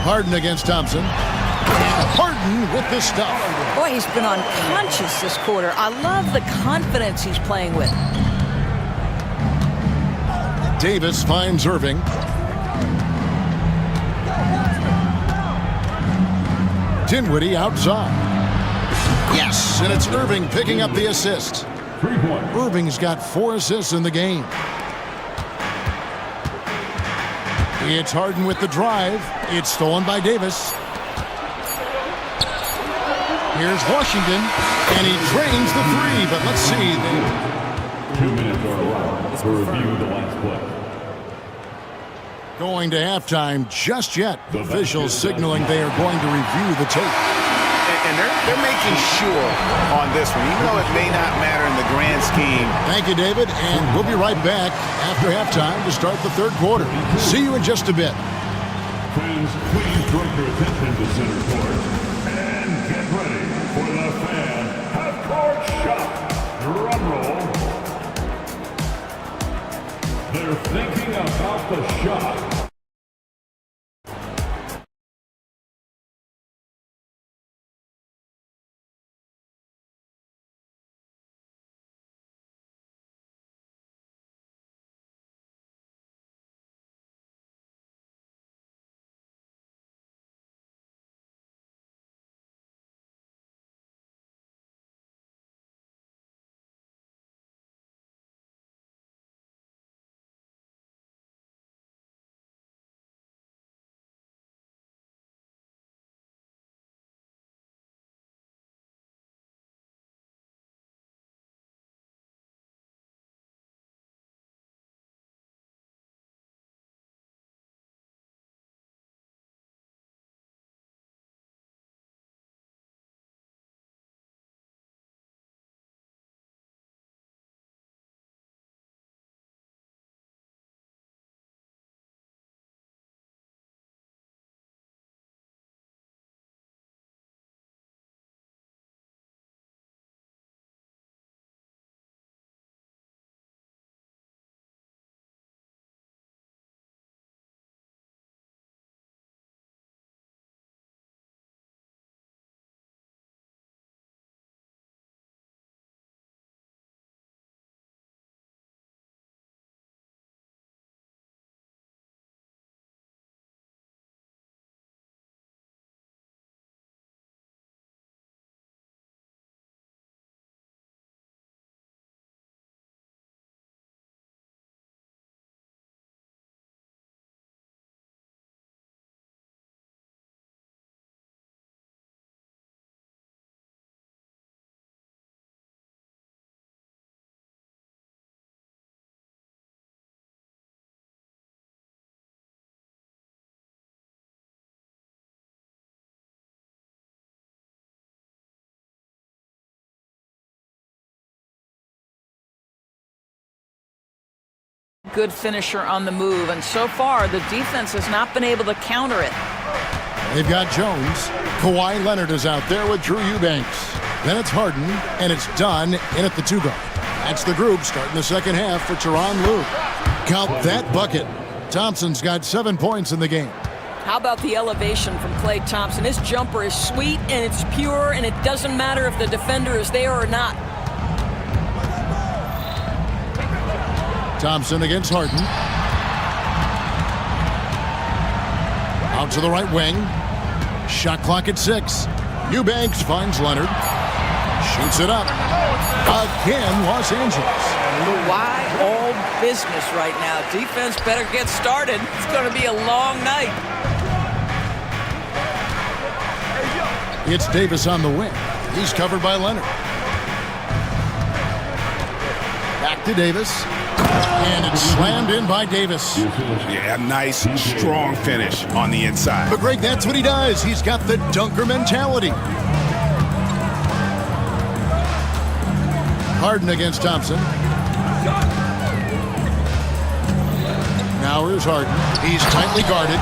Harden against Thompson. And Harden with the stuff. Boy, he's been unconscious this quarter. I love the confidence he's playing with. Davis finds Irving. Dinwiddie outside. Yes, and it's Irving picking up the assist. Irving's got 4 assists in the game. It's Harden with the drive. It's stolen by Davis. Here's Washington, and he drains the 3, but let's see. 2 minutes are allowed to review the last play. Going to halftime just yet. Officials signaling they are going to review the tape. And they're making sure on this one, even though it may not matter in the grand scheme. Thank you, David, and we'll be right back after halftime to start the 3rd quarter. See you in just a bit. Fans, please direct your attention to center court and get ready for the fan half-court shot. Drum roll. They're thinking about the shot. good finisher on the move, and so far the defense has not been able to counter it. They've got Jones. Kawhi Leonard is out there with Drew Eubanks. Then it's Harden, and it's done in at the 2-guard. That's the group starting the second half for Tyronn Lue. Count that bucket. Thompson's got 7 points in the game. How about the elevation from Klay Thompson? His jumper is sweet and it's pure, and it doesn't matter if the defender is there or not. Thompson against Harden. Out to the right wing. Shot clock at 6. Eubanks finds Leonard. Shoots it up. Again, Los Angeles. Why all business right now? Defense better get started. It's going to be a long night. It's Davis on the wing. He's covered by Leonard. Back to Davis. And it's slammed in by Davis. Yeah, nice, strong finish on the inside. But Greg, that's what he does. He's got the dunker mentality. Harden against Thompson. Now here's Harden. He's tightly guarded.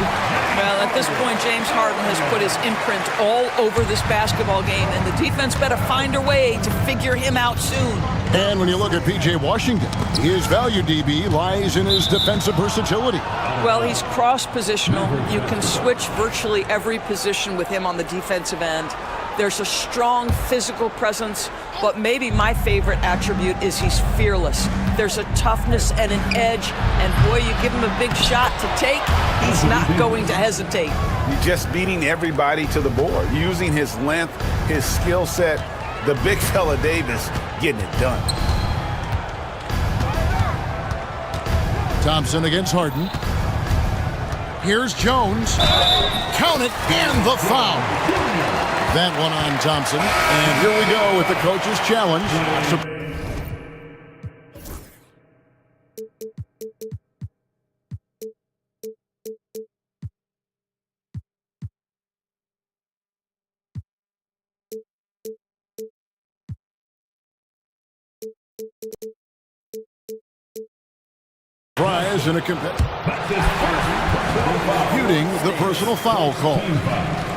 Well, at this point, James Harden has put his imprint all over this basketball game, and the defense better find a way to figure him out soon. And when you look at P.J. Washington, his value DB lies in his defensive versatility. Well, he's cross-positional. You can switch virtually every position with him on the defensive end. There's a strong physical presence, but maybe my favorite attribute is he's fearless. There's a toughness and an edge, and boy, you give him a big shot to take, he's not going to hesitate. You're just beating everybody to the board, using his length, his skill set, the big fella Davis getting it done. Thompson against Harden. Here's Jones. Count it, and the foul. That one on Thompson. And here we go with the coach's challenge. Prize in a disputing the personal foul call.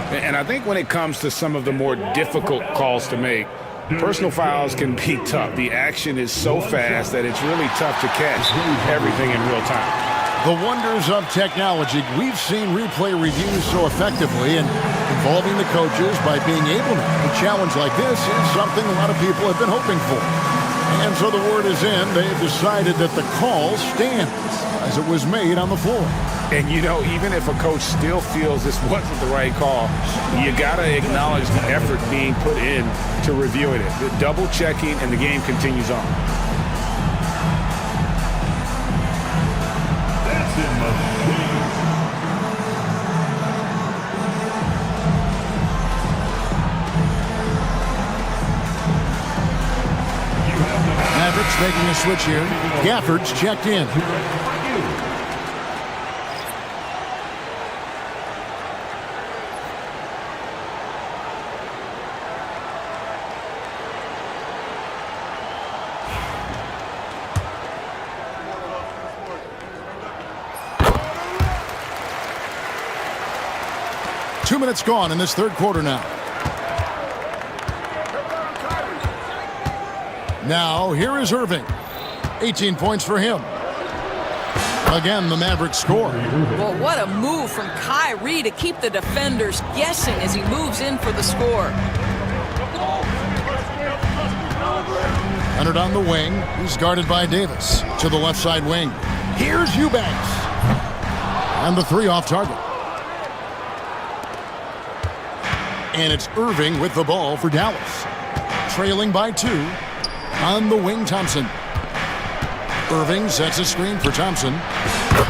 And I think when it comes to some of the more difficult calls to make, personal fouls can be tough. The action is so fast that it's really tough to catch everything in real time. The wonders of technology. We've seen replay reviews so effectively, and involving the coaches by being able to a challenge like this is something a lot of people have been hoping for. And so the word is in. They've decided that the call stands as it was made on the floor. And, you know, even if a coach still feels this wasn't the right call, you got to acknowledge the effort being put in to reviewing it. The double checking, and the game continues on. That's in the Mavericks making a switch here. Gafford's checked in. Two minutes gone in this third quarter now. Now, here is Irving. 18 points for him. Again, the Mavericks score. Well, what a move from Kyrie to keep the defenders guessing as he moves in for the score. Leonard on the wing. He's guarded by Davis. To the left side wing. Here's Eubanks. And the three off target. And it's Irving with the ball for Dallas. Trailing by 2. On the wing, Thompson. Irving sets a screen for Thompson.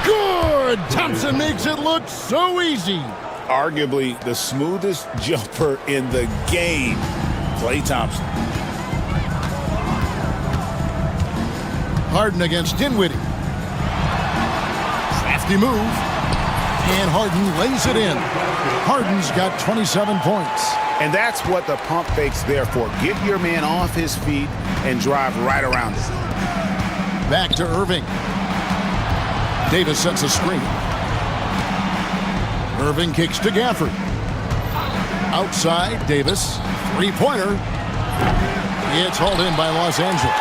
Good! Thompson makes it look so easy. Arguably the smoothest jumper in the game, Klay Thompson. Harden against Dinwiddie. Crafty move. And Harden lays it in. Harden's got 27 points. And that's what the pump fake's there for. Get your man off his feet and drive right around it. Back to Irving. Davis sets a screen. Irving kicks to Gafford. Outside, Davis. Three-pointer. It's hauled in by Los Angeles.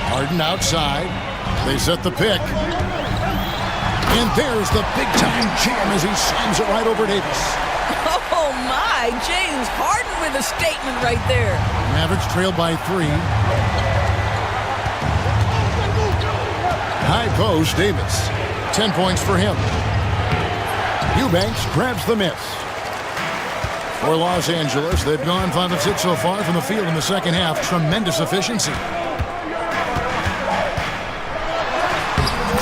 Harden outside. They set the pick. And there's the big-time jam as he slams it right over Davis. Oh, my. James Harden with a statement right there. Mavericks trailed by 3. High post, Davis. 10 points for him. Eubanks grabs the miss. For Los Angeles, they've gone 5 of 6 so far from the field in the second half. Tremendous efficiency.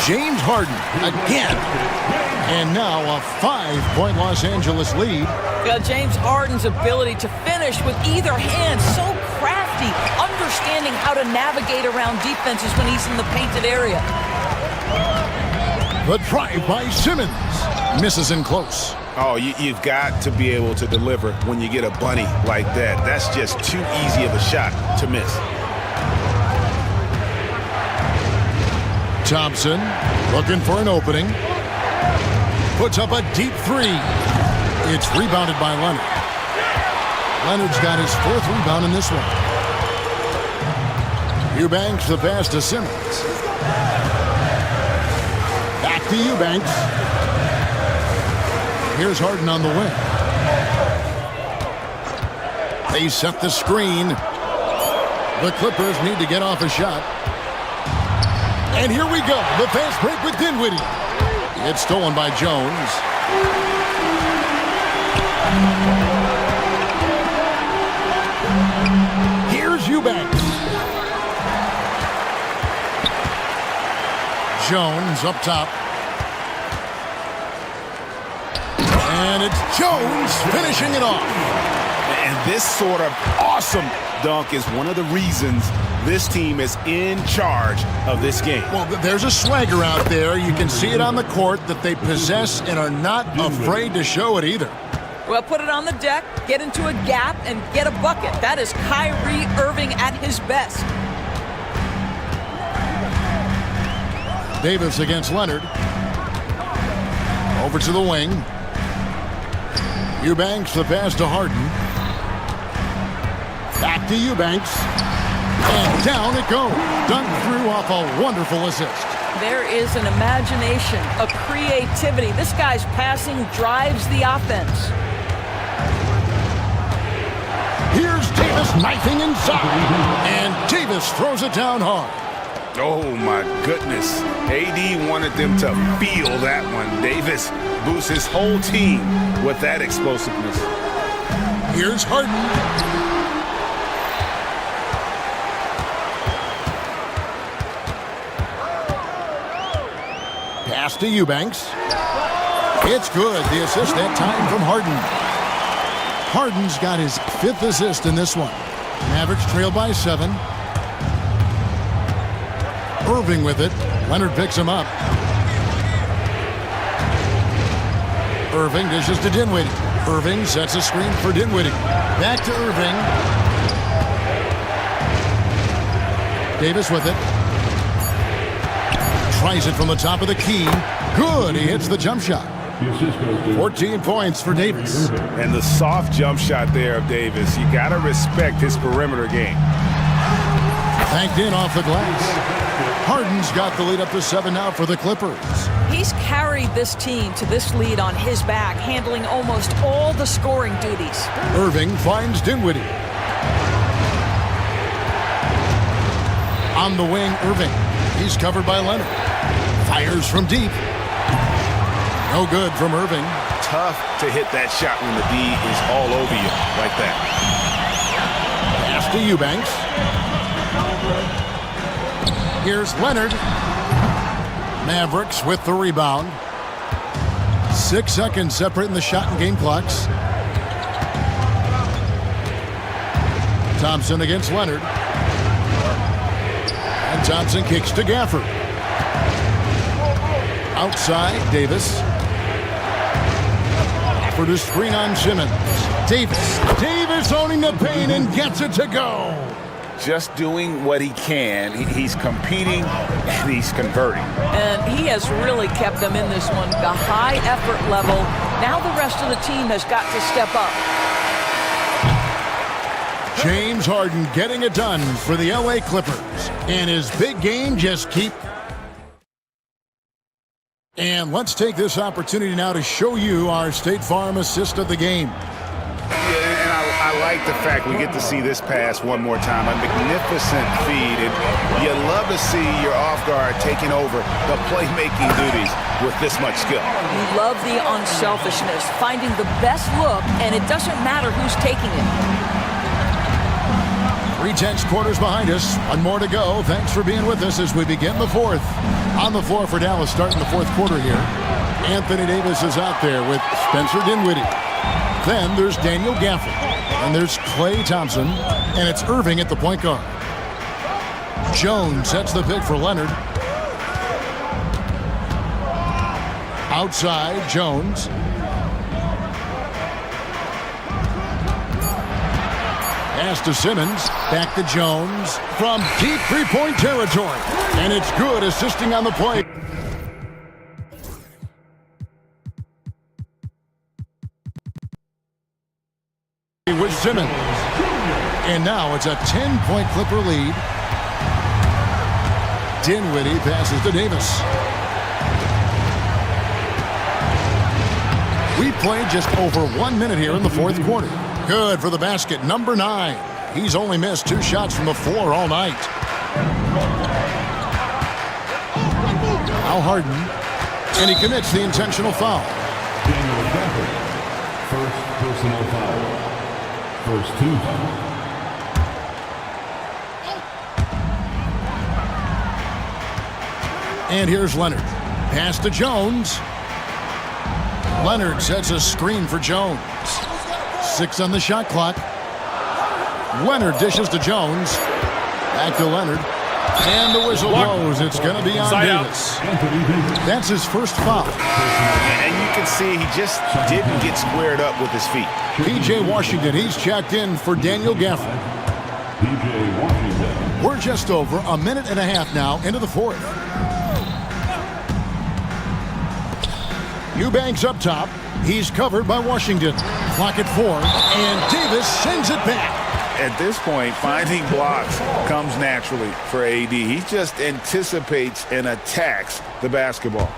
James Harden again. And now a 5-point Los Angeles lead. Yeah, James Harden's ability to finish with either hand, so crafty, understanding how to navigate around defenses when he's in the painted area. The drive by Simmons. Misses in close. Oh, you've got to be able to deliver when you get a bunny like that. That's just too easy of a shot to miss. Thompson looking for an opening. Puts up a deep 3. It's rebounded by Leonard. Leonard's got his 4th rebound in this one. Eubanks the pass to Simmons. Back to Eubanks. Here's Harden on the wing. They set the screen. The Clippers need to get off a shot. And here we go. The fast break with Dinwiddie. It's stolen by Jones. Here's Eubanks. Jones up top. And it's Jones finishing it off. And this sort of awesome dunk is one of the reasons this team is in charge of this game. Well, there's a swagger out there. You can see it on the court that they possess and are not afraid to show it either. Well, put it on the deck, get into a gap, and get a bucket. That is Kyrie Irving at his best. Davis against Leonard. Over to the wing. Eubanks the pass to Harden. Back to Eubanks. And down it goes. Dunked through off a wonderful assist. There is an imagination, a creativity. This guy's passing drives the offense. Here's Davis knifing inside. And Davis throws it down hard. Oh, my goodness. AD wanted them to feel that one. Davis boosts his whole team with that explosiveness. Here's Harden. Pass to Eubanks. It's good. The assist that time from Harden. Harden's got his 5th assist in this one. Mavericks trail by 7. Irving with it. Leonard picks him up. Irving dishes to Dinwiddie. Irving sets a screen for Dinwiddie. Back to Irving. Davis with it. Tries it from the top of the key. Good. He hits the jump shot. 14 points for Davis. And the soft jump shot there of Davis. You got to respect his perimeter game. Banked in off the glass. Harden's got the lead up to 7 now for the Clippers. He's carried this team to this lead on his back, handling almost all the scoring duties. Irving finds Dinwiddie. On the wing, Irving. He's covered by Leonard. Fires from deep. No good from Irving. Tough to hit that shot when the D is all over you like that. Pass to Eubanks. Here's Leonard. Mavericks with the rebound. 6 seconds separating the shot and game clocks. Thompson against Leonard. And Thompson kicks to Gafford. Outside, Davis. For the screen on Simmons. Davis owning the paint and gets it to go. just doing what he can. He's competing and he's converting. And he has really kept them in this one. The high effort level. Now the rest of the team has got to step up. James Harden getting it done for the LA Clippers. And his big game just keeps. And let's take this opportunity now to show you our State Farm assist of the game. Yeah, and I like the fact we get to see this pass one more time. A magnificent feed. And you love to see your off guard taking over the playmaking duties with this much skill. You love the unselfishness, finding the best look, and it doesn't matter who's taking it. 3/10 quarters behind us. One more to go. Thanks for being with us as we begin the fourth. On the floor for Dallas starting the fourth quarter here. Anthony Davis is out there with Spencer Dinwiddie. Then there's Daniel Gafford. And there's Klay Thompson. And it's Irving at the point guard. Jones sets the pick for Leonard. Outside, Jones. Pass to Simmons, back to Jones from deep three-point territory. And it's good, assisting on the play. With Simmons. And now it's a 10-point Clipper lead. Dinwiddie passes to Davis. We played just over 1 minute here in the fourth quarter. Good for the basket, number 9. He's only missed 2 shots from the floor all night. Now Harden, and he commits the intentional foul. First personal foul. First 2. And here's Leonard. Pass to Jones. Leonard sets a screen for Jones. 6 on the shot clock. Leonard dishes to Jones. Back to Leonard. And the whistle blows. It's going to be on Davis. That's his first foul. And you can see he just didn't get squared up with his feet. P.J. Washington, he's checked in for Daniel Gafford. P.J. Washington. We're just over a minute and a half now into the fourth. Eubanks up top. He's covered by Washington. Clock at 4, and Davis sends it back. At this point, finding blocks comes naturally for AD. He just anticipates and attacks the basketball.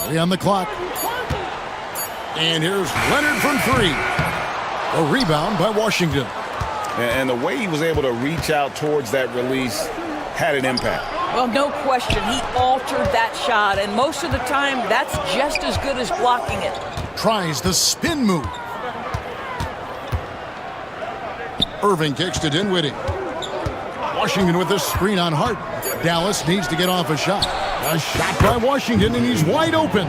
3 on the clock. And here's Leonard from 3. A rebound by Washington. And the way he was able to reach out towards that release had an impact. Well, no question. He altered that shot, and most of the time, that's just as good as blocking it. Tries the spin move. Irving kicks to Dinwiddie. Washington with the screen on Harden. Dallas needs to get off a shot. A shot by Washington, and he's wide open.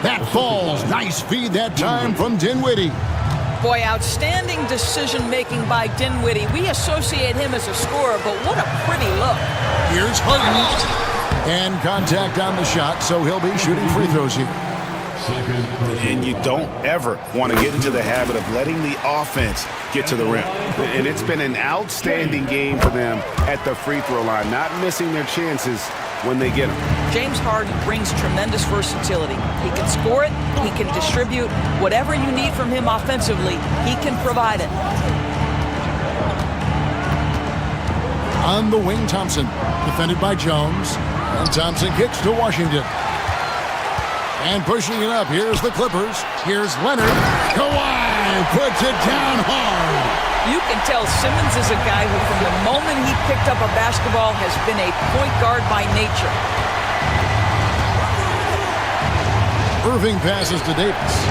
That falls. Nice feed that time from Dinwiddie. Boy, outstanding decision-making by Dinwiddie. We associate him as a scorer, but what a pretty look. Here's Harden. And contact on the shot, so he'll be shooting free throws here. And you don't ever want to get into the habit of letting the offense get to the rim. And it's been an outstanding game for them at the free throw line, not missing their chances when they get them. James Harden brings tremendous versatility. He can score it, he can distribute. Whatever you need from him offensively, he can provide it. On the wing, Thompson, defended by Jones. And Thompson kicks to Washington. And pushing it up, here's the Clippers. Here's Leonard. Kawhi puts it down hard. You can tell Simmons is a guy who, from the moment he picked up a basketball, has been a point guard by nature. Irving passes to Davis.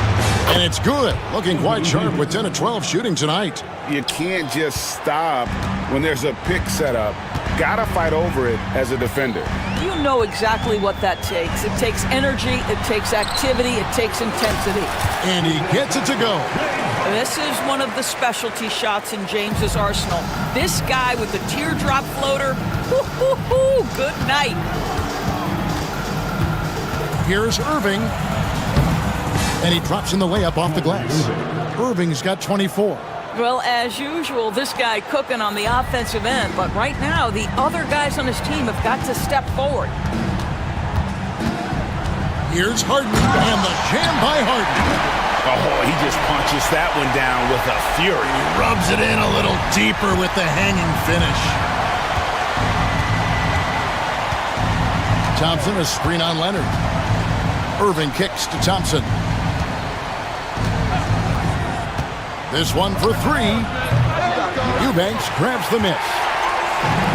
And it's good. Looking quite sharp with 10 of 12 shooting tonight. You can't just stop when there's a pick set up. Gotta fight over it as a defender. You know exactly what that takes. It takes energy, it takes activity, it takes intensity. And he gets it to go. This is one of the specialty shots in James's arsenal. This guy with the teardrop floater, good night. Here's Irving. And he drops in the layup off the glass. Irving's got 24. Well, as usual, this guy cooking on the offensive end, but right now the other guys on his team have got to step forward. Here's Harden, and the jam by Harden. Oh, he just punches that one down with a fury. Rubs it in a little deeper with the hanging finish. Thompson, a screen on Leonard. Irving kicks to Thompson. This one for three. Eubanks grabs the miss.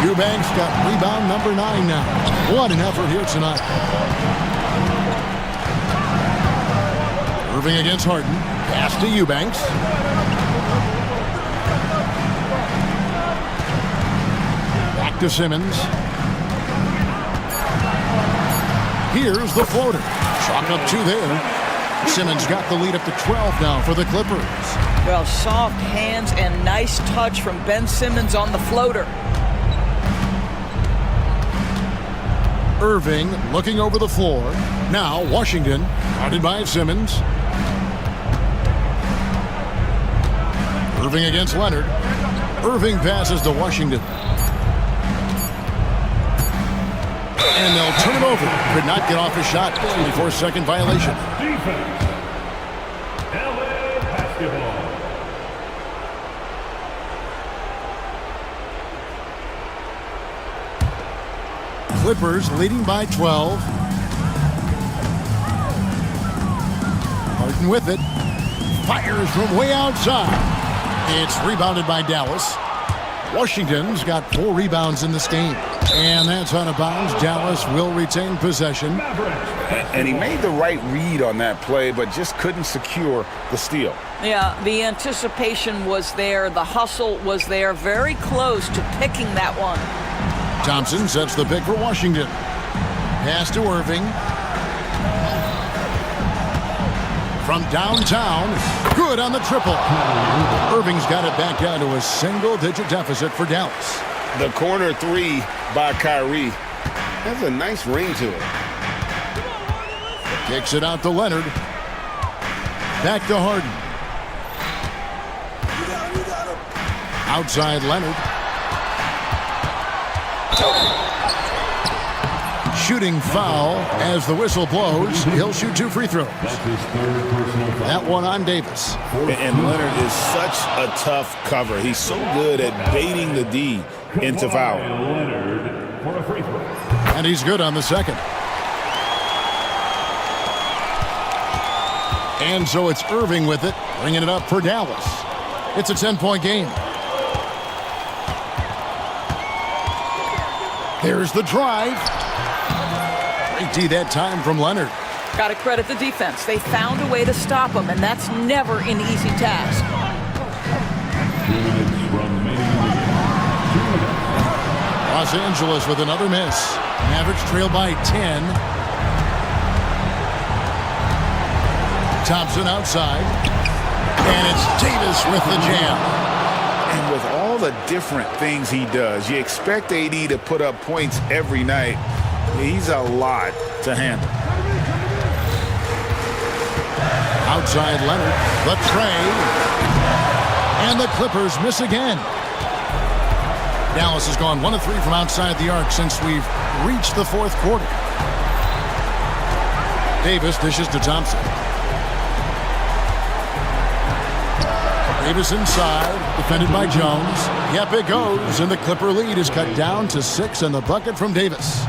Eubanks got rebound number 9 now. What an effort here tonight. Irving against Harden. Pass to Eubanks. Back to Simmons. Here's the floater. Chalk up 2 there. Simmons got the lead up to 12 now for the Clippers. Well, soft hands and nice touch from Ben Simmons on the floater. Irving looking over the floor. Now Washington, guarded by Simmons. Irving against Leonard. Irving passes to Washington. And they'll turn it over. Could not get off his shot. 24-second violation. Defense. LA Basketball. Clippers leading by 12. Harden with it. Fires from way outside. It's rebounded by Dallas. Washington's got 4 rebounds in this game. And that's out of bounds. Dallas will retain possession. And he made the right read on that play, but just couldn't secure the steal. Yeah, the anticipation was there. The hustle was there. Very close to picking that one. Thompson sets the pick for Washington. Pass to Irving. From downtown, good on the triple. Irving's got it back down to a single-digit deficit for Dallas. The corner 3 by Kyrie has a nice ring to it. Kicks it out to Leonard. Back to Harden. Outside Leonard. Shooting foul as the whistle blows. He'll shoot 2 free throws. That one on Davis. And Leonard is such a tough cover. He's so good at baiting the D into foul. And he's good on the second. And so it's Irving with it, bringing it up for Dallas. It's a 10-point game. There's the drive. Great D that time from Leonard. Got to credit the defense. They found a way to stop him, and that's never an easy task. Los Angeles with another miss. Mavericks trail by 10. Thompson outside. And it's Davis with the jam. And with all the different things he does, you expect AD to put up points every night. He's a lot to handle. Outside Leonard. The tray. And the Clippers miss again. Dallas has gone 1 of 3 from outside the arc since we've reached the 4th quarter. Davis dishes to Thompson. Davis inside, defended by Jones. Yep, it goes, and the Clipper lead is cut down to 6 and the bucket from Davis.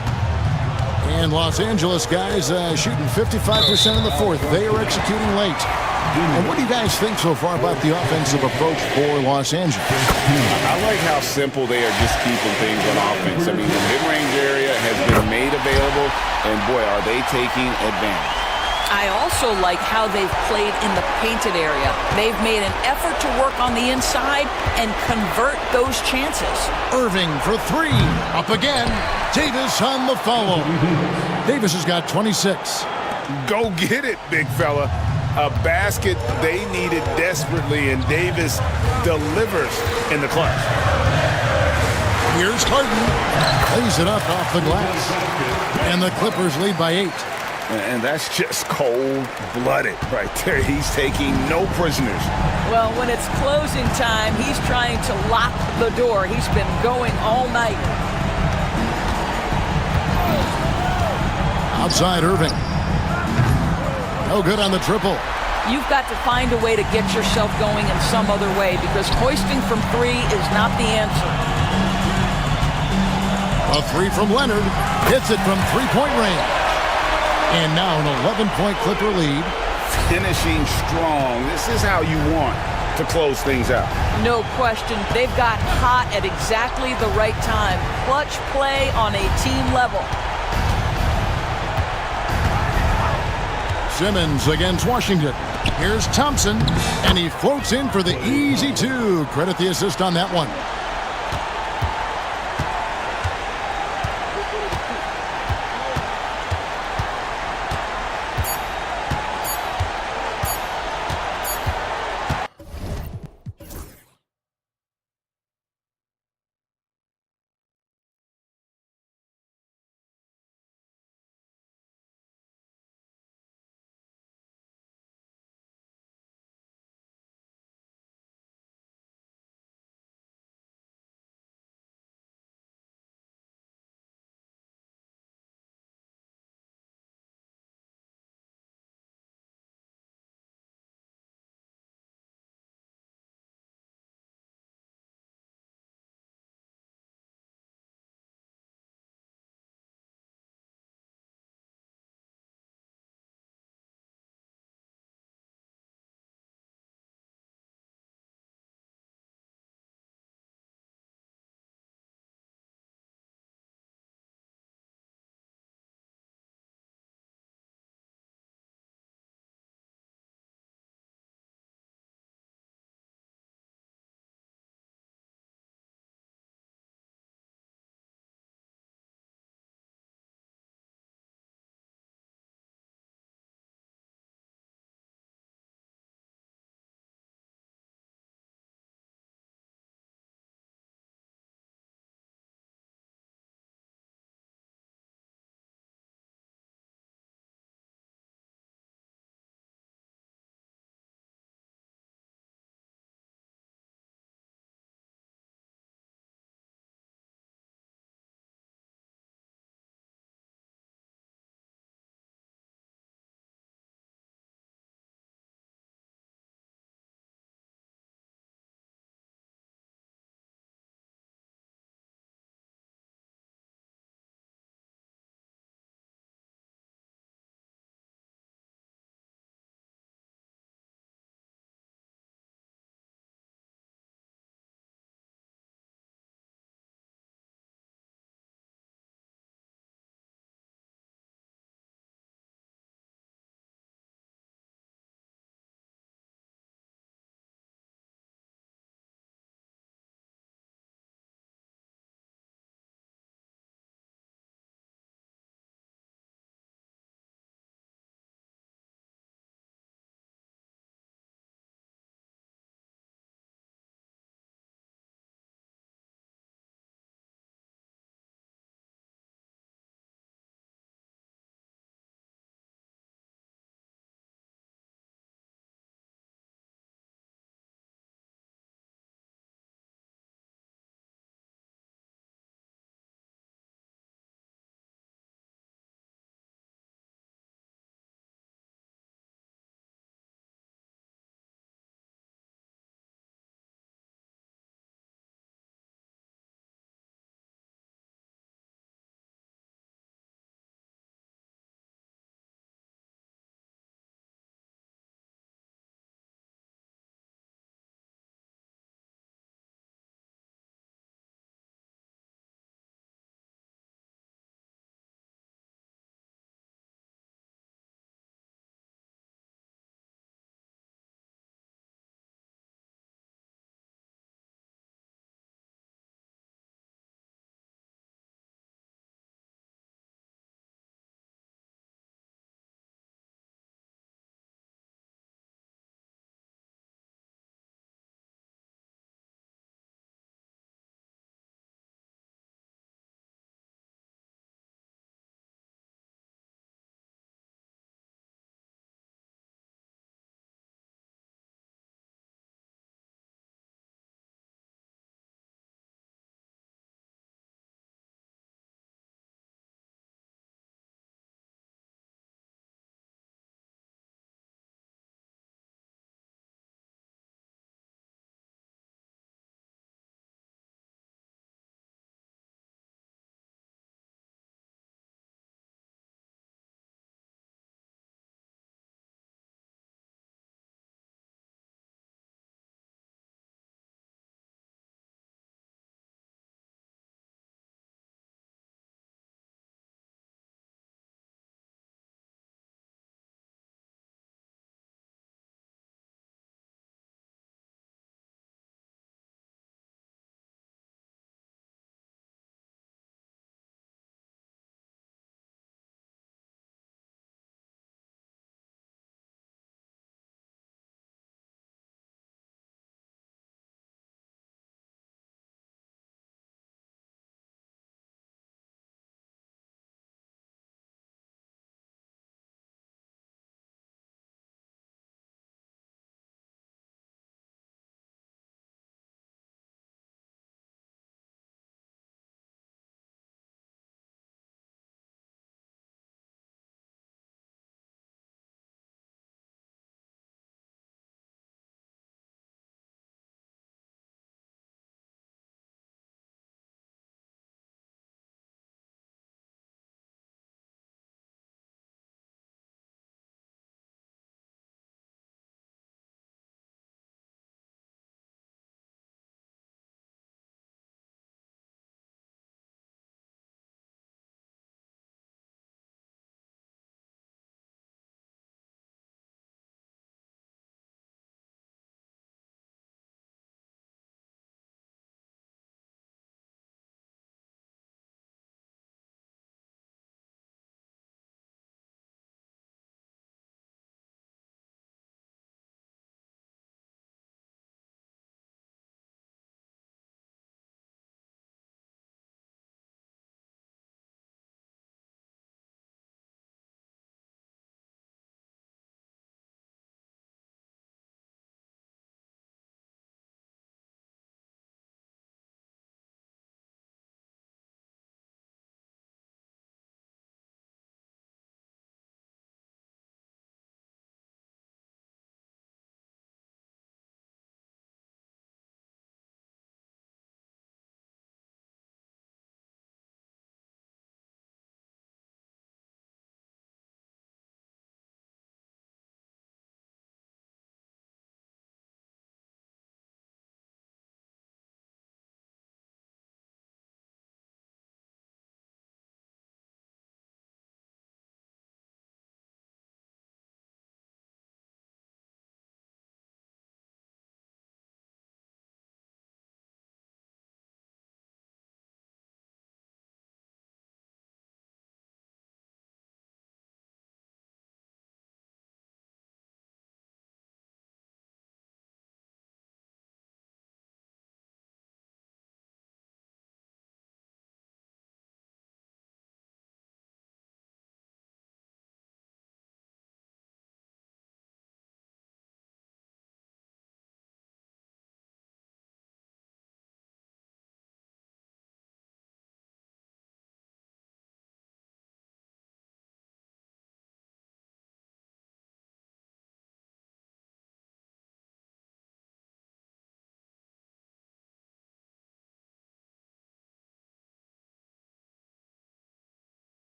And Los Angeles guys shooting 55% in the 4th. They are executing late. And what do you guys think so far about the offensive approach for Los Angeles? I like how simple they are just keeping things on offense. I mean, the mid-range area has been made available, and boy, are they taking advantage. I also like how they've played in the painted area. They've made an effort to work on the inside and convert those chances. Irving for 3. Up again. Davis on the follow. Davis has got 26. Go get it, big fella. A basket they needed desperately, and Davis delivers in the clutch. Here's Harden. Lays it up off the glass. And the Clippers lead by 8. And that's just cold-blooded right there. He's taking no prisoners. Well, when it's closing time, he's trying to lock the door. He's been going all night. Outside Irving. No good on the triple. You've got to find a way to get yourself going in some other way because hoisting from three is not the answer. A three from Leonard. Hits it from three-point range. And now an 11-point Clipper lead. Finishing strong. This is how you want to close things out. No question. They've got hot at exactly the right time. Clutch play on a team level. Simmons against Washington. Here's Thompson, and he floats in for the easy two. Credit the assist on that one.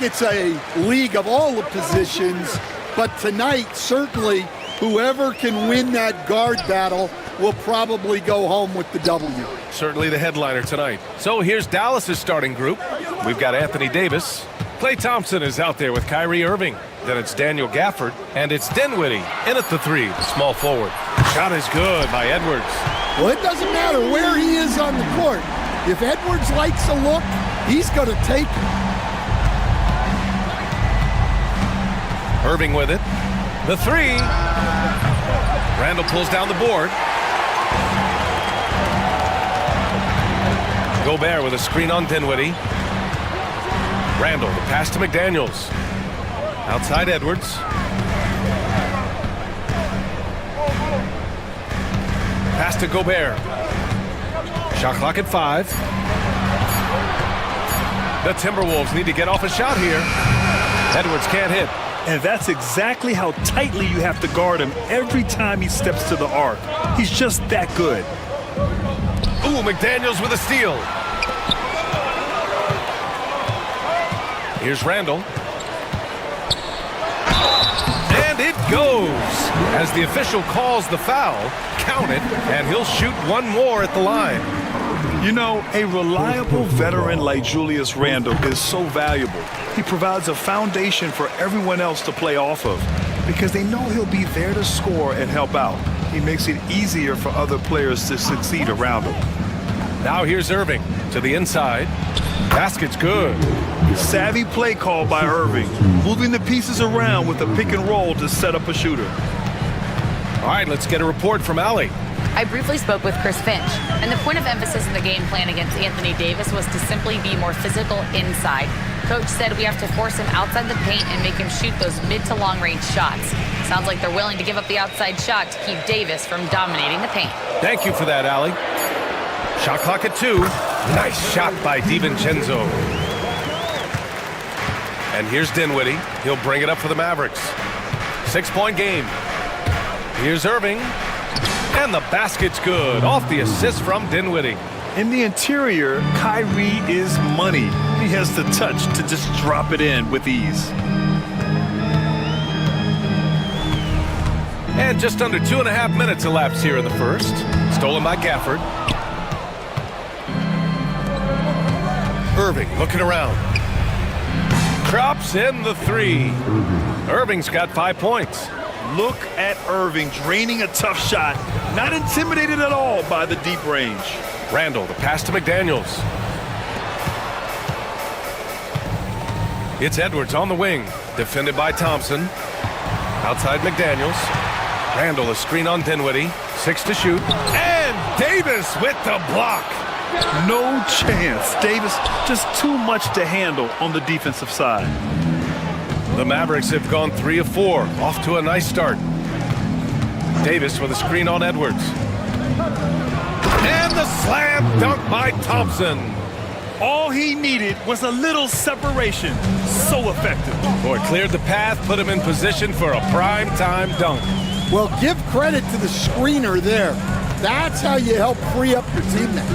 it's a league of all the positions, but tonight, certainly, whoever can win that guard battle will probably go home with the W. Certainly the headliner tonight. So here's Dallas's starting group. We've got Anthony Davis. Klay Thompson is out there with Kyrie Irving. Then it's Daniel Gafford. And it's Dinwiddie in at the 3, the small forward. Shot is good by Edwards. Well, it doesn't matter where he is on the court. If Edwards likes a look, he's going to take it. Irving with it. The 3. Randall pulls down the board. Gobert with a screen on Dinwiddie. Randall, the pass to McDaniels. Outside Edwards. Pass to Gobert. Shot clock at 5. The Timberwolves need to get off a shot here. Edwards can't hit. And that's exactly how tightly you have to guard him every time he steps to the arc. He's just that good. Ooh, McDaniels with a steal. Here's Randall. And it goes. As the official calls the foul, count it, and he'll shoot one more at the line. You know, a reliable veteran like Julius Randle is so valuable. He provides a foundation for everyone else to play off of because they know he'll be there to score and help out. He makes it easier for other players to succeed around him. Now here's Irving to the inside. Basket's good. Savvy play call by Irving, moving the pieces around with a pick and roll to set up a shooter. All right, let's get a report from Allie. I briefly spoke with Chris Finch, and the point of emphasis in the game plan against Anthony Davis was to simply be more physical inside. Coach said we have to force him outside the paint and make him shoot those mid to long range shots. Sounds like they're willing to give up the outside shot to keep Davis from dominating the paint. Thank you for that, Allie. Shot clock at 2. Nice shot by DiVincenzo. And here's Dinwiddie. He'll bring it up for the Mavericks. 6-point game. Here's Irving. And the basket's good. Off the assist from Dinwiddie. In the interior, Kyrie is money. He has the touch to just drop it in with ease. And just under 2.5 minutes elapsed here in the first. Stolen by Gafford. Irving looking around. Drops in the 3. Irving's got 5 points. Look at Irving draining a tough shot. Not intimidated at all by the deep range. Randall, the pass to McDaniels. It's Edwards on the wing. Defended by Thompson. Outside McDaniels. Randall, a screen on Dinwiddie. 6 to shoot. And Davis with the block. No chance. Davis just too much to handle on the defensive side. The Mavericks have gone 3 of 4. Off to a nice start. Davis with a screen on Edwards. And the slam dunk by Thompson. All he needed was a little separation. So effective. Boy, cleared the path, put him in position for a prime-time dunk. Well, give credit to the screener there. That's how you help free up your teammates.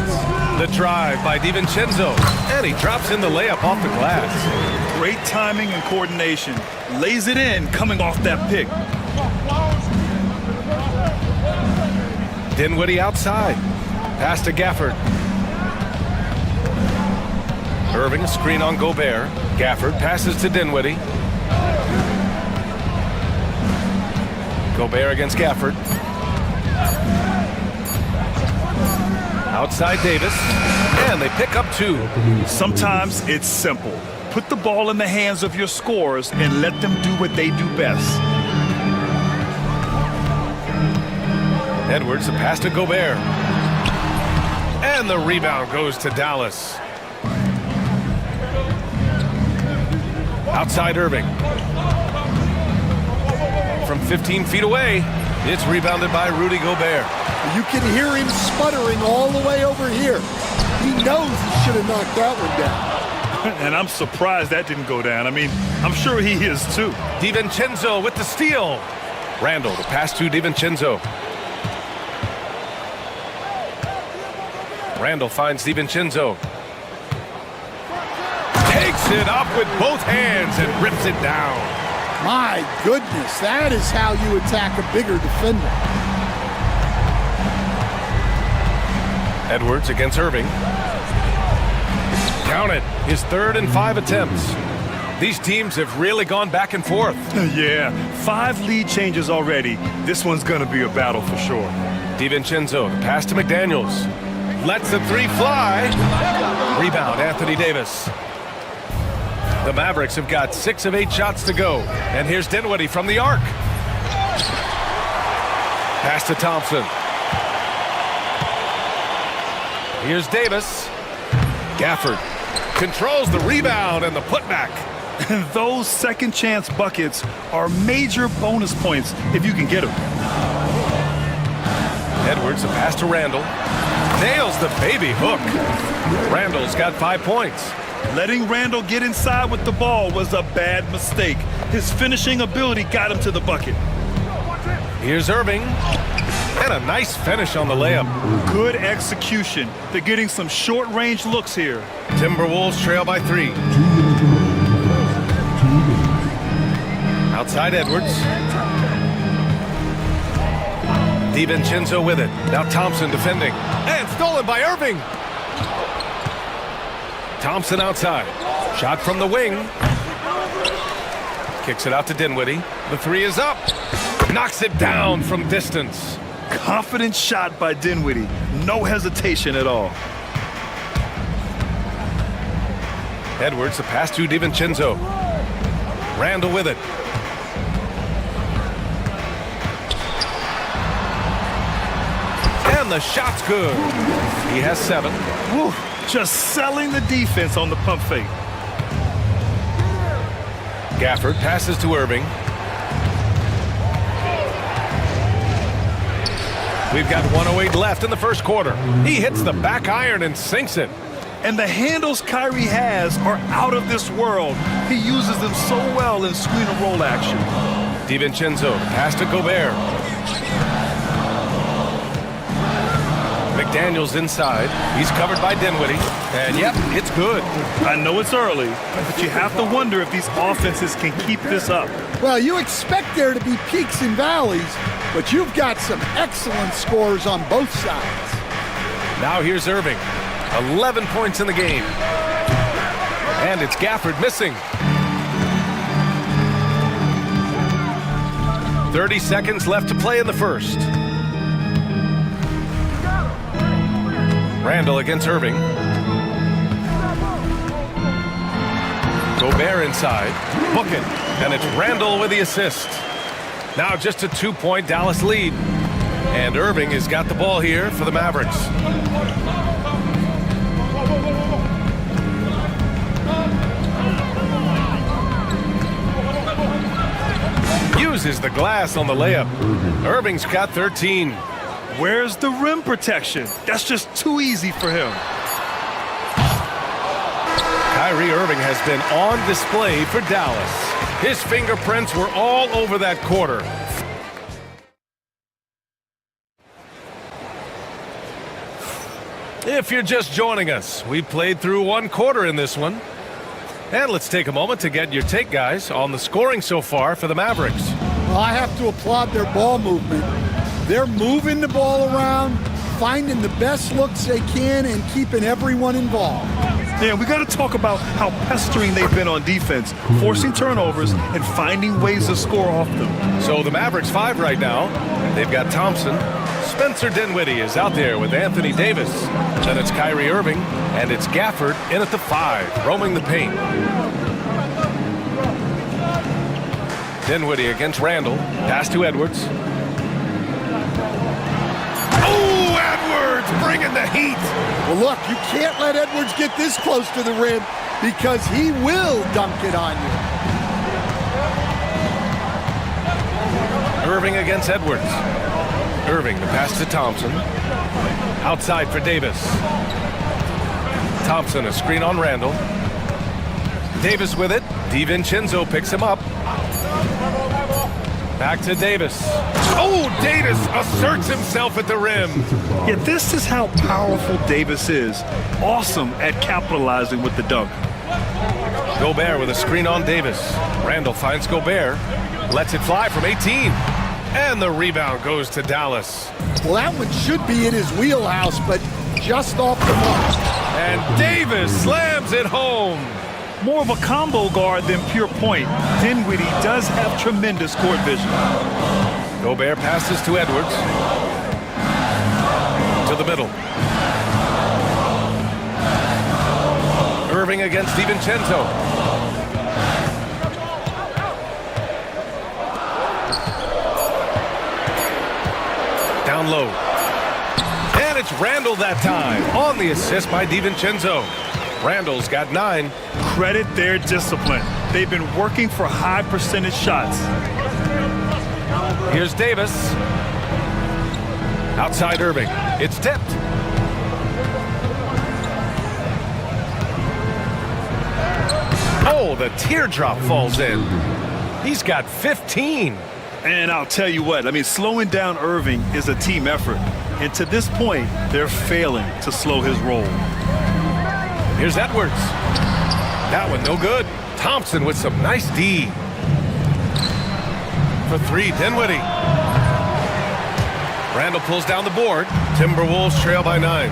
The drive by DiVincenzo. And he drops in the layup off the glass. Great timing and coordination. Lays it in coming off that pick. Dinwiddie outside. Pass to Gafford. Irving, a screen on Gobert. Gafford passes to Dinwiddie. Gobert against Gafford. Outside Davis. And they pick up 2. Sometimes it's simple. Put the ball in the hands of your scorers and let them do what they do best. Edwards, a pass to Gobert. And the rebound goes to Dallas. Outside Irving. From 15 feet away, it's rebounded by Rudy Gobert. You can hear him sputtering all the way over here. He knows he should have knocked that one down. And I'm surprised that didn't go down. I mean, I'm sure he is too. DiVincenzo with the steal. Randall, the pass to DiVincenzo. Randall finds DiVincenzo. Takes it up with both hands and rips it down. My goodness, that is how you attack a bigger defender. Edwards against Irving. Count it, his 3rd and 5 attempts. These teams have really gone back and forth. Yeah, 5 lead changes already. This one's gonna be a battle for sure. DiVincenzo, the pass to McDaniels. Lets the 3 fly. Rebound, Anthony Davis. The Mavericks have got 6 of 8 shots to go. And here's Dinwiddie from the arc. Pass to Thompson. Here's Davis. Gafford controls the rebound and the putback. Those second chance buckets are major bonus points if you can get them. Edwards, a pass to Randall. Nails the baby hook. Randall's got 5 points. Letting Randall get inside with the ball was a bad mistake. His finishing ability got him to the bucket. Here's Irving. And a nice finish on the layup. Good execution. They're getting some short-range looks here. Timberwolves trail by 3. Outside Edwards. DiVincenzo with it. Now Thompson defending. And stolen by Irving. Thompson outside. Shot from the wing. Kicks it out to Dinwiddie. The 3 is up. Knocks it down from distance. Confident shot by Dinwiddie. No hesitation at all. Edwards, the pass to DiVincenzo. Randall with it. And the shot's good. He has 7. Woo, just selling the defense on the pump fake. Gafford passes to Irving. We've got 1:08 left in the first quarter. He hits the back iron and sinks it. And the handles Kyrie has are out of this world. He uses them so well in screen and roll action. DiVincenzo, pass to Gobert. McDaniels inside. He's covered by Dinwiddie. And yep, it's good. I know it's early, but you have to wonder if these offenses can keep this up. Well, you expect there to be peaks and valleys, but you've got some excellent scores on both sides. Now here's Irving. 11 points in the game. And it's Gafford missing. 30 seconds left to play in the first. Randall against Irving. Gobert inside. Book it. And it's Randall with the assist. Now just a 2-point Dallas lead. And Irving has got the ball here for the Mavericks. Uses the glass on the layup. Irving's got 13. Where's the rim protection? That's just too easy for him. Kyrie Irving has been on display for Dallas. His fingerprints were all over that quarter. If you're just joining us, we played through 1 quarter in this one. And let's take a moment to get your take, guys, on the scoring so far for the Mavericks. Well, I have to applaud their ball movement. They're moving the ball around, finding the best looks they can, and keeping everyone involved. Yeah, we got to talk about how pestering they've been on defense, forcing turnovers and finding ways to score off them. So the Mavericks 5 right now. They've got Thompson. Spencer Dinwiddie is out there with Anthony Davis. Then it's Kyrie Irving, and it's Gafford in at the 5, roaming the paint. Dinwiddie against Randall. Pass to Edwards. Oh, Edwards bringing the heat. Well, look, you can't let Edwards get this close to the rim because he will dunk it on you. Irving against Edwards. Irving, the pass to Thompson. Outside for Davis. Thompson, a screen on Randall. Davis with it. DiVincenzo picks him up. Back to Davis. Oh, Davis asserts himself at the rim. Yeah, this is how powerful Davis is. Awesome at capitalizing with the dunk. Gobert with a screen on Davis. Randall finds Gobert, lets it fly from 18. And the rebound goes to Dallas. Well, that one should be in his wheelhouse, but just off the mark. And Davis slams it home. More of a combo guard than pure point. Dinwiddie does have tremendous court vision. Gobert passes to Edwards. To the middle. Irving against DiVincenzo. Down low. And it's Randall that time on the assist by DiVincenzo. Randall's got 9. Credit their discipline. They've been working for high percentage shots. Here's Davis. Outside Irving. It's tipped. Oh, the teardrop falls in. He's got 15. And I'll tell you what, I mean, slowing down Irving is a team effort. And to this point, they're failing to slow his roll. Here's Edwards. That one no good. Thompson with some nice D. For 3, Dinwiddie. Randall pulls down the board. Timberwolves trail by 9.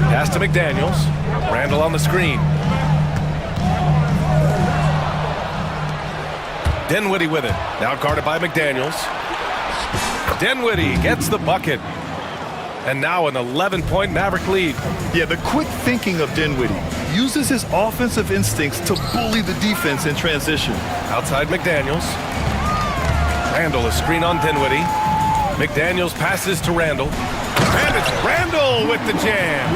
Pass to McDaniels. Randall on the screen. Dinwiddie with it. Now guarded by McDaniels. Dinwiddie gets the bucket. And now an 11-point Maverick lead. Yeah, the quick thinking of Dinwiddie uses his offensive instincts to bully the defense in transition. Outside McDaniels. Randall a screen on Dinwiddie. McDaniels passes to Randall. And it's Randall with the jam.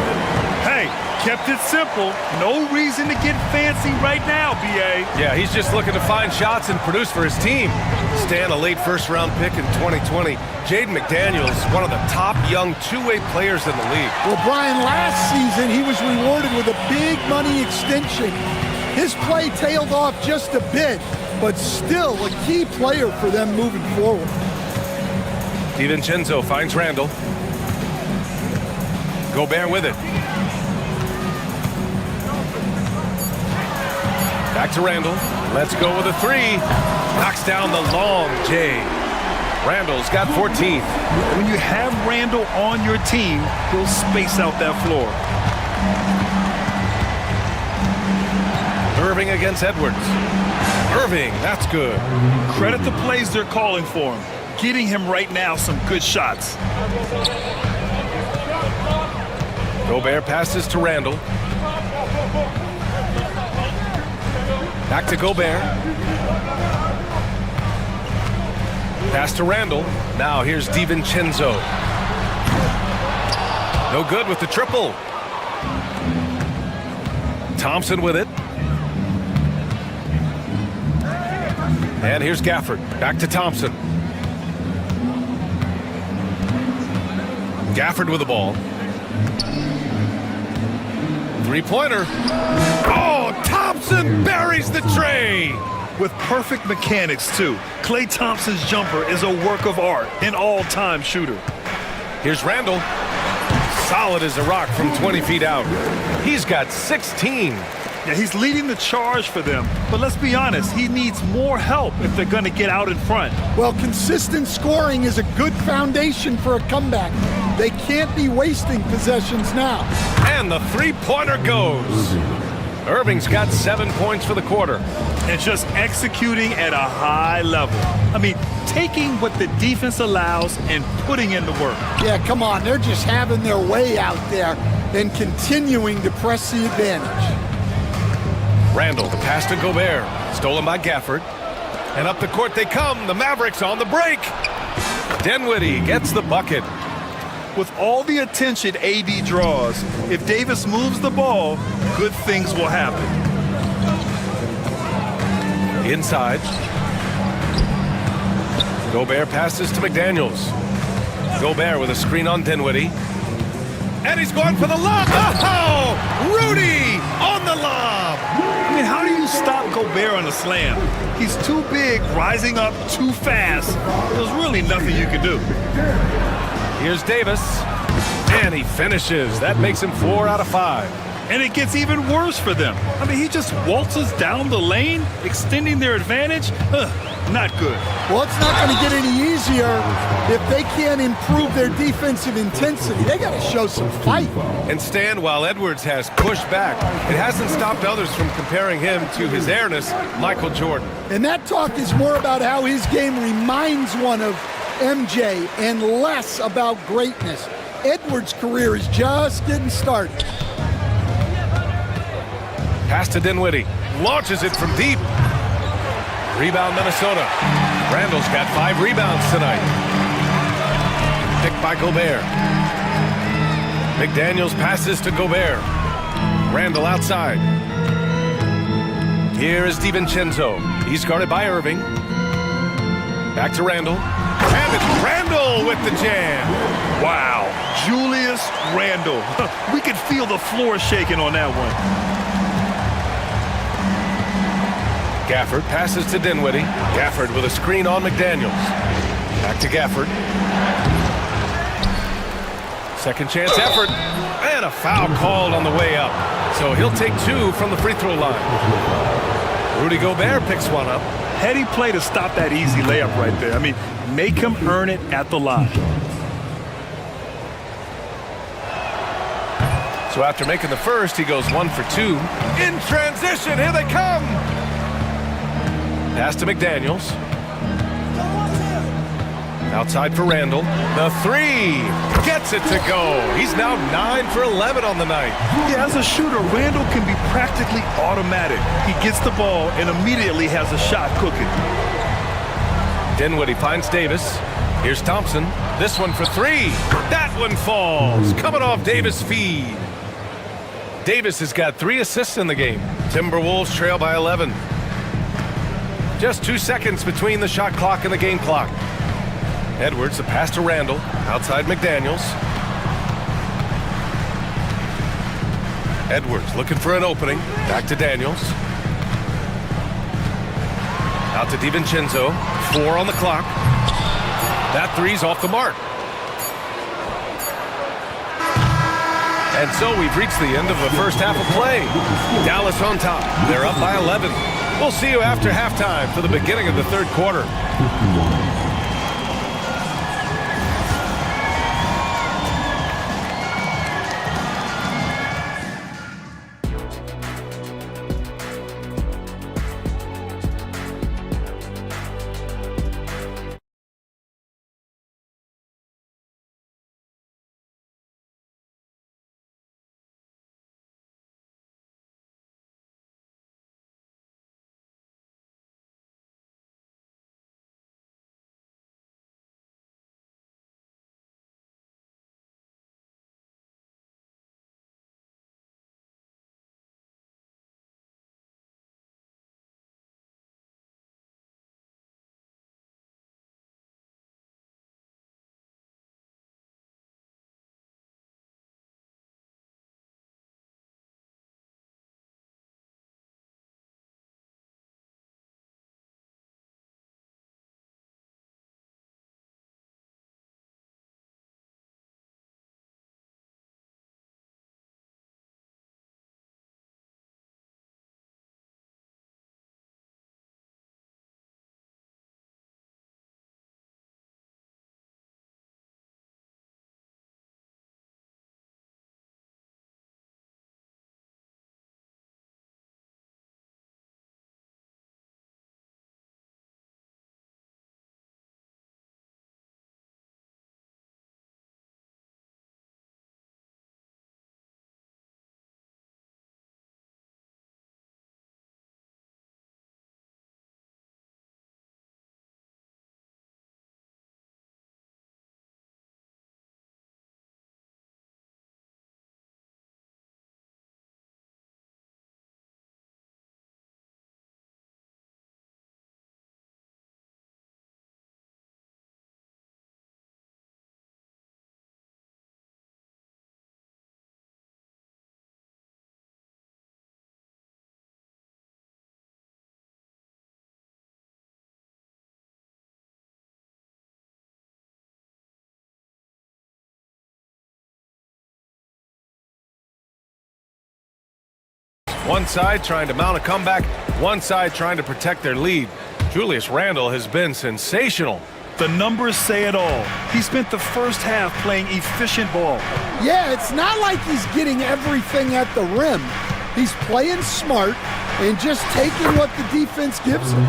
Hey, kept it simple. No reason to get fancy right now, B.A. Yeah, he's just looking to find shots and produce for his team. Stan, a late first-round pick in 2020. Jaden McDaniels, one of the top young two-way players in the league. Well, Brian, last season he was rewarded with a big money extension. His play tailed off just a bit, but still a key player for them moving forward. DiVincenzo finds Randall. Gobert with it. Back to Randall. Let's go with a 3. Knocks down the long J. Randall's got 14th. When you have Randall on your team, he'll space out that floor. Irving against Edwards. Irving, that's good. Credit the plays they're calling for him. Getting him right now some good shots. Gobert passes to Randall. Back to Gobert. Pass to Randall. Now here's DiVincenzo. No good with the triple. Thompson with it. And here's Gafford. Back to Thompson. Gafford with the ball. Three-pointer. Oh, Thompson buries the tray. With perfect mechanics, too. Klay Thompson's jumper is a work of art, an all-time shooter. Here's Randall. Solid as a rock from 20 feet out. He's got 16. Yeah, he's leading the charge for them. But let's be honest, he needs more help if they're going to get out in front. Well, consistent scoring is a good foundation for a comeback. They can't be wasting possessions now. And the three-pointer goes. Irving's got 7 points for the quarter. And just executing at a high level. I mean, taking what the defense allows and putting in the work. Yeah, come on. They're just having their way out there and continuing to press the advantage. Randall, the pass to Gobert. Stolen by Gafford. And up the court they come. The Mavericks on the break. Dinwiddie gets the bucket. With all the attention AD draws, if Davis moves the ball, good things will happen. Inside. Gobert passes to McDaniels. Gobert with a screen on Dinwiddie. And he's going for the lob. Oh! Rudy on the lob. I mean, how do you stop Gobert on a slam? He's too big, rising up too fast. There's really nothing you can do. Here's Davis. And he finishes. That makes him 4 out of 5. And it gets even worse for them. I mean, he just waltzes down the lane, extending their advantage. Not good. Well, it's not going to get any easier if they can't improve their defensive intensity. They got to show some fight. And Stan, while Edwards has pushed back, it hasn't stopped others from comparing him to his airness, Michael Jordan. And that talk is more about how his game reminds one of MJ and less about greatness. Edwards' career is just getting started. Pass to Dinwiddie. Launches it from deep. Rebound Minnesota. Randall's got 5 rebounds tonight. Picked by Gobert. McDaniels passes to Gobert. Randall outside. Here is DiVincenzo. He's guarded by Irving. Back to Randall. And it's Randall with the jam. Wow. Julius Randall. We could feel the floor shaking on that one. Gafford passes to Dinwiddie. Gafford with a screen on McDaniels. Back to Gafford. Second chance effort. And a foul called on the way up. So he'll take 2 from the free throw line. Rudy Gobert picks one up. Heady play to stop that easy layup right there. I mean, make him earn it at the line. So after making the first, he goes 1 for 2. In transition, here they come. Pass to McDaniels. Outside for Randall. The 3 gets it to go. He's now 9 for 11 on the night. Yeah, as a shooter, Randall can be practically automatic. He gets the ball and immediately has a shot cooking. Dinwiddie finds Davis. Here's Thompson. This one for 3. That one falls. Coming off Davis' feed. Davis has got 3 assists in the game. Timberwolves trail by 11. Just 2 seconds between the shot clock and the game clock. Edwards, the pass to Randall. Outside McDaniels. Edwards looking for an opening. Back to Daniels. Out to DiVincenzo. 4 on the clock. That 3's off the mark. And so we've reached the end of the first half of play. Dallas on top. They're up by 11. We'll see you after halftime for the beginning of the third quarter. One side trying to mount a comeback, one side trying to protect their lead. Julius Randle has been sensational. The numbers say it all. He spent the first half playing efficient ball. Yeah, it's not like he's getting everything at the rim. He's playing smart and just taking what the defense gives him.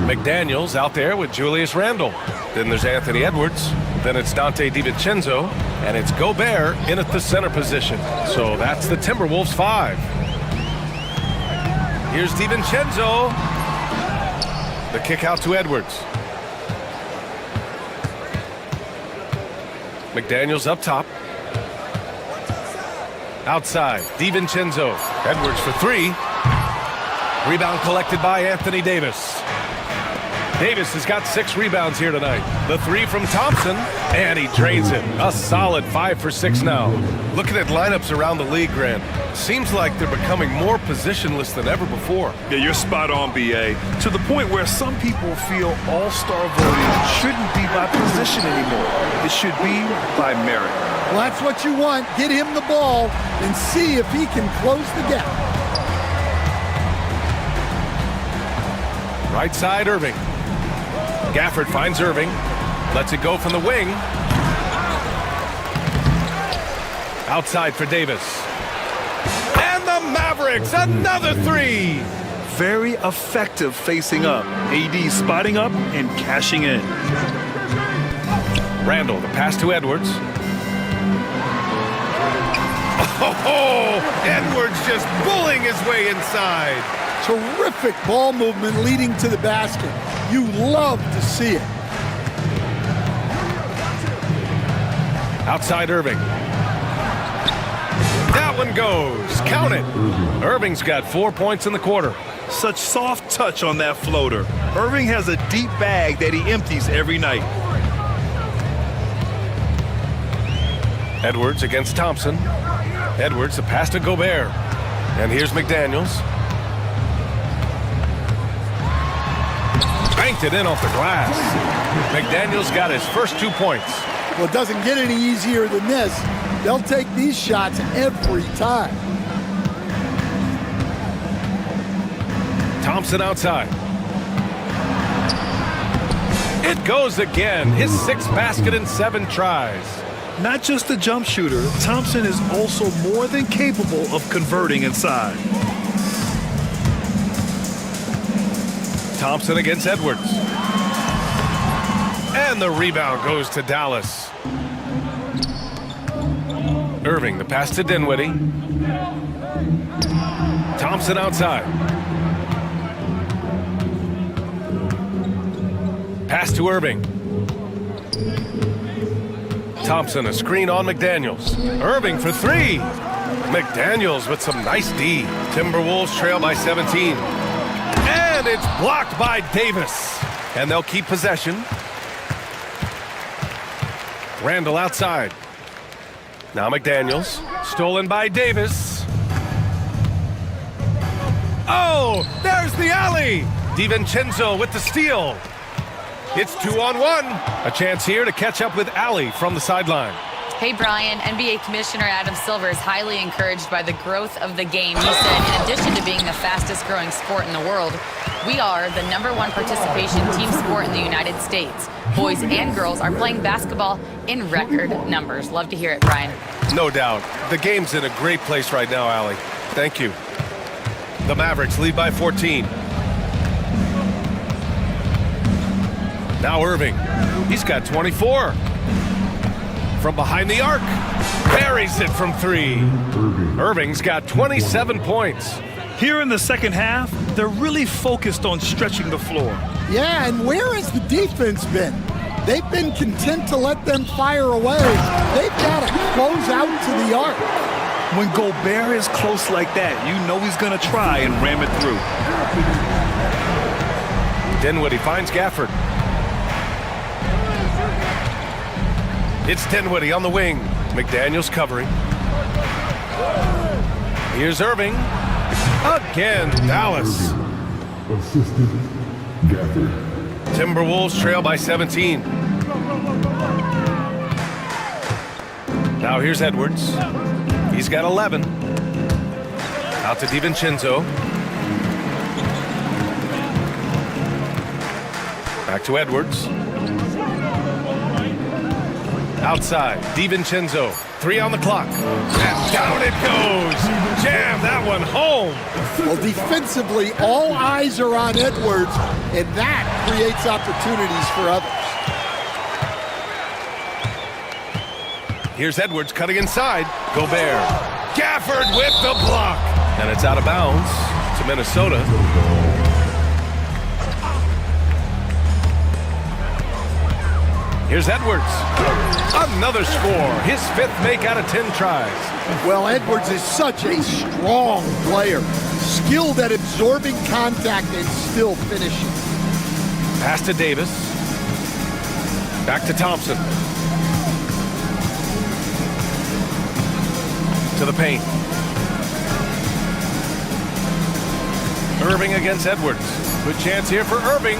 McDaniels out there with Julius Randle. Then there's Anthony Edwards. Then it's Dante DiVincenzo. And it's Gobert in at the center position. So that's the Timberwolves 5. Here's DiVincenzo. The kick out to Edwards. McDaniels up top. Outside, DiVincenzo. Edwards for 3. Rebound collected by Anthony Davis. Davis has got 6 rebounds here tonight. The 3 from Thompson, and he drains it. A solid 5 for 6 now. Looking at lineups around the league, Grant, seems like they're becoming more positionless than ever before. Yeah, you're spot on, BA. To the point where some people feel all-star voting shouldn't be by position anymore. It should be by merit. Well, that's what you want. Get him the ball and see if he can close the gap. Right side, Irving. Gafford finds Irving. Lets it go from the wing. Outside for Davis. And the Mavericks, another 3. Very effective facing up. AD spotting up and cashing in. Randle, the pass to Edwards. Oh, Edwards just bullying his way inside. Terrific ball movement leading to the basket. You love to see it. Outside Irving. That one goes. Count it. Irving's got 4 points in the quarter. Such soft touch on that floater. Irving has a deep bag that he empties every night. Edwards against Thompson. Edwards, the pass to Gobert. And here's McDaniels. Banked it in off the glass. McDaniels got his first 2 points. Well, it doesn't get any easier than this. They'll take these shots every time. Thompson outside. It goes again. His 6th basket in 7 tries. Not just a jump shooter, Thompson is also more than capable of converting inside. Thompson against Edwards. And the rebound goes to Dallas. Irving, the pass to Dinwiddie. Thompson outside. Pass to Irving. Thompson, a screen on McDaniels. Irving for 3. McDaniels with some nice D. Timberwolves trail by 17. And it's blocked by Davis. And they'll keep possession. Randle outside. Now McDaniels. Stolen by Davis. Oh, there's the alley. DiVincenzo with the steal. It's 2-on-1. A chance here to catch up with Alley from the sideline. Hey, Brian, NBA Commissioner Adam Silver is highly encouraged by the growth of the game. He said, in addition to being the fastest growing sport in the world, we are the #1 participation team sport in the United States. Boys and girls are playing basketball in record numbers. Love to hear it, Brian. No doubt. The game's in a great place right now, Alley. Thank you. The Mavericks lead by 14. Now Irving. He's got 24. From behind the arc. Buries it from 3. Irving's got 27 points. Here in the second half, they're really focused on stretching the floor. Yeah, and where has the defense been? They've been content to let them fire away. They've got to close out to the arc. When Gobert is close like that, you know he's going to try and ram it through. Dinwiddie finds Gafford. It's Dinwiddie on the wing. McDaniels covering. Here's Irving. Again, Dallas. Assistant Gafford. Timberwolves trail by 17. Now here's Edwards. He's got 11. Out to DiVincenzo. Back to Edwards. Outside, DiVincenzo. 3 on the clock. And down it goes. Jam that one home. Well, defensively, all eyes are on Edwards, and that creates opportunities for others. Here's Edwards cutting inside. Gobert. Gafford with the block. And it's out of bounds to Minnesota. Here's Edwards. Another score. His 5th make out of 10 tries. Well, Edwards is such a strong player. Skilled at absorbing contact and still finishing. Pass to Davis. Back to Thompson. To the paint. Irving against Edwards. Good chance here for Irving.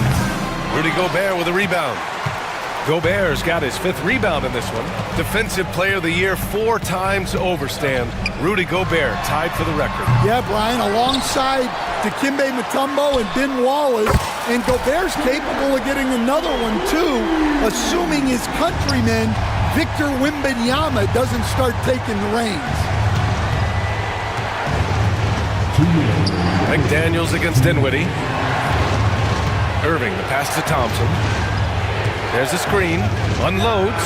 Rudy Gobert with a rebound. Gobert's got his 5th rebound in this one. Defensive Player of the Year 4 times over, Stan. Rudy Gobert tied for the record. Yeah, Brian, alongside Dikembe Mutombo and Ben Wallace, and Gobert's capable of getting another one too, assuming his countryman Victor Wembanyama doesn't start taking the reins. McDaniels against Dinwiddie. Irving, the pass to Thompson. There's a screen, unloads,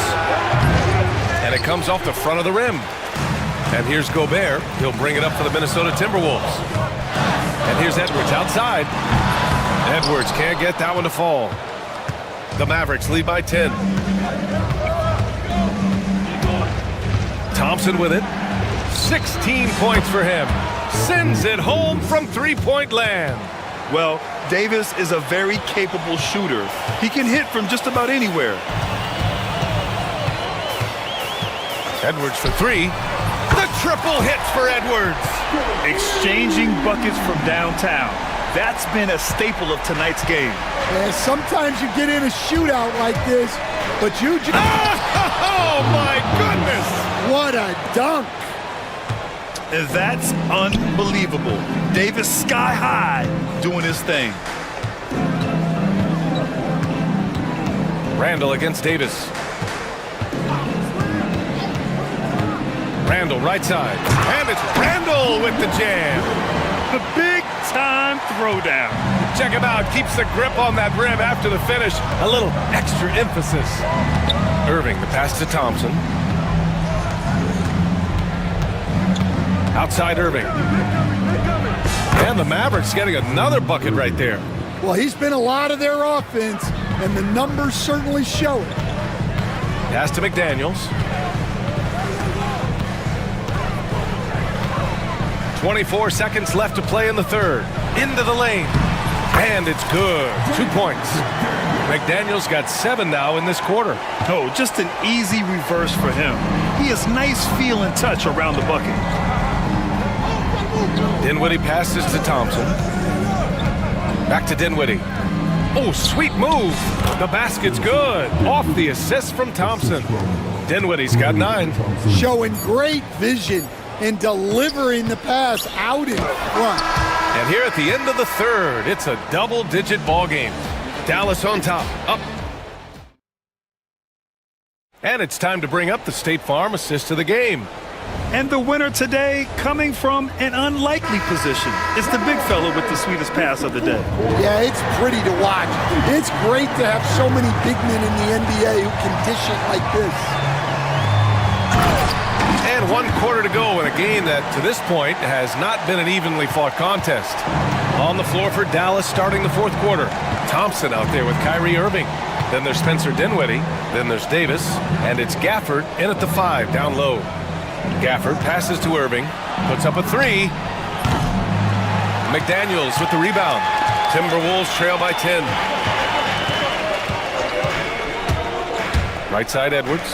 and it comes off the front of the rim. And here's Gobert. He'll bring it up for the Minnesota Timberwolves. And here's Edwards outside. Edwards can't get that one to fall. The Mavericks lead by 10. Thompson with it. 16 points for him. Sends it home from three-point land. Well, Davis is a very capable shooter. He can hit from just about anywhere. Edwards for 3. The triple hits for Edwards. Exchanging buckets from downtown. That's been a staple of tonight's game. Yeah, sometimes you get in a shootout like this, but you just... Oh, my goodness! What a dunk! And that's unbelievable. Davis sky high doing his thing. Randall against Davis. Randall right side. And it's Randall with the jam. The big time throwdown. Check him out. Keeps the grip on that rim after the finish. A little extra emphasis. Irving, the pass to Thompson. Outside Irving. And the Mavericks getting another bucket right there. Well, he's been a lot of their offense, and the numbers certainly show it. Pass to McDaniels. 24 seconds left to play in the third. Into the lane. And it's good. 2 points. McDaniels got 7 now in this quarter. Oh, just an easy reverse for him. He has nice feel and touch around the bucket. Dinwiddie passes to Thompson. Back to Dinwiddie. Oh, sweet move. The basket's good. Off the assist from Thompson. Dinwiddie's got 9. Showing great vision and delivering the pass out in front. And here at the end of the third, it's a double-digit ball game. Dallas on top. Up. And it's time to bring up the State Farm assist of the game. And the winner today coming from an unlikely position. It's the big fella with the sweetest pass of the day. Yeah, it's pretty to watch. It's great to have so many big men in the NBA who can dish it like this. And 1 quarter to go in a game that, to this point, has not been an evenly fought contest. On the floor for Dallas starting the 4th quarter. Thompson out there with Kyrie Irving. Then there's Spencer Dinwiddie. Then there's Davis. And it's Gafford in at the 5, down low. Gafford passes to Irving. Puts up a 3. McDaniels with the rebound. Timberwolves trail by 10. Right side Edwards.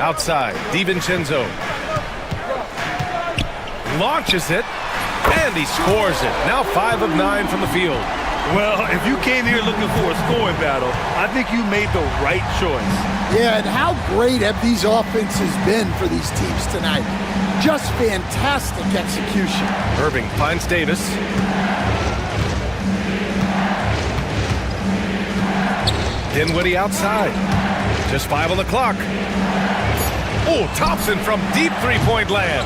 Outside, DiVincenzo. Launches it, and he scores it. Now 5 of 9 from the field. Well, if you came here looking for a scoring battle, I think you made the right choice. Yeah, and how great have these offenses been for these teams tonight? Just fantastic execution. Irving finds Davis. Dinwiddie outside. Just 5 on the clock. Oh, Thompson from deep three-point land.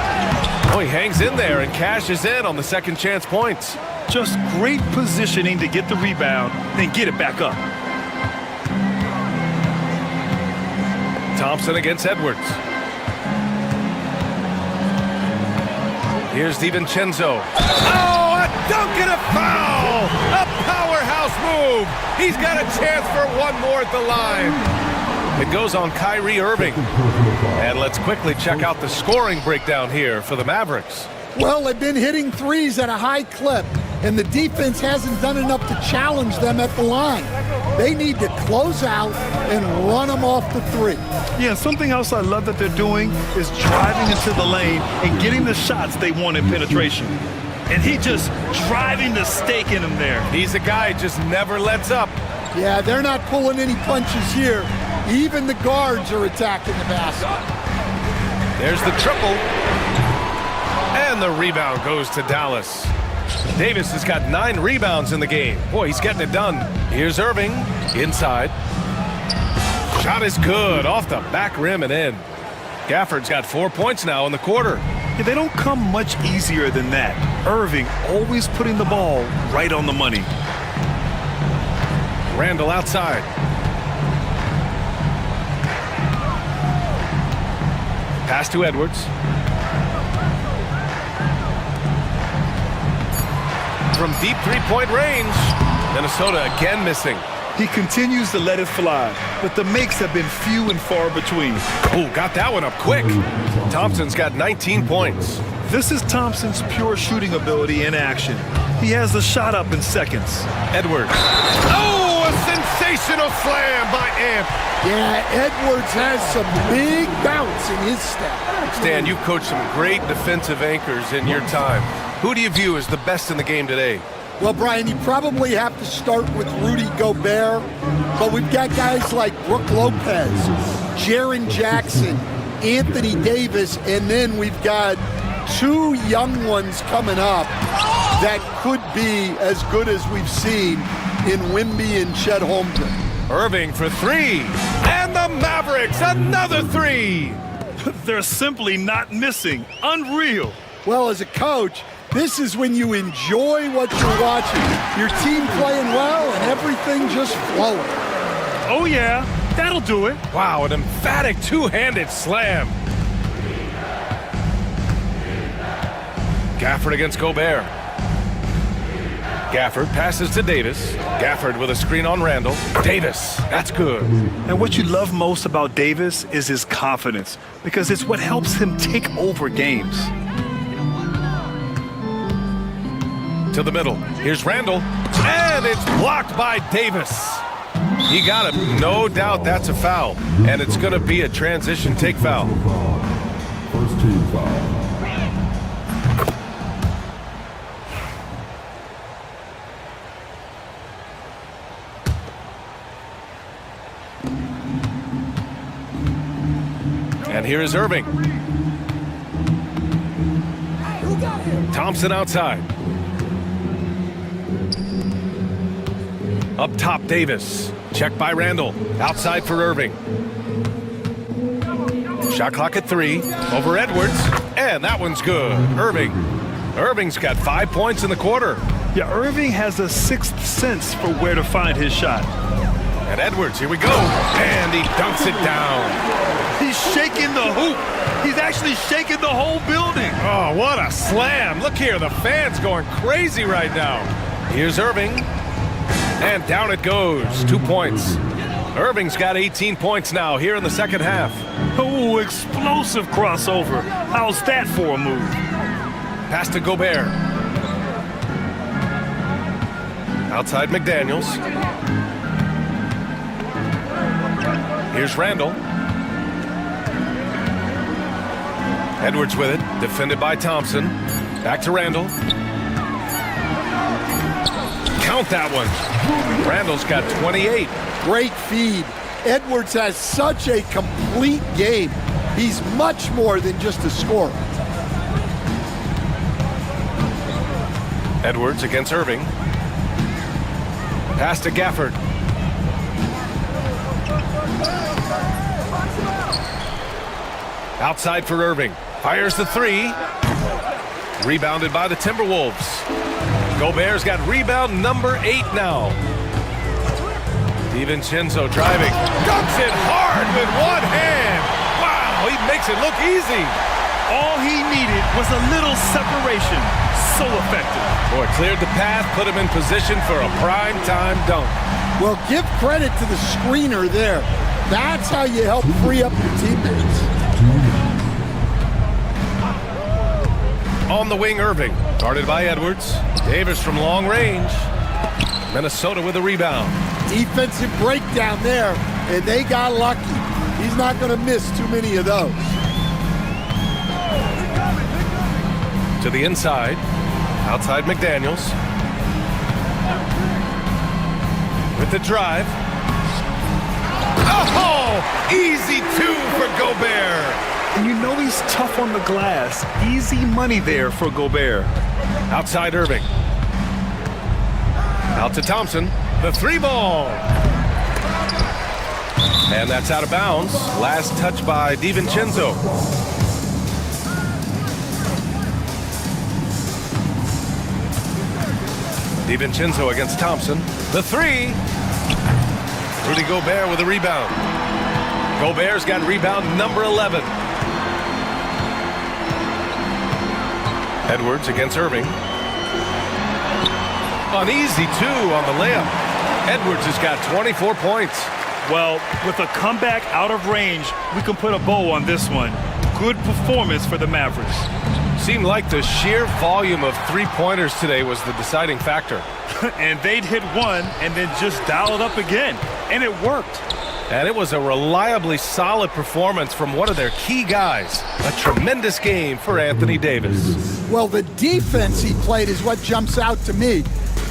Oh, he hangs in there and cashes in on the second chance points. Just great positioning to get the rebound, then get it back up. Thompson against Edwards. Here's DiVincenzo. Oh, a dunk and a foul! A powerhouse move! He's got a chance for one more at the line. It goes on Kyrie Irving. And let's quickly check out the scoring breakdown here for the Mavericks. Well, they've been hitting threes at a high clip, and the defense hasn't done enough to challenge them at the line. They need to close out and run them off the three. Yeah, something else I love that they're doing is driving into the lane and getting the shots they want in penetration. And he just driving the stake in him there. He's a guy who just never lets up. Yeah, they're not pulling any punches here. Even the guards are attacking the basket. There's the triple. And the rebound goes to Dallas. Davis has got 9 rebounds in the game. Boy, he's getting it done. Here's Irving inside. Shot is good off the back rim and in. Gafford's got 4 points now in the quarter. Yeah, they don't come much easier than that. Irving always putting the ball right on the money. Randall outside. Pass to Edwards. From deep three-point range. Minnesota again missing. He continues to let it fly, but the makes have been few and far between. Oh, got that one up quick. Thompson's got 19 points. This is Thompson's pure shooting ability in action. He has the shot up in seconds. Edwards. Oh, a sensational slam by Amp. Yeah, Edwards has some big bounce in his step. Stan, you've coached some great defensive anchors in your time. Who do you view as the best in the game today? Well, Brian, you probably have to start with Rudy Gobert, but we've got guys like Brook Lopez, Jaren Jackson, Anthony Davis, and then we've got 2 young ones coming up that could be as good as we've seen in Wemby and Chet Holmgren. Irving for 3, and the Mavericks another 3. They're simply not missing. Unreal. Well, as a coach, this is when you enjoy what you're watching. Your team playing well and everything just flowing. Oh yeah, that'll do it. Wow, an emphatic two-handed slam. Gafford against Gobert. Gafford passes to Davis. Gafford with a screen on Randall. Davis, that's good. And what you love most about Davis is his confidence, because it's what helps him take over games. To the middle. Here's Randall. And it's blocked by Davis. He got it. No doubt that's a foul. And it's going to be a transition take foul. First team foul. And here is Irving. Thompson outside. Up top, Davis. Check by Randall. Outside for Irving. Shot clock at 3. Over Edwards. And that one's good. Irving. Irving's got 5 points in the quarter. Yeah, Irving has a 6th sense for where to find his shot. And Edwards, here we go. And he dunks it down. He's shaking the hoop. He's actually shaking the whole building. Oh, what a slam. Look here, the fans going crazy right now. Here's Irving. And down it goes. 2 points. Irving's got 18 points now here in the second half. Oh, explosive crossover. How's that for a move? Pass to Gobert. Outside McDaniels. Here's Randall. Edwards with it, defended by Thompson. Back to Randall. count that one. Randall's got 28. Great feed. Edwards has such a complete game. He's much more than just a scorer. Edwards against Irving. Pass to Gafford. Outside for Irving. Fires the three. Rebounded by the Timberwolves. Gobert's got rebound number 8 now. DiVincenzo driving. Dunks it hard with one hand. Wow, he makes it look easy. All he needed was a little separation. So effective. Boy, cleared the path, put him in position for a prime-time dunk. Well, give credit to the screener there. That's how you help free up your teammates. On the wing, Irving. Guarded by Edwards. Davis from long range. Minnesota with a rebound. Defensive breakdown there, and they got lucky. He's not going to miss too many of those. To the inside. Outside McDaniels. With the drive. Oh! Easy 2 for Gobert. And you know he's tough on the glass. Easy money there for Gobert. Outside Irving. Out to Thompson. The 3-ball. And that's out of bounds. Last touch by DiVincenzo. DiVincenzo against Thompson. The 3. Rudy Gobert with a rebound. Gobert's got rebound number 11. Edwards against Irving. An easy 2 on the layup. Edwards has got 24 points. Well, with a comeback out of range, we can put a bow on this one. Good performance for the Mavericks. Seemed like the sheer volume of three-pointers today was the deciding factor. And they'd hit one and then just dial it up again. And it worked. And it was a reliably solid performance from one of their key guys. A tremendous game for Anthony Davis. Well, the defense he played is what jumps out to me.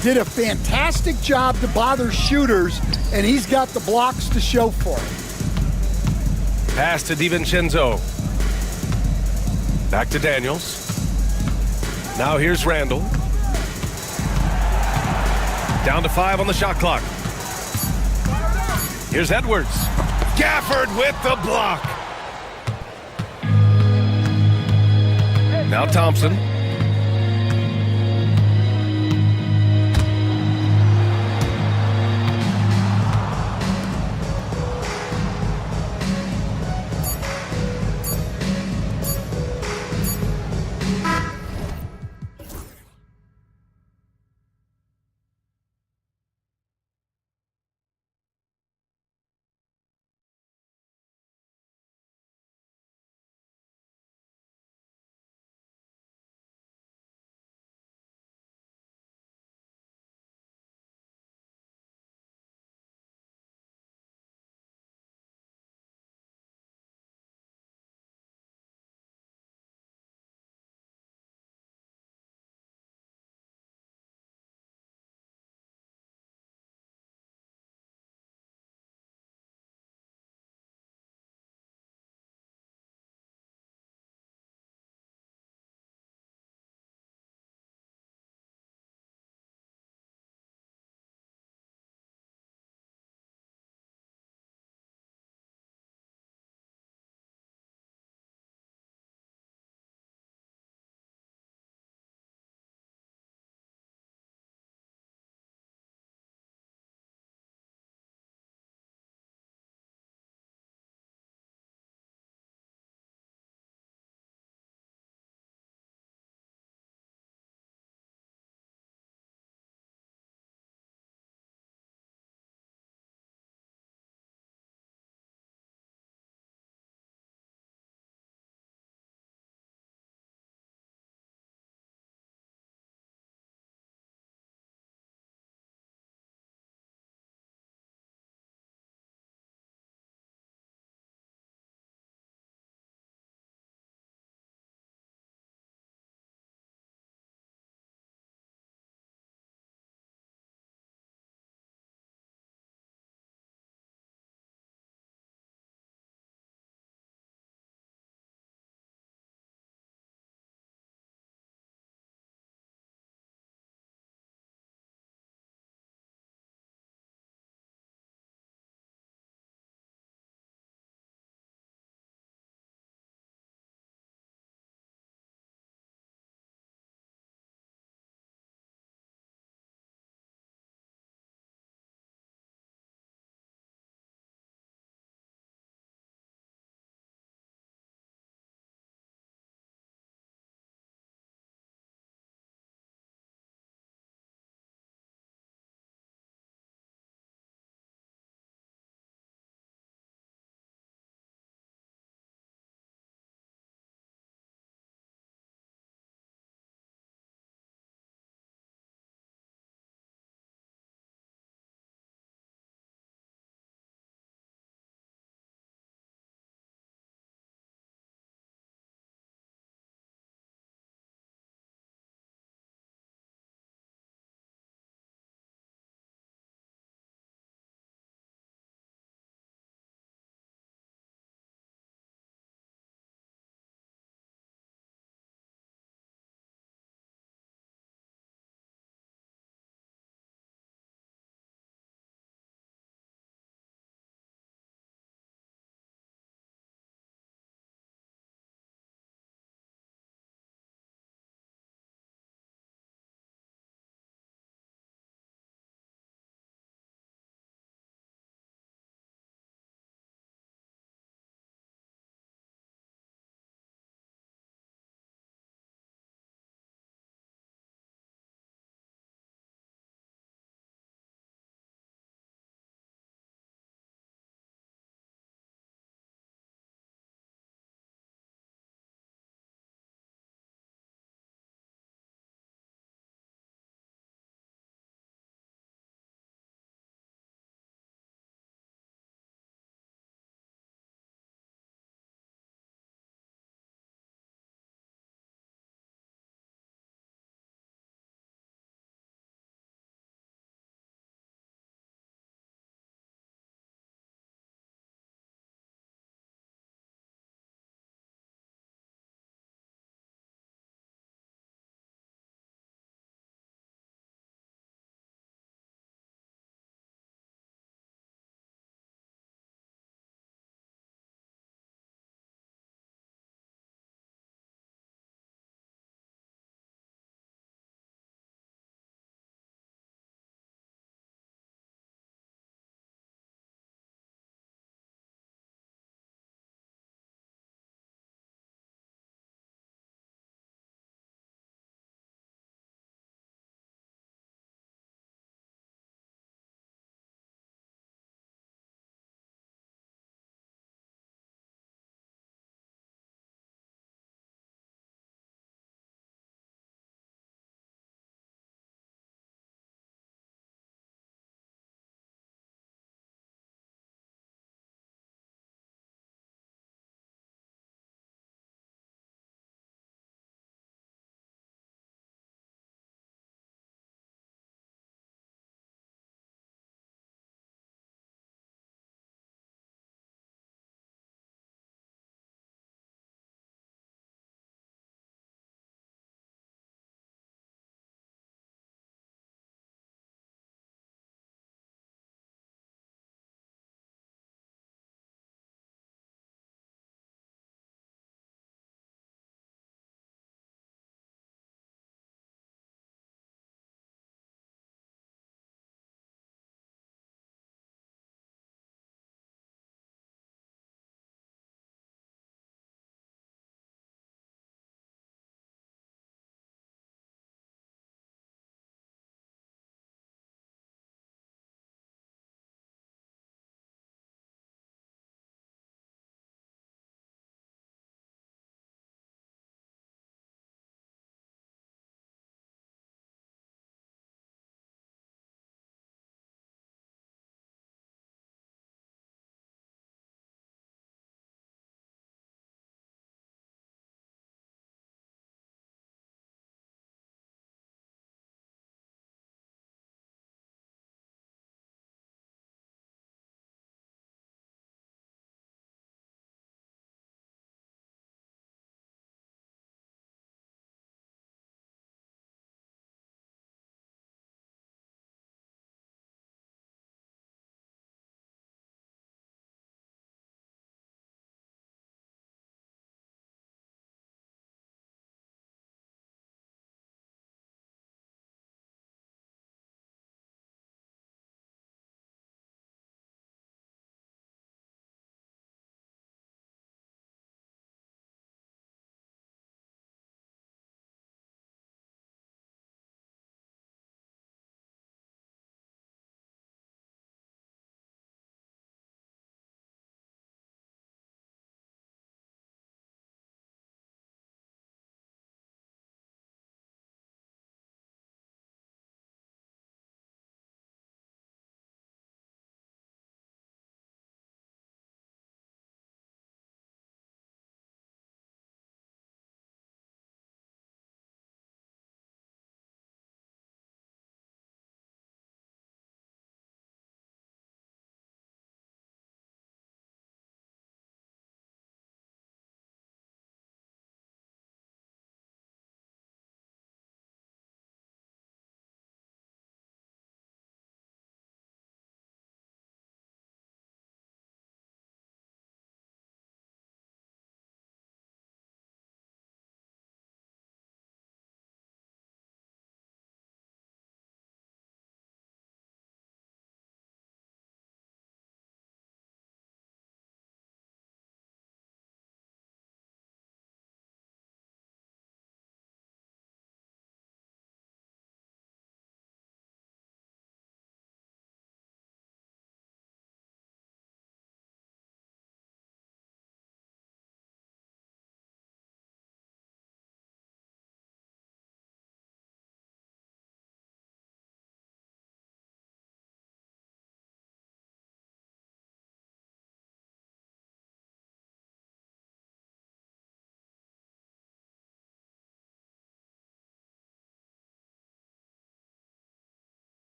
Did a fantastic job to bother shooters, and he's got the blocks to show for it. Pass to DiVincenzo. Back to Daniels. Now here's Randall. Down to 5 on the shot clock. Here's Edwards. Gafford with the block. Now Thompson.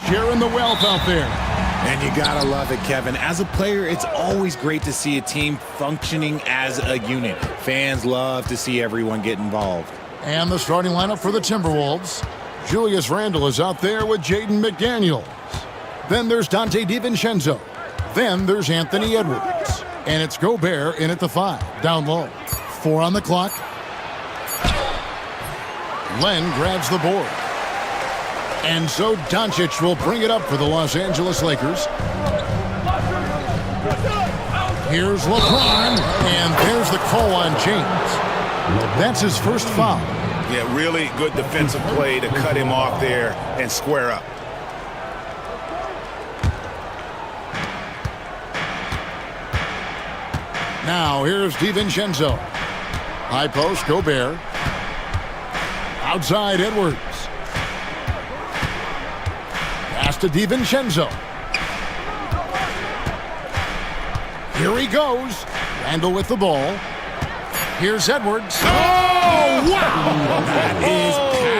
sharing the wealth out there. And you gotta love it, Kevin. As a player, it's always great to see a team functioning as a unit. Fans love to see everyone get involved. And the starting lineup for the Timberwolves. Julius Randle is out there with Jaden McDaniels. Then there's Dante DiVincenzo. Then there's Anthony Edwards. And it's Gobert in at the 5, down low. 4 on the clock. Len grabs the board. And so Doncic will bring it up for the Los Angeles Lakers. Here's LeBron, and there's the call on James. That's his first foul. Yeah, really good defensive play to cut him off there and square up. Now here's DiVincenzo. High post, Gobert. Outside, Edwards. Pass to DiVincenzo. Here he goes. Randle with the ball. Here's Edwards. Oh, wow! That is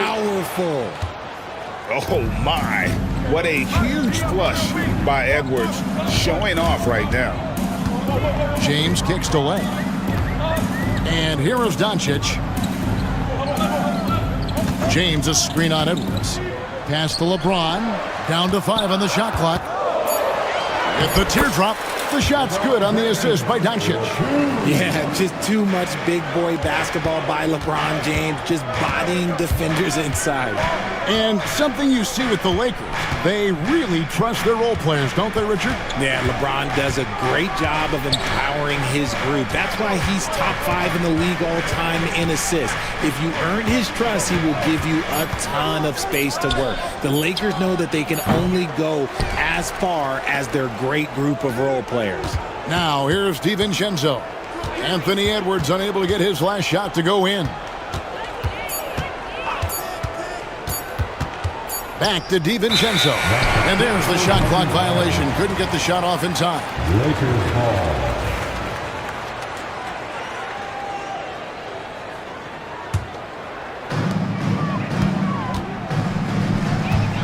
powerful. Oh, my. What a huge flush by Edwards, showing off right now. James kicks to Len. And here is Doncic. James a screen on Edwards. Pass to LeBron. Down to 5 on the shot clock. With the teardrop, the shot's good on the assist by Doncic. Yeah, just too much big boy basketball by LeBron James, just bodying defenders inside. And something you see with the Lakers, they really trust their role players, don't they, Richard? Yeah, LeBron does a great job of empowering his group. That's why he's top 5 in the league all time in assists. If you earn his trust, he will give you a ton of space to work. The Lakers know that they can only go as far as their great group of role players. Now, here's DiVincenzo. Anthony Edwards unable to get his last shot to go in. Back to DiVincenzo. And there's the shot clock violation. Couldn't get the shot off in time. Lakers ball.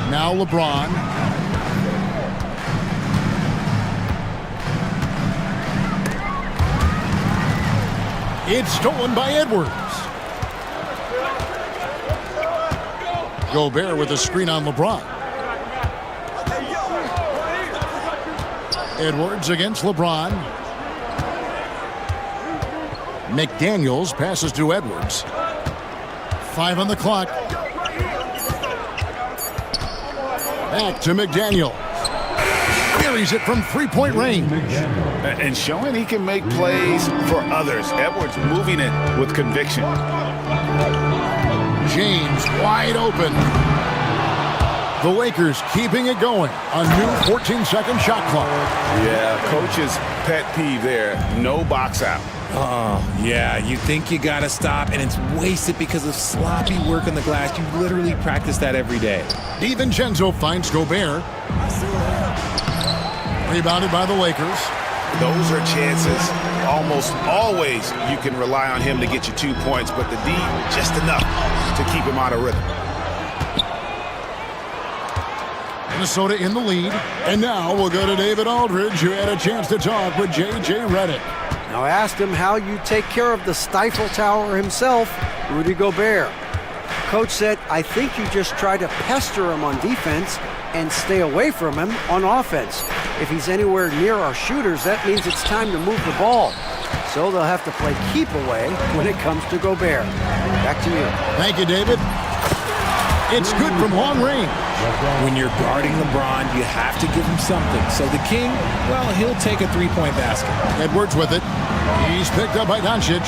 Now LeBron. It's stolen by Edwards. Gobert with a screen on LeBron. Edwards against LeBron. McDaniels passes to Edwards. 5 on the clock. Back to McDaniels. Buries it from 3-point range. And showing he can make plays for others. Edwards moving it with conviction. James wide open. The Lakers keeping it going. A new 14-second shot clock. Yeah, coach's pet peeve there. No box out. Oh, yeah, you think you got to stop, and it's wasted because of sloppy work on the glass. You literally practice that every day. DiVincenzo finds Gobert. Rebounded by the Lakers. Those are chances. Almost always you can rely on him to get you 2 points, but the D, just enough to keep him out of rhythm. Minnesota in the lead. And now we'll go to David Aldridge, who had a chance to talk with J.J. Redick. Now I asked him how you take care of the Stifle Tower himself, Rudy Gobert. Coach said, I think you just try to pester him on defense and stay away from him on offense. If he's anywhere near our shooters, that means it's time to move the ball. So they'll have to play keep away when it comes to Gobert. Back to you. Thank you, David. It's good from long range. When you're guarding LeBron, you have to give him something. So the King, well, he'll take a 3-point basket. Edwards with it. He's picked up by Doncic.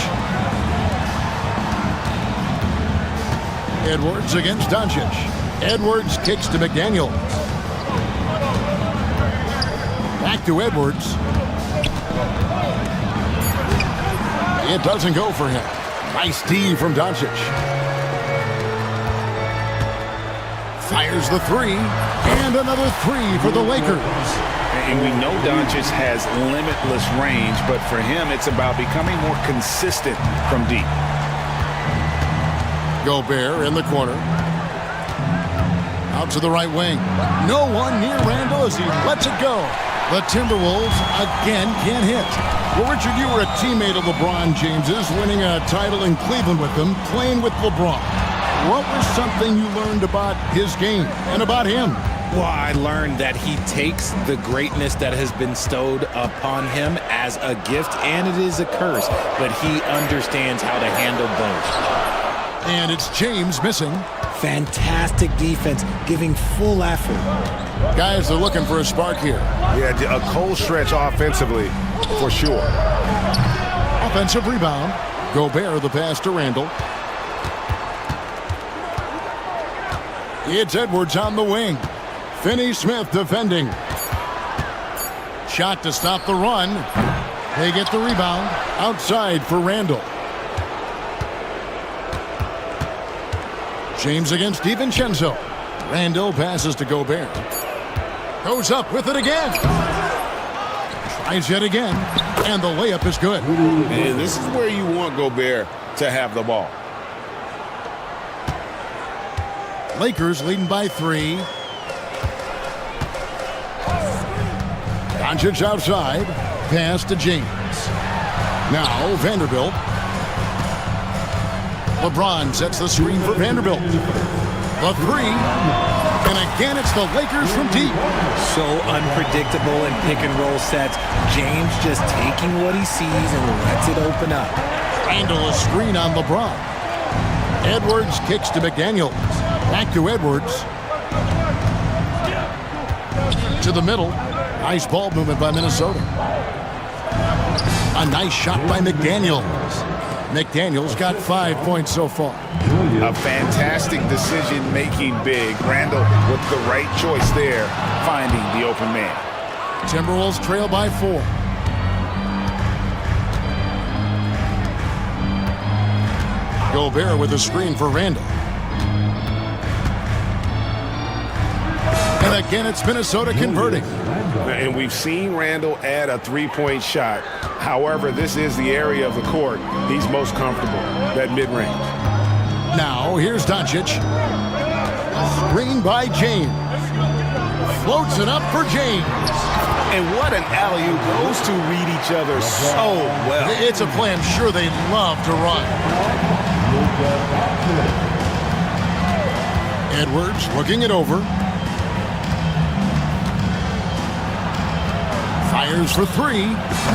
Edwards against Doncic. Edwards kicks to McDaniels. Back to Edwards. It doesn't go for him. Nice D from Doncic. Fires the 3, and another 3 for the Lakers. And we know Doncic has limitless range, but for him, it's about becoming more consistent from deep. Gobert in the corner. Out to the right wing. No one near Randall as he lets it go. The Timberwolves again can't hit. Well, Richard, you were a teammate of LeBron James's, winning a title in Cleveland with him, playing with LeBron. What was something you learned about his game and about him? Well, I learned that he takes the greatness that has been bestowed upon him as a gift, and it is a curse, but he understands how to handle both. And it's James missing. Fantastic defense, giving full effort. Guys are looking for a spark here. Yeah, a cold stretch offensively, for sure. Offensive rebound. Gobert the pass to Randall. It's Edwards on the wing. Finney-Smith defending. Shot to stop the run. They get the rebound. Outside for Randall. James against DiVincenzo. Randall passes to Gobert. Goes up with it again. Tries yet again. And the layup is good. And this is where you want Gobert to have the ball. Lakers leading by 3. Doncic outside. Pass to James. Now Vanderbilt. LeBron sets the screen for Vanderbilt. The 3. And again, it's the Lakers from deep. So unpredictable in pick-and-roll sets. James just taking what he sees and lets it open up. Randall a screen on LeBron. Edwards kicks to McDaniels. Back to Edwards. To the middle. Nice ball movement by Minnesota. A nice shot by McDaniels. McDaniels got 5 points so far. A fantastic decision-making big. Randall with the right choice there, finding the open man. Timberwolves trail by 4. Gobert with a screen for Randall. And again, it's Minnesota converting. And we've seen Randall add a three-point shot. However, this is the area of the court he's most comfortable, that mid-range. Now, here's Doncic. Screen by James. Floats it up for James. And what an alley-oop. Those two read each other so well. It's a play I'm sure they love to run. Edwards looking it over. Fires for 3.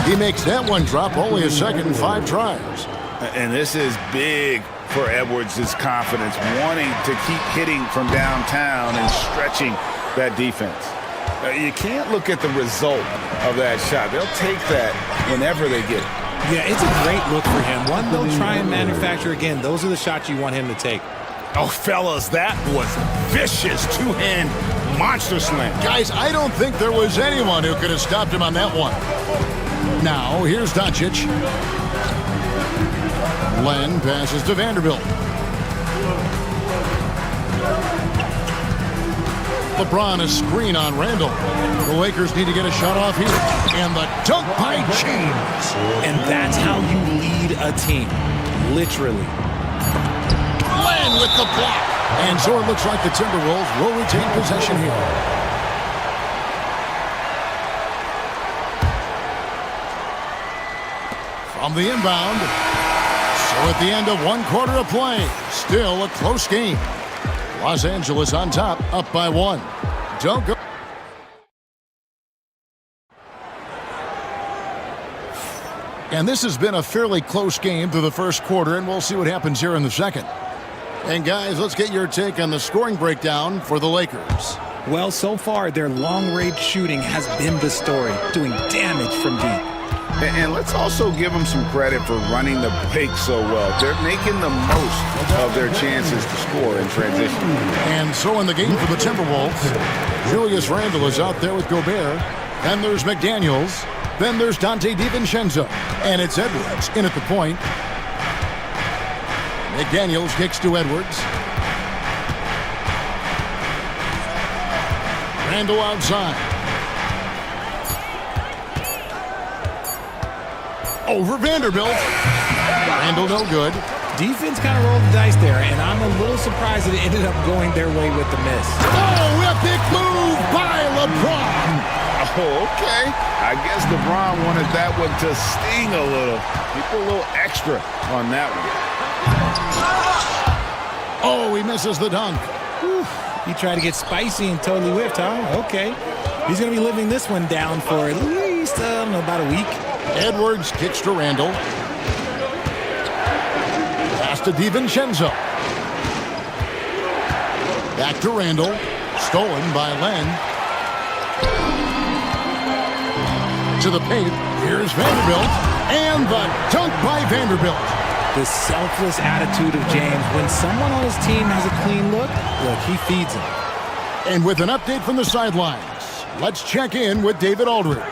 He makes that one drop. Only a second and 5 tries. And this is big for Edwards' confidence, wanting to keep hitting from downtown and stretching that defense. You can't look at the result of that shot. They'll take that whenever they get it. Yeah, it's a great look for him. One they'll try and manufacture again. Those are the shots you want him to take. Oh, fellas, that was vicious two-hand monster slam. Guys, I don't think there was anyone who could have stopped him on that one. Now, here's Doncic. Len passes to Vanderbilt. LeBron a screen on Randall. The Lakers need to get a shot off here. And the dunk by James. And that's how you lead a team. Literally. Len with the block. And so it looks like the Timberwolves will retain possession here. From the inbound. So at the end of 1 quarter of play, still a close game. Los Angeles on top, up by 1. Don't go. And this has been a fairly close game through the first quarter, and we'll see what happens here in the second. And guys, let's get your take on the scoring breakdown for the Lakers. Well, so far, their long-range shooting has been the story, doing damage from deep. And let's also give them some credit for running the break so well. They're making the most of their chances to score in transition. And so in the game for the Timberwolves, Julius Randle is out there with Gobert. Then there's McDaniels. Then there's Dante DiVincenzo. And it's Edwards in at the point. McDaniels kicks to Edwards. Randle outside. Over Vanderbilt. Randle no good. Defense kind of rolled the dice there, and I'm a little surprised that it ended up going their way with the miss. Oh, a big move by LeBron. Oh, okay. I guess LeBron wanted that one to sting a little. He put a little extra on that one. Oh, he misses the dunk. Whew. He tried to get spicy and totally whiffed, huh? Okay. He's going to be living this one down for at least, I don't know, about a week. Edwards kicks to Randall. Pass to DiVincenzo. Back to Randall. Stolen by Len. To the paint. Here's Vanderbilt. And the dunk by Vanderbilt. The selfless attitude of James. When someone on his team has a clean look, he feeds him. And with an update from the sidelines, let's check in with David Aldridge.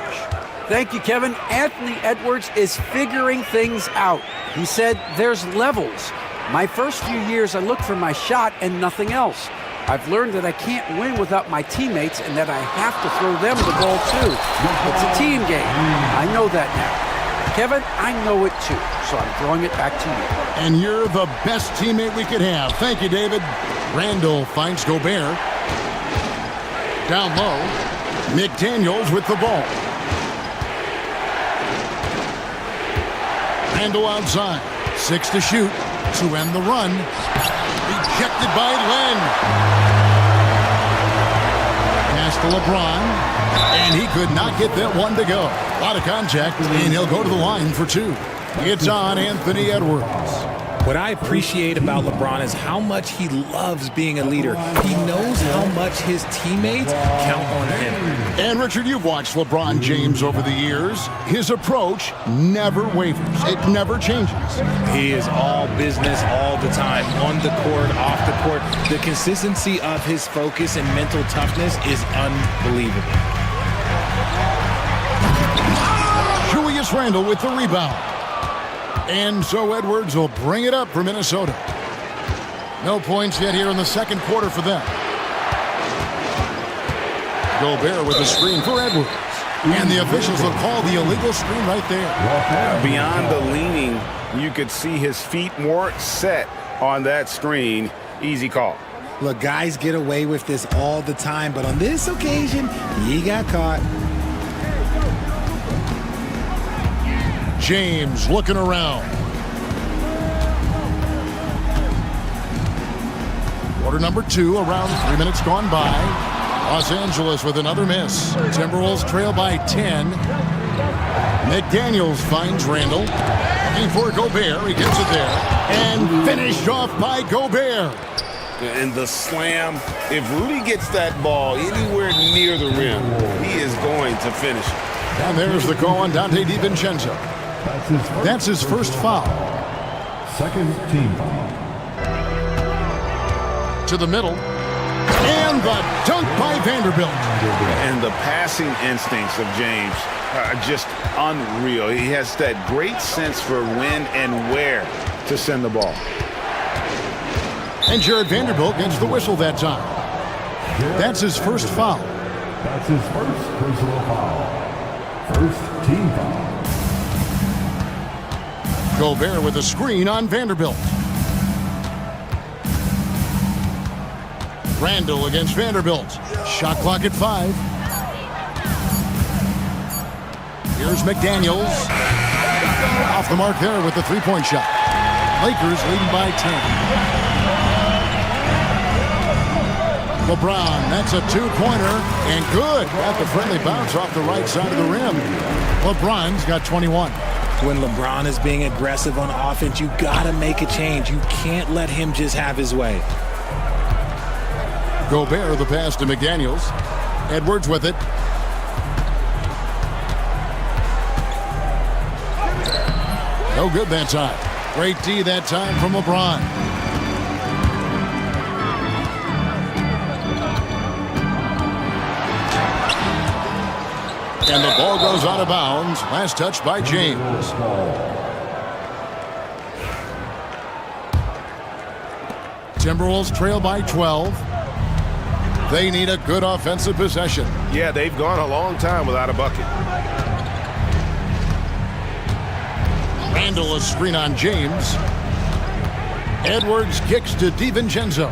Thank you, Kevin. Anthony Edwards is figuring things out. He said, there's levels. My first few years, I looked for my shot and nothing else. I've learned that I can't win without my teammates and that I have to throw them the ball too. It's a team game. I know that now. Kevin, I know it too, so I'm throwing it back to you. And you're the best teammate we could have. Thank you, David. Randall finds Gobert. Down low, McDaniels with the ball. Randall outside. 6 to shoot to end the run. Rejected by Len. Pass to LeBron. And he could not get that one to go. A lot of contact, and he'll go to the line for 2. It's on Anthony Edwards. What I appreciate about LeBron is how much he loves being a leader. He knows how much his teammates count on him. And Richard, you've watched LeBron James over the years. His approach never wavers. It never changes. He is all business all the time, on the court, off the court. The consistency of his focus and mental toughness is unbelievable. Julius Randle with the rebound. And so Edwards will bring it up for Minnesota. No points yet here in the second quarter for them. Gobert with the screen for Edwards. And the officials will call the illegal screen right there. Beyond the leaning, you could see his feet weren't set on that screen. Easy call. Look, guys get away with this all the time, but on this occasion, he got caught. James looking around. Quarter number 2, around 3 minutes gone by. Los Angeles with another miss. Timberwolves trail by 10. McDaniels finds Randall. Looking for Gobert. He gets it there. And finished off by Gobert. And the slam, if Rudy gets that ball anywhere near the rim, he is going to finish it. And there's the call on Dante DiVincenzo. That's his first foul. Second team foul. To the middle. And the dunk by Vanderbilt. And the passing instincts of James are just unreal. He has that great sense for when and where to send the ball. And Jared Vanderbilt gets the whistle that time. That's his first foul. That's his first personal foul. First team foul. Gobert with a screen on Vanderbilt. Randall against Vanderbilt. Shot clock at 5. Here's McDaniels. Off the mark there with the three-point shot. Lakers leading by 10. LeBron, that's a two-pointer, and good. Got the friendly bounce off the right side of the rim. LeBron's got 21. When LeBron is being aggressive on offense, you gotta make a change. You can't let him just have his way. Gobert, the pass to McDaniels. Edwards with it. No good that time. Great D that time from LeBron. And the ball goes out of bounds. Last touch by James. Timberwolves trail by 12. They need a good offensive possession. Yeah, they've gone a long time without a bucket. Randall a screen on James. Edwards kicks to DiVincenzo.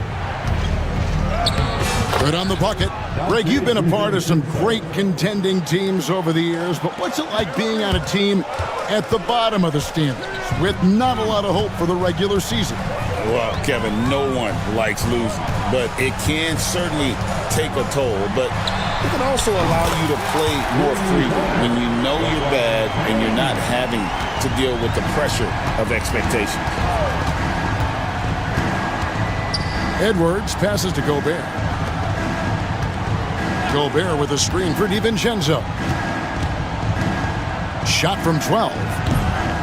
Good on the bucket. Greg, you've been a part of some great contending teams over the years, but what's it like being on a team at the bottom of the standings with not a lot of hope for the regular season? Well, Kevin, no one likes losing, but it can certainly take a toll. But it can also allow you to play more freely when you know you're bad and you're not having to deal with the pressure of expectations. Edwards passes to Gobert. Gobert with a screen for DiVincenzo. Shot from 12.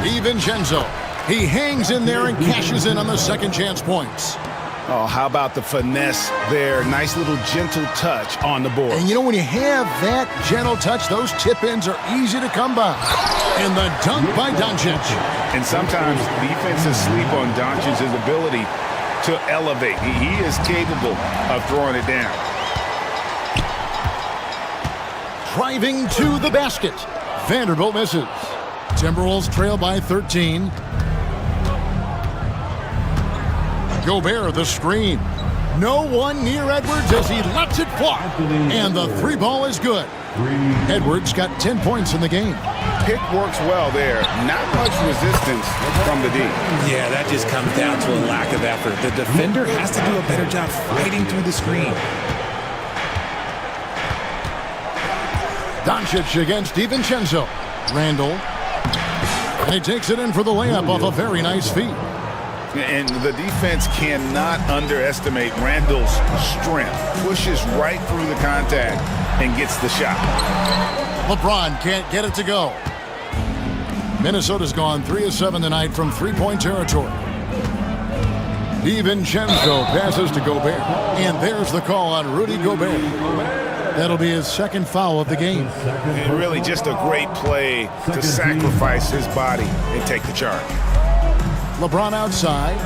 DiVincenzo. He hangs in there and cashes in on the second chance points. Oh, how about the finesse there? Nice little gentle touch on the board. And you know, when you have that gentle touch, those tip-ins are easy to come by. And the dunk by Doncic. And sometimes defenses sleep on Doncic's ability to elevate. He is capable of throwing it down. Driving to the basket. Vanderbilt misses. Timberwolves trail by 13. Gobert the screen. No one near Edwards as he lets it fly. And the three ball is good. Edwards got 10 points in the game. Pick works well there. Not much resistance from the D. Yeah, that just comes down to a lack of effort. The defender has to do a better job fighting through the screen. Doncic against DiVincenzo. Randall. And he takes it in for the layup off a very nice feed. And the defense cannot underestimate Randall's strength. Pushes right through the contact and gets the shot. LeBron can't get it to go. Minnesota's gone 3 of 7 tonight from three-point territory. DiVincenzo passes to Gobert. And there's the call on Rudy Gobert. That'll be his second foul of the game. And really just a great play to sacrifice his body and take the charge. LeBron outside.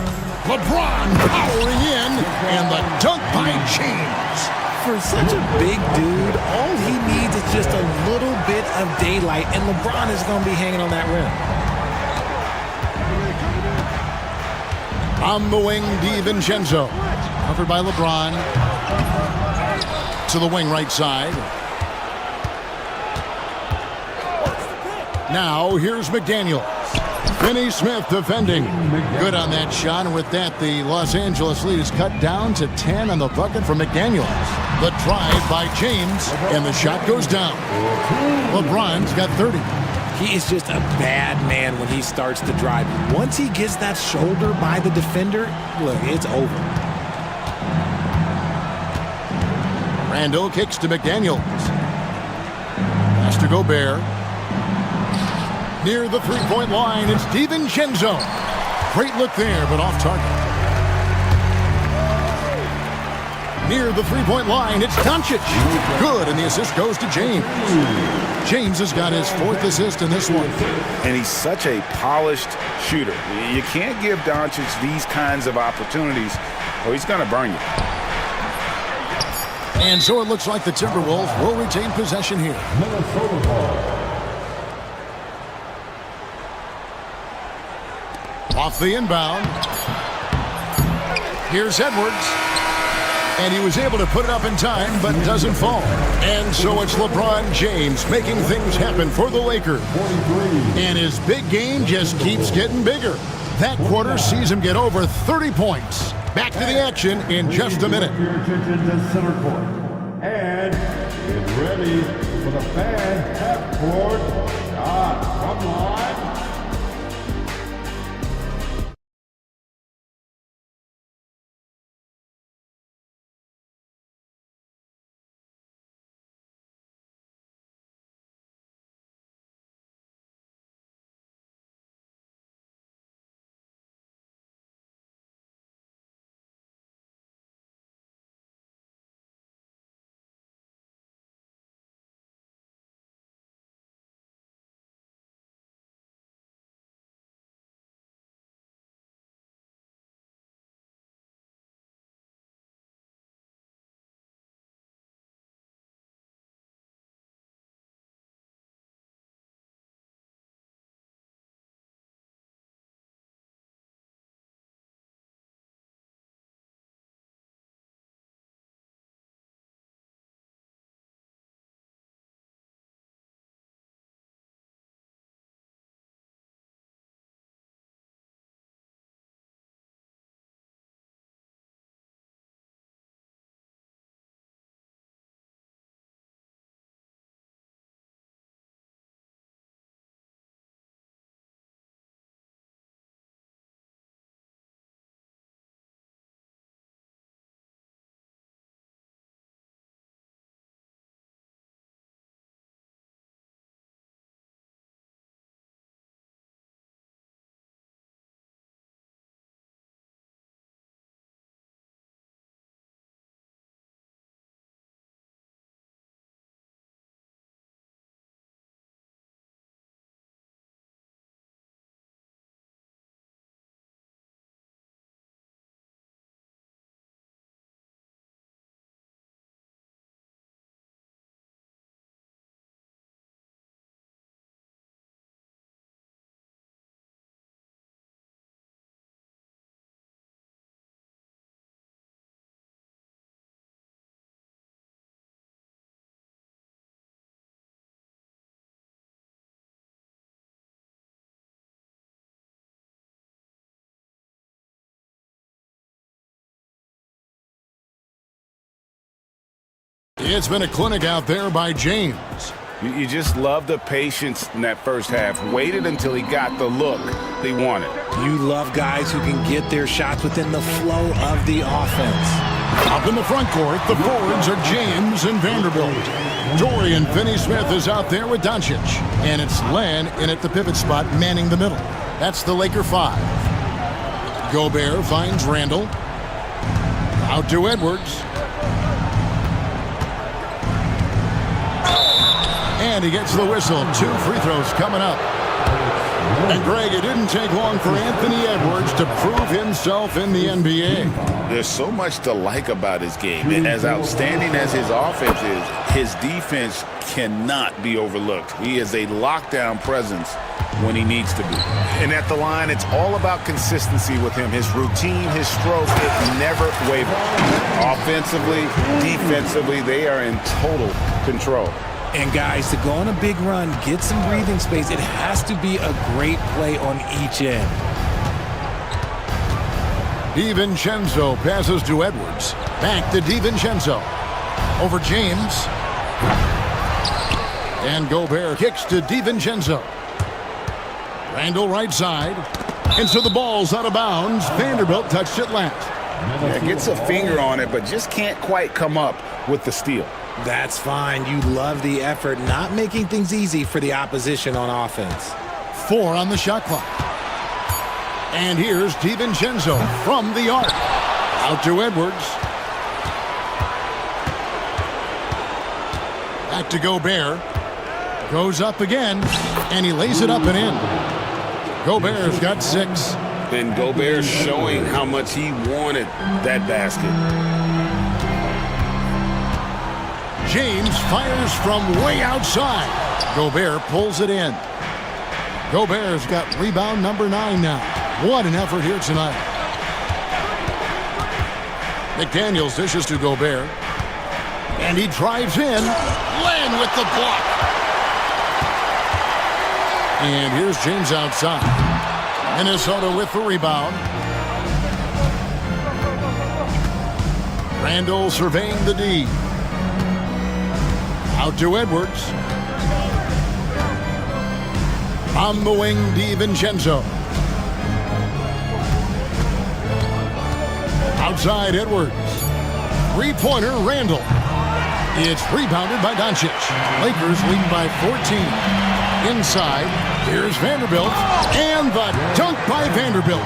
LeBron powering in. And the dunk by James. For such a big dude, all he needs is just a little bit of daylight, and LeBron is going to be hanging on that rim. On the wing, DiVincenzo. Covered by LeBron. To the wing right side. Now, here's McDaniel. Finney Smith defending. Good on that shot, and with that, the Los Angeles lead is cut down to 10 on the bucket for McDaniel. The drive by James, and the shot goes down. LeBron's got 30. He is just a bad man when he starts to drive. Once he gets that shoulder by the defender, look, it's over. Randall kicks to McDaniels. Pass to Gobert. Near the three-point line, it's DiVincenzo. Great look there, but off target. Near the three-point line, it's Doncic. Good, and the assist goes to James. James has got his fourth assist in this one. And he's such a polished shooter. You can't give Doncic these kinds of opportunities, or he's going to burn you. And so it looks like the Timberwolves will retain possession here. Off the inbound. Here's Edwards. And he was able to put it up in time, but doesn't fall. And so it's LeBron James making things happen for the Lakers. And his big game just keeps getting bigger. That quarter sees him get over 30 points. Back to the action in just a minute. Your attention to center court. And get ready for the fan half-court shot from line. It's been a clinic out there by James. You just love the patience in that first half. Waited until he got the look he wanted. You love guys who can get their shots within the flow of the offense. Up in the front court, the forwards are James and Vanderbilt. Dorian Finney-Smith is out there with Doncic. And it's Len in at the pivot spot, manning the middle. That's the Laker 5. Gobert finds Randall. Out to Edwards. And he gets the whistle. 2 free throws coming up. And Greg, it didn't take long for Anthony Edwards to prove himself in the NBA. There's so much to like about his game. And as outstanding as his offense is, his defense cannot be overlooked. He is a lockdown presence when he needs to be. And at the line, it's all about consistency with him. His routine, his stroke, it never wavers. Offensively, defensively, they are in total control. And guys, to go on a big run, get some breathing space, it has to be a great play on each end. DiVincenzo passes to Edwards. Back to DiVincenzo. Over James. And Gobert kicks to DiVincenzo. Randall right side. And so the ball's out of bounds. Vanderbilt touched it last. Yeah, gets a finger on it, but just can't quite come up with the steal. That's fine. You love the effort, not making things easy for the opposition on offense. 4 on the shot clock. And here's DiVincenzo from the arc. Out to Edwards. Back to Gobert. Goes up again, and he lays it up and in. Gobert's got 6. And Gobert showing how much he wanted that basket. James fires from way outside. Gobert pulls it in. Gobert's got rebound number 9 now. What an effort here tonight. McDaniels dishes to Gobert. And he drives in. Len with the block. And here's James outside. Minnesota with the rebound. Randall surveying the D. Out to Edwards. On the wing, DiVincenzo. Outside, Edwards. Three-pointer, Randall. It's rebounded by Doncic. Lakers lead by 14. Inside, here's Vanderbilt. And the dunk by Vanderbilt.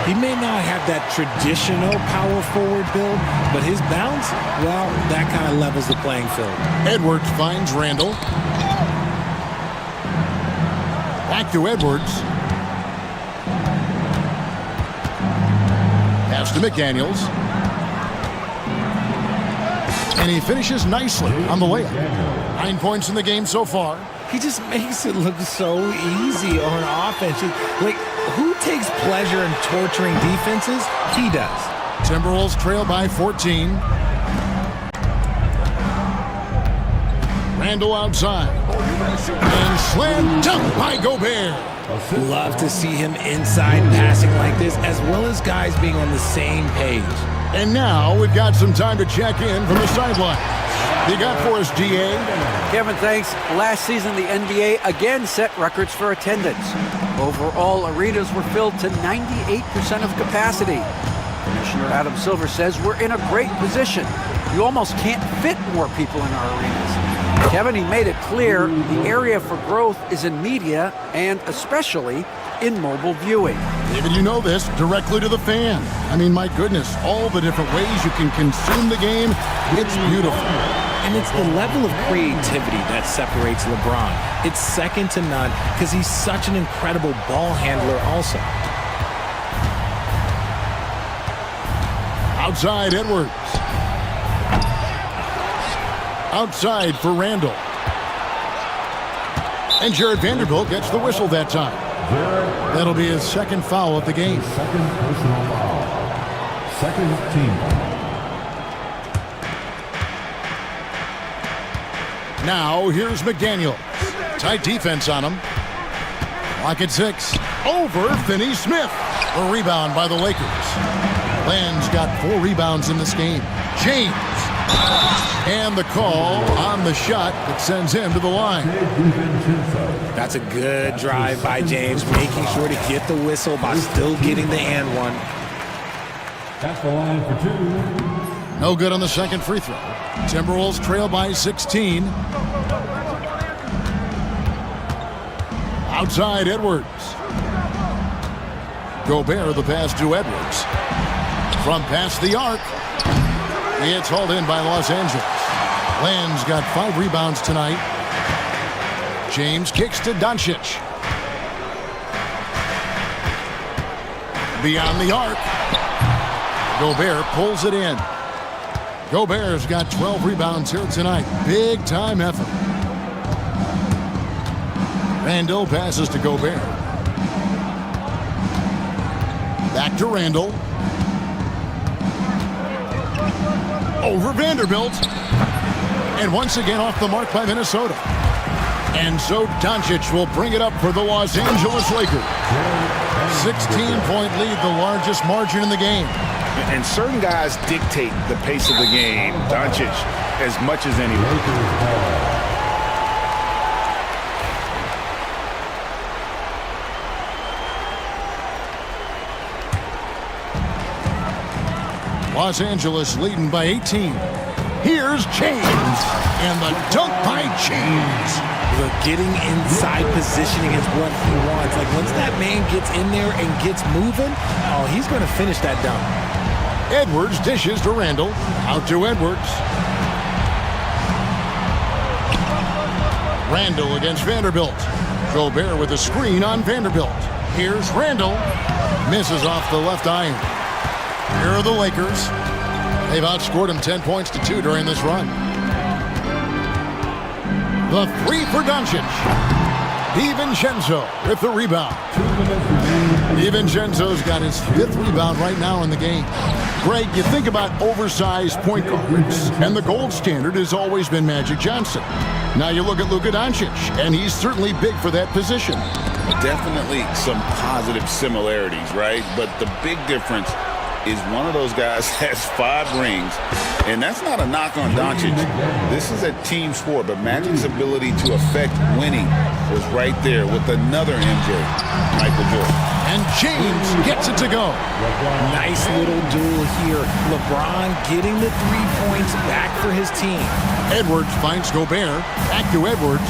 He may not have that traditional power forward build, but his bounce, well, that kind of levels the playing field. Edwards finds Randall. Back to Edwards. Pass to McDaniels. And he finishes nicely on the layup. 9 points in the game so far. He just makes it look so easy on offense. Like, who takes pleasure in torturing defenses? He does. Timberwolves trail by 14. Randall outside. And slam dunk by Gobert. Love to see him inside passing like this, as well as guys being on the same page. And now we've got some time to check in from the sideline. You got for us, DA? Kevin, thanks. Last season, the NBA again set records for attendance. Overall, arenas were filled to 98% of capacity. Commissioner Adam Silver says we're in a great position. You almost can't fit more people in our arenas. Kevin, he made it clear the area for growth is in media and especially in mobile viewing. David, you know this, directly to the fan. I mean, my goodness, all the different ways you can consume the game, it's beautiful. And it's the level of creativity that separates LeBron. It's second to none because he's such an incredible ball handler also. Outside, Edwards. Outside for Randall. And Jared Vanderbilt gets the whistle that time. That'll be his second foul of the game. Second personal foul. Second team. Now here's McDaniels. Tight defense on him. Clock at 6. Over Finney-Smith. A rebound by the Lakers. Len's got 4 rebounds in this game. James. And the call on the shot that sends him to the line. That's a good drive by James, making sure to get the whistle by still getting the and one. That's the line for 2. No good on the second free throw. Timberwolves trail by 16. Outside Edwards. Gobert the pass to Edwards. From past the arc. It's hauled in by Los Angeles. Land's got 5 rebounds tonight. James kicks to Doncic. Beyond the arc. Gobert pulls it in. Gobert's got 12 rebounds here tonight. Big time effort. Randall passes to Gobert. Back to Randall. Over Vanderbilt. And once again off the mark by Minnesota. And so Doncic will bring it up for the Los Angeles Lakers. 16-point lead, the largest margin in the game. And certain guys dictate the pace of the game. Doncic as much as anyone. Los Angeles leading by 18. Here's James. And the dunk by James. Look, getting inside positioning is what he wants. Like, once that man gets in there and gets moving, oh, he's going to finish that dunk. Edwards dishes to Randall. Out to Edwards. Randall against Vanderbilt. Gobert with a screen on Vanderbilt. Here's Randall. Misses off the left iron. Here are the Lakers. They've outscored them 10 points to 2 during this run. The 3 for Doncic. DiVincenzo with the rebound. DiVincenzo's got his 5th rebound right now in the game. Greg, you think about oversized point guards, and the gold standard has always been Magic Johnson. Now you look at Luka Doncic, and he's certainly big for that position. Definitely some positive similarities, right? But the big difference is one of those guys has 5 rings, and that's not a knock on Doncic. This is a team sport, but Magic's ability to affect winning was right there with another MJ, Michael Jordan. And James gets it to go. Nice little duel here. LeBron getting the 3 points back for his team. Edwards finds Gobert. Back to Edwards.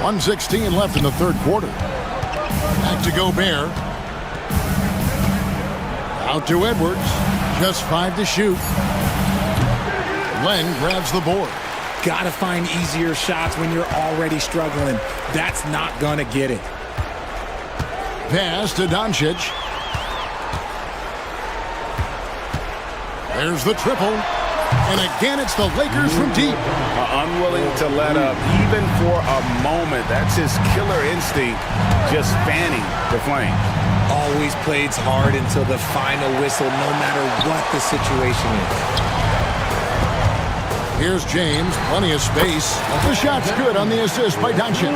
1:16 left in the third quarter. Back to Gobert. Out to Edwards. Just 5 to shoot. Len grabs the board. Gotta find easier shots when you're already struggling. That's not gonna get it. Pass to Doncic. There's the triple. And again, it's the Lakers from deep. Unwilling to let up, even for a moment. That's his killer instinct, just fanning the flame. Always plays hard until the final whistle, no matter what the situation is. Here's James, plenty of space. The shot's good on the assist by Doncic.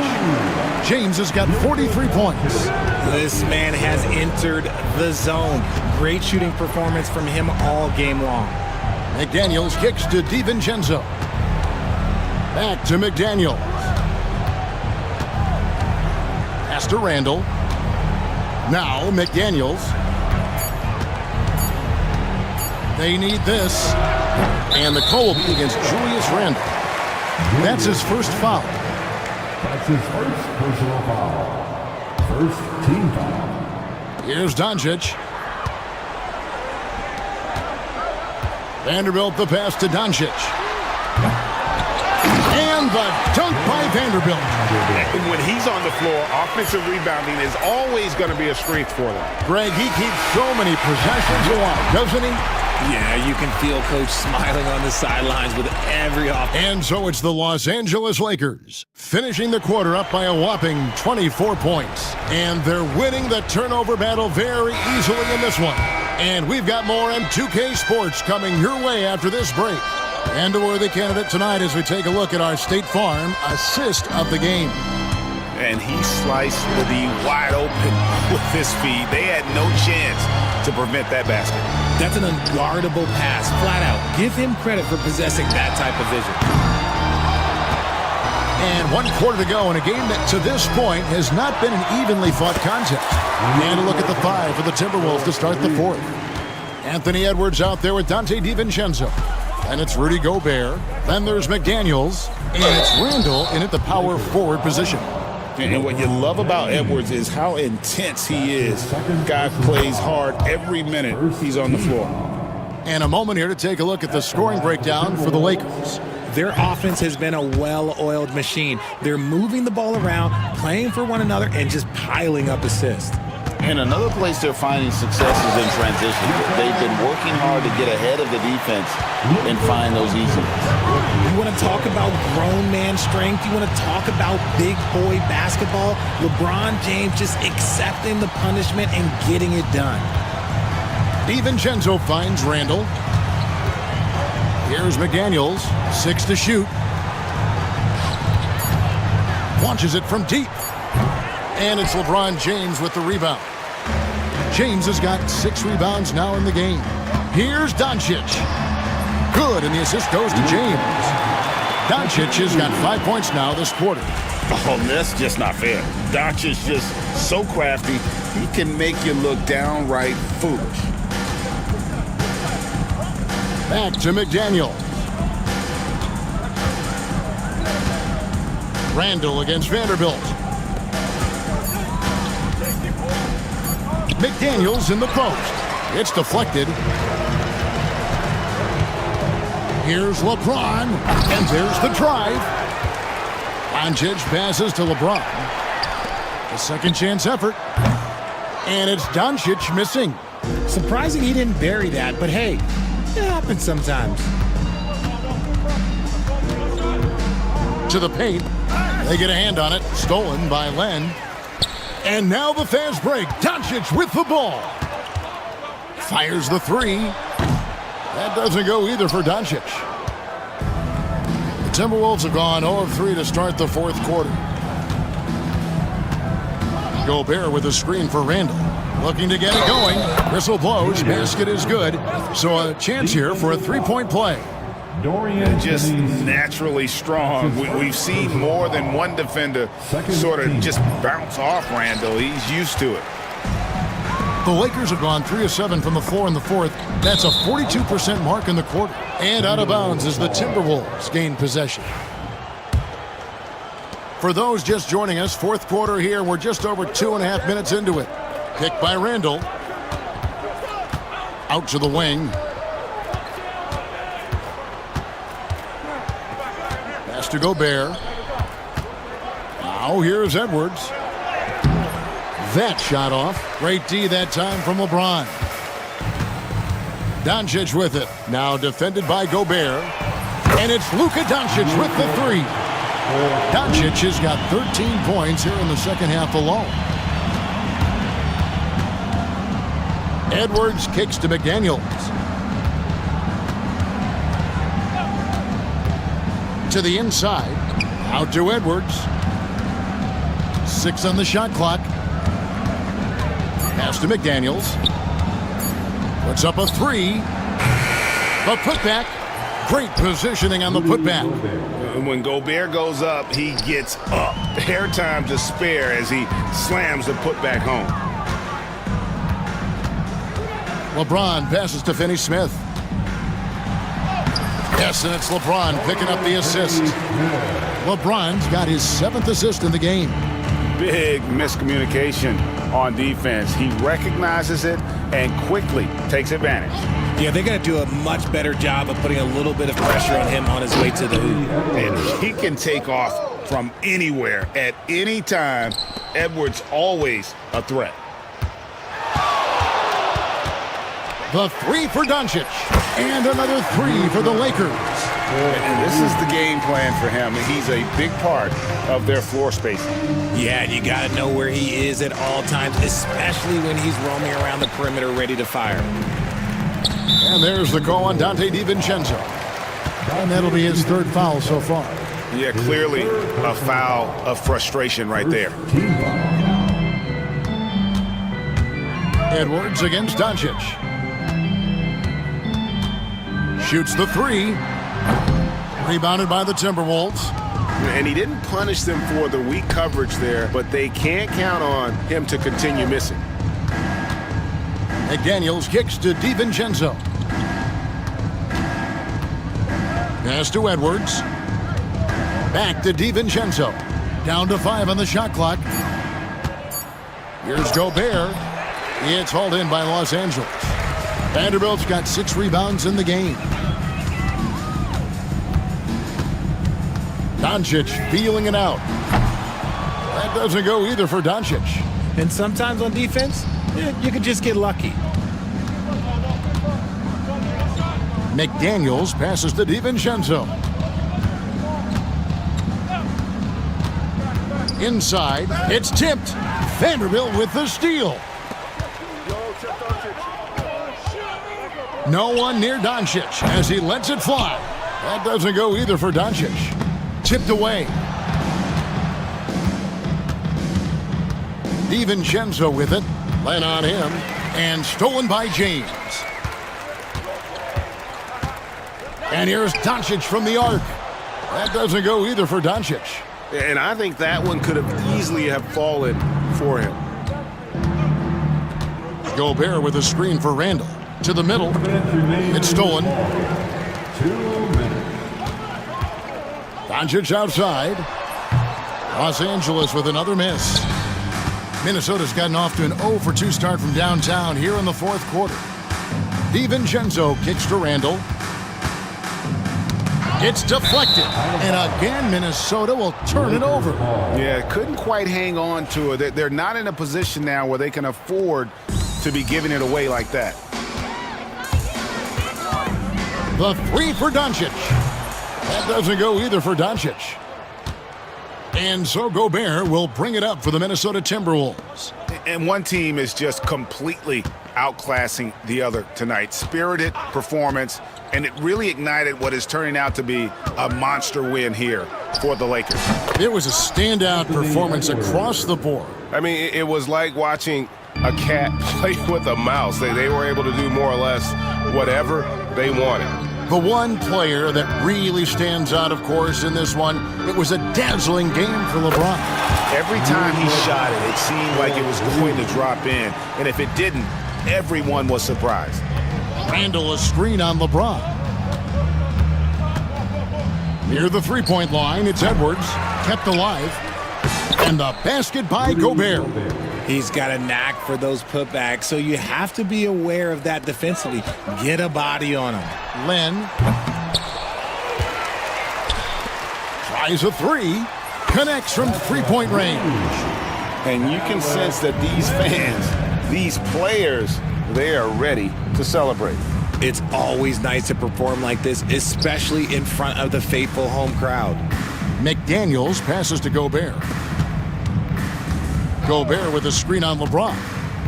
James has got 43 points. This man has entered the zone. Great shooting performance from him all game long. McDaniels kicks to DiVincenzo. Back to McDaniels. Pass to Randall. Now McDaniels. They need this. And the call will be against Julius Randle. That's his first foul. That's his first personal foul. First team foul. Here's Doncic. Vanderbilt the pass to Doncic. And the dunk by Vanderbilt. And when he's on the floor, offensive rebounding is always going to be a strength for them. Greg, he keeps so many possessions alive, doesn't he? Yeah, you can feel Coach smiling on the sidelines with every offense. And so it's the Los Angeles Lakers, finishing the quarter up by a whopping 24 points. And they're winning the turnover battle very easily in this one. And we've got more M2K Sports coming your way after this break. And a worthy candidate tonight as we take a look at our State Farm assist of the game. And he sliced the D wide open with his feet. They had no chance to prevent that basket. That's an unguardable pass, flat out. Give him credit for possessing that type of vision. And 1 quarter to go in a game that to this point has not been an evenly fought contest. And a look at the 5 for the Timberwolves to start the 4th. Anthony Edwards out there with Dante DiVincenzo. And it's Rudy Gobert. Then there's McDaniels. And it's Randall in at the power forward position. And what you love about Edwards is how intense he is. Guy plays hard every minute he's on the floor. And a moment here to take a look at the scoring breakdown for the Lakers. Their offense has been a well-oiled machine. They're moving the ball around, playing for one another, and just piling up assists. And another place they're finding success is in transition. They've been working hard to get ahead of the defense and find those easy ones. You want to talk about grown man strength? You want to talk about big boy basketball? LeBron James just accepting the punishment and getting it done. DiVincenzo finds Randall. Here's McDaniels, 6 to shoot. Launches it from deep. And it's LeBron James with the rebound. James has got 6 rebounds now in the game. Here's Doncic. Good, and the assist goes to James. Doncic has got 5 points now this quarter. Oh, that's just not fair. Doncic's just so crafty, he can make you look downright foolish. Back to McDaniel. Randall against Vanderbilt. McDaniels in the post. It's deflected. Here's LeBron, and there's the drive. Doncic passes to LeBron. A second chance effort. And it's Doncic missing. Surprising he didn't bury that, but hey, it happens sometimes. To the paint. They get a hand on it. Stolen by Len. And now the fast break. Doncic with the ball. Fires the 3. That doesn't go either for Doncic. The Timberwolves have gone 0 of 3 to start the 4th quarter. Gobert with a screen for Randall. Looking to get it going. Whistle blows. Basket is good. So a chance here for a 3-point play. Just naturally strong. We've seen more than one defender sort of just bounce off Randall. He's used to it. The Lakers have gone 3 of 7 from the floor in the 4th. That's a 42% mark in the quarter. And out of bounds as the Timberwolves gain possession. For those just joining us, 4th quarter here. We're just over 2.5 minutes into it. Picked by Randall. Out to the wing. Pass to Gobert. Now here's Edwards. That shot off. Great D that time from LeBron. Doncic with it. Now defended by Gobert. And it's Luka Doncic with the 3. Doncic has got 13 points here in the second half alone. Edwards kicks to McDaniels. To the inside. Out to Edwards. 6 on the shot clock. Pass to McDaniels. Puts up a 3. The putback. Great positioning on the putback. When Gobert goes up, he gets up. Hair time to spare as he slams the putback home. LeBron passes to Finney-Smith. Yes, and it's LeBron picking up the assist. LeBron's got his 7th assist in the game. Big miscommunication on defense. He recognizes it and quickly takes advantage. Yeah, they're going to do a much better job of putting a little bit of pressure on him on his way to the hoop. And he can take off from anywhere at any time. Edwards always a threat. The 3 for Doncic. And another 3 for the Lakers. And this is the game plan for him. He's a big part of their floor spacing. Yeah, you got to know where he is at all times, especially when he's roaming around the perimeter ready to fire. And there's the call on Dante DiVincenzo. And that'll be his 3rd foul so far. Yeah, clearly a foul of frustration right there. Edwards against Doncic. Shoots the three. Rebounded by the Timberwolves. And he didn't punish them for the weak coverage there, but they can't count on him to continue missing. McDaniels kicks to DiVincenzo. Pass to Edwards. Back to DiVincenzo. Down to 5 on the shot clock. Here's Gobert. It's hauled in by Los Angeles. Vanderbilt's got 6 rebounds in the game. Doncic feeling it out. That doesn't go either for Doncic. And sometimes on defense, you can just get lucky. McDaniels passes to DiVincenzo. Inside, it's tipped. Vanderbilt with the steal. No one near Doncic as he lets it fly. That doesn't go either for Doncic. Tipped away. DiVincenzo with it. Led on him. And stolen by James. And here's Doncic from the arc. That doesn't go either for Doncic. And I think that one could have easily have fallen for him. Gobert with a screen for Randall. To the middle. It's stolen. 2 minutes. Doncic outside. Los Angeles with another miss. Minnesota's gotten off to an 0-for-2 start from downtown here in the fourth quarter. DiVincenzo kicks to Randall. It's deflected. And again, Minnesota will turn it over. Yeah, couldn't quite hang on to it. They're not in a position now where they can afford to be giving it away like that. The three for Doncic. That doesn't go either for Doncic. And so Gobert will bring it up for the Minnesota Timberwolves. And one team is just completely outclassing the other tonight. Spirited performance, and it really ignited what is turning out to be a monster win here for the Lakers. It was a standout performance across the board. I mean, it was like watching a cat play with a mouse. They were able to do more or less whatever they wanted. The one player that really stands out, of course, in this one, it was a dazzling game for LeBron. Every time he shot it, it seemed like it was going to drop in. And if it didn't, everyone was surprised. Randall a screen on LeBron. Near the three-point line, it's Edwards, kept alive. And the basket by Gobert. He's got a knack for those putbacks, so you have to be aware of that defensively. Get a body on him. Len tries a three, connects from three-point range. And you can sense that these fans, these players, they are ready to celebrate. It's always nice to perform like this, especially in front of the faithful home crowd. McDaniels passes to Gobert. Gobert with a screen on LeBron.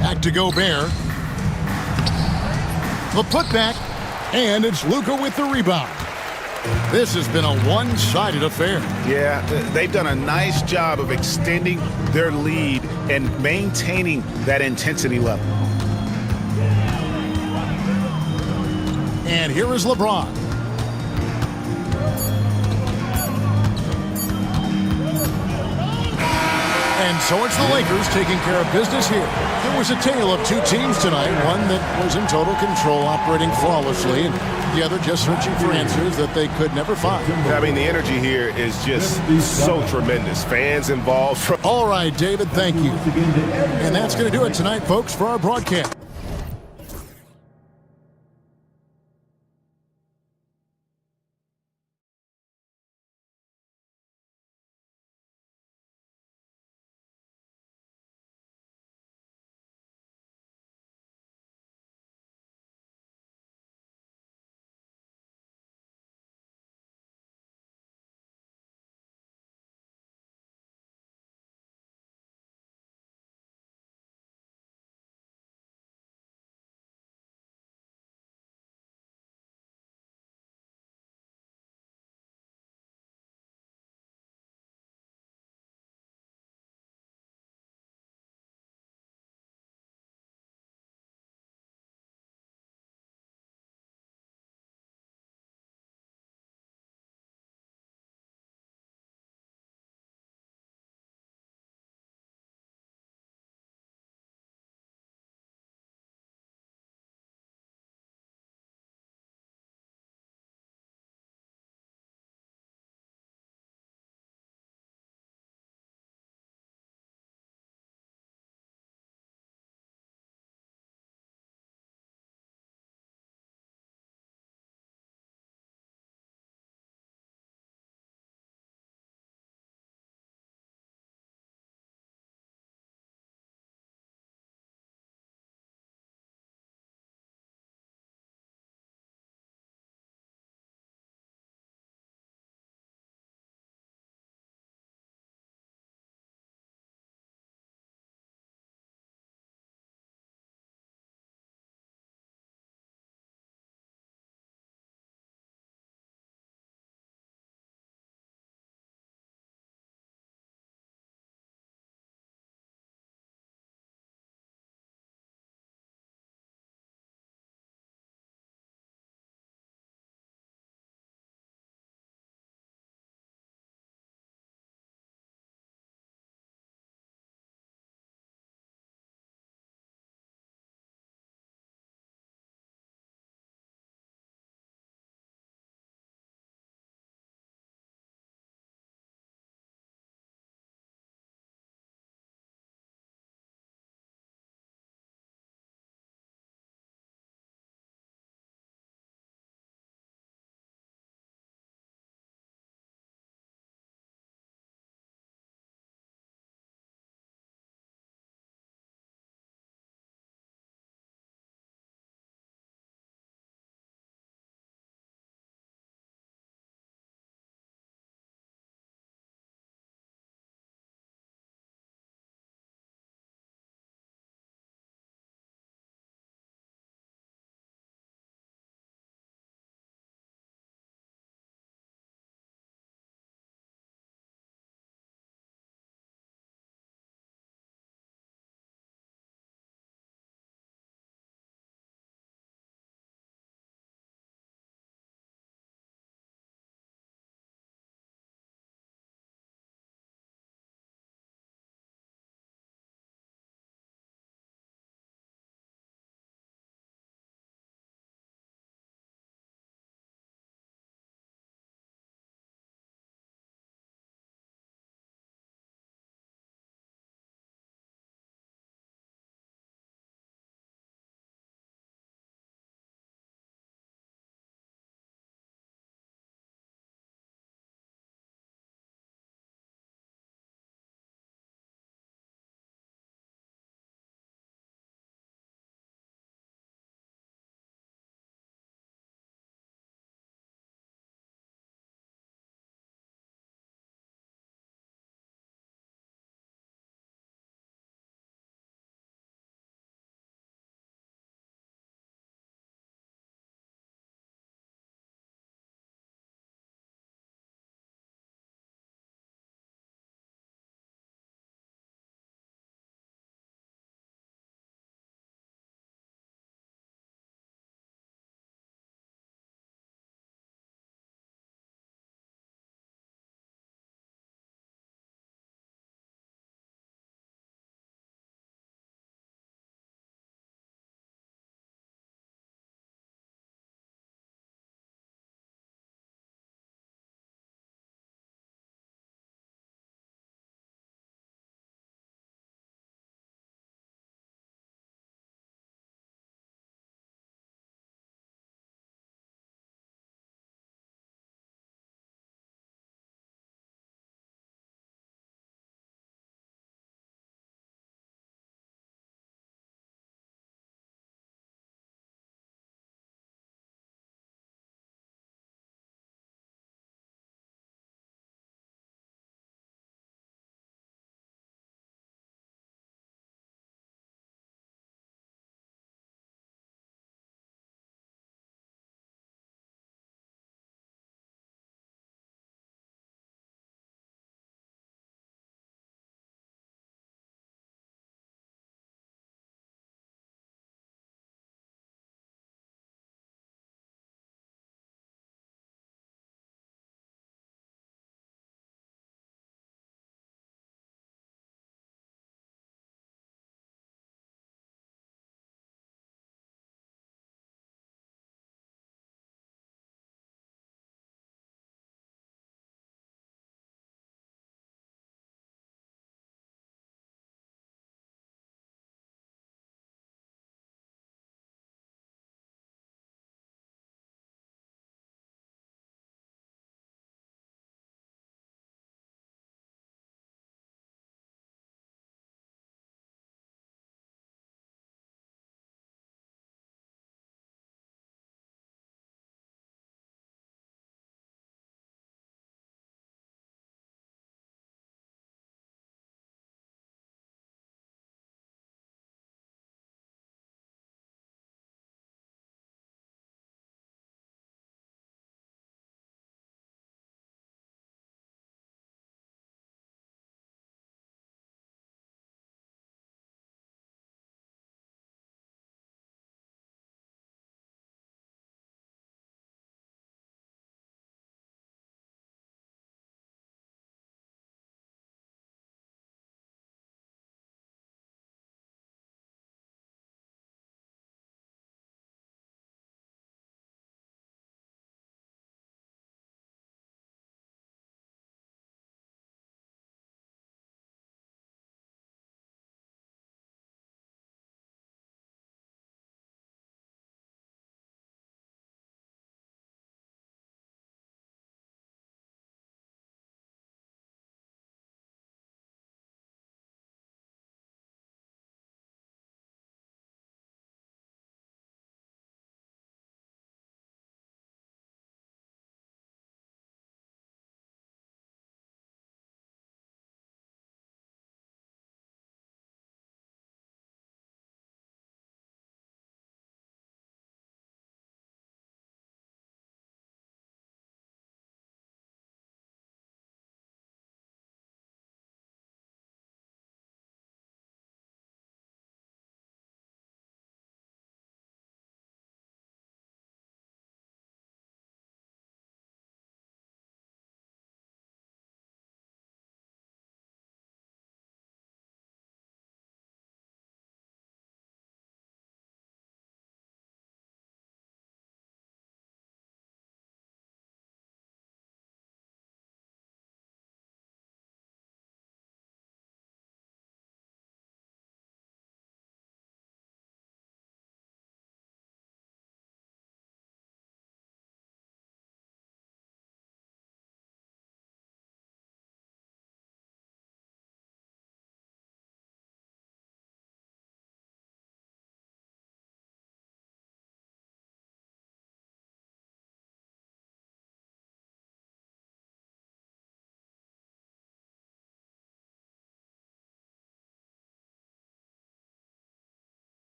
Back to Gobert. The putback, and it's Luka with the rebound. This has been a one-sided affair. Yeah, they've done a nice job of extending their lead and maintaining that intensity level. And here is LeBron. And so it's the Lakers taking care of business here. It was a tale of two teams tonight, one that was in total control, operating flawlessly, and the other just searching for answers that they could never find. I mean, the energy here is just so tremendous. Fans involved. All right, David, thank you. And that's going to do it tonight, folks, for our broadcast.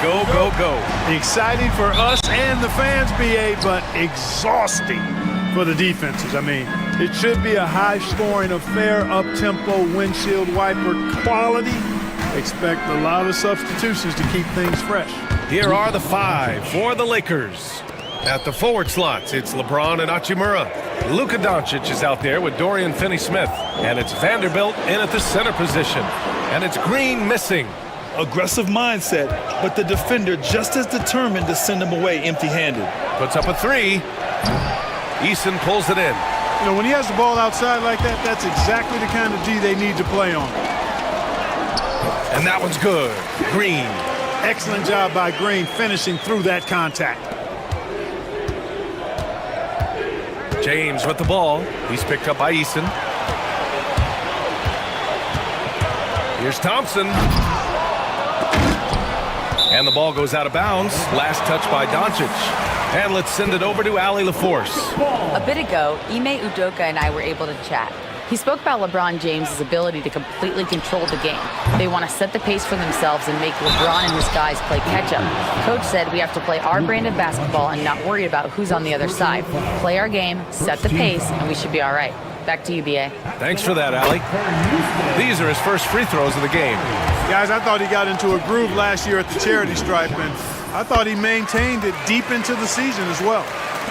Go, go, go. Exciting for us and the fans, BA, but exhausting for the defenses. I mean, it should be a high-scoring affair, up-tempo, windshield wiper quality. Expect a lot of substitutions to keep things fresh. Here are the 5 for the Lakers. At the forward slots, it's LeBron and Hachimura. Luka Doncic is out there with Dorian Finney-Smith. And it's Vanderbilt in at the center position. And it's Green missing. Aggressive mindset, but the defender just as determined to send him away empty-handed. Puts up a 3. Eason pulls it in. You know, when he has the ball outside like that, that's exactly the kind of D they need to play on. And that one's good. Green. Excellent job by Green finishing through that contact. James with the ball. He's picked up by Eason. Here's Thompson. And the ball goes out of bounds. Last touch by Doncic. And let's send it over to Allie LaForce. A bit ago, Ime Udoka and I were able to chat. He spoke about LeBron James' ability to completely control the game. They want to set the pace for themselves and make LeBron and his guys play catch-up. Coach said we have to play our brand of basketball and not worry about who's on the other side. Play our game, set the pace, and we should be all right. Back to you, BA. Thanks for that, Allie. These are his first free throws of the game. Guys, I thought he got into a groove last year at the charity stripe, and I thought he maintained it deep into the season as well.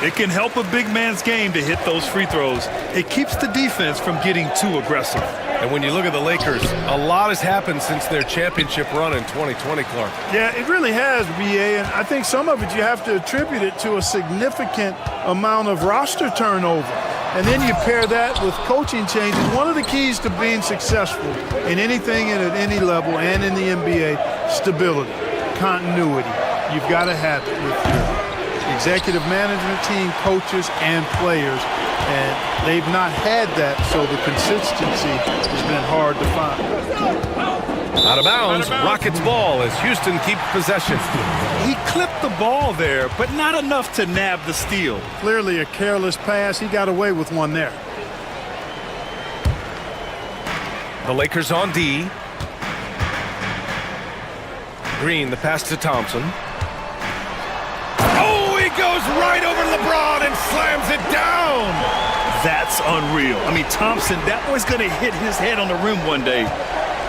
It can help a big man's game to hit those free throws. It keeps the defense from getting too aggressive. And when you look at the Lakers, a lot has happened since their championship run in 2020, Clark. Yeah, it really has, BA, and I think some of it you have to attribute it to a significant amount of roster turnover. And then you pair that with coaching changes. One of the keys to being successful in anything and at any level and in the NBA, stability, continuity. You've got to have it with your executive management team, coaches, and players. And they've not had that, so the consistency has been hard to find. Out of bounds, Rockets ball as Houston keeps possession. He clipped the ball there, but not enough to nab the steal. Clearly a careless pass. He got away with one there. The Lakers on D. Green, the pass to Thompson. Oh, he goes right over LeBron and slams it down. That's unreal. I mean, Thompson, that was going to hit his head on the rim one day.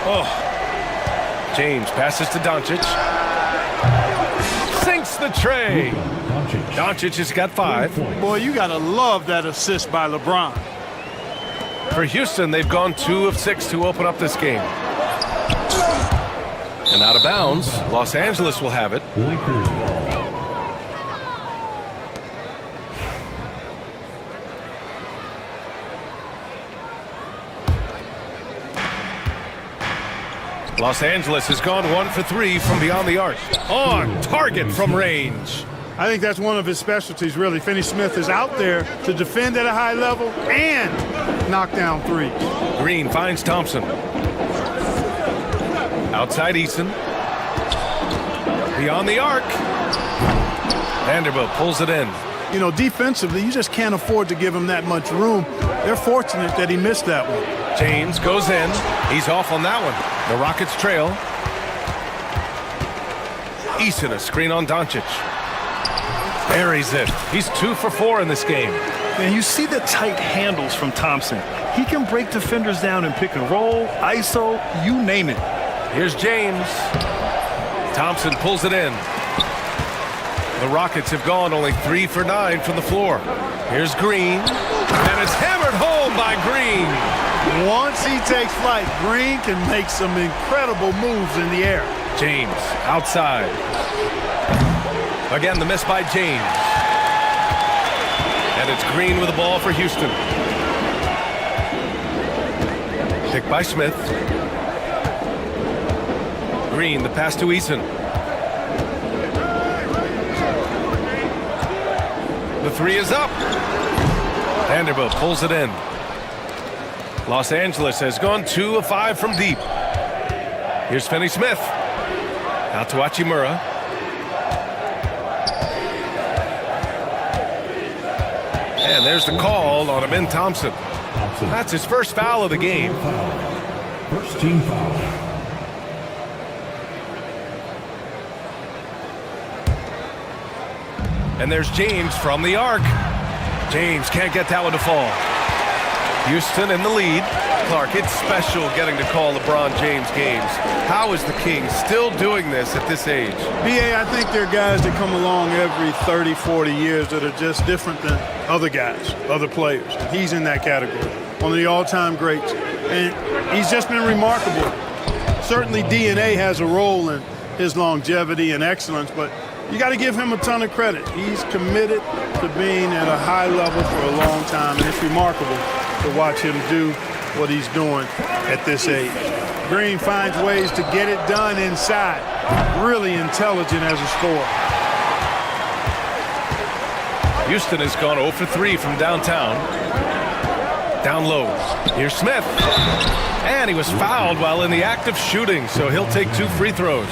Oh. James passes to Doncic. Sinks the tray. Doncic has got 5. Boy, you got to love that assist by LeBron. For Houston, they've gone 2 of 6 to open up this game. And out of bounds, Los Angeles will have it. Los Angeles has gone 1 for 3 from beyond the arc. On target from range. I think that's one of his specialties, really. Finney-Smith is out there to defend at a high level and knock down threes. Green finds Thompson. Outside Eason. Beyond the arc. Vanderbilt pulls it in. You know, defensively, you just can't afford to give him that much room. They're fortunate that he missed that one. James goes in. He's off on that one. The Rockets trail. Eason, a screen on Doncic. Buries it. He's 2 for 4 in this game. And you see the tight handles from Thompson. He can break defenders down in pick and roll, ISO, you name it. Here's James. Thompson pulls it in. The Rockets have gone only 3 for 9 from the floor. Here's Green. And it's hammered home by Green. Once he takes flight, Green can make some incredible moves in the air. James outside. Again, the miss by James. And it's Green with the ball for Houston. Picked by Smith. Green, the pass to Eason. The 3 is up. Vanderbilt pulls it in. Los Angeles has gone 2 of 5 from deep. Here's Finney-Smith. Out to Hachimura. And there's the call on Amin Thompson. That's his first foul of the game. First team foul. And there's James from the arc. James can't get that one to fall. Houston in the lead. Clark, it's special getting to call LeBron James games. How is the King still doing this at this age? BA, I think there are guys that come along every 30, 40 years that are just different than other guys, other players. He's in that category, one of the all-time greats. And he's just been remarkable. Certainly DNA has a role in his longevity and excellence, but you got to give him a ton of credit. He's committed to being at a high level for a long time, and it's remarkable to watch him do what he's doing at this age. Green finds ways to get it done inside. Really intelligent as a scorer. Houston has gone 0 for 3 from downtown. Down low. Here's Smith. And he was fouled while in the act of shooting, so he'll take 2 free throws.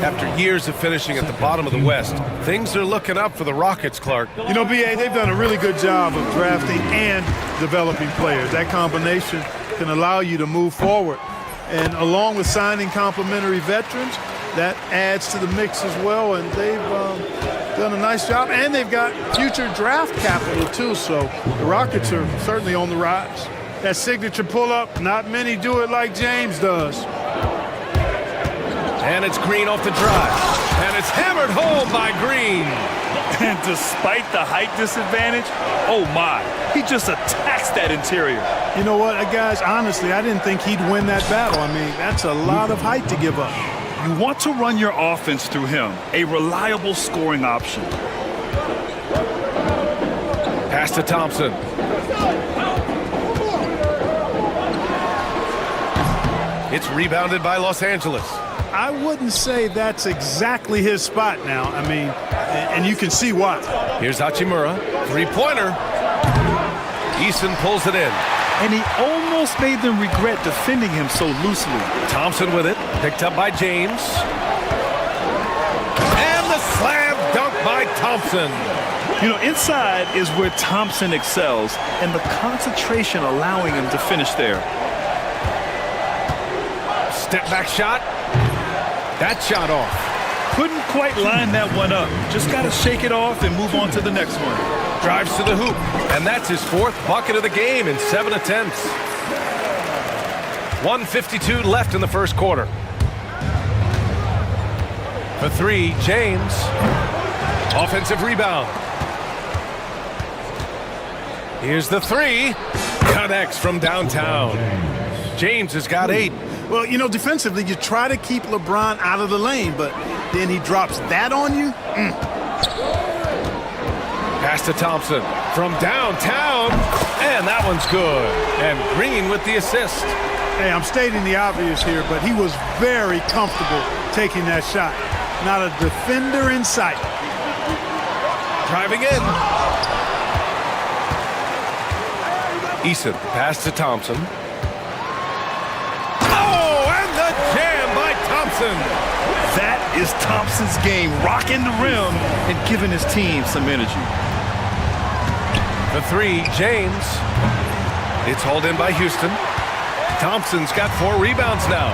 After years of finishing at the bottom of the West, things are looking up for the Rockets, Clark. You know, BA, they've done a really good job of drafting and developing players. That combination can allow you to move forward. And along with signing complementary veterans, that adds to the mix as well. And they've done a nice job. And they've got future draft capital, too. So the Rockets are certainly on the rise. That signature pull-up, not many do it like James does. And it's Green off the drive. And it's hammered home by Green. And despite the height disadvantage, oh my, he just attacks that interior. You know what, guys, honestly, I didn't think he'd win that battle. I mean, that's a lot of height to give up. You want to run your offense through him, a reliable scoring option. Pass to Thompson. It's rebounded by Los Angeles. I wouldn't say that's exactly his spot now. I mean, and you can see why. Here's Hachimura. Three-pointer. Eason pulls it in. And he almost made them regret defending him so loosely. Thompson with it. Picked up by James. And the slam dunk by Thompson. You know, inside is where Thompson excels, and the concentration allowing him to finish there. Step back shot. That shot off. Couldn't quite line that one up. Just got to shake it off and move on to the next one. Drives to the hoop. And that's his 4th bucket of the game in 7 attempts. 1:52 left in the first quarter. For 3, James. Offensive rebound. Here's the 3. Connects from downtown. James has got 8. Well, you know, defensively, you try to keep LeBron out of the lane, but then he drops that on you. Pass to Thompson from downtown, and that one's good. And Green with the assist. Hey, I'm stating the obvious here, but he was very comfortable taking that shot. Not a defender in sight. Driving in. Eason, pass to Thompson. That is Thompson's game, rocking the rim and giving his team some energy. The 3, James. It's hauled in by Houston. Thompson's got 4 rebounds now.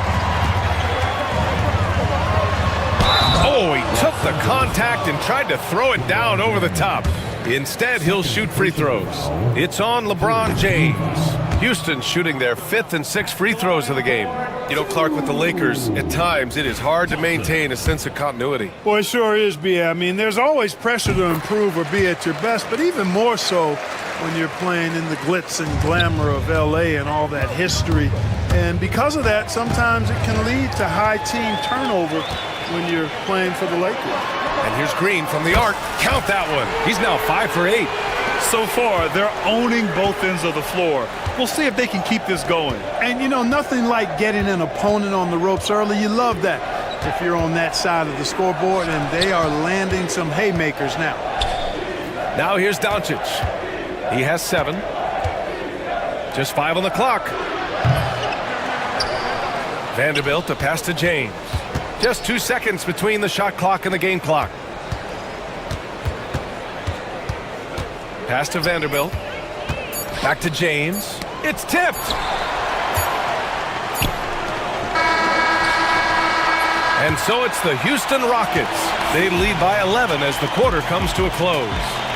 Oh, he took the contact and tried to throw it down over the top. Instead, he'll shoot free throws. It's on LeBron James. Houston shooting their 5th and 6th free throws of the game. You know, Clark, with the Lakers, at times it is hard to maintain a sense of continuity. Boy, it sure is, B.A. I mean, there's always pressure to improve or be at your best, but even more so when you're playing in the glitz and glamour of L.A. and all that history. And because of that, sometimes it can lead to high team turnover when you're playing for the Lakers. And here's Green from the arc. Count that one. He's now 5 for 8. So far, they're owning both ends of the floor. We'll see if they can keep this going. And, you know, nothing like getting an opponent on the ropes early. You love that if you're on that side of the scoreboard, and they are landing some haymakers now. Now here's Doncic. He has 7. Just 5 on the clock. Vanderbilt, a pass to James. Just 2 seconds between the shot clock and the game clock. Pass to Vanderbilt. Back to James. It's tipped. And so it's the Houston Rockets They lead by 11 as the quarter comes to a close.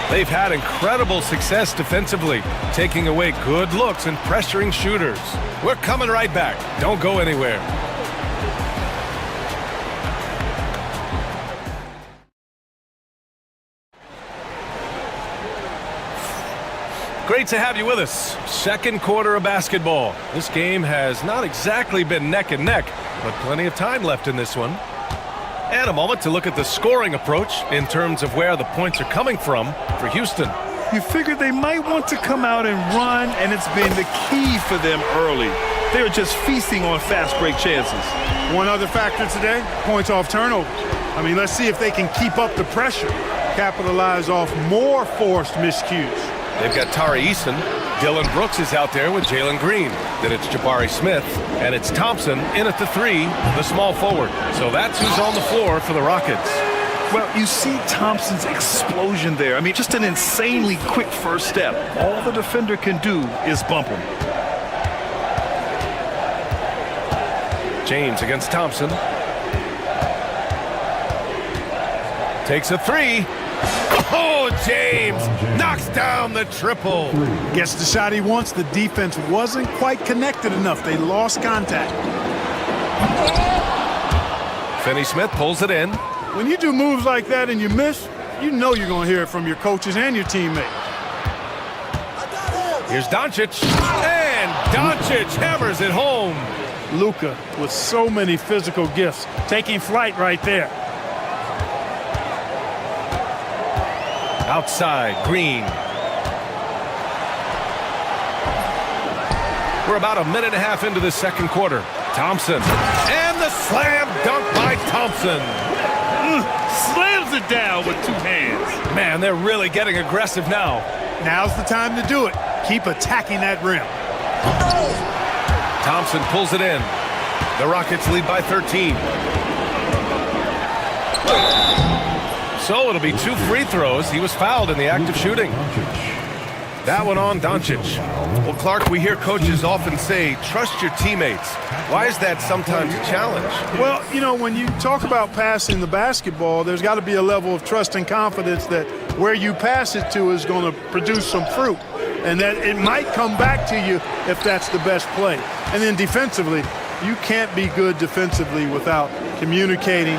They've had incredible success defensively, taking away good looks and pressuring shooters. We're coming right back. Don't go anywhere. Great to have you with us. Second quarter of basketball. This game has not exactly been neck and neck, but plenty of time left in this one. And a moment to look at the scoring approach in terms of where the points are coming from for Houston. You figured they might want to come out and run, and it's been the key for them early. They're just feasting on fast break chances. One other factor today, points off turnovers. I mean, let's see if they can keep up the pressure, capitalize off more forced miscues. They've got Tari Eason. Dylan Brooks is out there with Jalen Green. Then it's Jabari Smith, and it's Thompson in at the 3, the small forward. So that's who's on the floor for the Rockets. Well, you see Thompson's explosion there. I mean, just an insanely quick first step. All the defender can do is bump him. James against Thompson. Takes a 3. Oh, James knocks down the triple. Gets the shot he wants. The defense wasn't quite connected enough. They lost contact. Finney-Smith pulls it in. When you do moves like that and you miss, you know you're going to hear it from your coaches and your teammates. Here's Doncic. And Doncic hammers it home. Luka with so many physical gifts, taking flight right there. Outside, Green. We're about a minute and a half into the second quarter. Thompson. And the slam dunk by Thompson. Slams it down with 2 hands. Man, they're really getting aggressive now. Now's the time to do it. Keep attacking that rim. Thompson pulls it in. The Rockets lead by 13. So it'll be 2 free throws. He was fouled in the act of shooting. That one on Doncic. Well, Clark, we hear coaches often say, trust your teammates. Why is that sometimes a challenge? Well, you know, when you talk about passing the basketball, there's got to be a level of trust and confidence that where you pass it to is going to produce some fruit. And that it might come back to you if that's the best play. And then defensively, you can't be good defensively without communicating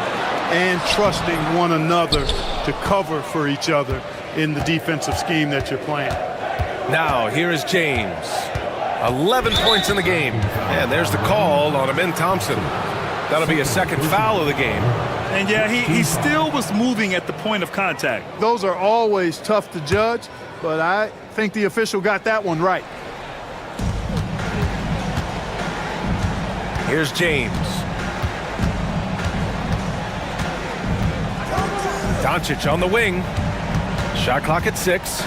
and trusting one another to cover for each other in the defensive scheme that you're playing. Now, here is James. 11 points in the game. And there's the call on Amin Thompson. That'll be a second foul of the game. And yeah, he still was moving at the point of contact. Those are always tough to judge, but I think the official got that one right. Here's James. Doncic on the wing. Shot clock at 6.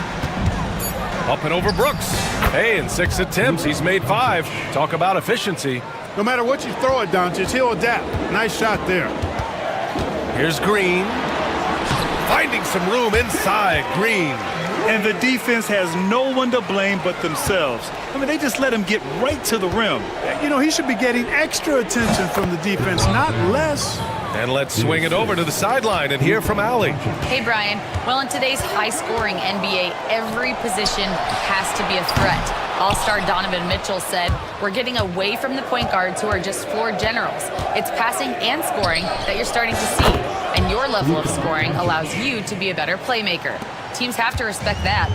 Up and over Brooks. Hey, in 6 attempts, he's made 5. Talk about efficiency. No matter what you throw at Doncic, he'll adapt. Nice shot there. Here's Green. Finding some room inside. Green. And the defense has no one to blame but themselves. I mean, they just let him get right to the rim. You know, he should be getting extra attention from the defense, not less. And let's swing it over to the sideline and hear from Allie. Hey, Brian. Well, in today's high-scoring NBA, every position has to be a threat. All-star Donovan Mitchell said, we're getting away from the point guards who are just floor generals. It's passing and scoring that you're starting to see. And your level of scoring allows you to be a better playmaker. Teams have to respect that.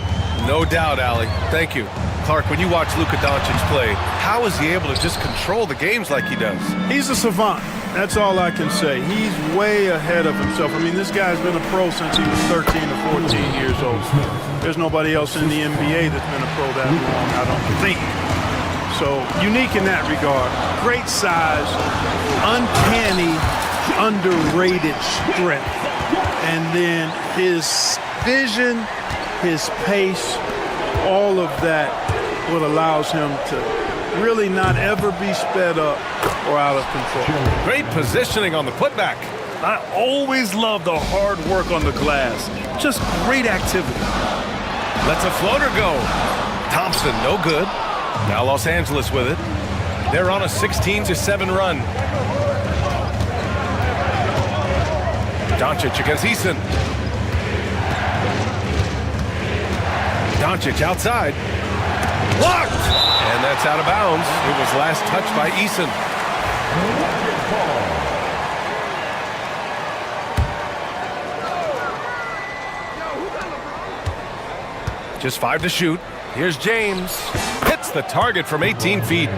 No doubt, Allie. Thank you. Clark, when you watch Luka Doncic play, how is he able to just control the games like he does? He's a savant. That's all I can say. He's way ahead of himself. I mean, this guy's been a pro since he was 13 or 14 years old. There's nobody else in the NBA that's been a pro that long, I don't think. So, unique in that regard. Great size, uncanny, underrated strength. And then his vision, his pace, all of that what allows him to really not ever be sped up or out of control. Great positioning on the putback. I always love the hard work on the glass. Just great activity. Lets a floater go. Thompson, no good. Now Los Angeles with it. They're on a 16-7 run. Doncic against Eason. Doncic outside. Blocked! And that's out of bounds. It was last touched by Eason. Just 5 to shoot. Here's James. Hits the target from 18 feet.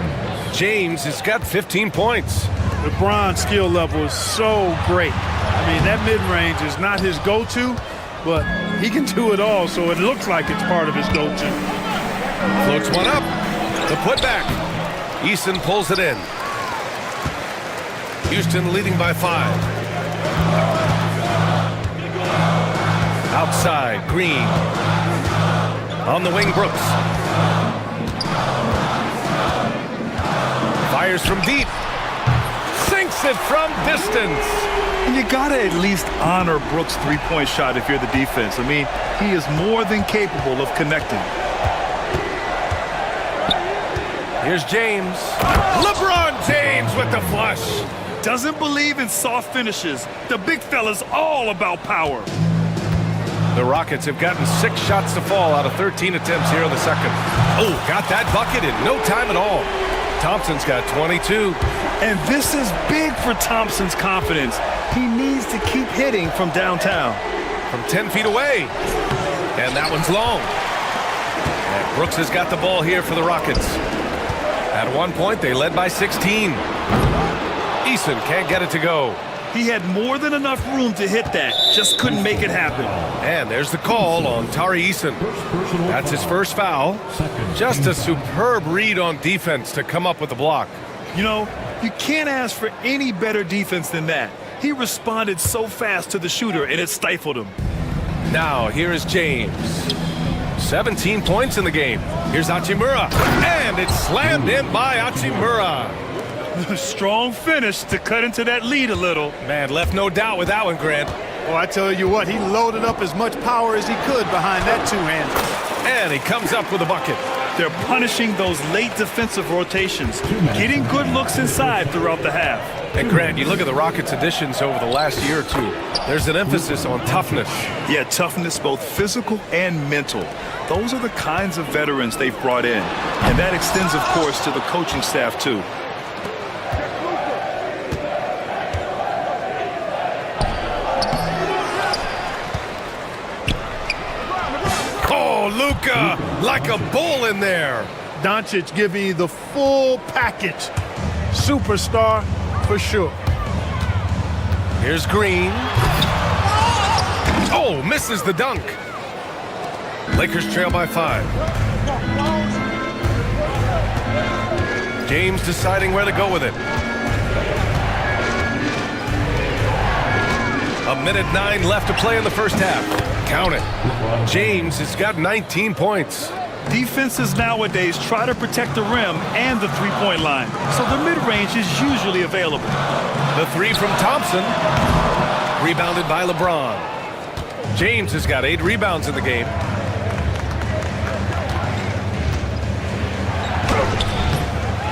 James has got 15 points. LeBron's skill level is so great. I mean, that mid-range is not his go-to, but he can do it all, so it looks like it's part of his go-to. Floats one up. The putback. Eason pulls it in. Houston leading by 5. Outside, Green. On the wing, Brooks. Fires from deep. Sinks it from distance. And you got to at least honor Brooks' three-point shot if you're the defense. I mean, he is more than capable of connecting. Here's James. LeBron James with the flush. Doesn't believe in soft finishes. The big fella's all about power. The Rockets have gotten 6 shots to fall out of 13 attempts here in the second. Oh, got that bucket in no time at all. Thompson's got 22. And this is big for Thompson's confidence. He needs to keep hitting from downtown. From 10 feet away. And that one's long. And Brooks has got the ball here for the Rockets. At one point, they led by 16. Eason can't get it to go. He had more than enough room to hit that, just couldn't make it happen. And there's the call on Tari Eason. That's his first foul. Just a superb read on defense to come up with the block. You know, you can't ask for any better defense than that. He responded so fast to the shooter, and it stifled him. Now, here is James. 17 points in the game. Here's Hachimura. And it's slammed in by Hachimura. Strong finish to cut into that lead a little. Man, left no doubt with that one, Grant. Well, I tell you what, he loaded up as much power as he could behind that two-hander. And he comes up with a bucket. They're punishing those late defensive rotations, getting good looks inside throughout the half. And Grant, you look at the Rockets' additions over the last year or two. There's an emphasis on toughness. Yeah, toughness, both physical and mental. Those are the kinds of veterans they've brought in. And that extends, of course, to the coaching staff, too. Luka, like a bull in there. Doncic giving you the full package. Superstar for sure. Here's Green. Oh, misses the dunk. Lakers trail by 5. James deciding where to go with it. 1:09 left to play in the first half. Count it. James has got 19 points. Defenses nowadays try to protect the rim and the three-point line, so the mid-range is usually available. The 3 from Thompson. Rebounded by LeBron. James has got 8 rebounds in the game.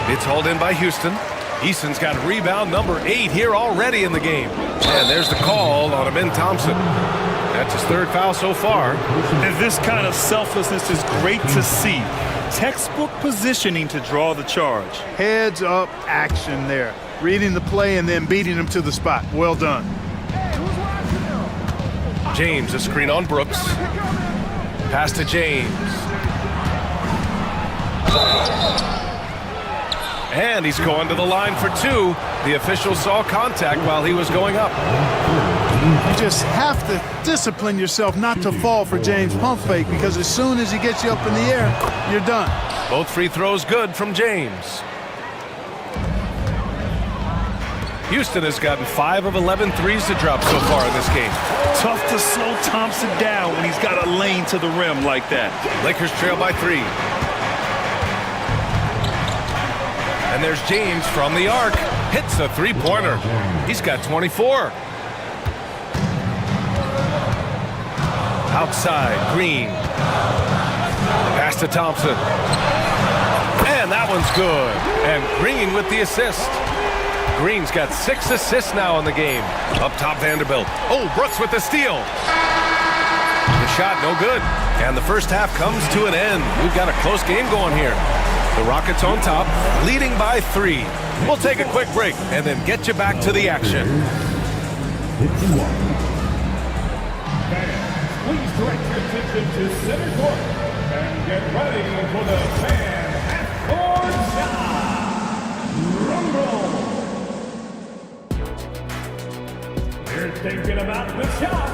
It's hauled in by Houston. Eason's got rebound number 8 here already in the game. And there's the call on Amin Thompson. That's his 3rd foul so far. And this kind of selflessness is great to see. Textbook positioning to draw the charge. Heads up action there. Reading the play and then beating him to the spot. Well done. James, a screen on Brooks. Pass to James. And he's going to the line for 2. The official saw contact while he was going up. You just have to discipline yourself not to fall for James' pump fake, because as soon as he gets you up in the air, you're done. Both free throws good from James. Houston has gotten 5 of 11 threes to drop so far in this game. Tough to slow Thompson down when he's got a lane to the rim like that. Lakers trail by 3. And there's James from the arc. Hits a three-pointer. He's got 24. Outside, Green. Pass to Thompson. And that one's good. And Green with the assist. Green's got 6 assists now in the game. Up top, Vanderbilt. Oh, Brooks with the steal. The shot, no good. And the first half comes to an end. We've got a close game going here. The Rockets on top, leading by 3. We'll take a quick break and then get you back to the action. Please direct your attention to center court and get ready for the fan half-court shot. Rumble. They're thinking about the shot.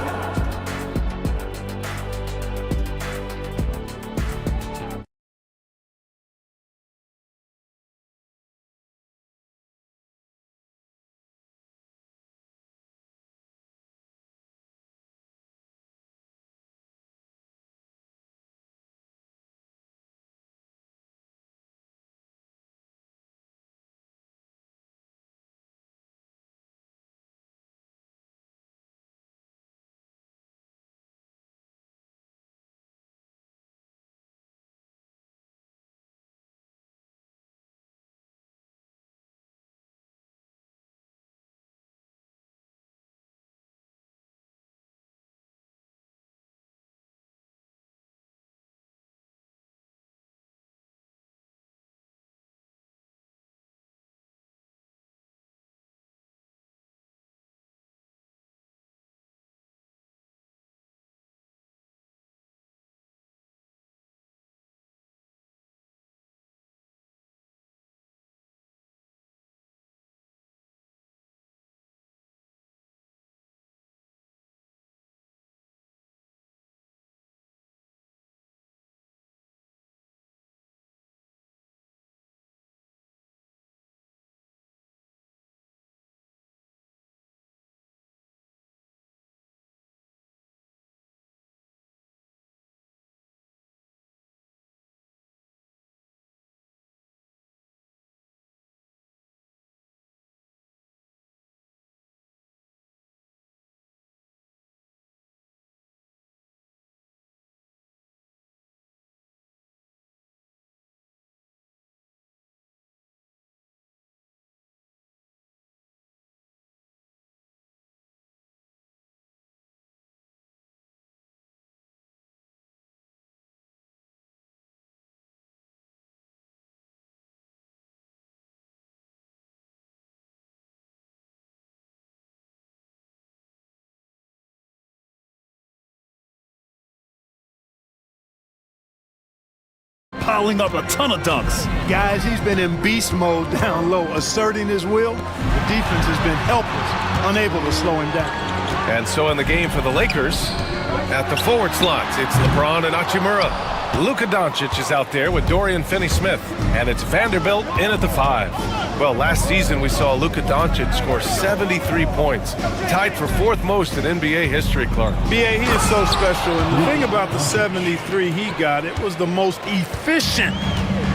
Piling up a ton of dunks. Guys, he's been in beast mode down low, asserting his will. The defense has been helpless, unable to slow him down. And so in the game for the Lakers, at the forward slots, it's LeBron and Hachimura. Luka Doncic is out there with Dorian Finney-Smith, and it's Vanderbilt in at the 5. Well, last season we saw Luka Doncic score 73 points, tied for 4th most in NBA history, Clark. B.A., he is so special, and the thing about the 73 he got, it was the most efficient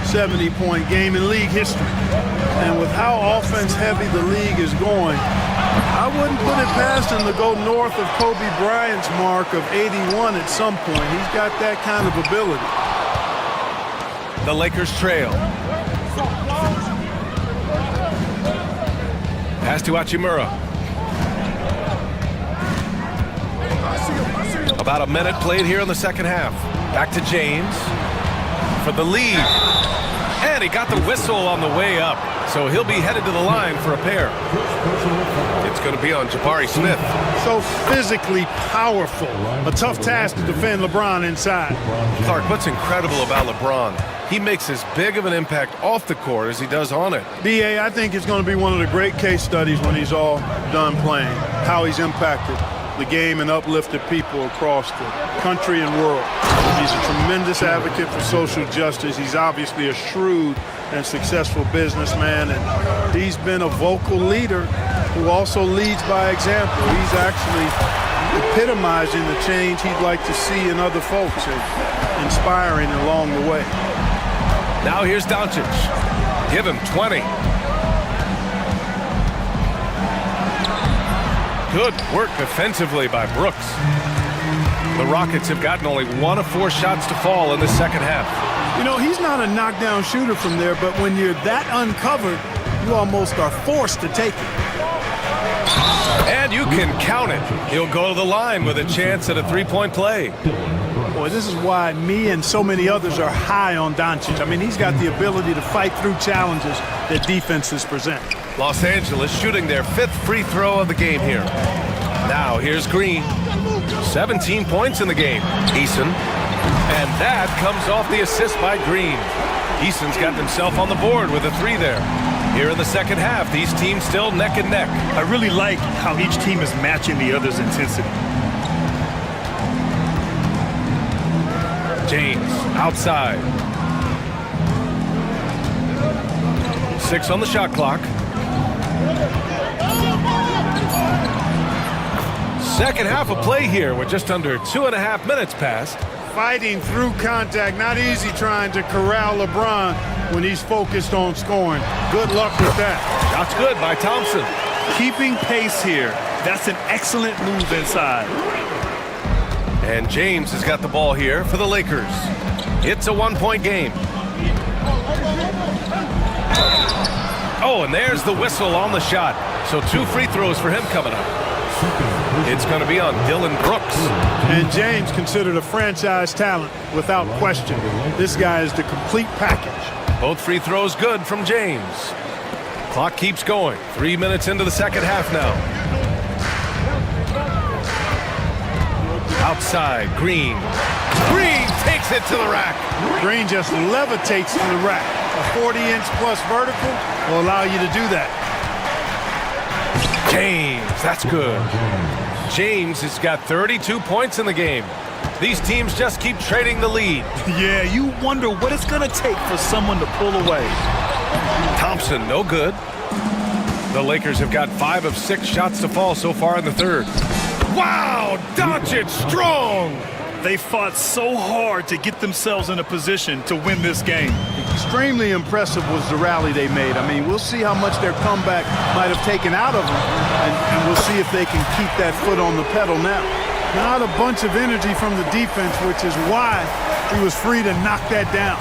70-point game in league history. And with how offense-heavy the league is going, I wouldn't put it past him to go north of Kobe Bryant's mark of 81 at some point. He's got that kind of ability. The Lakers trail. Pass to Hachimura. About a minute played here in the second half. Back to James for the lead. And he got the whistle on the way up. So he'll be headed to the line for a pair. It's going to be on Jabari Smith. So physically powerful. A tough task to defend LeBron inside. Clark, what's incredible about LeBron? He makes as big of an impact off the court as he does on it. B.A., I think it's going to be one of the great case studies when he's all done playing. How he's impacted the game and uplifted people across the country and world. He's a tremendous advocate for social justice. He's obviously a shrewd and successful businessman, and he's been a vocal leader who also leads by example. He's actually epitomizing the change he'd like to see in other folks and inspiring along the way. Now here's Doncic. Give him 20. Good work defensively by Brooks. The Rockets have gotten only 1 of 4 shots to fall in the second half. You know, he's not a knockdown shooter from there, but when you're that uncovered, you almost are forced to take it. And you can count it. He'll go to the line with a chance at a three-point play. Boy, this is why me and so many others are high on Doncic. I mean, he's got the ability to fight through challenges that defenses present. Los Angeles shooting their 5th free throw of the game here. Now here's Green. 17 points in the game. Eason. And that comes off the assist by Green. Eason's got himself on the board with a 3 there. Here in the second half, these teams still neck and neck. I really like how each team is matching the other's intensity. James outside. 6 on the shot clock. Second half of play here with just under 2.5 minutes passed. Fighting through contact, not easy trying to corral LeBron when he's focused on scoring. Good luck with that. Shots good by Thompson. Keeping pace here. That's an excellent move inside. And James has got the ball here for the Lakers. It's a 1-point game. Oh, and there's the whistle on the shot. So 2 free throws for him coming up. It's going to be on Dylan Brooks. And James considered a franchise talent without question. This guy is the complete package. Both free throws good from James. Clock keeps going. 3 minutes into the second half now. Outside, Green. Green takes it to the rack. Green just levitates to the rack. A 40-inch plus vertical will allow you to do that. James, that's good. James has got 32 points in the game. These teams just keep trading the lead. Yeah, you wonder what it's going to take for someone to pull away. Thompson, no good. The Lakers have got 5 of 6 shots to fall so far in the third. Wow, Doncic strong. They fought so hard to get themselves in a position to win this game. Extremely impressive was the rally they made. I mean, we'll see how much their comeback might have taken out of them, and we'll see if they can keep that foot on the pedal now. Not a bunch of energy from the defense, which is why he was free to knock that down.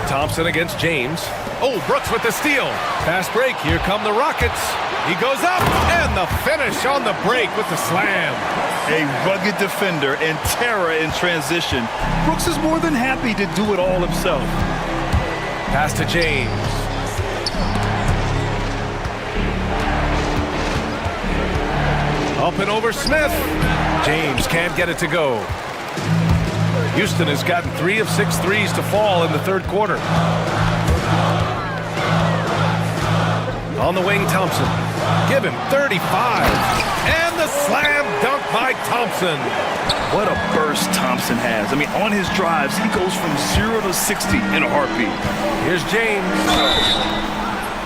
Thompson against James. Oh, Brooks with the steal. Fast break. Here come the Rockets. He goes up, and the finish on the break with the slam. A rugged defender and terror in transition. Brooks is more than happy to do it all himself. Pass to James. Up and over Smith. James can't get it to go. Houston has gotten 3 of 6 threes to fall in the third quarter. On the wing, Thompson. Give him 35. And the slam dunk by Thompson. What a burst Thompson has. I mean, on his drives, he goes from 0 to 60 in a heartbeat. Here's James.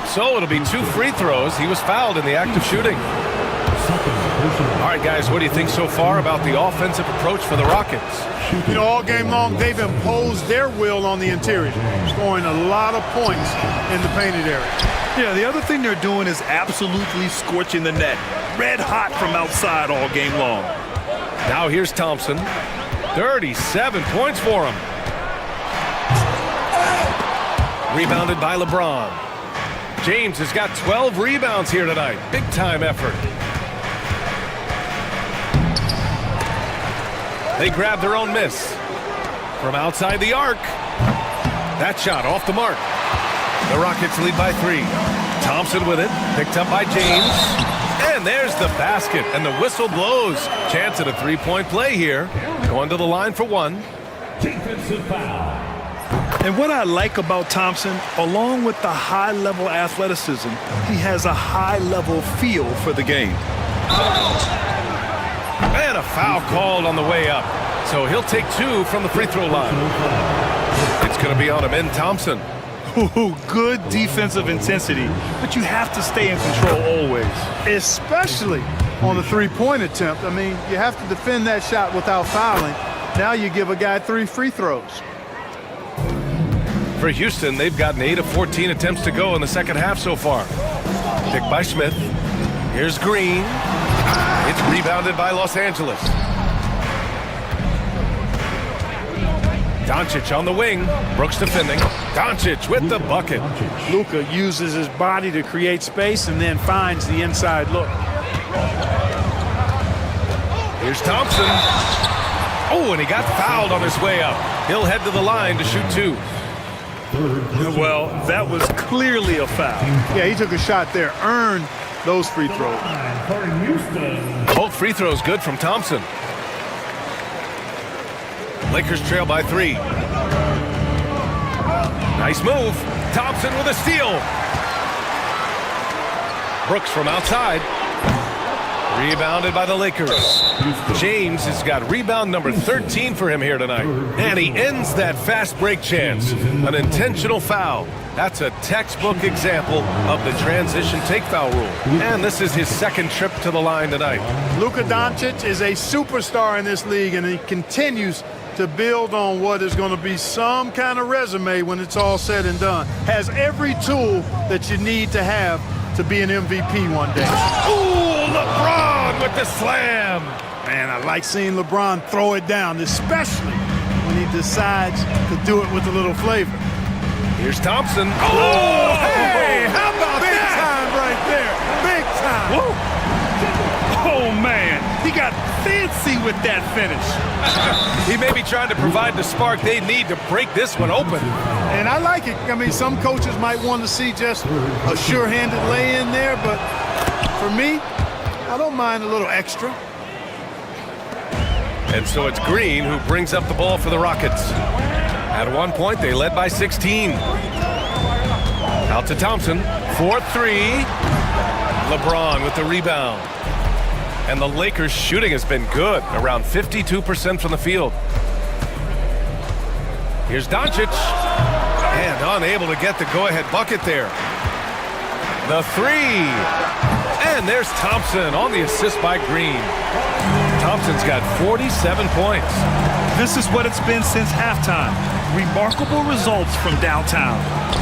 So it'll be 2 free throws. He was fouled in the act of shooting. All right, guys, what do you think so far about the offensive approach for the Rockets? You know, all game long, they've imposed their will on the interior, scoring a lot of points in the painted area. Yeah, the other thing they're doing is absolutely scorching the net. Red hot from outside all game long. Now here's Thompson. 37 points for him. Rebounded by LeBron. James has got 12 rebounds here tonight. Big time effort. They grab their own miss. From outside the arc. That shot off the mark. The Rockets lead by 3. Thompson with it. Picked up by James. And there's the basket. And the whistle blows. Chance at a 3-point play here. Going to the line for 1. Defensive foul. And what I like about Thompson, along with the high-level athleticism, he has a high-level feel for the game. And a foul called on the way up. So he'll take 2 from the free throw line. It's going to be on him in Thompson. Ooh, good defensive intensity, but you have to stay in control always. Especially on the three-point attempt. I mean, you have to defend that shot without fouling. Now you give a guy 3 free throws. For Houston, they've gotten 8 of 14 attempts to go in the second half so far. Picked by Smith. Here's Green. It's rebounded by Los Angeles. Doncic on the wing. Brooks defending. Doncic with the bucket. Luka uses his body to create space and then finds the inside look. Here's Thompson. Oh, and he got fouled on his way up. He'll head to the line to shoot 2. Well, that was clearly a foul. Yeah, he took a shot there, earned those free throws. Both free throws good from Thompson. Lakers trail by 3. Nice move. Thompson with a steal. Brooks from outside. Rebounded by the Lakers. James has got rebound number 13 for him here tonight. And he ends that fast break chance. An intentional foul. That's a textbook example of the transition take foul rule. And this is his second trip to the line tonight. Luka Doncic is a superstar in this league, and he continues to build on what is going to be some kind of resume when it's all said and done. Has every tool that you need to have to be an MVP one day. Ooh, LeBron with the slam. Man, I like seeing LeBron throw it down, especially when he decides to do it with a little flavor. Here's Thompson. Oh, hey, how about Big that? time right there. Big time. Whoa. Oh, man. He got fancy with that finish. He may be trying to provide the spark they need to break this one open. And I like it. I mean, some coaches might want to see just a sure-handed lay-in there, but for me, I don't mind a little extra. And so it's Green who brings up the ball for the Rockets. At one point, they led by 16. Out to Thompson. 4-3. LeBron with the rebound. And the Lakers' shooting has been good, around 52% from the field. Here's Doncic. And unable to get the go-ahead bucket there. The 3. And there's Thompson on the assist by Green. Thompson's got 47 points. This is what it's been since halftime. Remarkable results from downtown.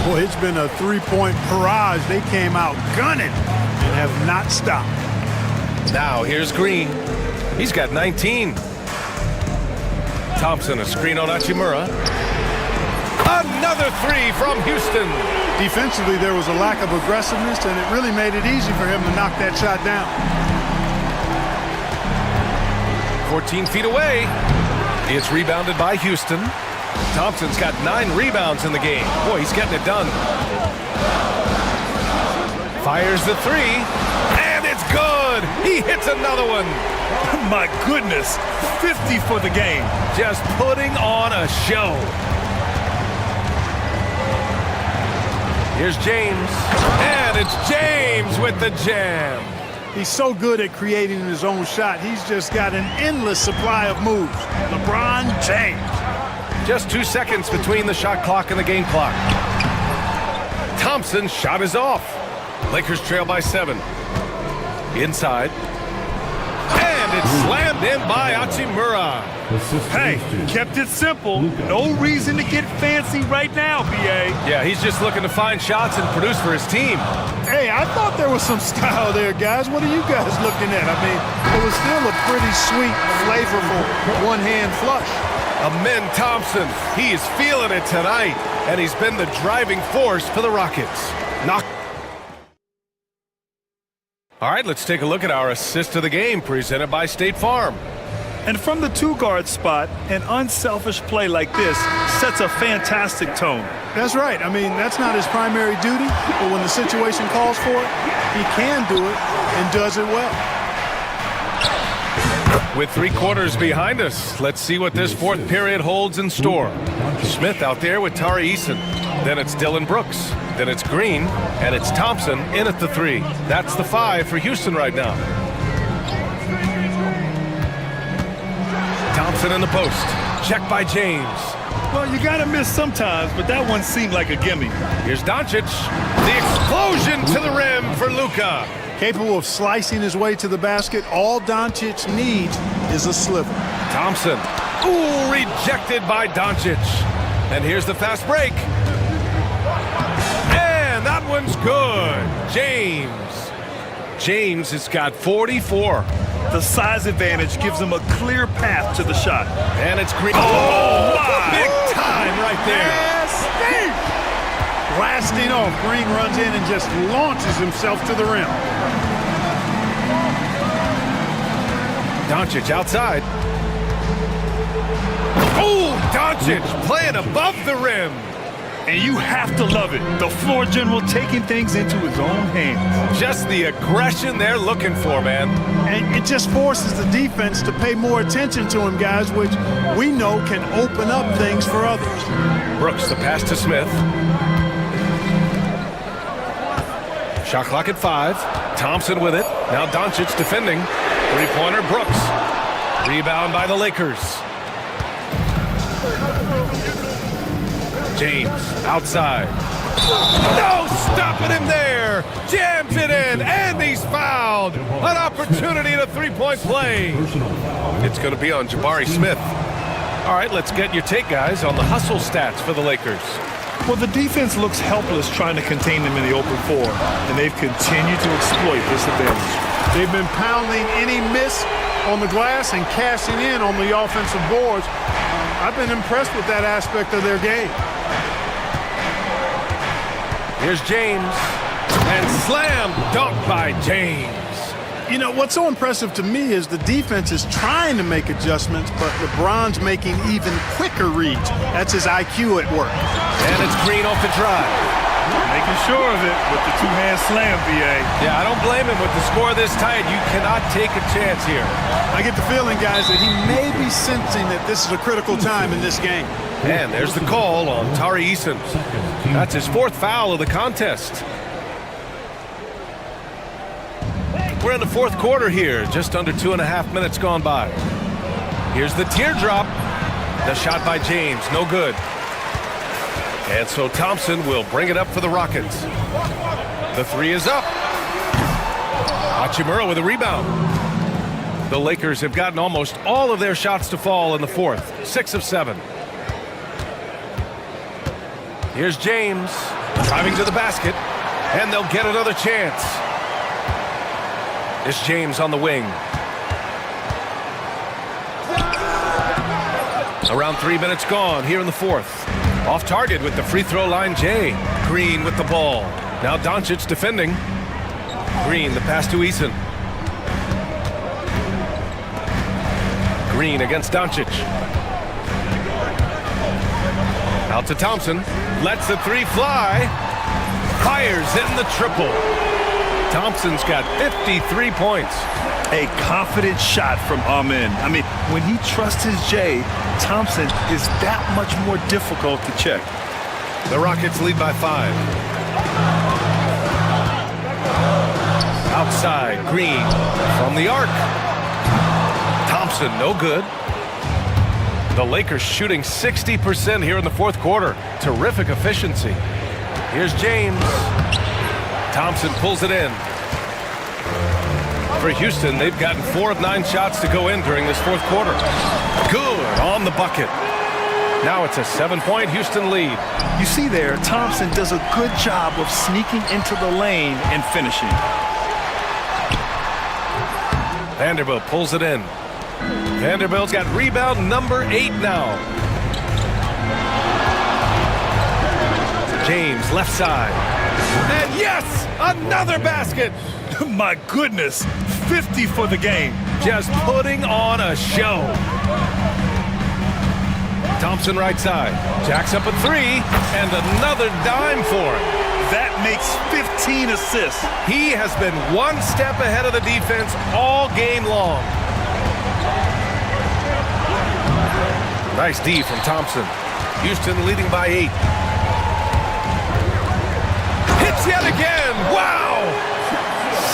Boy, it's been a three-point barrage. They came out gunning and have not stopped. Now here's Green. He's got 19. Thompson, a screen on Hachimura. Another 3 from Houston. Defensively, there was a lack of aggressiveness, and it really made it easy for him to knock that shot down. 14 feet away. It's rebounded by Houston. Thompson's got 9 rebounds in the game. Boy, he's getting it done. Fires the 3. And it's good. He hits another one. My goodness. 50 for the game. Just putting on a show. Here's James. And it's James with the jam. He's so good at creating his own shot. He's just got an endless supply of moves. LeBron James. Just 2 seconds between the shot clock and the game clock. Thompson's shot is off. Lakers trail by 7. Inside. And it's slammed in by Hachimura. Hey, kept it simple. No reason to get fancy right now, BA. Yeah, he's just looking to find shots and produce for his team. Hey, I thought there was some style there, guys. What are you guys looking at? I mean, it was still a pretty sweet, flavorful one-hand flush. Amen Thompson, he is feeling it tonight, and he's been the driving force for the Rockets. All right, let's take a look at our assist of the game presented by State Farm. And from the 2-guard spot, an unselfish play like this sets a fantastic tone. That's right. I mean, that's not his primary duty, but when the situation calls for it, he can do it and does it well. With 3 quarters behind us, let's see what this 4th period holds in store. Smith out there with Tari Eason. Then it's Dylan Brooks. Then it's Green. And it's Thompson in at the 3. That's the 5 for Houston right now. Thompson in the post. Check by James. Well, you gotta miss sometimes, but that one seemed like a gimme. Here's Doncic. The explosion to the rim for Luka. Capable of slicing his way to the basket, all Doncic needs is a sliver. Thompson. Ooh, rejected by Doncic. And here's the fast break. And that one's good. James has got 44. The size advantage gives him a clear path to the shot. And it's Green. Oh, my. Big time right there. Blasting off, Green runs in and just launches himself to the rim. Doncic outside. Oh, Doncic playing above the rim. And you have to love it. The floor general taking things into his own hands. Just the aggression they're looking for, man. And it just forces the defense to pay more attention to him, guys, which we know can open up things for others. Brooks, the pass to Smith. Shot clock at 5. Thompson with it. Now Doncic defending. Three-pointer, Brooks. Rebound by the Lakers. James outside. No stopping him there. Jams it in, and he's fouled. An opportunity at a three-point play. It's going to be on Jabari Smith. All right, let's get your take, guys, on the hustle stats for the Lakers. Well, the defense looks helpless trying to contain them in the open floor, and they've continued to exploit this advantage. They've been pounding any miss on the glass and cashing in on the offensive boards. I've been impressed with that aspect of their game. Here's James, and slam dunk by James. You know, what's so impressive to me is the defense is trying to make adjustments, but LeBron's making even quicker reads. That's his IQ at work. And it's Green off the drive. Making sure of it with the two-hand slam, BA. Yeah, I don't blame him with the score this tight. You cannot take a chance here. I get the feeling, guys, that he may be sensing that this is a critical time in this game. And there's the call on Tari Eason. That's his 4th foul of the contest. We're in the 4th quarter here, just under 2.5 minutes gone by. Here's the teardrop. The shot by James, no good. And so Thompson will bring it up for the Rockets. The 3 is up. Hachimura with a rebound. The Lakers have gotten almost all of their shots to fall in the 4th, 6 of 7. Here's James driving to the basket, and they'll get another chance. It's James on the wing. Around 3 minutes gone here in the 4th. Off target with the free throw line, Jay. Green with the ball. Now Doncic defending. Green, the pass to Eason. Green against Doncic. Out to Thompson. Lets the 3 fly. Fires in the triple. Thompson's got 53 points. A confident shot from Amen. I mean, when he trusts his J, Thompson is that much more difficult to check. The Rockets lead by 5. Outside, Green from the arc. Thompson, no good. The Lakers shooting 60% here in the 4th quarter. Terrific efficiency. Here's James. Thompson pulls it in. For Houston, they've gotten 4 of 9 shots to go in during this 4th quarter. Good on the bucket. Now it's a 7-point Houston lead. You see there, Thompson does a good job of sneaking into the lane and finishing. Vanderbilt pulls it in. Vanderbilt's got rebound number 8 now. James, left side. And yes, another basket. My goodness, 50 for the game. Just putting on a show. Thompson right side. Jacks up a 3, and another dime for him. That makes 15 assists. He has been one step ahead of the defense all game long. Nice D from Thompson. Houston leading by 8. Hits yet again. Wow!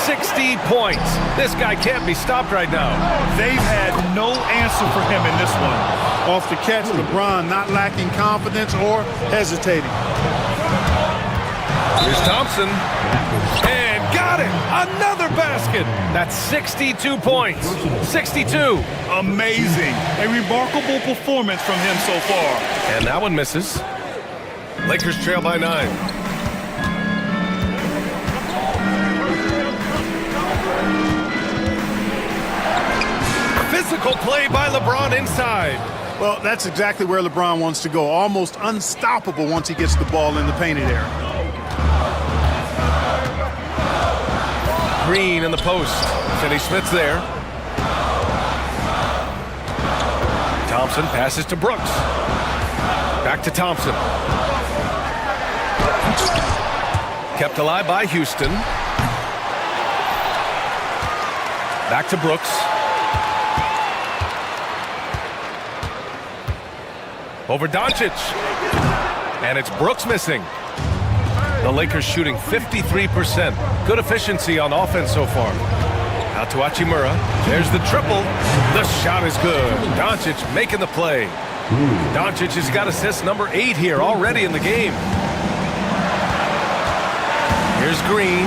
60 points. This guy can't be stopped right now. They've had no answer for him in this one. Off the catch, LeBron not lacking confidence or hesitating. Here's Thompson. And got it. Another basket. That's 62 points. 62. Amazing. A remarkable performance from him so far. And that one misses. Lakers trail by 9. Physical play by LeBron inside. Well, that's exactly where LeBron wants to go. Almost unstoppable once he gets the ball in the painted area. Green in the post. Finney-Smith's there. Thompson passes to Brooks. Back to Thompson. Kept alive by Houston. Back to Brooks. Over Doncic. And it's Brooks missing. The Lakers shooting 53%. Good efficiency on offense so far. Out to Hachimura. There's the triple. The shot is good. Doncic making the play. Doncic has got assist number 8 here already in the game. Here's Green.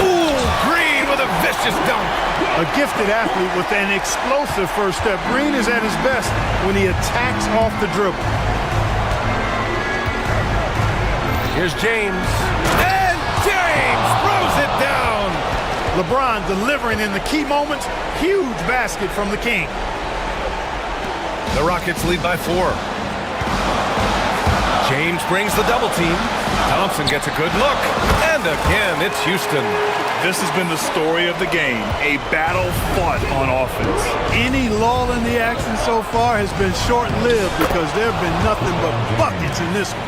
Ooh, Green with a vicious dunk. A gifted athlete with an explosive first step. Green is at his best when he attacks off the dribble. Here's James. And James throws it down. LeBron delivering in the key moments. Huge basket from the King. The Rockets lead by 4. James brings the double team. Thompson gets a good look. And again, it's Houston. This has been the story of the game, a battle fought on offense. Any lull in the action so far has been short-lived because there have been nothing but buckets in this one.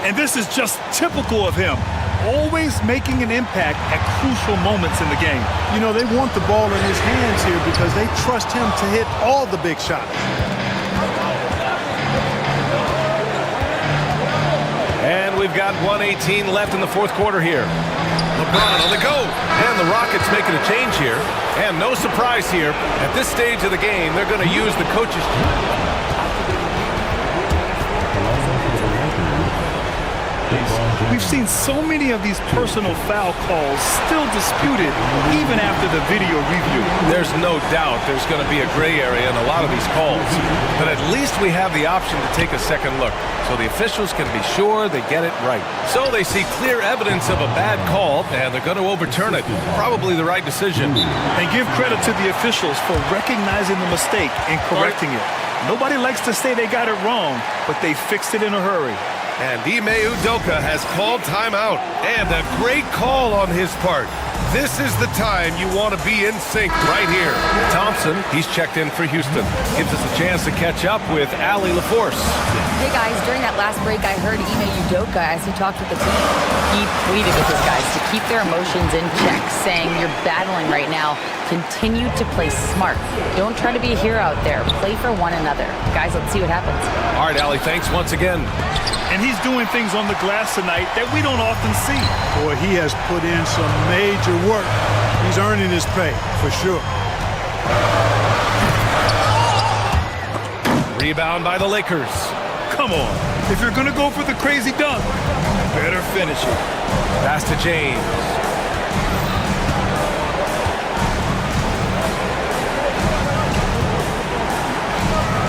And this is just typical of him, always making an impact at crucial moments in the game. You know, they want the ball in his hands here because they trust him to hit all the big shots. And we've got 1:18 left in the fourth quarter here. LeBron on the go. And the Rockets making a change here. And no surprise here. At this stage of the game, they're going to use the coaches. We've seen so many of these personal foul calls still disputed even after the video review. There's no doubt there's going to be a gray area in a lot of these calls. But at least we have the option to take a second look so the officials can be sure they get it right. So they see clear evidence of a bad call and they're going to overturn it. Probably the right decision. And give credit to the officials for recognizing the mistake and correcting it. Nobody likes to say they got it wrong, but they fixed it in a hurry. And Ime Udoka has called timeout. And a great call on his part. This is the time you want to be in sync right here. Thompson, he's checked in for Houston. Gives us a chance to catch up with Allie LaForce. Hey guys, during that last break, I heard Ime Udoka as he talked with the team. He pleaded with his guys to keep their emotions in check, saying you're battling right now. Continue to play smart. Don't try to be a hero out there. Play for one another. Guys, let's see what happens. All right, Allie, thanks once again. And he's doing things on the glass tonight that we don't often see. Boy, he has put in some major work. He's earning his pay, for sure. Rebound by the Lakers. Come on. If you're going to go for the crazy dunk, better finish it. Pass to James.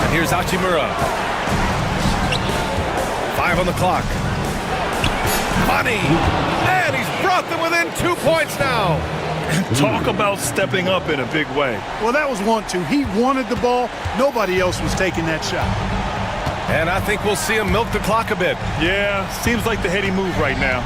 And here's Hachimura. 5 on the clock. Money! And he's brought them within 2 points now. Talk about stepping up in a big way. Well, that was 1-2. He wanted the ball. Nobody else was taking that shot. And I think we'll see him milk the clock a bit. Yeah, seems like the heady move right now.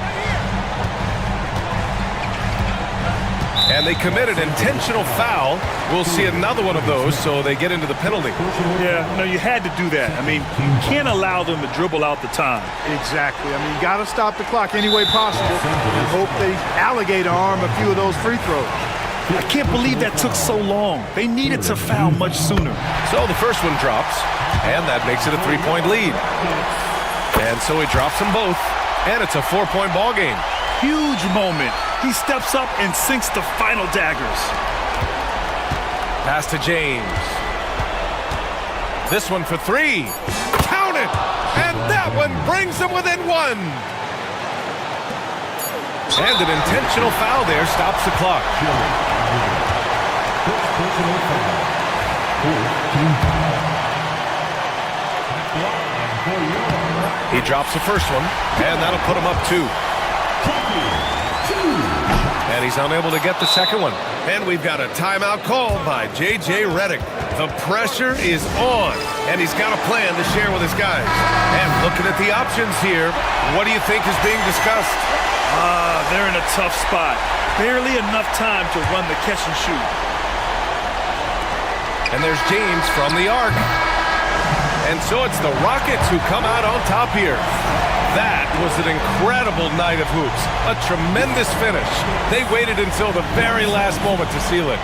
And they committed intentional foul. We'll see another one of those, so they get into the penalty. Yeah, no, you had to do that. I mean, you can't allow them to dribble out the time. Exactly. I mean, you got to stop the clock any way possible and hope they alligator arm a few of those free throws. I can't believe that took so long. They needed to foul much sooner. So the first one drops, and that makes it a 3-point lead. And so he drops them both, and it's a 4-point ball game. Huge moment. He steps up and sinks the final daggers. Pass to James. This one for 3. Count it! And that one brings them within 1. And an intentional foul there stops the clock. He drops the first one, and that'll put him up 2. And he's unable to get the second one. And we've got a timeout called by J.J. Redick. The pressure is on, And he's got a plan to share with his guys. And looking at the options here, what do you think is being discussed? They're in a tough spot. Barely enough time to run the catch and shoot. And there's James from the arc. And so it's the Rockets who come out on top here. That was an incredible night of hoops. A tremendous finish. They waited until the very last moment to seal it.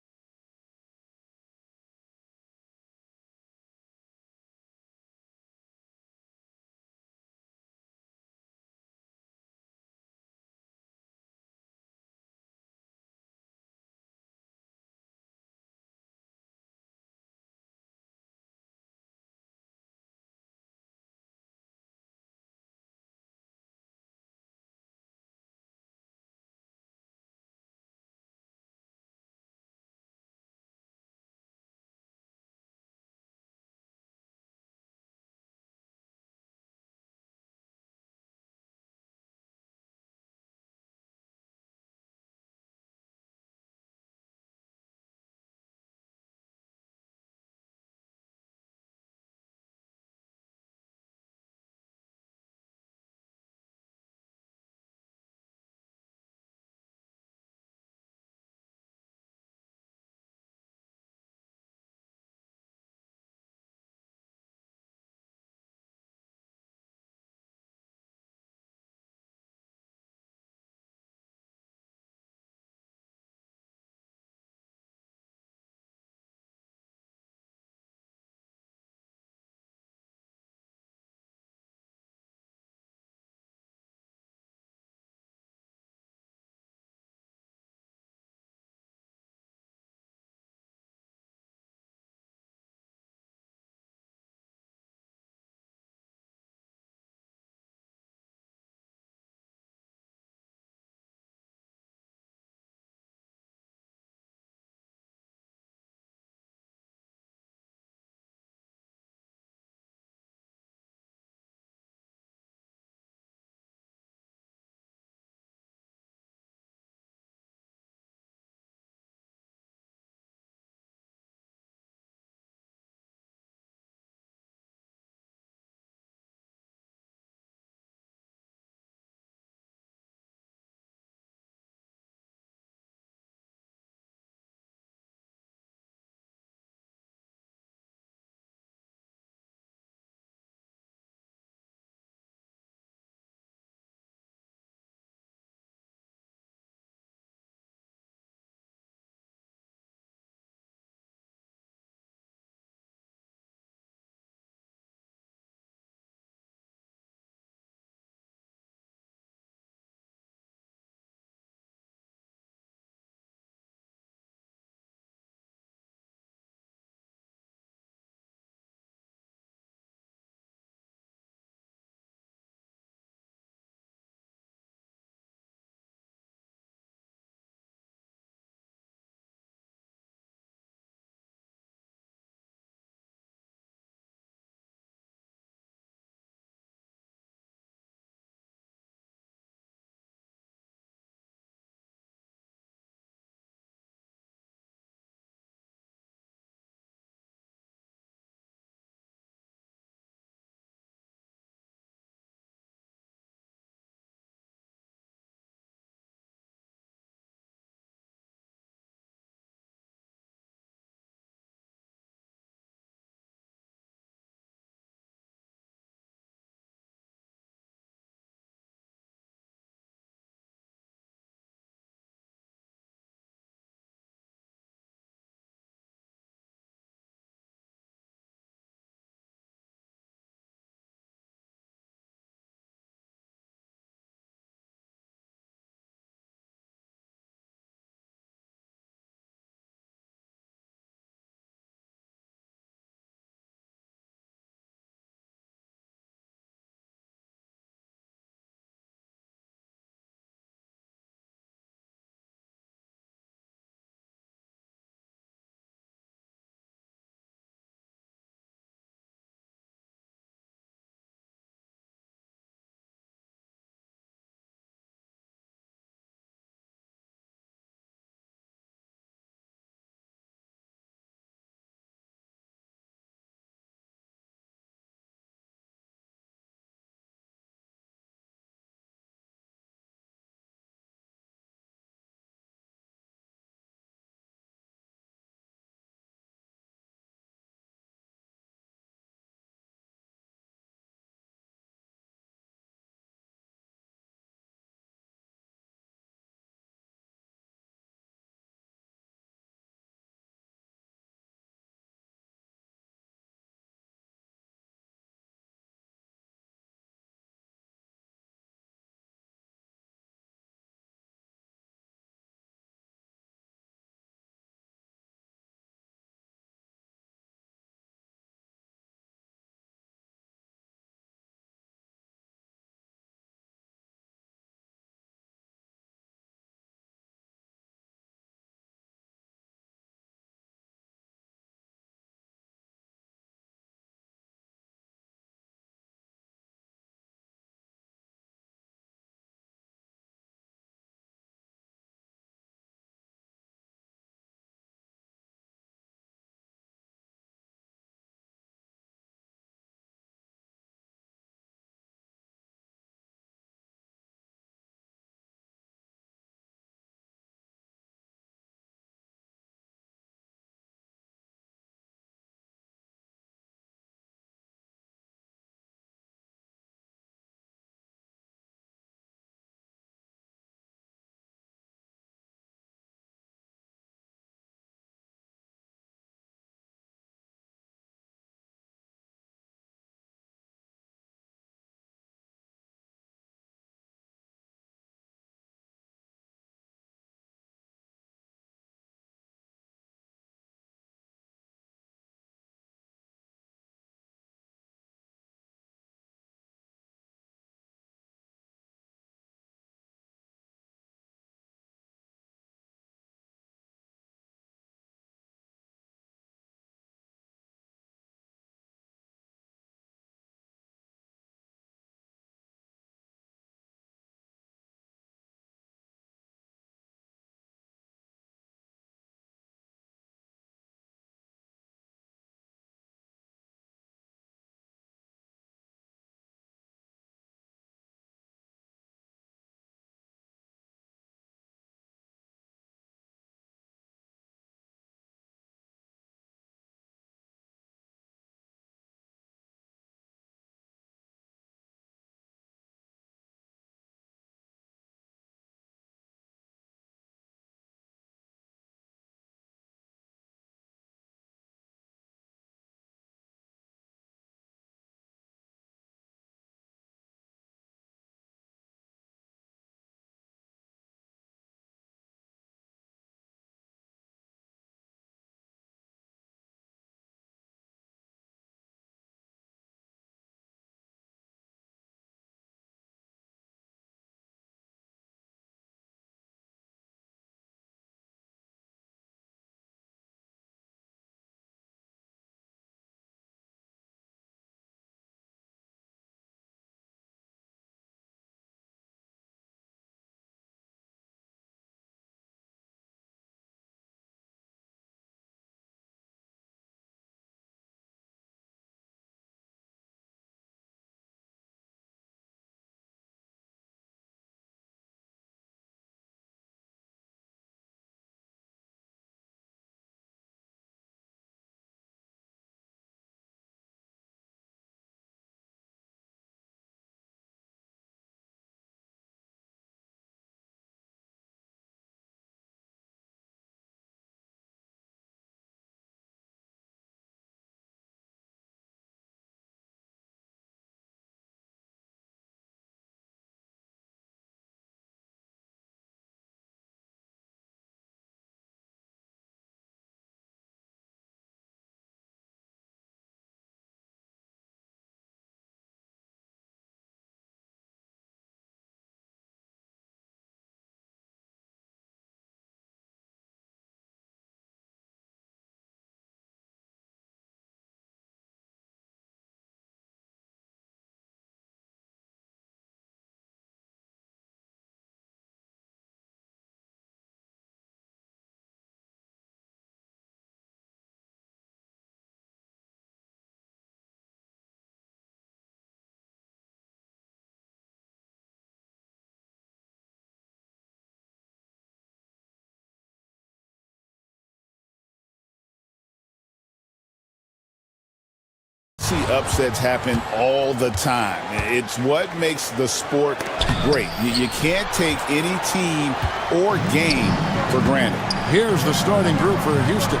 see upsets happen all the time. It's what makes the sport great. You can't take any team or game for granted. Here's the starting group for Houston.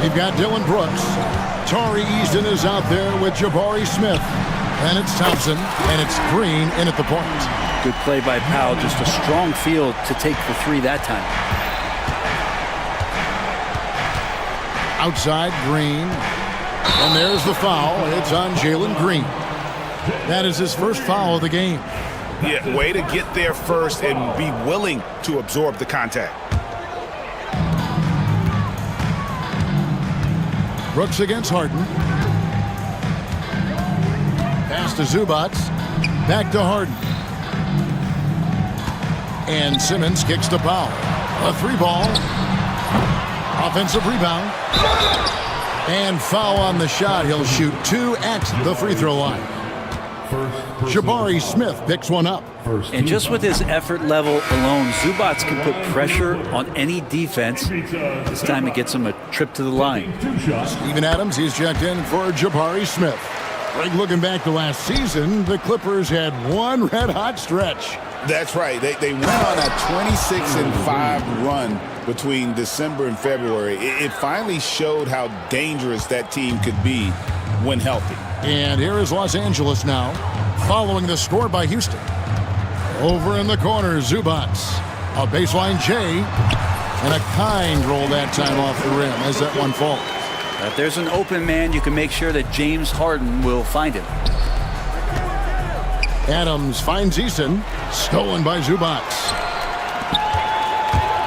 You've got Dylan Brooks. Tari Easton is out there with Jabari Smith. And it's Thompson, and it's Green in at the point. Good play by Powell. Just a strong field to take the three that time. Outside, Green. And there's the foul. It's on Jalen Green. That is his first foul of the game. Yeah, way to get there first and be willing to absorb the contact. Brooks against Harden. Pass to Zubac. Back to Harden. And Simmons kicks to Powell. A three ball. Offensive rebound. And foul on the shot. He'll shoot 2 at the free throw line. Jabari Smith picks one up. And just with his effort level alone, Zubac can put pressure on any defense. This time it gets him a trip to the line. Steven Adams, he's checked in for Jabari Smith. Greg, looking back to last season, the Clippers had one red-hot stretch. That's right. They went on a 26-5 run between December and February. It finally showed how dangerous that team could be when healthy. And here is Los Angeles now, following the score by Houston. Over in the corner, Zubac. A baseline J, and a kind roll that time off the rim as that one falls. If there's an open man, you can make sure that James Harden will find him. Adams finds Eason, stolen by Zubac.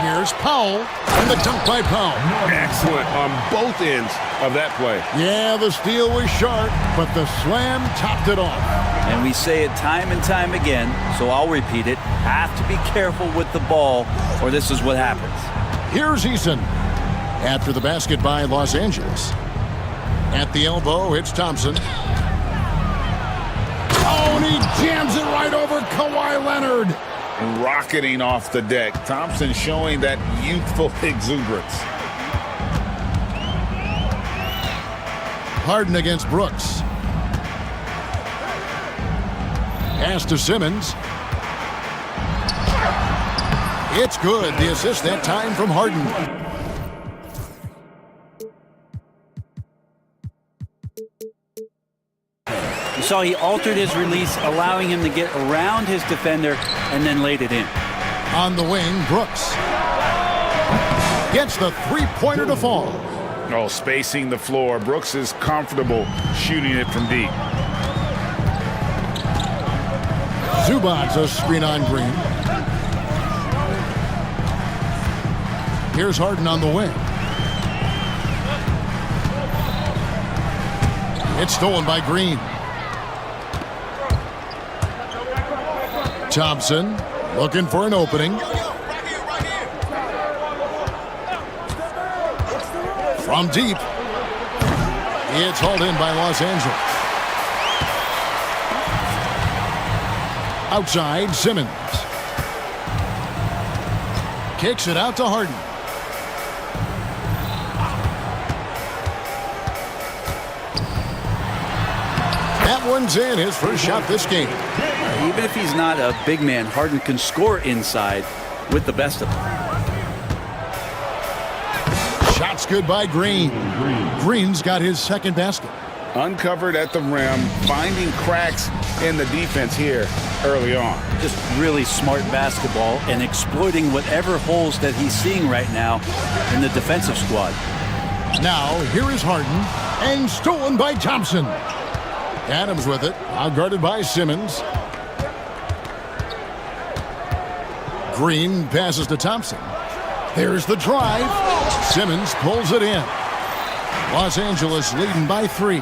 Here's Powell, and the dunk by Powell. Excellent on both ends of that play. Yeah, the steal was sharp, but the slam topped it off. And we say it time and time again, so I'll repeat it. Have to be careful with the ball, or this is what happens. Here's Eason. After the basket by Los Angeles. At the elbow, it's Thompson. Oh, and he jams it right over Kawhi Leonard. Rocketing off the deck. Thompson showing that youthful exuberance. Harden against Brooks. Pass to Simmons. It's good. The assist that time from Harden. You saw he altered his release, allowing him to get around his defender and then laid it in. On the wing, Brooks gets the three-pointer to fall. Oh, spacing the floor. Brooks is comfortable shooting it from deep. Zubac, a screen on Green. Here's Harden on the wing. It's stolen by Green. Thompson looking for an opening. From deep. It's hauled in by Los Angeles. Outside, Simmons. Kicks it out to Harden. That one's in, his first shot this game. Even if he's not a big man, Harden can score inside with the best of them. Shot's good by Green. Green's got his second basket. Uncovered at the rim, finding cracks in the defense here early on. Just really smart basketball and exploiting whatever holes that he's seeing right now in the defensive squad. Now, here is Harden, and stolen by Thompson. Adams with it, outguarded by Simmons. Green passes to Thompson. There's the drive. Simmons pulls it in. Los Angeles leading by 3.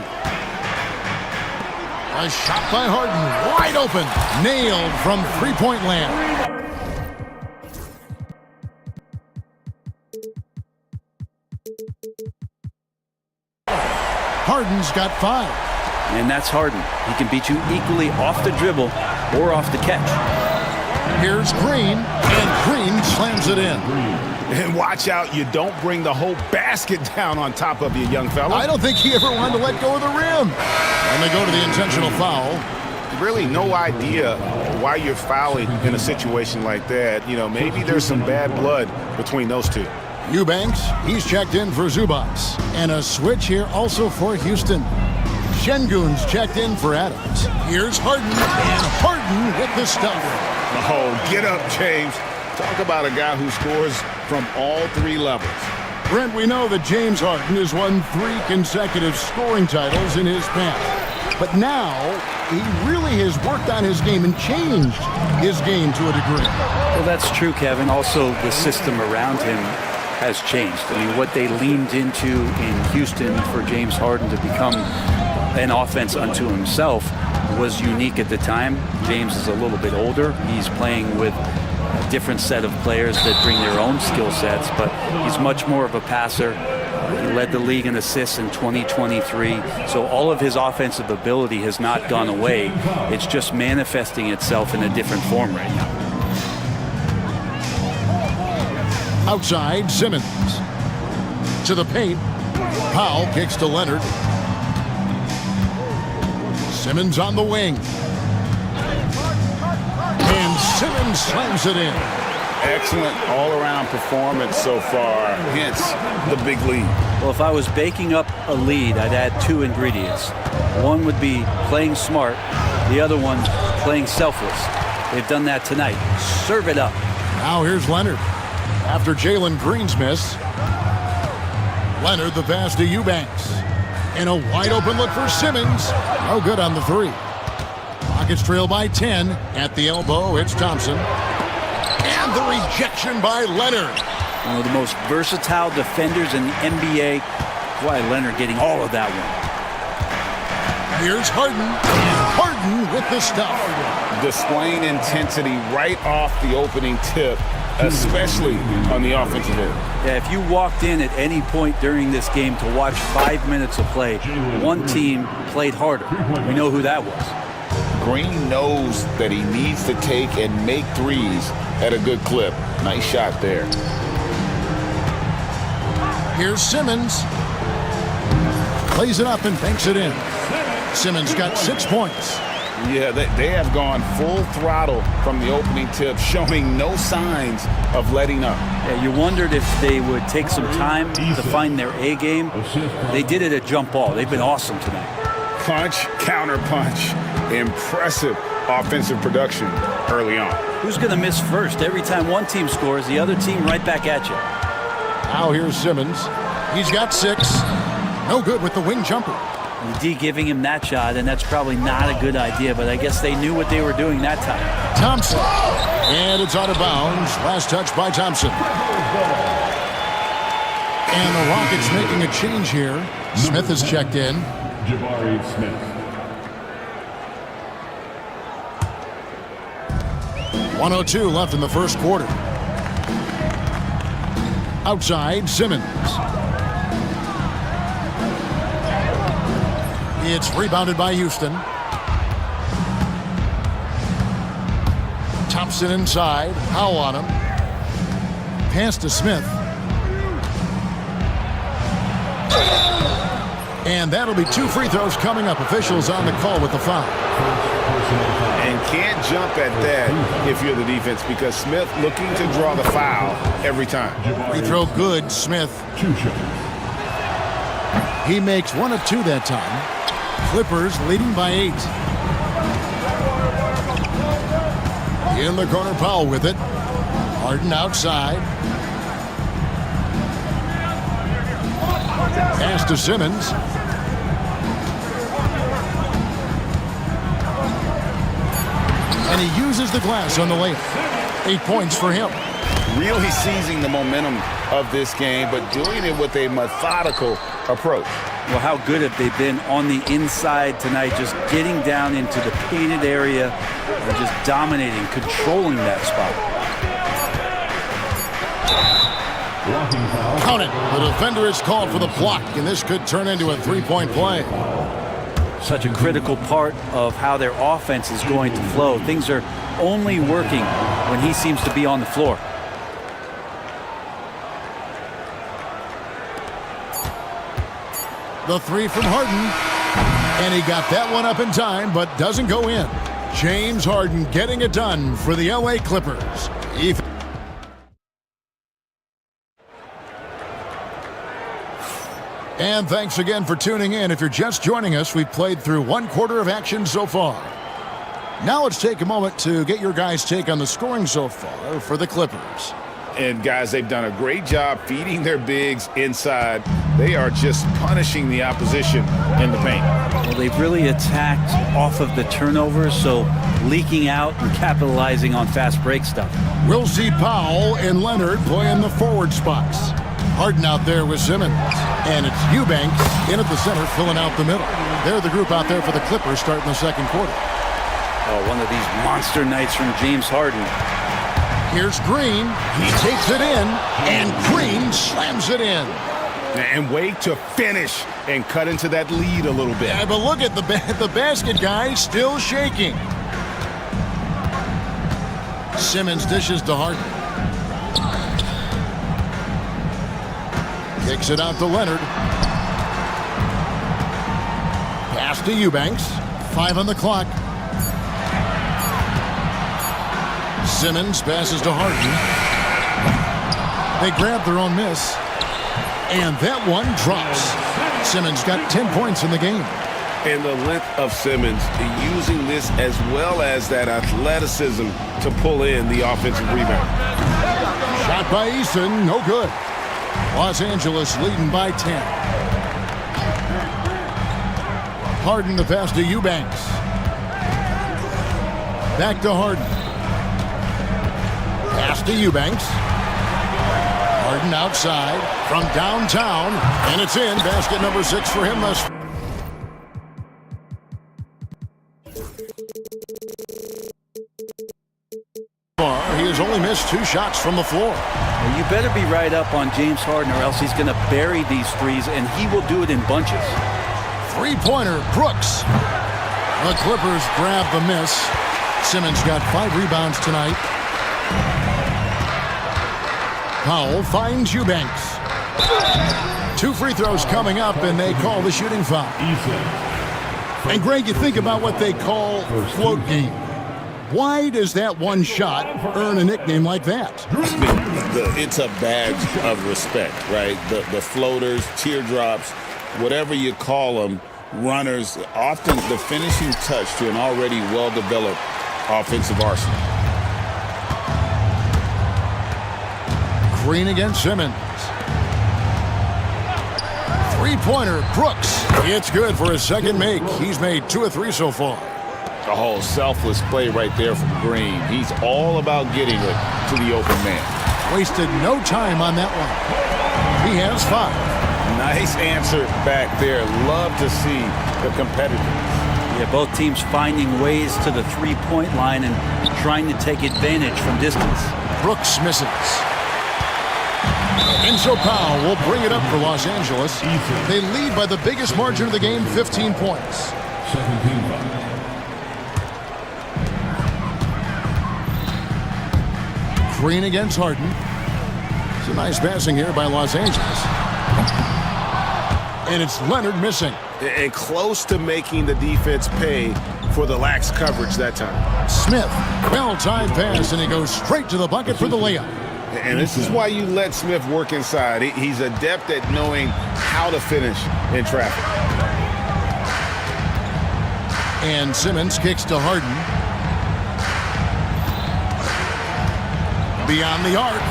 A shot by Harden, wide open. Nailed from three-point land. Harden's got 5. And that's Harden. He can beat you equally off the dribble or off the catch. Here's Green, and Green slams it in. And watch out, you don't bring the whole basket down on top of you, young fella. I don't think he ever wanted to let go of the rim. And they go to the intentional foul. Really no idea why you're fouling in a situation like that. You know, maybe there's some bad blood between those two. Eubanks, he's checked in for Zubats. And a switch here also for Houston. Şengün's checked in for Adams. Here's Harden, and Harden with the stuff. Oh, get up, James. Talk about a guy who scores from all three levels. Brent, we know that James Harden has won 3 consecutive scoring titles in his past. But now, he really has worked on his game and changed his game to a degree. Well, that's true, Kevin. Also, the system around him has changed. I mean, what they leaned into in Houston for James Harden to become an offense unto himself was unique at the time. James is a little bit older. He's playing with a different set of players that bring their own skill sets, but he's much more of a passer. He led the league in assists in 2023. So all of his offensive ability has not gone away. It's just manifesting itself in a different form right now. Outside, Simmons. To the paint. Powell kicks to Leonard. Simmons on the wing. And Simmons slams it in. Excellent all-around performance so far, hence the big lead. Well, if I was baking up a lead, I'd add 2 ingredients. One would be playing smart. The other one, playing selfless. They've done that tonight. Serve it up. Now here's Leonard. After Jalen Green's miss, Leonard the pass to Eubanks. And a wide-open look for Simmons. No good on the 3. Rockets trail by 10. At the elbow, it's Thompson. And the rejection by Leonard. One of the most versatile defenders in the NBA. Why Leonard getting all of that one. Here's Harden. And Harden with the stuff. Displaying intensity right off the opening tip, especially on the offensive end. Yeah, if you walked in at any point during this game to watch 5 minutes of play, one team played harder. We know who that was. Green knows that he needs to take and make threes at a good clip. Nice shot there. Here's Simmons. Plays it up and banks it in. Simmons got 6 points. Yeah, they have gone full throttle from the opening tip, showing no signs of letting up. Yeah, you wondered if they would take some time to find their A game. They did it at jump ball. They've been awesome tonight. Punch, counter punch. Impressive offensive production early on. Who's going to miss first? Every time one team scores, the other team right back at you. Now here's Simmons. He's got 6. No good with the wing jumper. The D giving him that shot, and that's probably not a good idea, but I guess they knew what they were doing that time. Thompson. And it's out of bounds. Last touch by Thompson. And the Rockets making a change here. Smith is checked in. Jabari Smith. 1:02 left in the first quarter. Outside, Simmons. It's rebounded by Houston. Thompson inside. Powell on him. Pass to Smith. And that'll be 2 free throws coming up. Officials on the call with the foul. And can't jump at that if you're the defense because Smith looking to draw the foul every time. Free throw good, Smith. He makes 1 of 2 that time. Clippers leading by 8. In the corner, Powell with it. Harden outside. Pass to Simmons. And he uses the glass on the layup. 8 points for him. Really seizing the momentum of this game, but doing it with a methodical approach. Well, how good have they been on the inside tonight, just getting down into the painted area and just dominating, controlling that spot. Count it. The defender is called for the block, and this could turn into a 3-point play. Such a critical part of how their offense is going to flow. Things are only working when he seems to be on the floor. The three from Harden. And he got that one up in time, but doesn't go in. James Harden getting it done for the LA Clippers. And thanks again for tuning in. If you're just joining us, we've played through 1/4 of action so far. Now let's take a moment to get your guys' take on the scoring so far for the Clippers. And guys, they've done a great job feeding their bigs inside. They are just punishing the opposition in the paint. Well, they've really attacked off of the turnovers, so leaking out and capitalizing on fast break stuff. We'll see Powell and Leonard playing the forward spots. Harden out there with Simmons. And it's Eubanks in at the center, filling out the middle. They're the group out there for the Clippers starting the second quarter. Oh, one of these monster nights from James Harden. Here's Green. He takes it in, and Green slams it in. And wait to finish and cut into that lead a little bit. Yeah, but look at the basket guy still shaking. Simmons dishes to Harden. Kicks it out to Leonard. Pass to Eubanks. 5 on the clock. Simmons passes to Harden. They grab their own miss. And that one drops. Simmons got 10 points in the game. And the length of Simmons using this as well as that athleticism to pull in the offensive rebound. Shot by Eason, no good. Los Angeles leading by 10. Harden the pass to Eubanks. Back to Harden. Pass to Eubanks. Harden outside from downtown, and it's in. Basket number 6 for him thus far. He has only missed 2 shots from the floor. Well, you better be right up on James Harden, or else he's going to bury these threes, and he will do it in bunches. Three-pointer, Brooks. The Clippers grab the miss. Simmons got 5 rebounds tonight. Powell finds Eubanks. 2 free throws coming up, and they call the shooting foul. And Greg, you think about what they call float game. Why does that one shot earn a nickname like that? It's a badge of respect, right? The floaters, teardrops, whatever you call them, runners, often the finishing touch to an already well-developed offensive arsenal. Green against Simmons. Three-pointer, Brooks. It's good for his second make. He's made 2 of 3 so far. A whole selfless play right there from Green. He's all about getting it to the open man. Wasted no time on that one. He has 5. Nice answer back there. Love to see the competitiveness. Yeah, both teams finding ways to the three-point line and trying to take advantage from distance. Brooks misses. And so Powell will bring it up for Los Angeles. They lead by the biggest margin of the game, 15 points. Green against Harden. It's a nice passing here by Los Angeles. And it's Leonard missing. And close to making the defense pay for the lax coverage that time. Smith, well-timed pass, and he goes straight to the bucket for the layup. And this is why you let Smith work inside. He's adept at knowing how to finish in traffic. And Simmons kicks to Harden. Beyond the arc.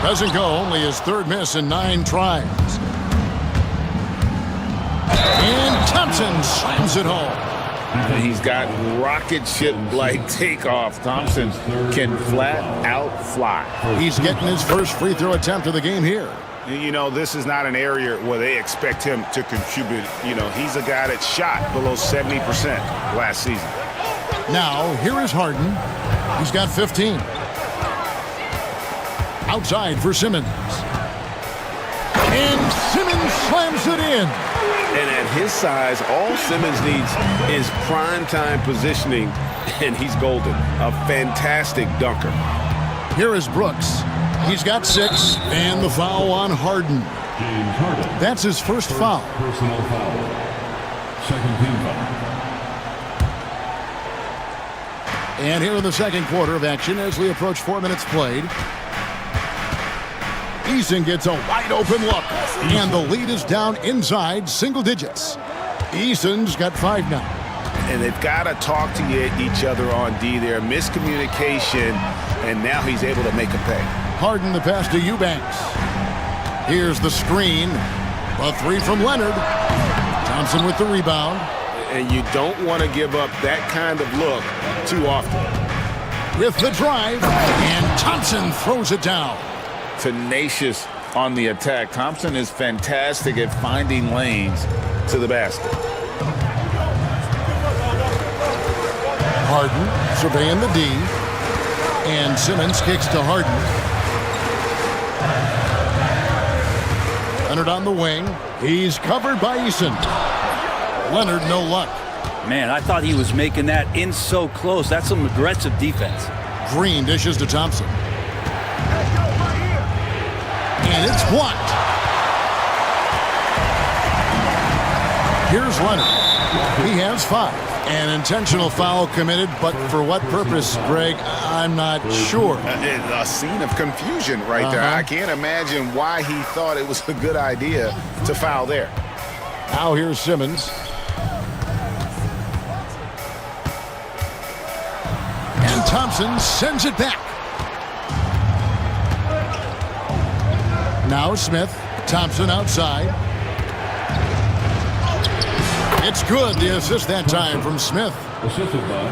Doesn't go, only his 3rd miss in 9 tries. And Thompson slams it home. He's got rocket ship-like takeoff. Thompson can flat out fly. He's getting his first free throw attempt of the game here. You know, this is not an area where they expect him to contribute. You know, he's a guy that shot below 70% last season. Now, here is Harden. He's got 15. Outside for Simmons. And Simmons slams it in. And at his size, all Simmons needs is prime-time positioning, and he's golden. A fantastic dunker. Here is Brooks. He's got 6, and the foul on Harden. James Harden. That's his first foul. Personal foul. Second team foul. And here in the second quarter of action as we approach 4 minutes played. Eason gets a wide open look. And the lead is down inside single digits. Eason's got 5 now. And they've got to talk to each other on D there. Miscommunication, and now he's able to make a pay. Harden the pass to Eubanks. Here's the screen. A 3 from Leonard. Thompson with the rebound. And you don't want to give up that kind of look too often. With the drive, and Thompson throws it down. Tenacious on the attack. Thompson is fantastic at finding lanes to the basket. Harden surveying the D. And Simmons kicks to Harden. Leonard on the wing. He's covered by Eason. Leonard, no luck. Man, I thought he was making that in so close. That's some aggressive defense. Green dishes to Thompson. And it's blocked. Here's Leonard. He has 5. An intentional foul committed, but for what purpose, Greg? I'm not sure. A scene of confusion right there. I can't imagine why he thought it was a good idea to foul there. Now here's Simmons. And Thompson sends it back. Now Smith. Thompson outside. It's good. The assist that time from Smith.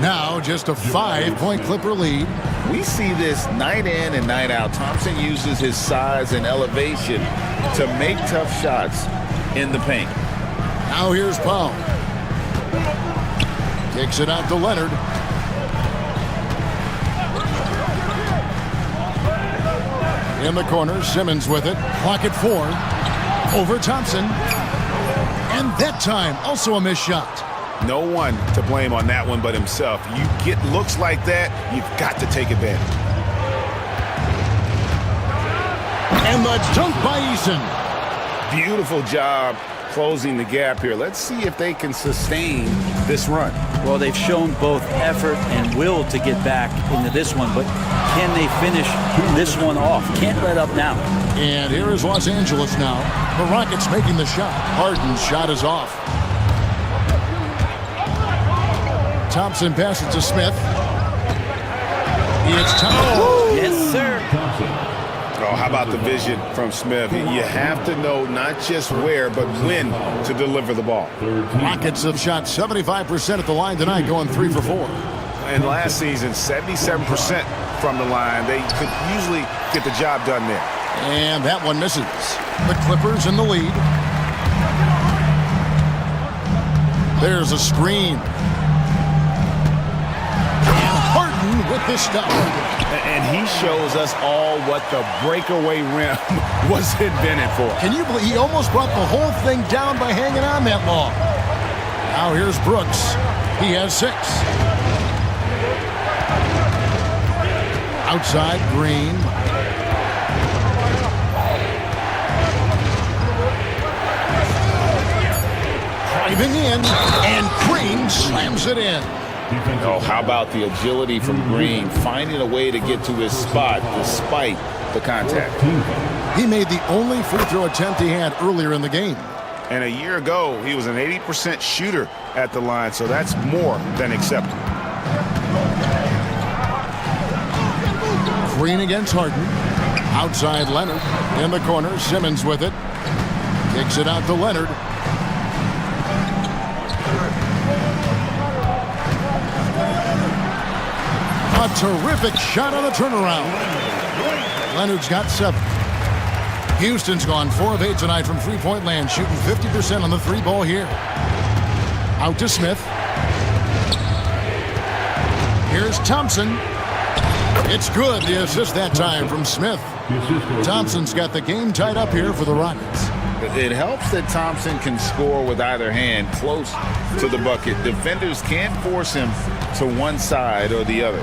Now just a 5-point Clipper lead. We see this night in and night out. Thompson uses his size and elevation to make tough shots in the paint. Now here's Powell. Kicks it out to Leonard. In the corner, Simmons with it. Clock at 4. Over Thompson. And that time, also a missed shot. No one to blame on that one but himself. You get looks like that, you've got to take advantage. And the dunk by Eason. Beautiful job closing the gap here. Let's see if they can sustain this run. Well, they've shown both effort and will to get back into this one, but can they finish this one off? Can't let up now. And here is Los Angeles now. The Rockets making the shot. Harden's shot is off. Thompson passes to Smith. It's Thompson. Yes, sir. Oh, how about the vision from Smith? You have to know not just where, but when to deliver the ball. Rockets have shot 75% at the line tonight, going 3 for 4. And last season, 77% from the line. They could usually get the job done there. And that one misses. The Clippers in the lead. There's a screen. And Harden with the stop. And he shows us all what the breakaway rim was invented for. Can you believe he almost brought the whole thing down by hanging on that long? Now here's Brooks. He has 6. Outside, Green. Driving in, and Green slams it in. Oh, how about the agility from Green, finding a way to get to his spot despite the contact. He made the only free throw attempt he had earlier in the game. And a year ago, he was an 80% shooter at the line, so that's more than acceptable. Green against Harden. Outside Leonard. In the corner, Simmons with it. Kicks it out to Leonard. A terrific shot on the turnaround. Leonard's got 7. Houston's gone 4 of 8 tonight from three-point land, shooting 50% on the 3-ball here. Out to Smith. Here's Thompson. It's good. The assist that time from Smith. Thompson's got the game tied up here for the Rockets. It helps that Thompson can score with either hand close to the bucket. Defenders can't force him to one side or the other.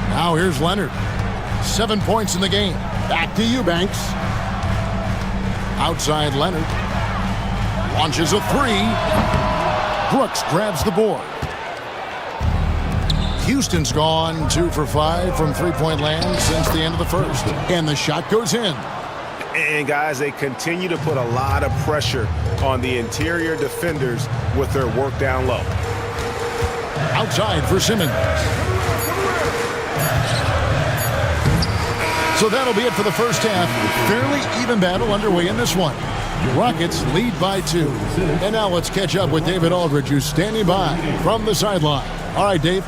Now here's Leonard. 7 points in the game. Back to Eubanks. Outside Leonard. Launches a three. Brooks grabs the board. Houston's gone 2 for 5 from three-point land since the end of the first. And the shot goes in. And guys, they continue to put a lot of pressure on the interior defenders with their work down low. Outside for Simmons. So that'll be it for the first half. Fairly even battle underway in this one. Rockets lead by 2. And now let's catch up with David Aldridge, who's standing by from the sideline. All right, Dave.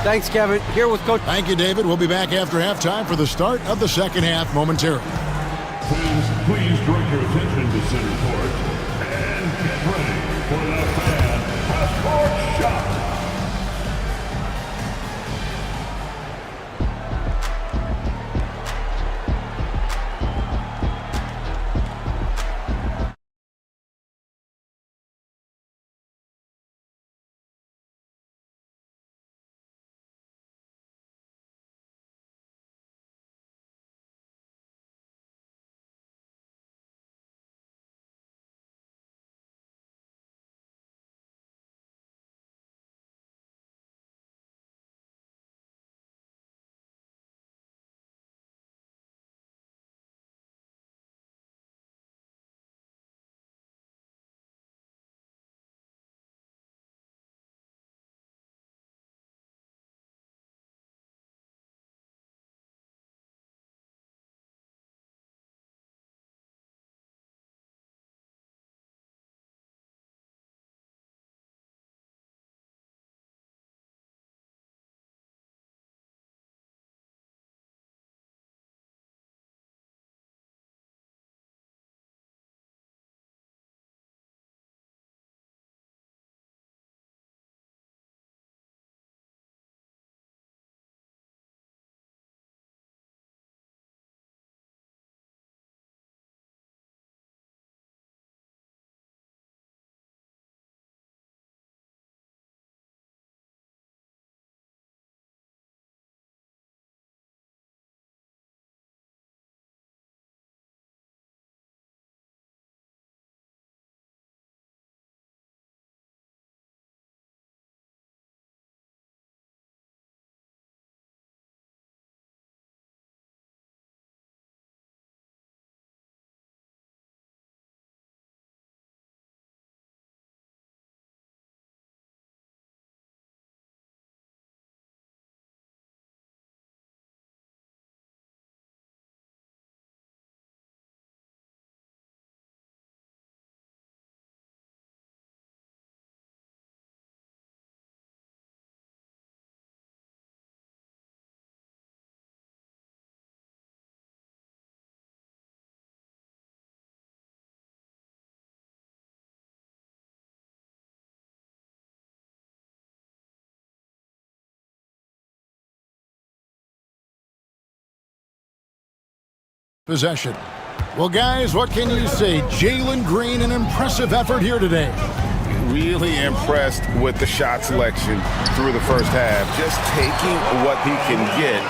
Thanks, Kevin. Here with Coach. Thank you, David. We'll be back after halftime for the start of the second half momentarily. Fans, please direct your attention to center court and get ready for the fan half-court shot. Possession. Well, guys, what can you say? Jalen Green, an impressive effort here today. Really impressed with the shot selection through the first half. Just taking what he can get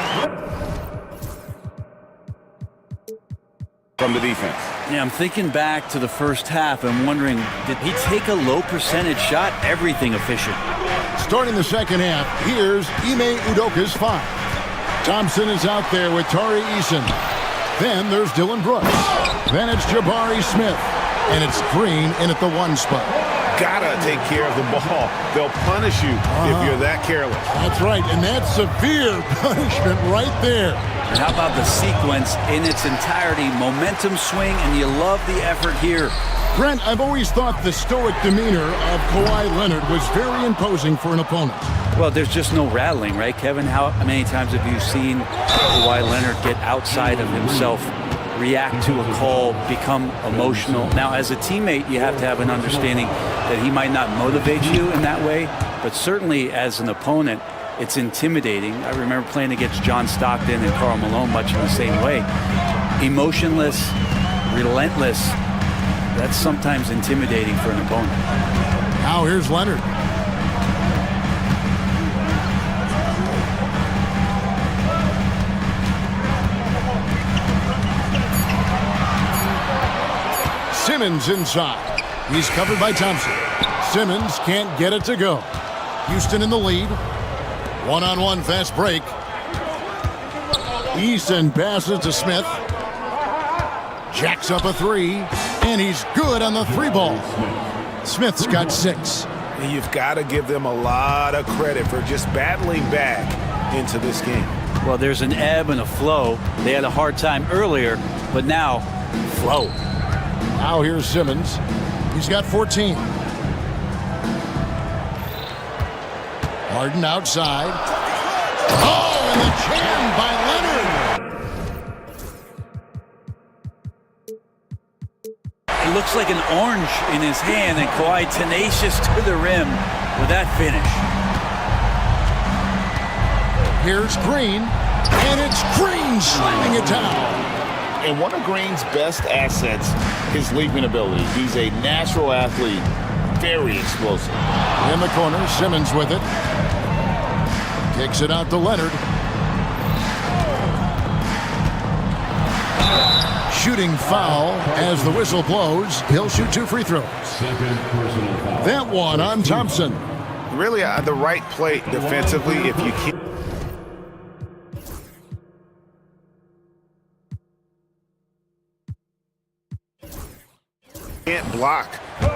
from the defense. Yeah, I'm thinking back to the first half and wondering, did he take a low percentage shot? Everything efficient. Starting the second half, here's Ime Udoka's foul. Thompson is out there with Tari Eason. Then there's Dylan Brooks. Then it's Jabari Smith. And it's Green in at the 1 spot. Gotta take care of the ball. They'll punish you if you're that careless. That's right, and that's severe punishment right there. And how about the sequence in its entirety? Momentum swing, and you love the effort here. Brent, I've always thought the stoic demeanor of Kawhi Leonard was very imposing for an opponent. Well, there's just no rattling, right, Kevin? How many times have you seen Kawhi Leonard get outside of himself, react to a call, become emotional? Now, as a teammate, you have to have an understanding that he might not motivate you in that way, but certainly as an opponent, it's intimidating. I remember playing against John Stockton and Karl Malone much in the same way. Emotionless, relentless, that's sometimes intimidating for an opponent. Now here's Leonard. Simmons inside. He's covered by Thompson. Simmons can't get it to go. Houston in the lead. One-on-one fast break. Eason passes to Smith. Jacks up a three, and he's good on the three ball. Smith's got 6. You've got to give them a lot of credit for just battling back into this game. Well, there's an ebb and a flow. They had a hard time earlier, but now, flow. Now here's Simmons. He's got 14. Harden outside. Oh, and the jam by Leonard. It looks like an orange in his hand, and Kawhi tenacious to the rim with that finish. Here's Green, and it's Green slamming it down. And one of Green's best assets, his leaping ability. He's a natural athlete, very explosive. In the corner, Simmons with it. Kicks it out to Leonard. Shooting foul as the whistle blows. He'll shoot 2 free throws. That one on Thompson. Really the right play defensively if you can't block,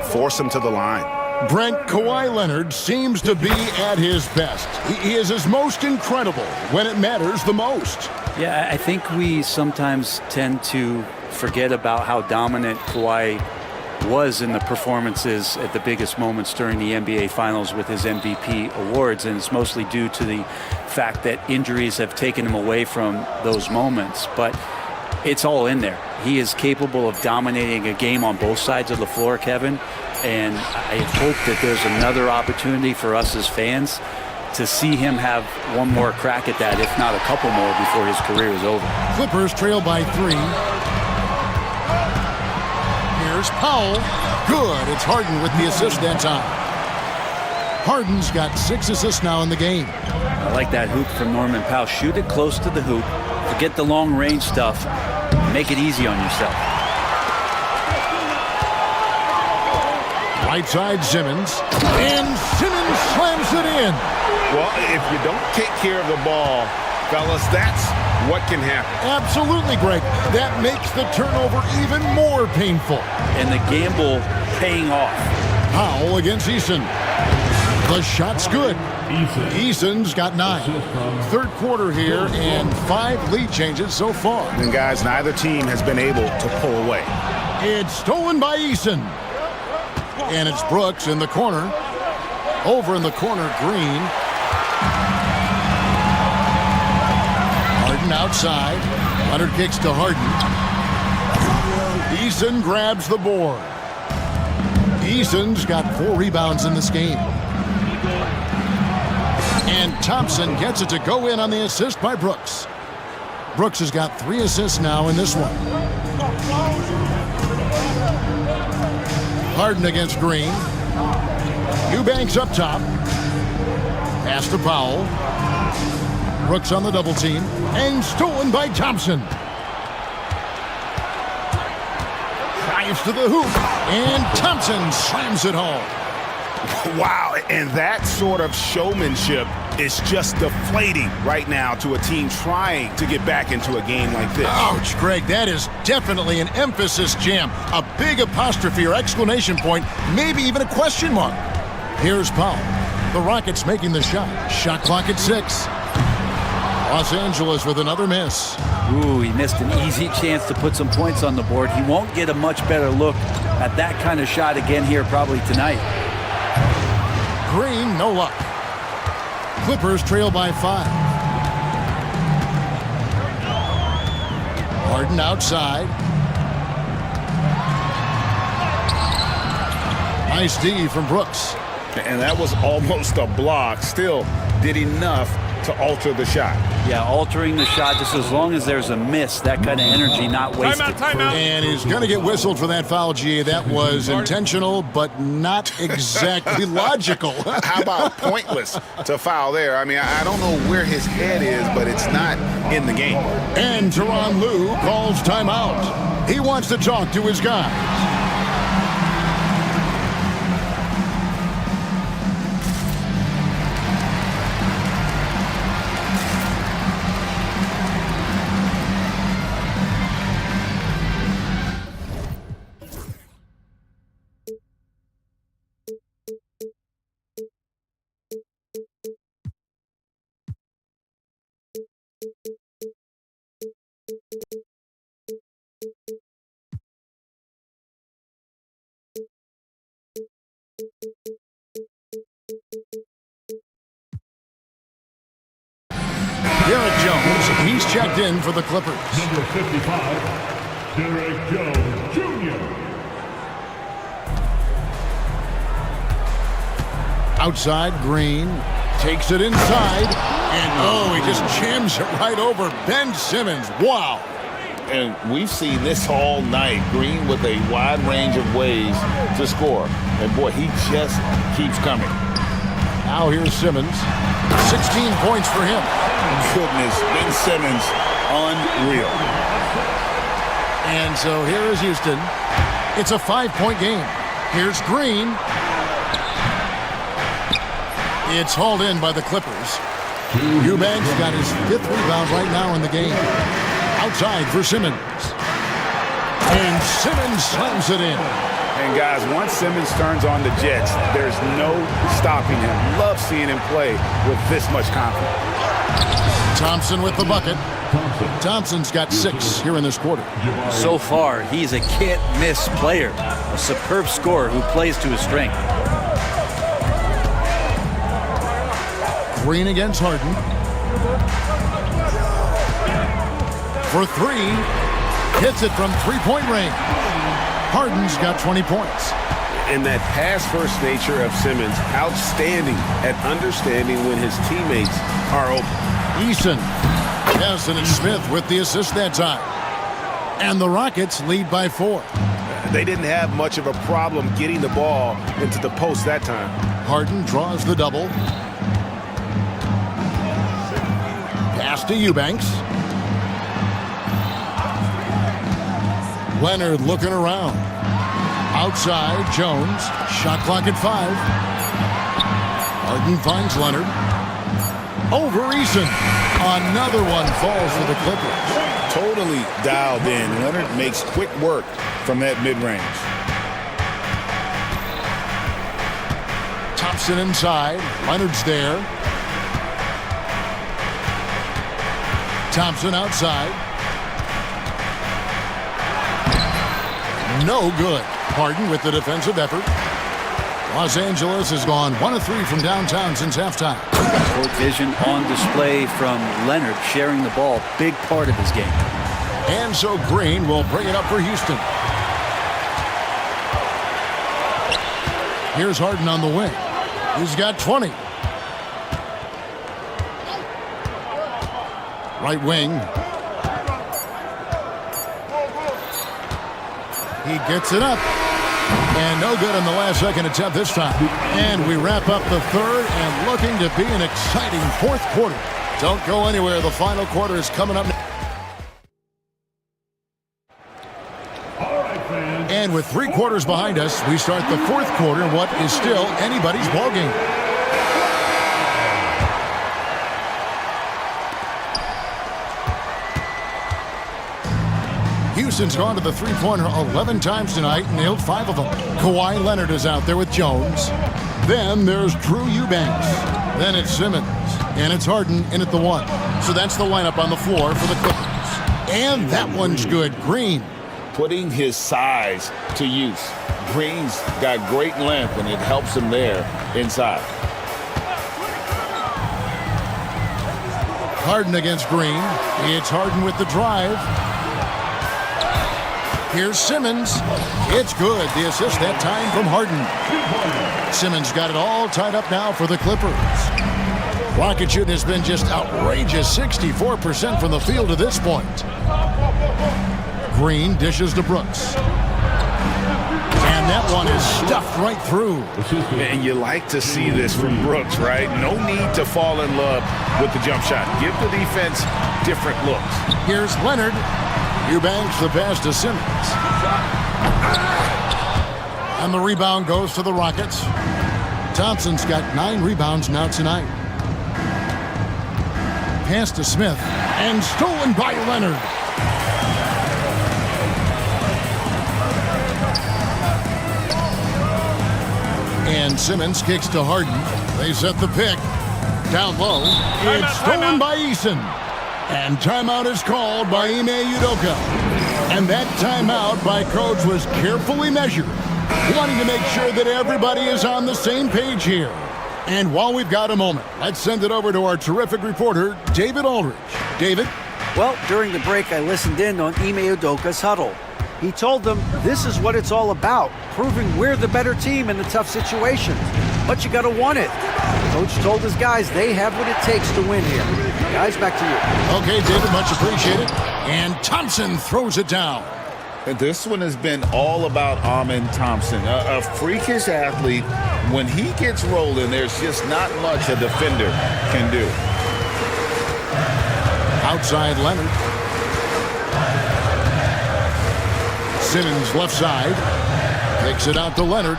force him to the line. Brent, Kawhi Leonard seems to be at his best. He is his most incredible when it matters the most. Yeah, I think we sometimes tend to forget about how dominant Kawhi was in the performances at the biggest moments during the NBA Finals with his MVP awards, and it's mostly due to the fact that injuries have taken him away from those moments. But it's all in there. He is capable of dominating a game on both sides of the floor, Kevin, and I hope that there's another opportunity for us as fans to see him have one more crack at that, if not a couple more, before his career is over. Clippers trail by 3. Here's Powell. Good. It's Harden with the assist that time. Harden's got 6 assists now in the game. I like that hoop from Norman Powell. Shoot it close to the hoop. Forget the long range stuff. Make it easy on yourself. Right side Simmons. And Simmons slams it in. Well, if you don't take care of the ball, fellas, that's what can happen. Absolutely, Greg. That makes the turnover even more painful. And the gamble paying off. Powell against Eason. The shot's good. Eason's got 9. Third quarter here and 5 lead changes so far. And guys, neither team has been able to pull away. It's stolen by Eason. And it's Brooks in the corner. Over in the corner, Green. Harden outside. Leonard kicks to Harden. Eason grabs the board. Eason's got 4 rebounds in this game. And Thompson gets it to go in on the assist by Brooks. Brooks has got 3 assists now in this one. Harden against Green. Eubanks up top. Pass to Powell. Brooks on the double team. And stolen by Thompson. Drives to the hoop. And Thompson slams it home. Wow, and that sort of showmanship is just deflating right now to a team trying to get back into a game like this. Ouch, Greg, that is definitely an emphasis jam. A big apostrophe or exclamation point, maybe even a question mark. Here's Powell. The Rockets making the shot. Shot clock at 6. Los Angeles with another miss. Ooh, he missed an easy chance to put some points on the board. He won't get a much better look at that kind of shot again here probably tonight. Green, no luck. Clippers trail by 5. Harden outside. Nice D from Brooks. And that was almost a block. Still did enough to alter the shot. Yeah, altering the shot just as long as there's a miss, that kind of energy not wasted. Time out. And he's going to get whistled for that foul, G. That was intentional, but not exactly logical. How about pointless to foul there? I mean, I don't know where his head is, but it's not in the game. And Tyronn Lue calls timeout. He wants to talk to his guys. checked in for the Clippers. Number 55, Derek Jones Jr. Outside, Green takes it inside, and oh, he just jams it right over Ben Simmons. Wow. And we've seen this all night. Green with a wide range of ways to score. And boy, he just keeps coming. Now here's Simmons. 16 points for him. Goodness, Ben Simmons, unreal. And so here is Houston. It's a 5-point game. Here's Green. It's hauled in by the Clippers. Eubanks got his 5th rebound right now in the game. Outside for Simmons. And Simmons slams it in. And guys, once Simmons turns on the Jets, there's no stopping him. Love seeing him play with this much confidence. Thompson with the bucket. Thompson's got 6 here in this quarter. So far, he's a can't-miss player. A superb scorer who plays to his strength. Green against Harden. For 3. Hits it from 3-point range. Harden's got 20 points. And that pass-first nature of Simmons, outstanding at understanding when his teammates are open. Eason. Yes, and it's Smith with the assist that time. And the Rockets lead by 4. They didn't have much of a problem getting the ball into the post that time. Harden draws the double. Pass to Eubanks. Leonard looking around. Outside, Jones. Shot clock at 5. Harden finds Leonard. Over Eason. Another one falls for the Clippers. Totally dialed in. Leonard makes quick work from that mid-range. Thompson inside. Leonard's there. Thompson outside. No good. Harden with the defensive effort. Los Angeles has gone 1 of 3 from downtown since halftime. Court vision on display from Leonard, sharing the ball. Big part of his game. And so Green will bring it up for Houston. Here's Harden on the wing. He's got 20. Right wing. He gets it up. And no good on the last second attempt this time. And we wrap up the third and looking to be an exciting 4th quarter. Don't go anywhere. The final quarter is coming up. And with 3 quarters behind us, we start the 4th quarter in what is still anybody's ballgame. Houston's gone to the three-pointer 11 times tonight and nailed 5 of them. Kawhi Leonard is out there with Jones. Then there's Drew Eubanks. Then it's Simmons. And it's Harden in at the 1. So that's the lineup on the floor for the Clippers. And that one's good. Green. Putting his size to use. Green's got great length, and it helps him there inside. Harden against Green. It's Harden with the drive. Here's Simmons. It's good. The assist that time from Harden. Simmons got it all tied up now for the Clippers. Rocket shooting has been just outrageous. 64% from the field to this point. Green dishes to Brooks. And that one is stuffed right through. And you like to see this from Brooks, right? No need to fall in love with the jump shot. Give the defense different looks. Here's Leonard. Eubanks the pass to Simmons. And the rebound goes to the Rockets. Thompson's got 9 rebounds now tonight. Pass to Smith. And stolen by Leonard. And Simmons kicks to Harden. They set the pick. Down low. It's stolen by Eason. And timeout is called by Ime Udoka. And that timeout by Coach was carefully measured, wanting to make sure that everybody is on the same page here. And while we've got a moment, let's send it over to our terrific reporter, David Aldridge. David? Well, during the break, I listened in on Ime Udoka's huddle. He told them this is what it's all about, proving we're the better team in the tough situations. But you got to want it. Coach told his guys they have what it takes to win here. Guys, back to you. Okay, David, much appreciated. And Thompson throws it down. This one has been all about Amin Thompson, a freakish athlete. When he gets rolling, there's just not much a defender can do. Outside Leonard. Simmons left side. Takes it out to Leonard.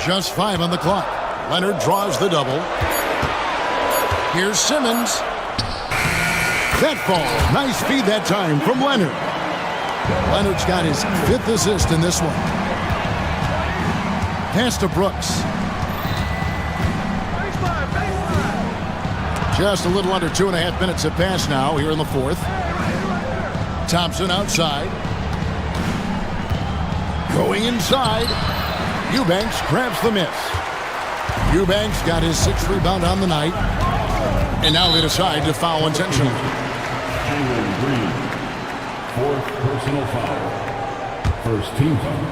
Just 5 on the clock. Leonard draws the double. Here's Simmons. That ball. Nice feed that time from Leonard. Leonard's got his 5th assist in this one. Pass to Brooks. Just a little under 2.5 minutes have passed now here in the 4th. Thompson outside. Going inside. Eubanks grabs the miss. Eubanks got his 6th rebound on the night. And now they decide to foul intentionally. Green, 4th personal foul. First team foul.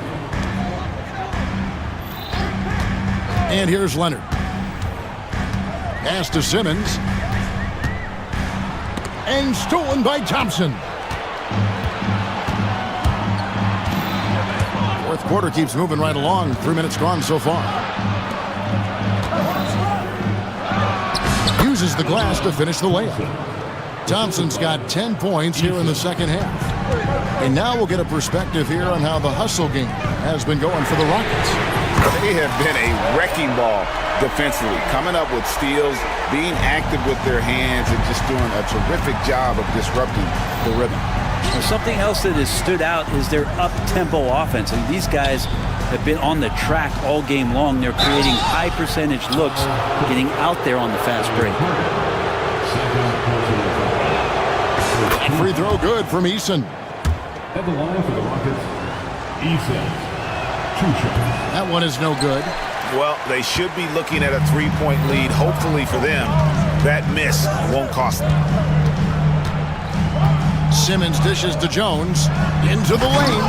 And here's Leonard. Pass to Simmons. And stolen by Thompson. 4th quarter keeps moving right along. 3 minutes gone so far. Uses the glass to finish the layup. Thompson's got 10 points here in the second half. And now we'll get a perspective here on how the hustle game has been going for the Rockets. They have been a wrecking ball defensively, coming up with steals, being active with their hands, and just doing a terrific job of disrupting the rhythm. Well, something else that has stood out is their up-tempo offense. And these guys have been on the track all game long. They're creating high-percentage looks, getting out there on the fast break. Free throw good from Eason. At the line for the Rockets, Eason. 2 shots. That one is no good. Well, they should be looking at a 3-point lead. Hopefully for them, that miss won't cost them. Simmons dishes to Jones. Into the lane.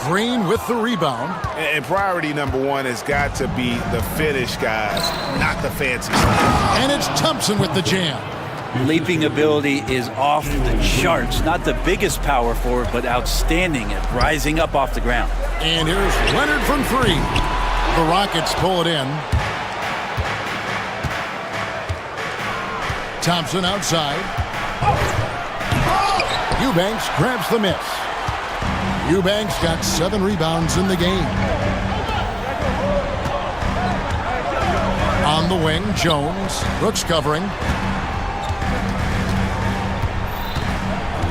Green with the rebound. And priority number 1 has got to be the finish, guys, not the fancy stuff. And it's Thompson with the jam. Leaping ability is off the charts. Not the biggest power forward, but outstanding at rising up off the ground. And here's Leonard from 3. The Rockets pull it in. Thompson outside. Eubanks grabs the miss. Eubanks got 7 rebounds in the game. On the wing, Jones. Brooks covering.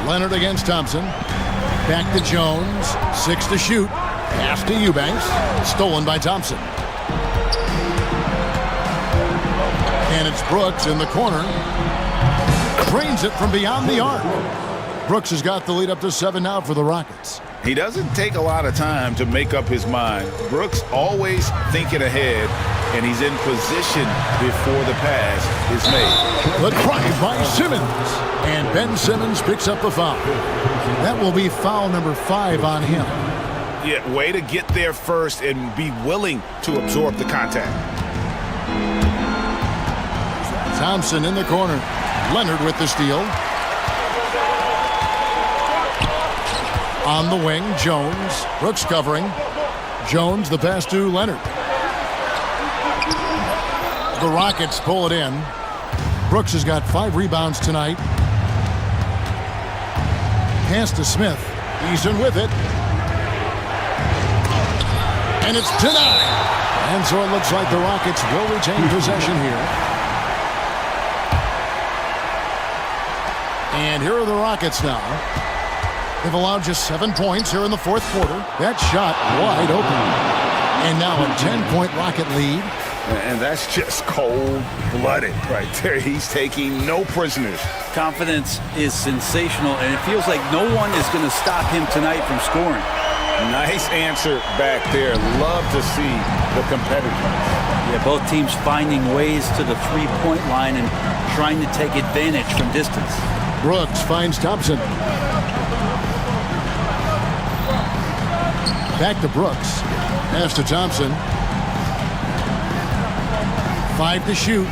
Leonard against Thompson. Back to Jones. 6 to shoot. Pass to Eubanks. Stolen by Thompson. And it's Brooks in the corner. Drains it from beyond the arc. Brooks has got the lead up to 7 now for the Rockets. He doesn't take a lot of time to make up his mind. Brooks always thinking ahead, and he's in position before the pass is made. Good drive by Simmons. And Ben Simmons picks up the foul. That will be foul number 5 on him. Yeah, way to get there first and be willing to absorb the contact. Thompson in the corner. Leonard with the steal. On the wing, Jones. Brooks covering. Jones, the pass to Leonard. The Rockets pull it in. Brooks has got 5 rebounds tonight. Pass to Smith. Eason with it. And it's denied. And so it looks like the Rockets will retain possession here. And here are the Rockets now. They've allowed just 7 points here in the 4th quarter. That shot wide open. And now a 10-point Rocket lead. And that's just cold-blooded right there. He's taking no prisoners. Confidence is sensational, and it feels like no one is going to stop him tonight from scoring. Nice answer back there. Love to see the competitiveness. Yeah, both teams finding ways to the 3-point line and trying to take advantage from distance. Brooks finds Thompson. Back to Brooks. Pass to Thompson. 5 to shoot.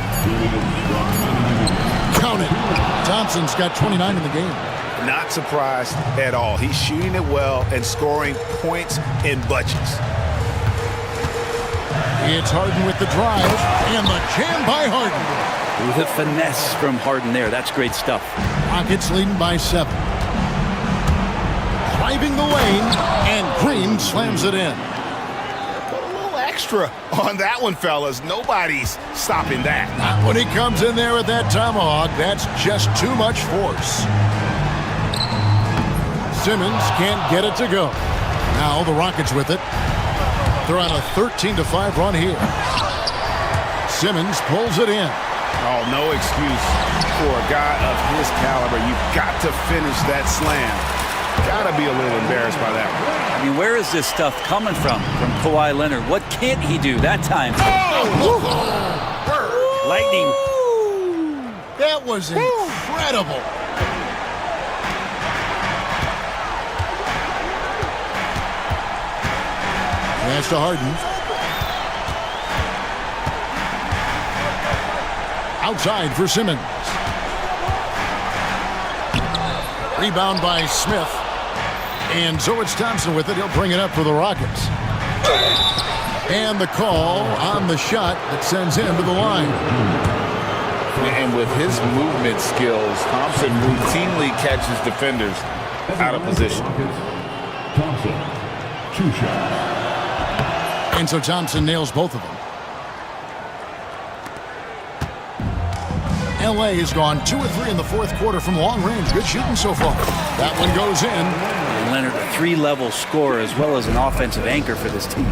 Count it. Thompson's got 29 in the game. Not surprised at all. He's shooting it well and scoring points in bunches. It's Harden with the drive, and the jam by Harden. With a finesse from Harden there. That's great stuff. Rockets leading by 7. Driving the lane, and Green slams it in. Put a little extra on that one, fellas. Nobody's stopping that. Not when he comes in there with that tomahawk. That's just too much force. Simmons can't get it to go. Now the Rockets with it. They're on a 13-5 run here. Simmons pulls it in. Oh, no excuse for a guy of his caliber. You've got to finish that slam. Got to be a little embarrassed by that one. I mean, where is this stuff coming from Kawhi Leonard? What can't he do that time? Oh! Lightning. That was incredible. Pass to Harden. Outside for Simmons. Rebound by Smith. And so it's Thompson with it. He'll bring it up for the Rockets. And the call on the shot that sends him to the line. And with his movement skills, Thompson routinely catches defenders out of position. Thompson, 2 shots. And so Thompson nails both of them. LA has gone 2 of 3 in the fourth quarter from long range. Good shooting so far. That one goes in. And Leonard, a 3-level scorer as well as an offensive anchor for this team.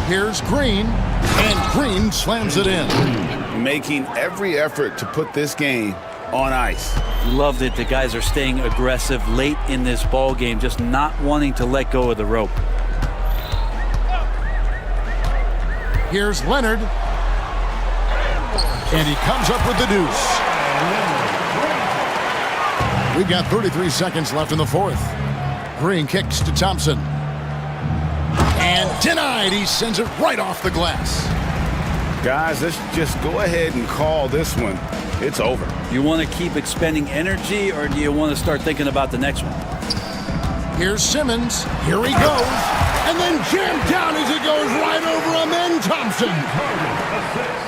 Here's Green, and Green slams it in. Making every effort to put this game on ice. Love that the guys are staying aggressive late in this ball game, just not wanting to let go of the rope. Here's Leonard. And he comes up with the deuce. We've got 33 seconds left in the fourth. Green kicks to Thompson. And denied. He sends it right off the glass. Guys, let's just go ahead and call this one. It's over. You want to keep expending energy, or do you want to start thinking about the next one? Here's Simmons. Here he goes. And then jammed down as it goes right over him. And Thompson.